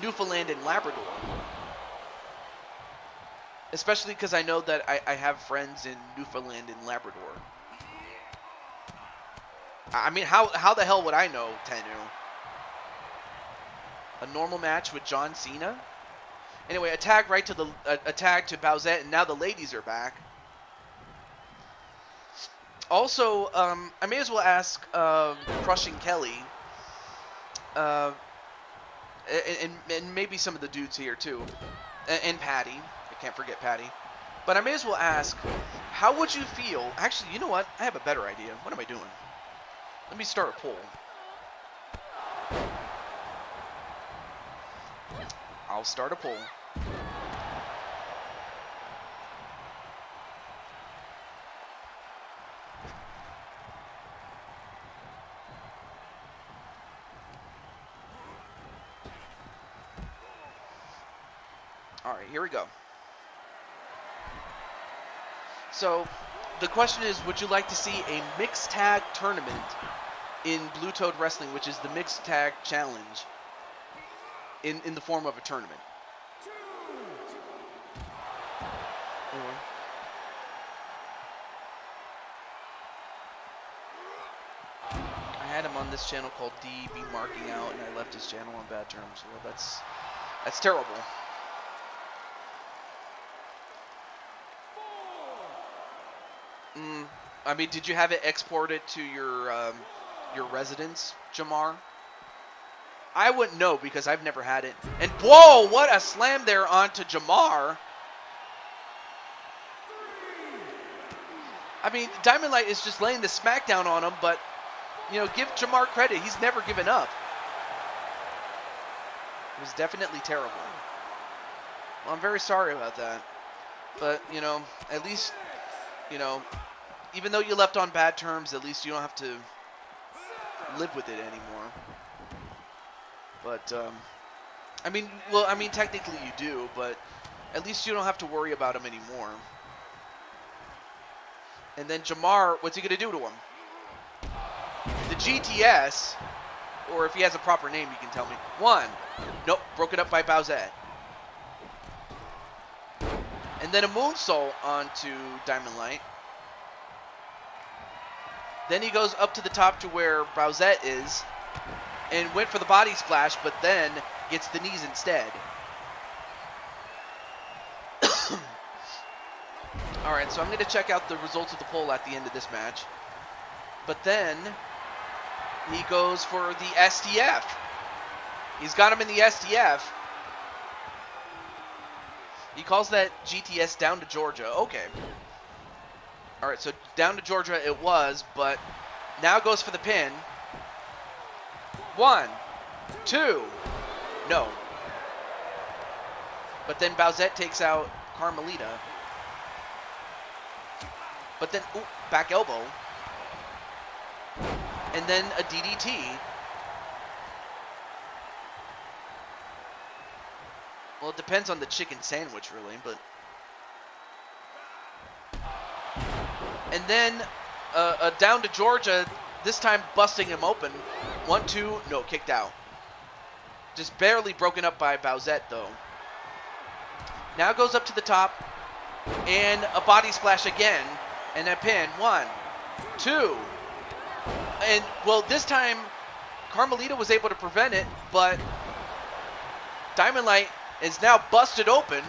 Newfoundland and Labrador. Especially because I know that I have friends in Newfoundland and Labrador. I mean, how the hell would I know, Tenu? A normal match with John Cena? Anyway, a tag right to a tag to Bowsette, and now the ladies are back. Also, I may as well ask Crushing Kelly, and maybe some of the dudes here too, and Patty. I can't forget Patty. But I may as well ask, how would you feel? Actually, you know what? I have a better idea. What am I doing? Let me start a poll. I'll start a poll. All right, here we go. So, the question is, would you like to see a mixed tag tournament in Blue Toad Wrestling, which is the mixed tag challenge, in the form of a tournament? Anyway. I had him on this channel called DB Marking Out, and I left his channel on bad terms. Well, that's terrible. I mean, did you have it exported to your residence, Jamar? I wouldn't know because I've never had it. And whoa, what a slam there onto Jamar. I mean, Diamond Light is just laying the smackdown on him, but, you know, give Jamar credit. He's never given up. It was definitely terrible. Well, I'm very sorry about that. But, you know, at least, you know, even though you left on bad terms, at least you don't have to live with it anymore. But, I mean, well, I mean, technically you do, but at least you don't have to worry about him anymore. And then Jamar, what's he going to do to him? The GTS, or if he has a proper name, you can tell me. 1. Nope, broken up by Bowsette. And then a moonsault onto Diamond Light. Then he goes up to the top to where Bowsette is and went for the body splash, but then gets the knees instead. Alright, so I'm going to check out the results of the poll at the end of this match. But then he goes for the STF. He's got him in the STF. He calls that GTS down to Georgia. Okay. Alright, so down to Georgia it was, but now goes for the pin. 1, 2, no. But then Bowsette takes out Carmelita. But then, ooh, back elbow. And then a DDT. Well, it depends on the chicken sandwich, really, but... And then, down to Georgia, this time busting him open. 1, 2, no, kicked out. Just barely broken up by Bowsette, though. Now goes up to the top, and a body splash again, and a pin. 1, 2, and, well, this time, Carmelita was able to prevent it, but Diamond Light is now busted open.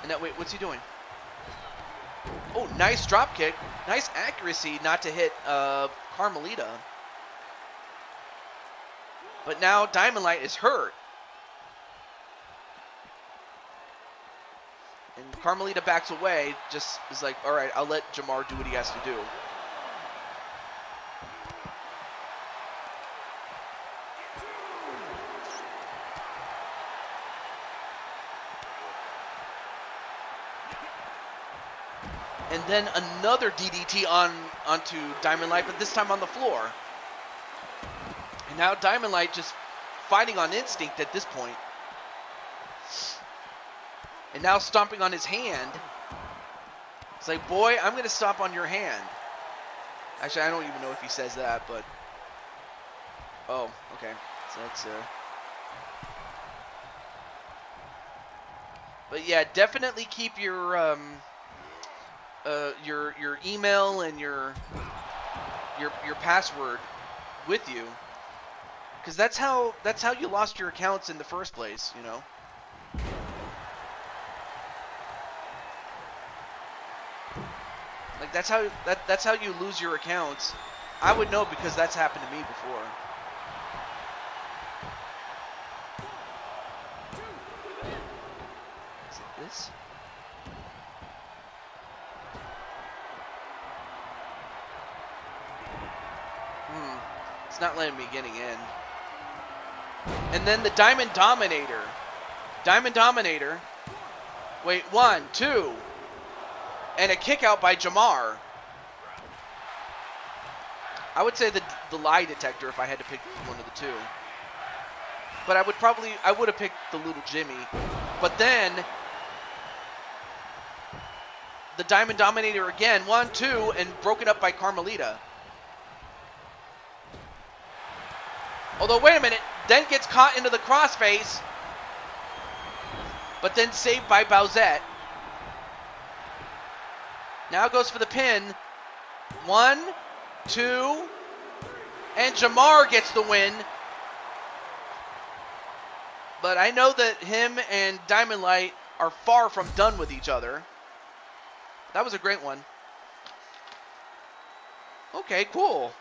And now, wait, what's he doing? Oh, nice drop kick. Nice accuracy not to hit Carmelita. But now Diamond Light is hurt. And Carmelita backs away, just is like, all right, I'll let Jamar do what he has to do. And then another DDT onto Diamond Light, but this time on the floor. And now Diamond Light just fighting on instinct at this point. And now stomping on his hand. It's like, boy, I'm going to stomp on your hand. Actually, I don't even know if he says that, but... Oh, okay. So that's... But yeah, definitely keep your email and your password with you, because that's how you lost your accounts in the first place, you know. Like that's how you lose your accounts. I would know because that's happened to me before. Is it this? It's not letting me getting in. And then the Diamond Dominator. Diamond Dominator. Wait, 1, 2. And a kick out by Jamar. I would say the lie detector if I had to pick one of the two. But I would have picked the little Jimmy. But then the Diamond Dominator again. 1, 2, and broken up by Carmelita. Although, wait a minute, then gets caught into the crossface, but then saved by Bowsette. Now goes for the pin. 1, 2, and Jamar gets the win. But I know that him and Diamond Light are far from done with each other. That was a great one. Okay, cool.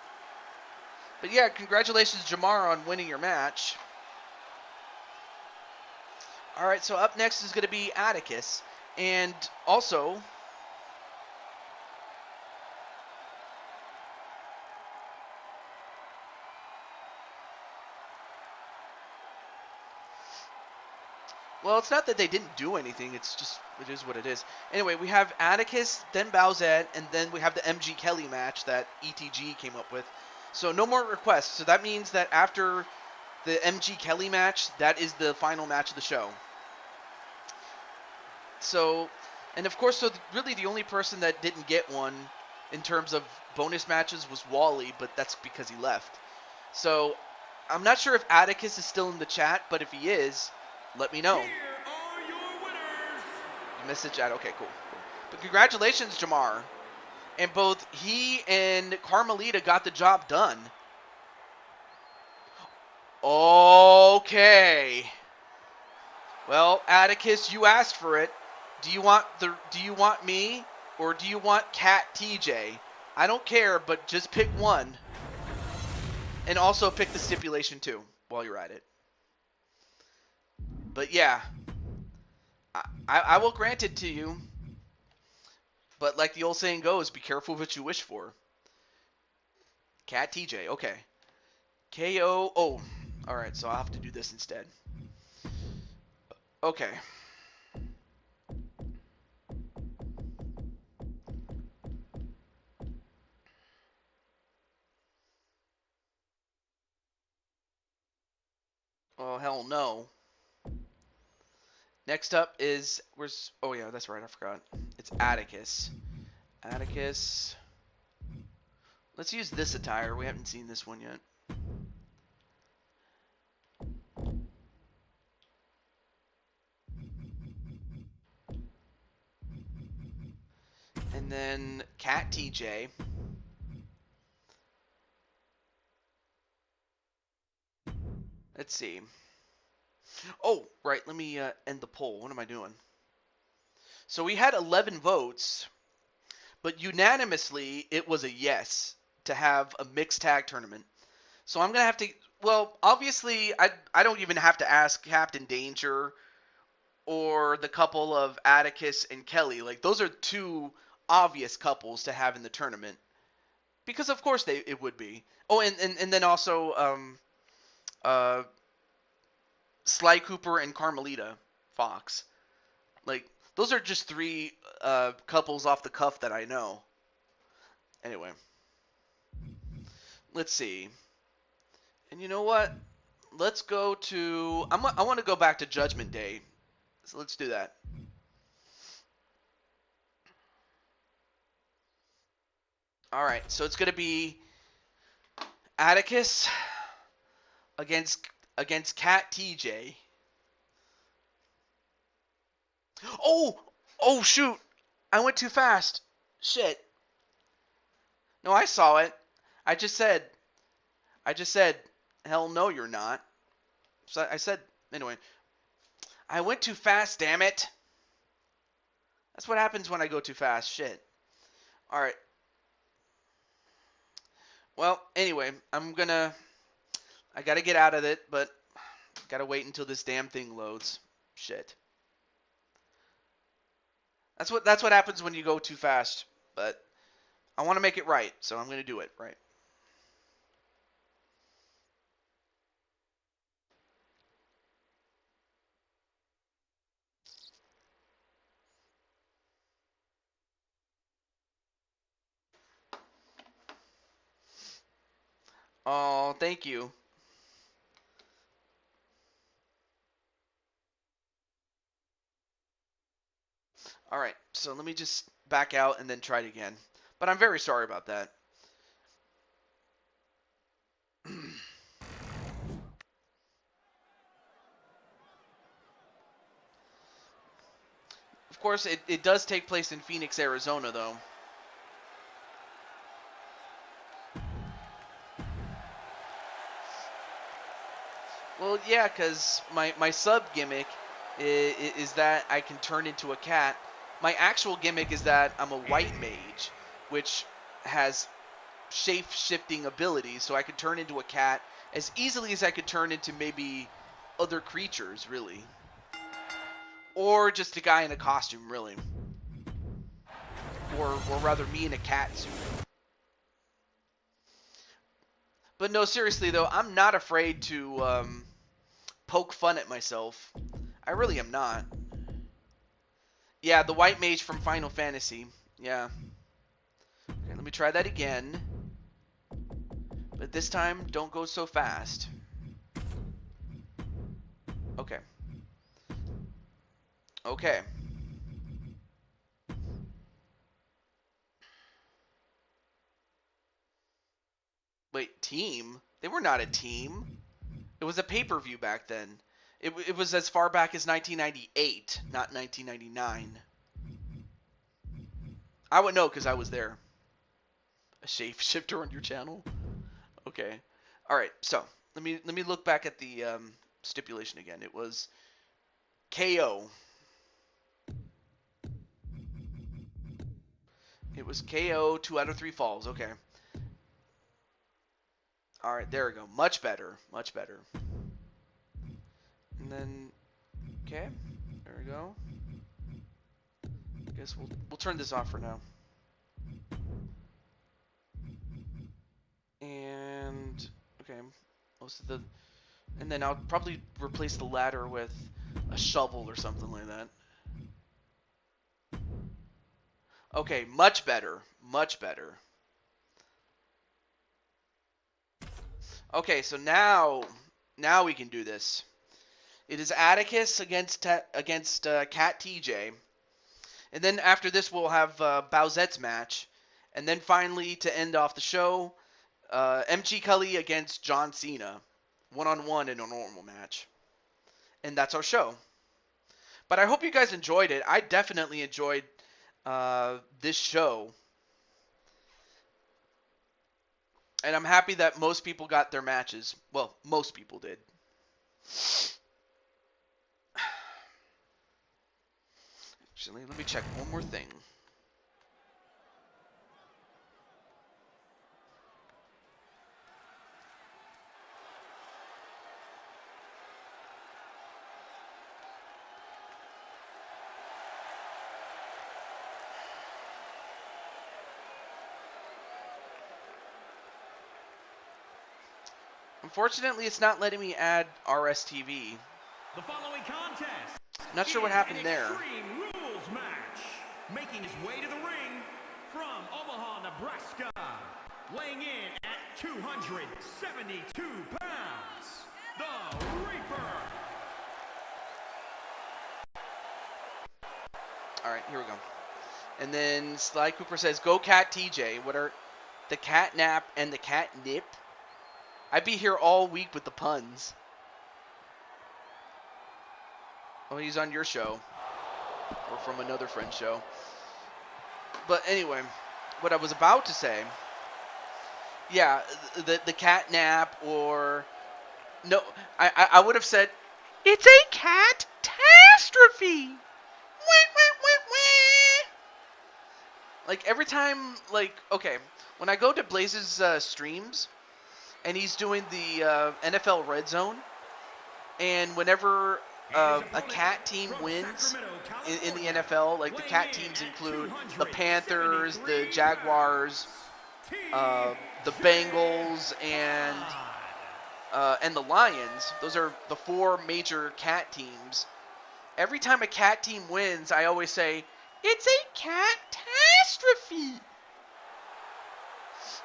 But yeah, congratulations, Jamar, on winning your match. All right, so up next is going to be Atticus. And also, well, it's not that they didn't do anything. It's just, it is what it is. Anyway, we have Atticus, then Bowsette, and then we have the MG Kelly match that ETG came up with. So no more requests. So that means that after the MG Kelly match, that is the final match of the show. So, and of course, so really the only person that didn't get one in terms of bonus matches was Wally, but that's because he left. So, I'm not sure if Atticus is still in the chat, but if he is, let me know. Here are your winners. Message chat. Okay, cool. But congratulations, Jamar. And both he and Carmelita got the job done. Okay. Well, Atticus, you asked for it. Do you want me or do you want Cat TJ? I don't care, but just pick one. And also pick the stipulation too while you're at it. But yeah, I will grant it to you. But like the old saying goes, be careful what you wish for. Cat TJ, okay. KO. Oh, all right. So I'll have to do this instead. Okay. Oh, hell no. Next up is, oh yeah, that's right, I forgot. It's Atticus. Atticus. Let's use this attire. We haven't seen this one yet. And then Cat TJ. Let's see. Oh, right, let me end the poll. What am I doing? So we had 11 votes, but unanimously it was a yes to have a mixed tag tournament. So I'm going to have to, well, obviously I don't even have to ask Captain Danger or the couple of Atticus and Kelly. Like, those are two obvious couples to have in the tournament. Because of course it would be. Oh, and then also Sly Cooper and Carmelita Fox. Like, those are just three couples off the cuff that I know. Anyway. Let's see. And you know what? Let's go to... I want to go back to Judgment Day. So let's do that. Alright, so it's going to be Atticus against Cat TJ. Oh, shoot. I went too fast. Shit. No, I saw it. I just said, hell no, you're not. So I said, anyway. I went too fast, damn it. That's what happens when I go too fast. Shit. Alright. Well, anyway, I gotta get out of it, but gotta wait until this damn thing loads. Shit. That's what happens when you go too fast, but I want to make it right, so I'm gonna do it right. Oh, thank you. Alright, so let me just back out and then try it again. But I'm very sorry about that. Of course, it does take place in Phoenix, Arizona, though. Well, yeah, because my sub gimmick is that I can turn into a cat. My actual gimmick is that I'm a white mage, which has shape-shifting abilities, so I could turn into a cat as easily as I could turn into maybe other creatures, really. Or just a guy in a costume, really. Or rather, me in a cat suit. But no, seriously, though, I'm not afraid to poke fun at myself. I really am not. Yeah, the white mage from Final Fantasy. Yeah. Okay, let me try that again. But this time, don't go so fast. Okay. Okay. Wait, team? They were not a team. It was a pay-per-view back then. It was as far back as 1998, not 1999. I would know because I was there. A shapeshifter on your channel? Okay. All right. So let me look back at the stipulation again. It was KO. It was KO 2 out of 3 falls. Okay. All right. There we go. Much better. Much better. And then, okay. There we go. I guess we'll turn this off for now. And okay, most of the, and then I'll probably replace the ladder with a shovel or something like that. Okay, much better, much better. Okay, so now we can do this. It is Atticus against Cat TJ, and then after this we'll have Bowsette's match, and then finally to end off the show, MG Cully against John Cena, 1-on-1 in a normal match, and that's our show. But I hope you guys enjoyed it. I definitely enjoyed this show. And I'm happy that most people got their matches. Well, most people did. Actually, let me check one more thing. Unfortunately, it's not letting me add RSTV. The following contest. Not sure what happened there. Extreme Rules match. Making his way to the ring from Omaha, Nebraska. Weighing in at 272 pounds. The Reaper. Alright, here we go. And then Sly Cooper says, "Go Cat TJ." What are the catnap and the catnip? I'd be here all week with the puns. Oh, he's on your show. Or from another friend's show. But anyway, what I was about to say. Yeah, the catnap or... No, I would have said, "It's a catastrophe." Like, every time, like, okay, when I go to Blaze's streams, and he's doing the NFL Red Zone, and whenever a cat team wins in the NFL, like, the cat teams include the Panthers, the Jaguars, the Bengals, and the Lions. Those are the 4 major cat teams. Every time a cat team wins, I always say, "It's a catastrophe."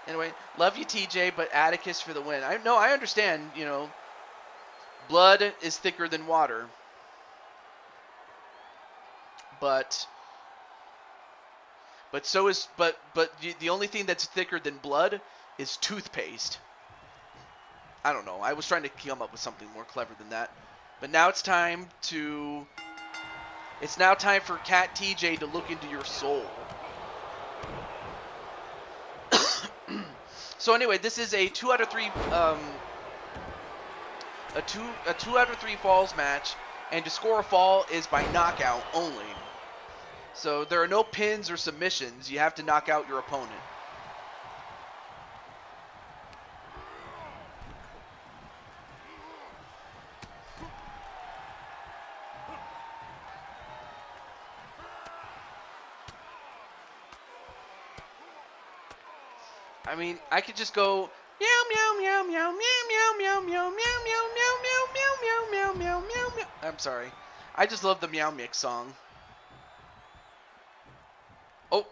Anyway, love you, TJ, but Atticus for the win. I understand, you know, blood is thicker than water. But so is, but the only thing that's thicker than blood is toothpaste. I don't know. I was trying to come up with something more clever than that. But now it's time for Cat TJ to look into your soul. So anyway, this is a 2 out of 3 falls match. And to score a fall is by knockout only. So there are no pins or submissions. You have to knock out your opponent. I mean, I could just go meow meow meow meow meow meow meow meow meow meow meow meow meow meow meow meow meow. I'm sorry. I just love the Meow Mix song. Oh.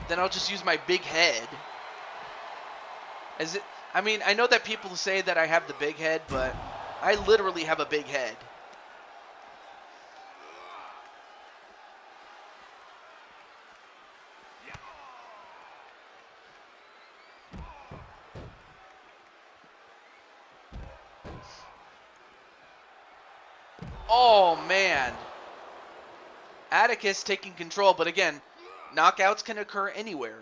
Then I'll just use my big head. I mean, I know that people say that I have the big head, but I literally have a big head. Oh, man. Atticus taking control, but again, knockouts can occur anywhere.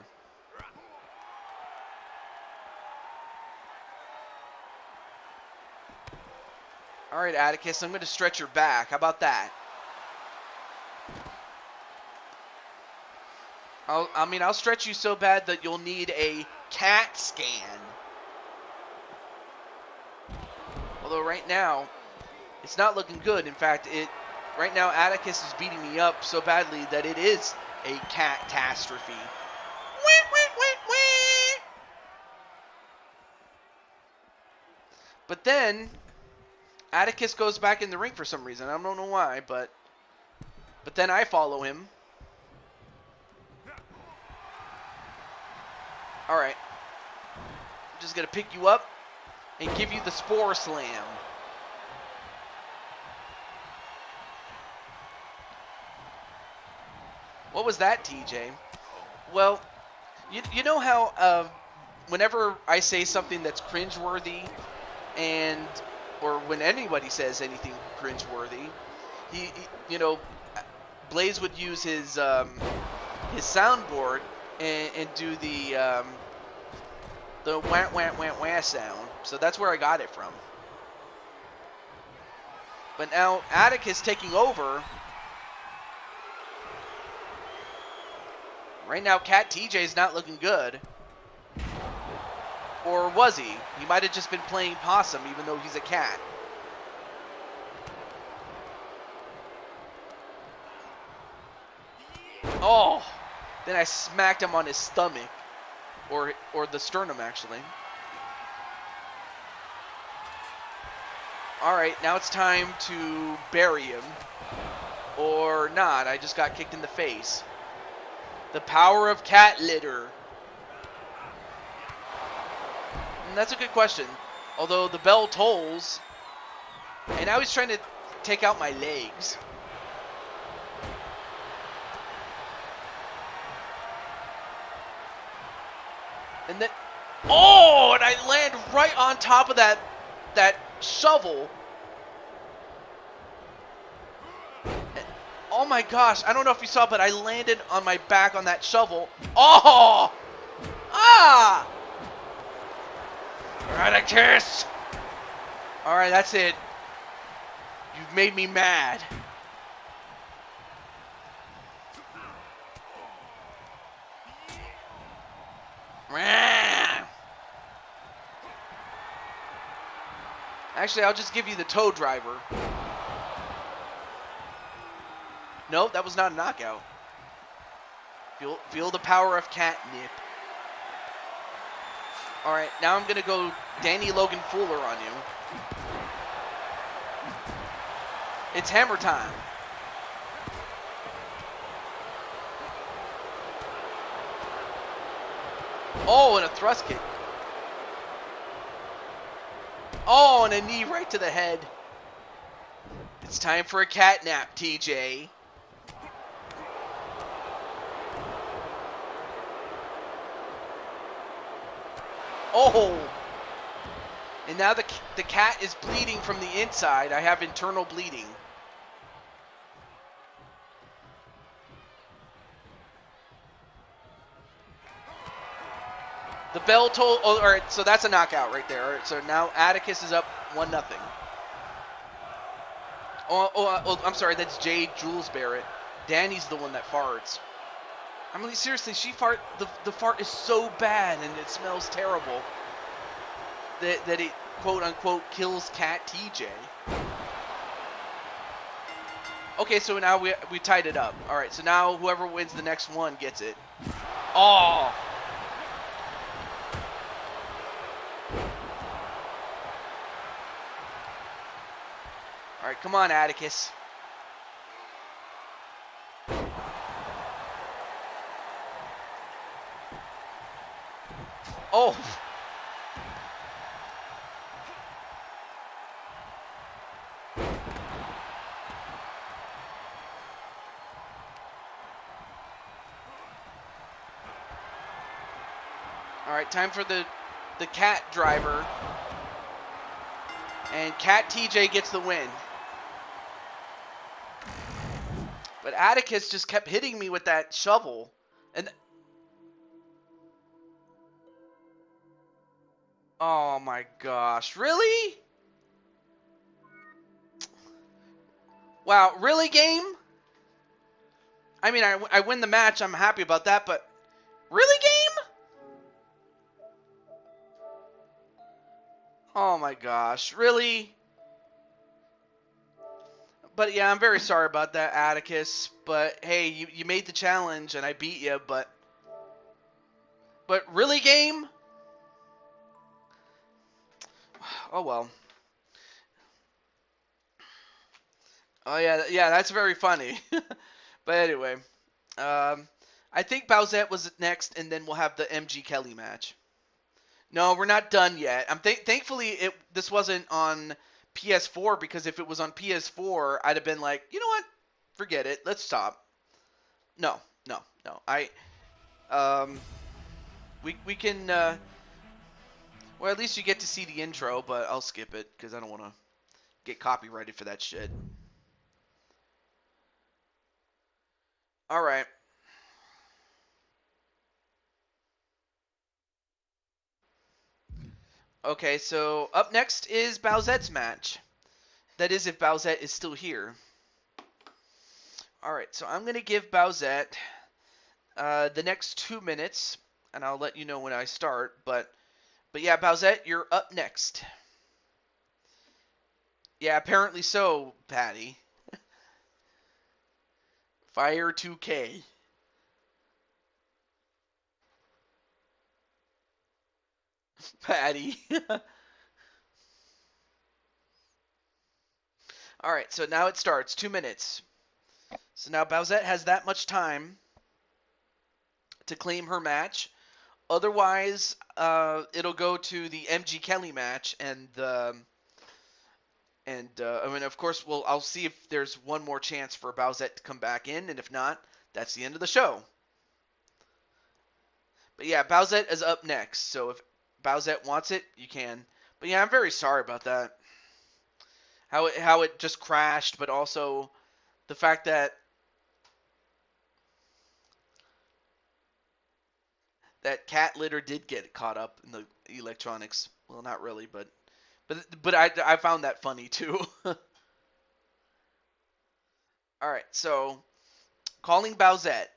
All right, Atticus, I'm going to stretch your back. How about that? I'll stretch you so bad that you'll need a CAT scan. Although right now, it's not looking good. In fact, right now Atticus is beating me up so badly that it is a catastrophe. But then Atticus goes back in the ring for some reason. I don't know why, but then I follow him. All right. I'm just going to pick you up and give you the Spore Slam. What was that, TJ? Well, you know how whenever I say something that's cringeworthy, or when anybody says anything cringeworthy, he Blaze would use his soundboard and do the wah wah wah wah sound. So that's where I got it from. But now Atticus taking over. Right now, Cat TJ is not looking good. Or was he? He might have just been playing possum, even though he's a cat. Oh! Then I smacked him on his stomach. Or the sternum, actually. Alright, now it's time to bury him. Or not, I just got kicked in the face. The power of cat litter. And that's a good question. Although the bell tolls. And now he's trying to take out my legs. And then... Oh! And I land right on top of that shovel. Oh my gosh, I don't know if you saw, but I landed on my back on that shovel. Oh! Ah! Alright, a kiss! Alright, that's it. You've made me mad. Actually, I'll just give you the toe driver. No, that was not a knockout. Feel the power of catnip. Alright, now I'm going to go Danny Logan Fuller on you. It's hammer time. Oh, and a thrust kick. Oh, and a knee right to the head. It's time for a cat nap, TJ. Oh! And now the cat is bleeding from the inside. I have internal bleeding. The bell toll. Oh, all right, so that's a knockout right there. All right, so now Atticus is up 1-0. Oh, I'm sorry. That's Jade Jules Barrett. Danny's the one that farts. I mean, seriously, the fart is so bad and it smells terrible that it quote unquote kills Cat TJ. Okay, so now we tied it up. All right, so now whoever wins the next one gets it. Oh. All right, come on, Atticus. Oh. All right, time for the Cat driver. And Cat TJ gets the win. But Atticus just kept hitting me with that shovel. And oh my gosh, really? Wow, really, game? I mean, I win the match. I'm happy about that, but really, game? Oh my gosh, really? But yeah, I'm very sorry about that, Atticus. But hey, you made the challenge and I beat you, but really, game? Oh well. Oh yeah, that's very funny. But anyway, I think Bowsette was next, and then we'll have the MG Kelly match. No, we're not done yet. Thankfully this wasn't on PS4, because if it was on PS4, I'd have been like, you know what? Forget it. Let's stop. No, no, no. We can well, at least you get to see the intro, but I'll skip it because I don't want to get copyrighted for that shit. All right. Okay, so up next is Bowsette's match. That is, if Bowsette is still here. All right, so I'm gonna give Bowsette the next 2 minutes, and I'll let you know when I start. But yeah, Bowsette, you're up next. Yeah, apparently so, Patty. Fire 2K. Patty. All right, so now it starts. 2 minutes. So now Bowsette has that much time to claim her match. Otherwise, it'll go to the MG Kelly match, and I mean, of course, I'll see if there's one more chance for Bowsette to come back in, and if not, that's the end of the show. But yeah, Bowsette is up next, so if Bowsette wants it, you can. But yeah, I'm very sorry about that. How it just crashed, but also the fact that cat litter did get caught up in the electronics. Well, not really, but I found that funny too. All right, so calling Bowsette.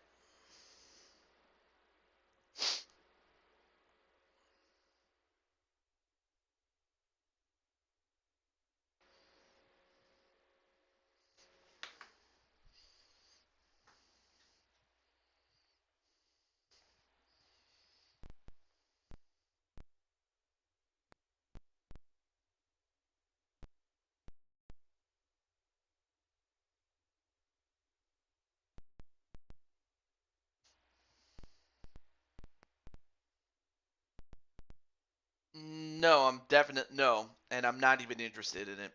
No, I'm definite no, and I'm not even interested in it.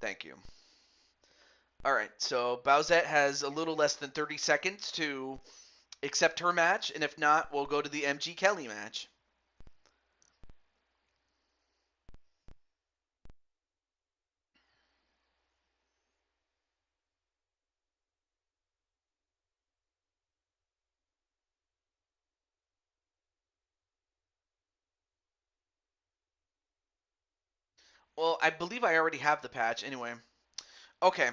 Thank you. All right, so Bowsette has a little less than 30 seconds to accept her match, and if not, we'll go to the MG Kelly match. Well, I believe I already have the patch anyway. Okay.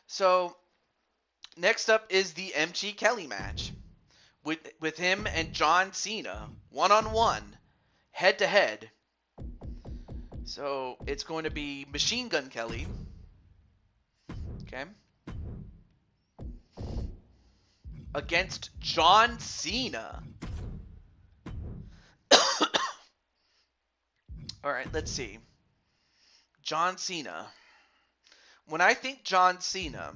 So next up is the MG Kelly match with him and John Cena, one-on-one, head-to-head. So it's going to be Machine Gun Kelly. Okay. Against John Cena. All right, let's see. John Cena. When I think John Cena,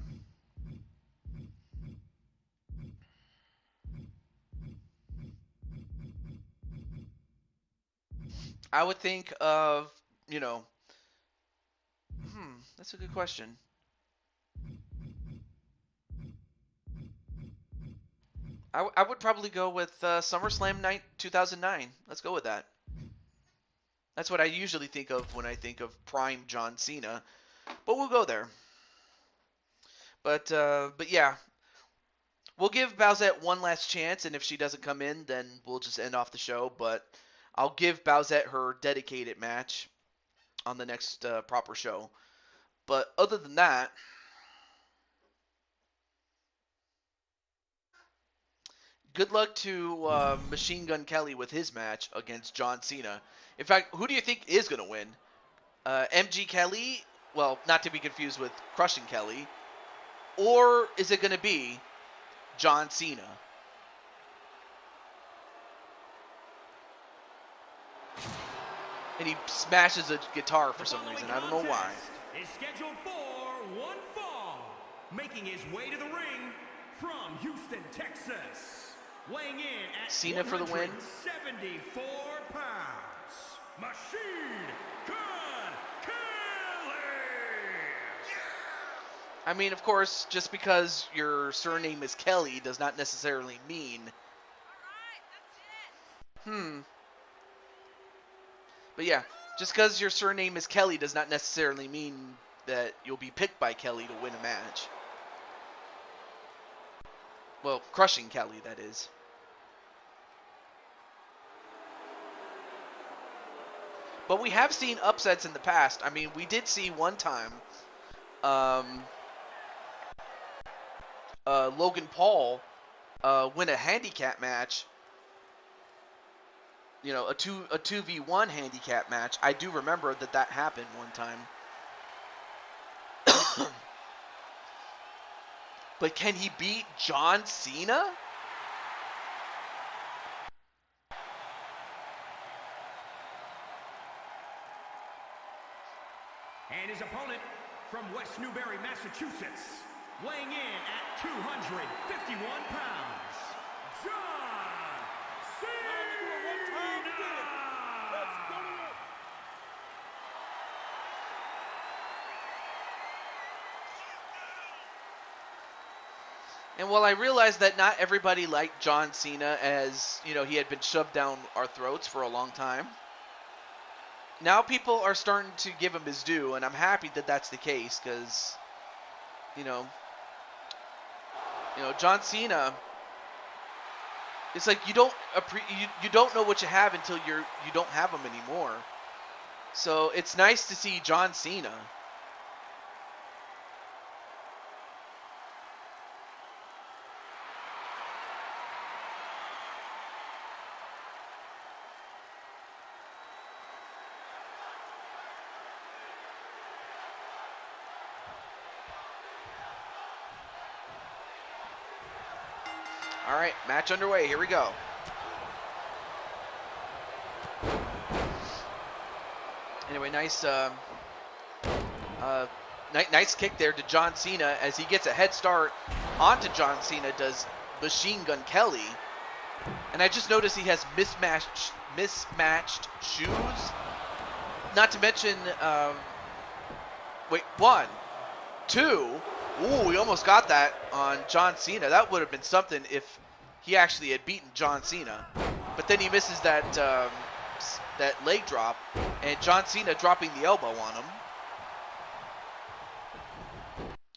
I would think of, that's a good question. I would probably go with SummerSlam night 2009. Let's go with that. That's what I usually think of when I think of prime John Cena, but we'll go there. But yeah, we'll give Bowsette one last chance, and if she doesn't come in, then we'll just end off the show. But I'll give Bowsette her dedicated match on the next proper show. But other than that, good luck to Machine Gun Kelly with his match against John Cena. In fact, who do you think is going to win? MG Kelly? Well, not to be confused with Crushing Kelly. Or is it going to be John Cena? And he smashes a guitar for some reason. I don't know why. Is scheduled for one fall, making his way to the ring from Houston, Texas, weighing in at Cena for the win. 74 pounds, Machine Gun Kelly. I mean, of course, just because your surname is Kelly does not necessarily mean. But yeah, just because your surname is Kelly does not necessarily mean that you'll be picked by Kelly to win a match. Well, Crushing Kelly, that is. But we have seen upsets in the past. I mean, we did see one time Logan Paul win a handicap match. You know, a 2v1 handicap match. I do remember that happened one time. But can he beat John Cena? And his opponent from West Newbury, Massachusetts, weighing in at 251 pounds, John Cena! And while I realize that not everybody liked John Cena, as, you know, he had been shoved down our throats for a long time, now people are starting to give him his due, and I'm happy that that's the case, because, you know, John Cena, it's like you don't know what you have until you don't have him anymore. So it's nice to see John Cena. All right, match underway. Here we go. Anyway, nice kick there to John Cena as he gets a head start onto John Cena, does Machine Gun Kelly. And I just noticed he has mismatched shoes. Not to mention, wait, 1, 2. Ooh, we almost got that on John Cena. That would have been something if he actually had beaten John Cena. But then he misses that leg drop, and John Cena dropping the elbow on him.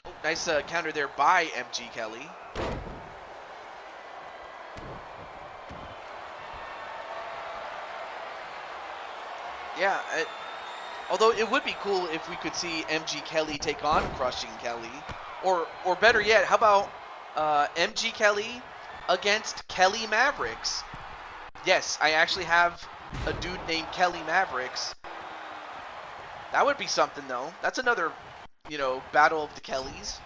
Oh, nice counter there by MG Kelly. Yeah, Although it would be cool if we could see MG Kelly take on Crushing Kelly. Or better yet, how about MG Kelly against Kelly Mavericks? Yes, I actually have a dude named Kelly Mavericks. That would be something, though. That's another, battle of the Kellys.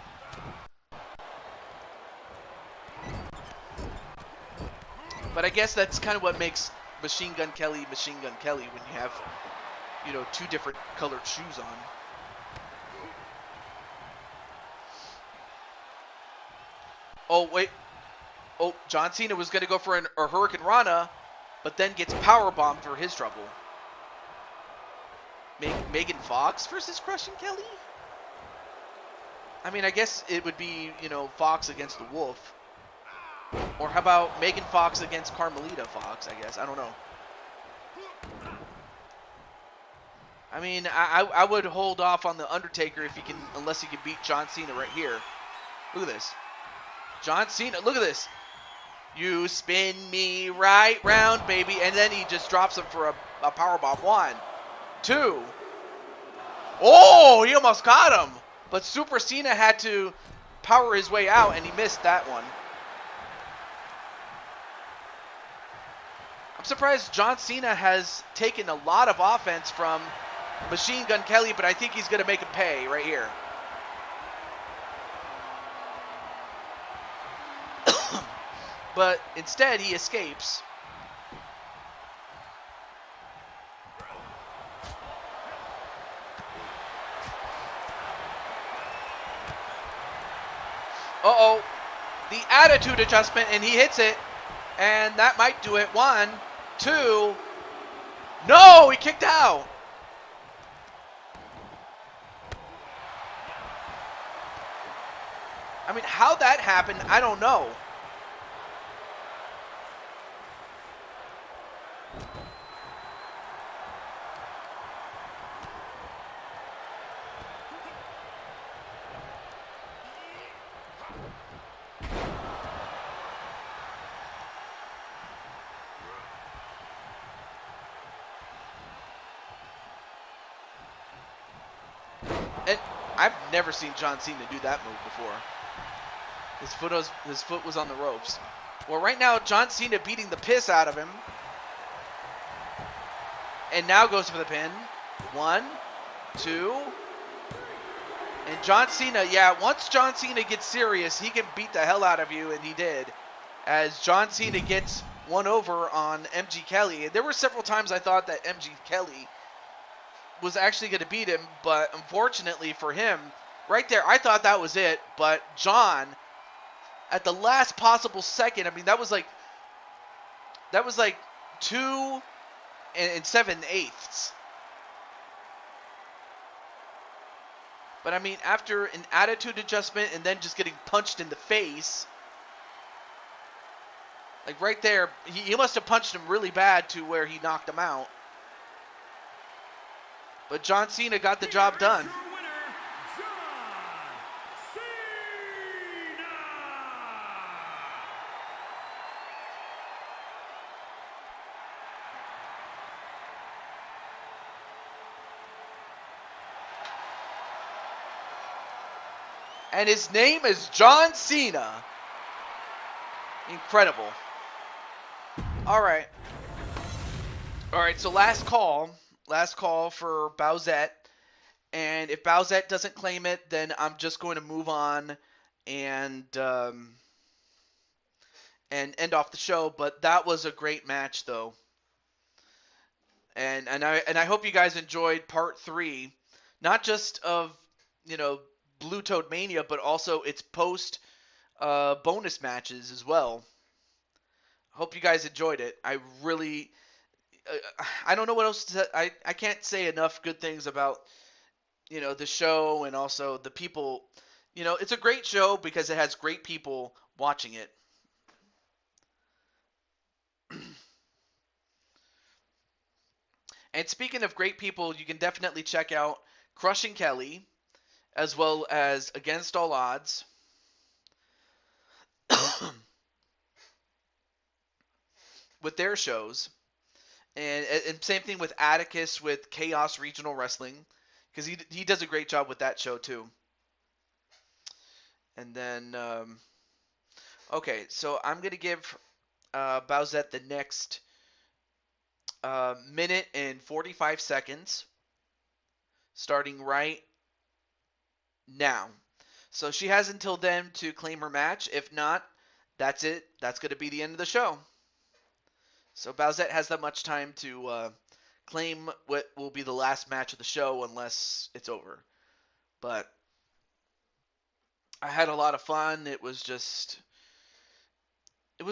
But I guess that's kind of what makes Machine Gun Kelly when you have, two different colored shoes on. Oh, wait. Oh, John Cena was going to go for a Hurricane Rana, but then gets powerbombed for his trouble. Megan Fox versus Crushing Kelly? I mean, I guess it would be, Fox against the Wolf. Or how about Megan Fox against Carmelita Fox, I guess. I don't know. I mean, I would hold off on The Undertaker unless he can beat John Cena right here. Look at this. John Cena, look at this. You spin me right round, baby. And then he just drops him for a powerbomb. 1, 2. Oh, he almost got him. But Super Cena had to power his way out, and he missed that one. I'm surprised John Cena has taken a lot of offense from Machine Gun Kelly, but I think he's going to make him pay right here. But instead, he escapes. Uh-oh. The attitude adjustment, and he hits it. And that might do it. 1, 2. No, he kicked out. I mean, how that happened, I don't know. And I've never seen John Cena do that move before. His foot was on the ropes. Well, right now, John Cena beating the piss out of him. And now goes for the pin. 1, 2. And John Cena, yeah, once John Cena gets serious, he can beat the hell out of you, and he did. As John Cena gets one over on MG Kelly. And there were several times I thought that MG Kelly was actually going to beat him, but unfortunately for him, right there, I thought that was it. But John, at the last possible second, I mean, that was like 2 7/8. But I mean, after an attitude adjustment and then just getting punched in the face, like right there, he must have punched him really bad to where he knocked him out. But John Cena got the job done. Your winner, John Cena! And his name is John Cena. Incredible. All right, so last call for Bowsette. And if Bowsette doesn't claim it, then I'm just going to move on and end off the show. But that was a great match, though. And I hope you guys enjoyed part 3, not just of Blue Toad Mania, but also its post bonus matches as well. Hope you guys enjoyed it. I really, I don't know what else to say. I can't say enough good things about, the show and also the people. It's a great show because it has great people watching it. And speaking of great people, you can definitely check out Crushing Kelly, as well as Against All Odds. With their shows. And same thing with Atticus with Chaos Regional Wrestling, because he does a great job with that show too. And then okay, so I'm gonna give Bowsette the next minute and 45 seconds, starting right now. So she has until then to claim her match. If not, that's it. That's going to be the end of the show. So Bowsette has that much time to claim what will be the last match of the show unless it's over. But I had a lot of fun. It was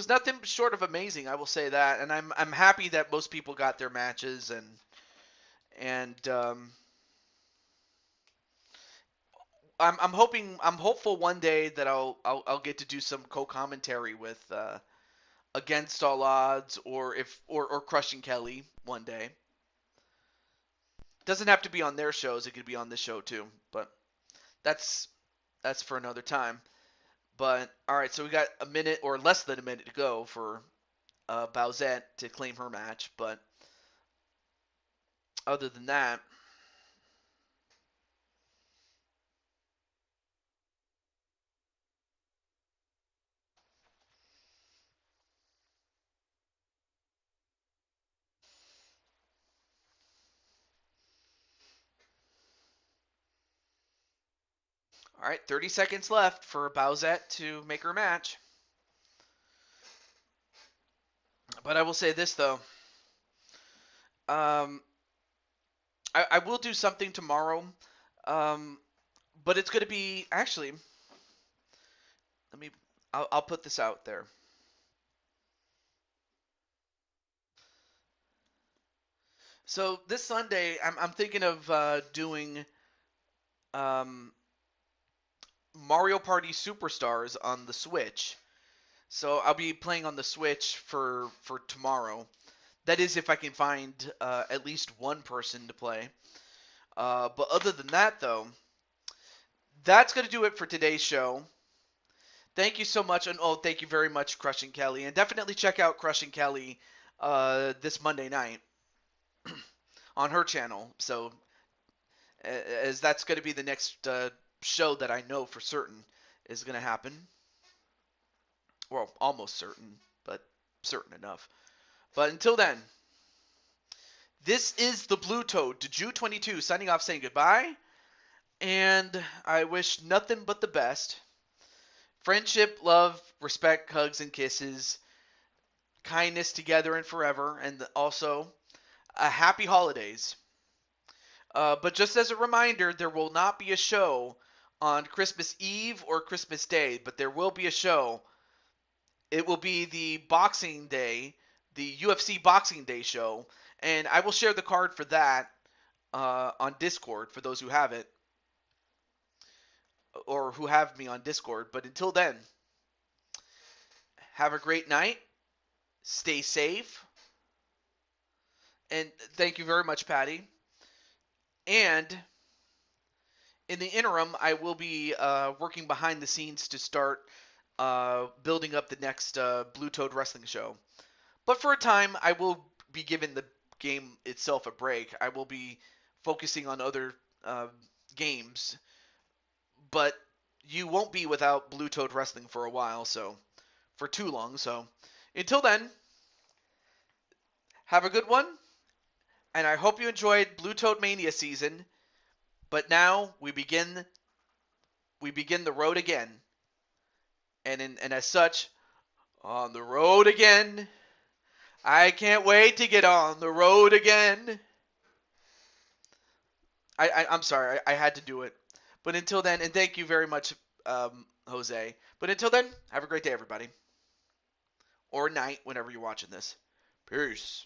nothing short of amazing, I will say that. And I'm happy that most people got their matches and I'm hopeful one day that I'll get to do some co-commentary with Against All Odds or Crushing Kelly one day. Doesn't have to be on their shows, it could be on this show too, but that's for another time. But alright, so we got a minute or less than a minute to go for Bowsette to claim her match, but other than that, all right, 30 seconds left for Bowsette to make her match. But I will say this though, I will do something tomorrow, but it's going to be actually. I'll put this out there. So this Sunday, I'm thinking of doing Mario Party Superstars on the Switch. So I'll be playing on the Switch for tomorrow. That is, if I can find at least one person to play. But other than that, though, that's going to do it for today's show. Thank you so much, and thank you very much, Crushing Kelly, and definitely check out Crushing Kelly this Monday night on her channel. So, as that's going to be the next show that I know for certain is going to happen. Well, almost certain, but certain enough. But until then, this is the Blue Toad to Jew22 signing off, saying goodbye, and I wish nothing but the best. Friendship, love, respect, hugs, and kisses, kindness together and forever, and also a happy holidays. But just as a reminder, there will not be a show on Christmas Eve or Christmas Day, but there will be a show. It will be the Boxing Day, the UFC Boxing Day show, and I will share the card for that on Discord for those who have it, or who have me on Discord. But until then, have a great night, stay safe, and thank you very much, Patty. And in the interim, I will be working behind the scenes to start building up the next Blue Toad Wrestling show. But for a time, I will be giving the game itself a break. I will be focusing on other games. But you won't be without Blue Toad Wrestling for a while, so for too long. So until then, have a good one. And I hope you enjoyed Blue Toad Mania season. But now we begin the road again. And as such, on the road again. I can't wait to get on the road again. I'm sorry, I had to do it. But until then, and thank you very much, Jose. But until then, have a great day, everybody. Or night, whenever you're watching this. Peace.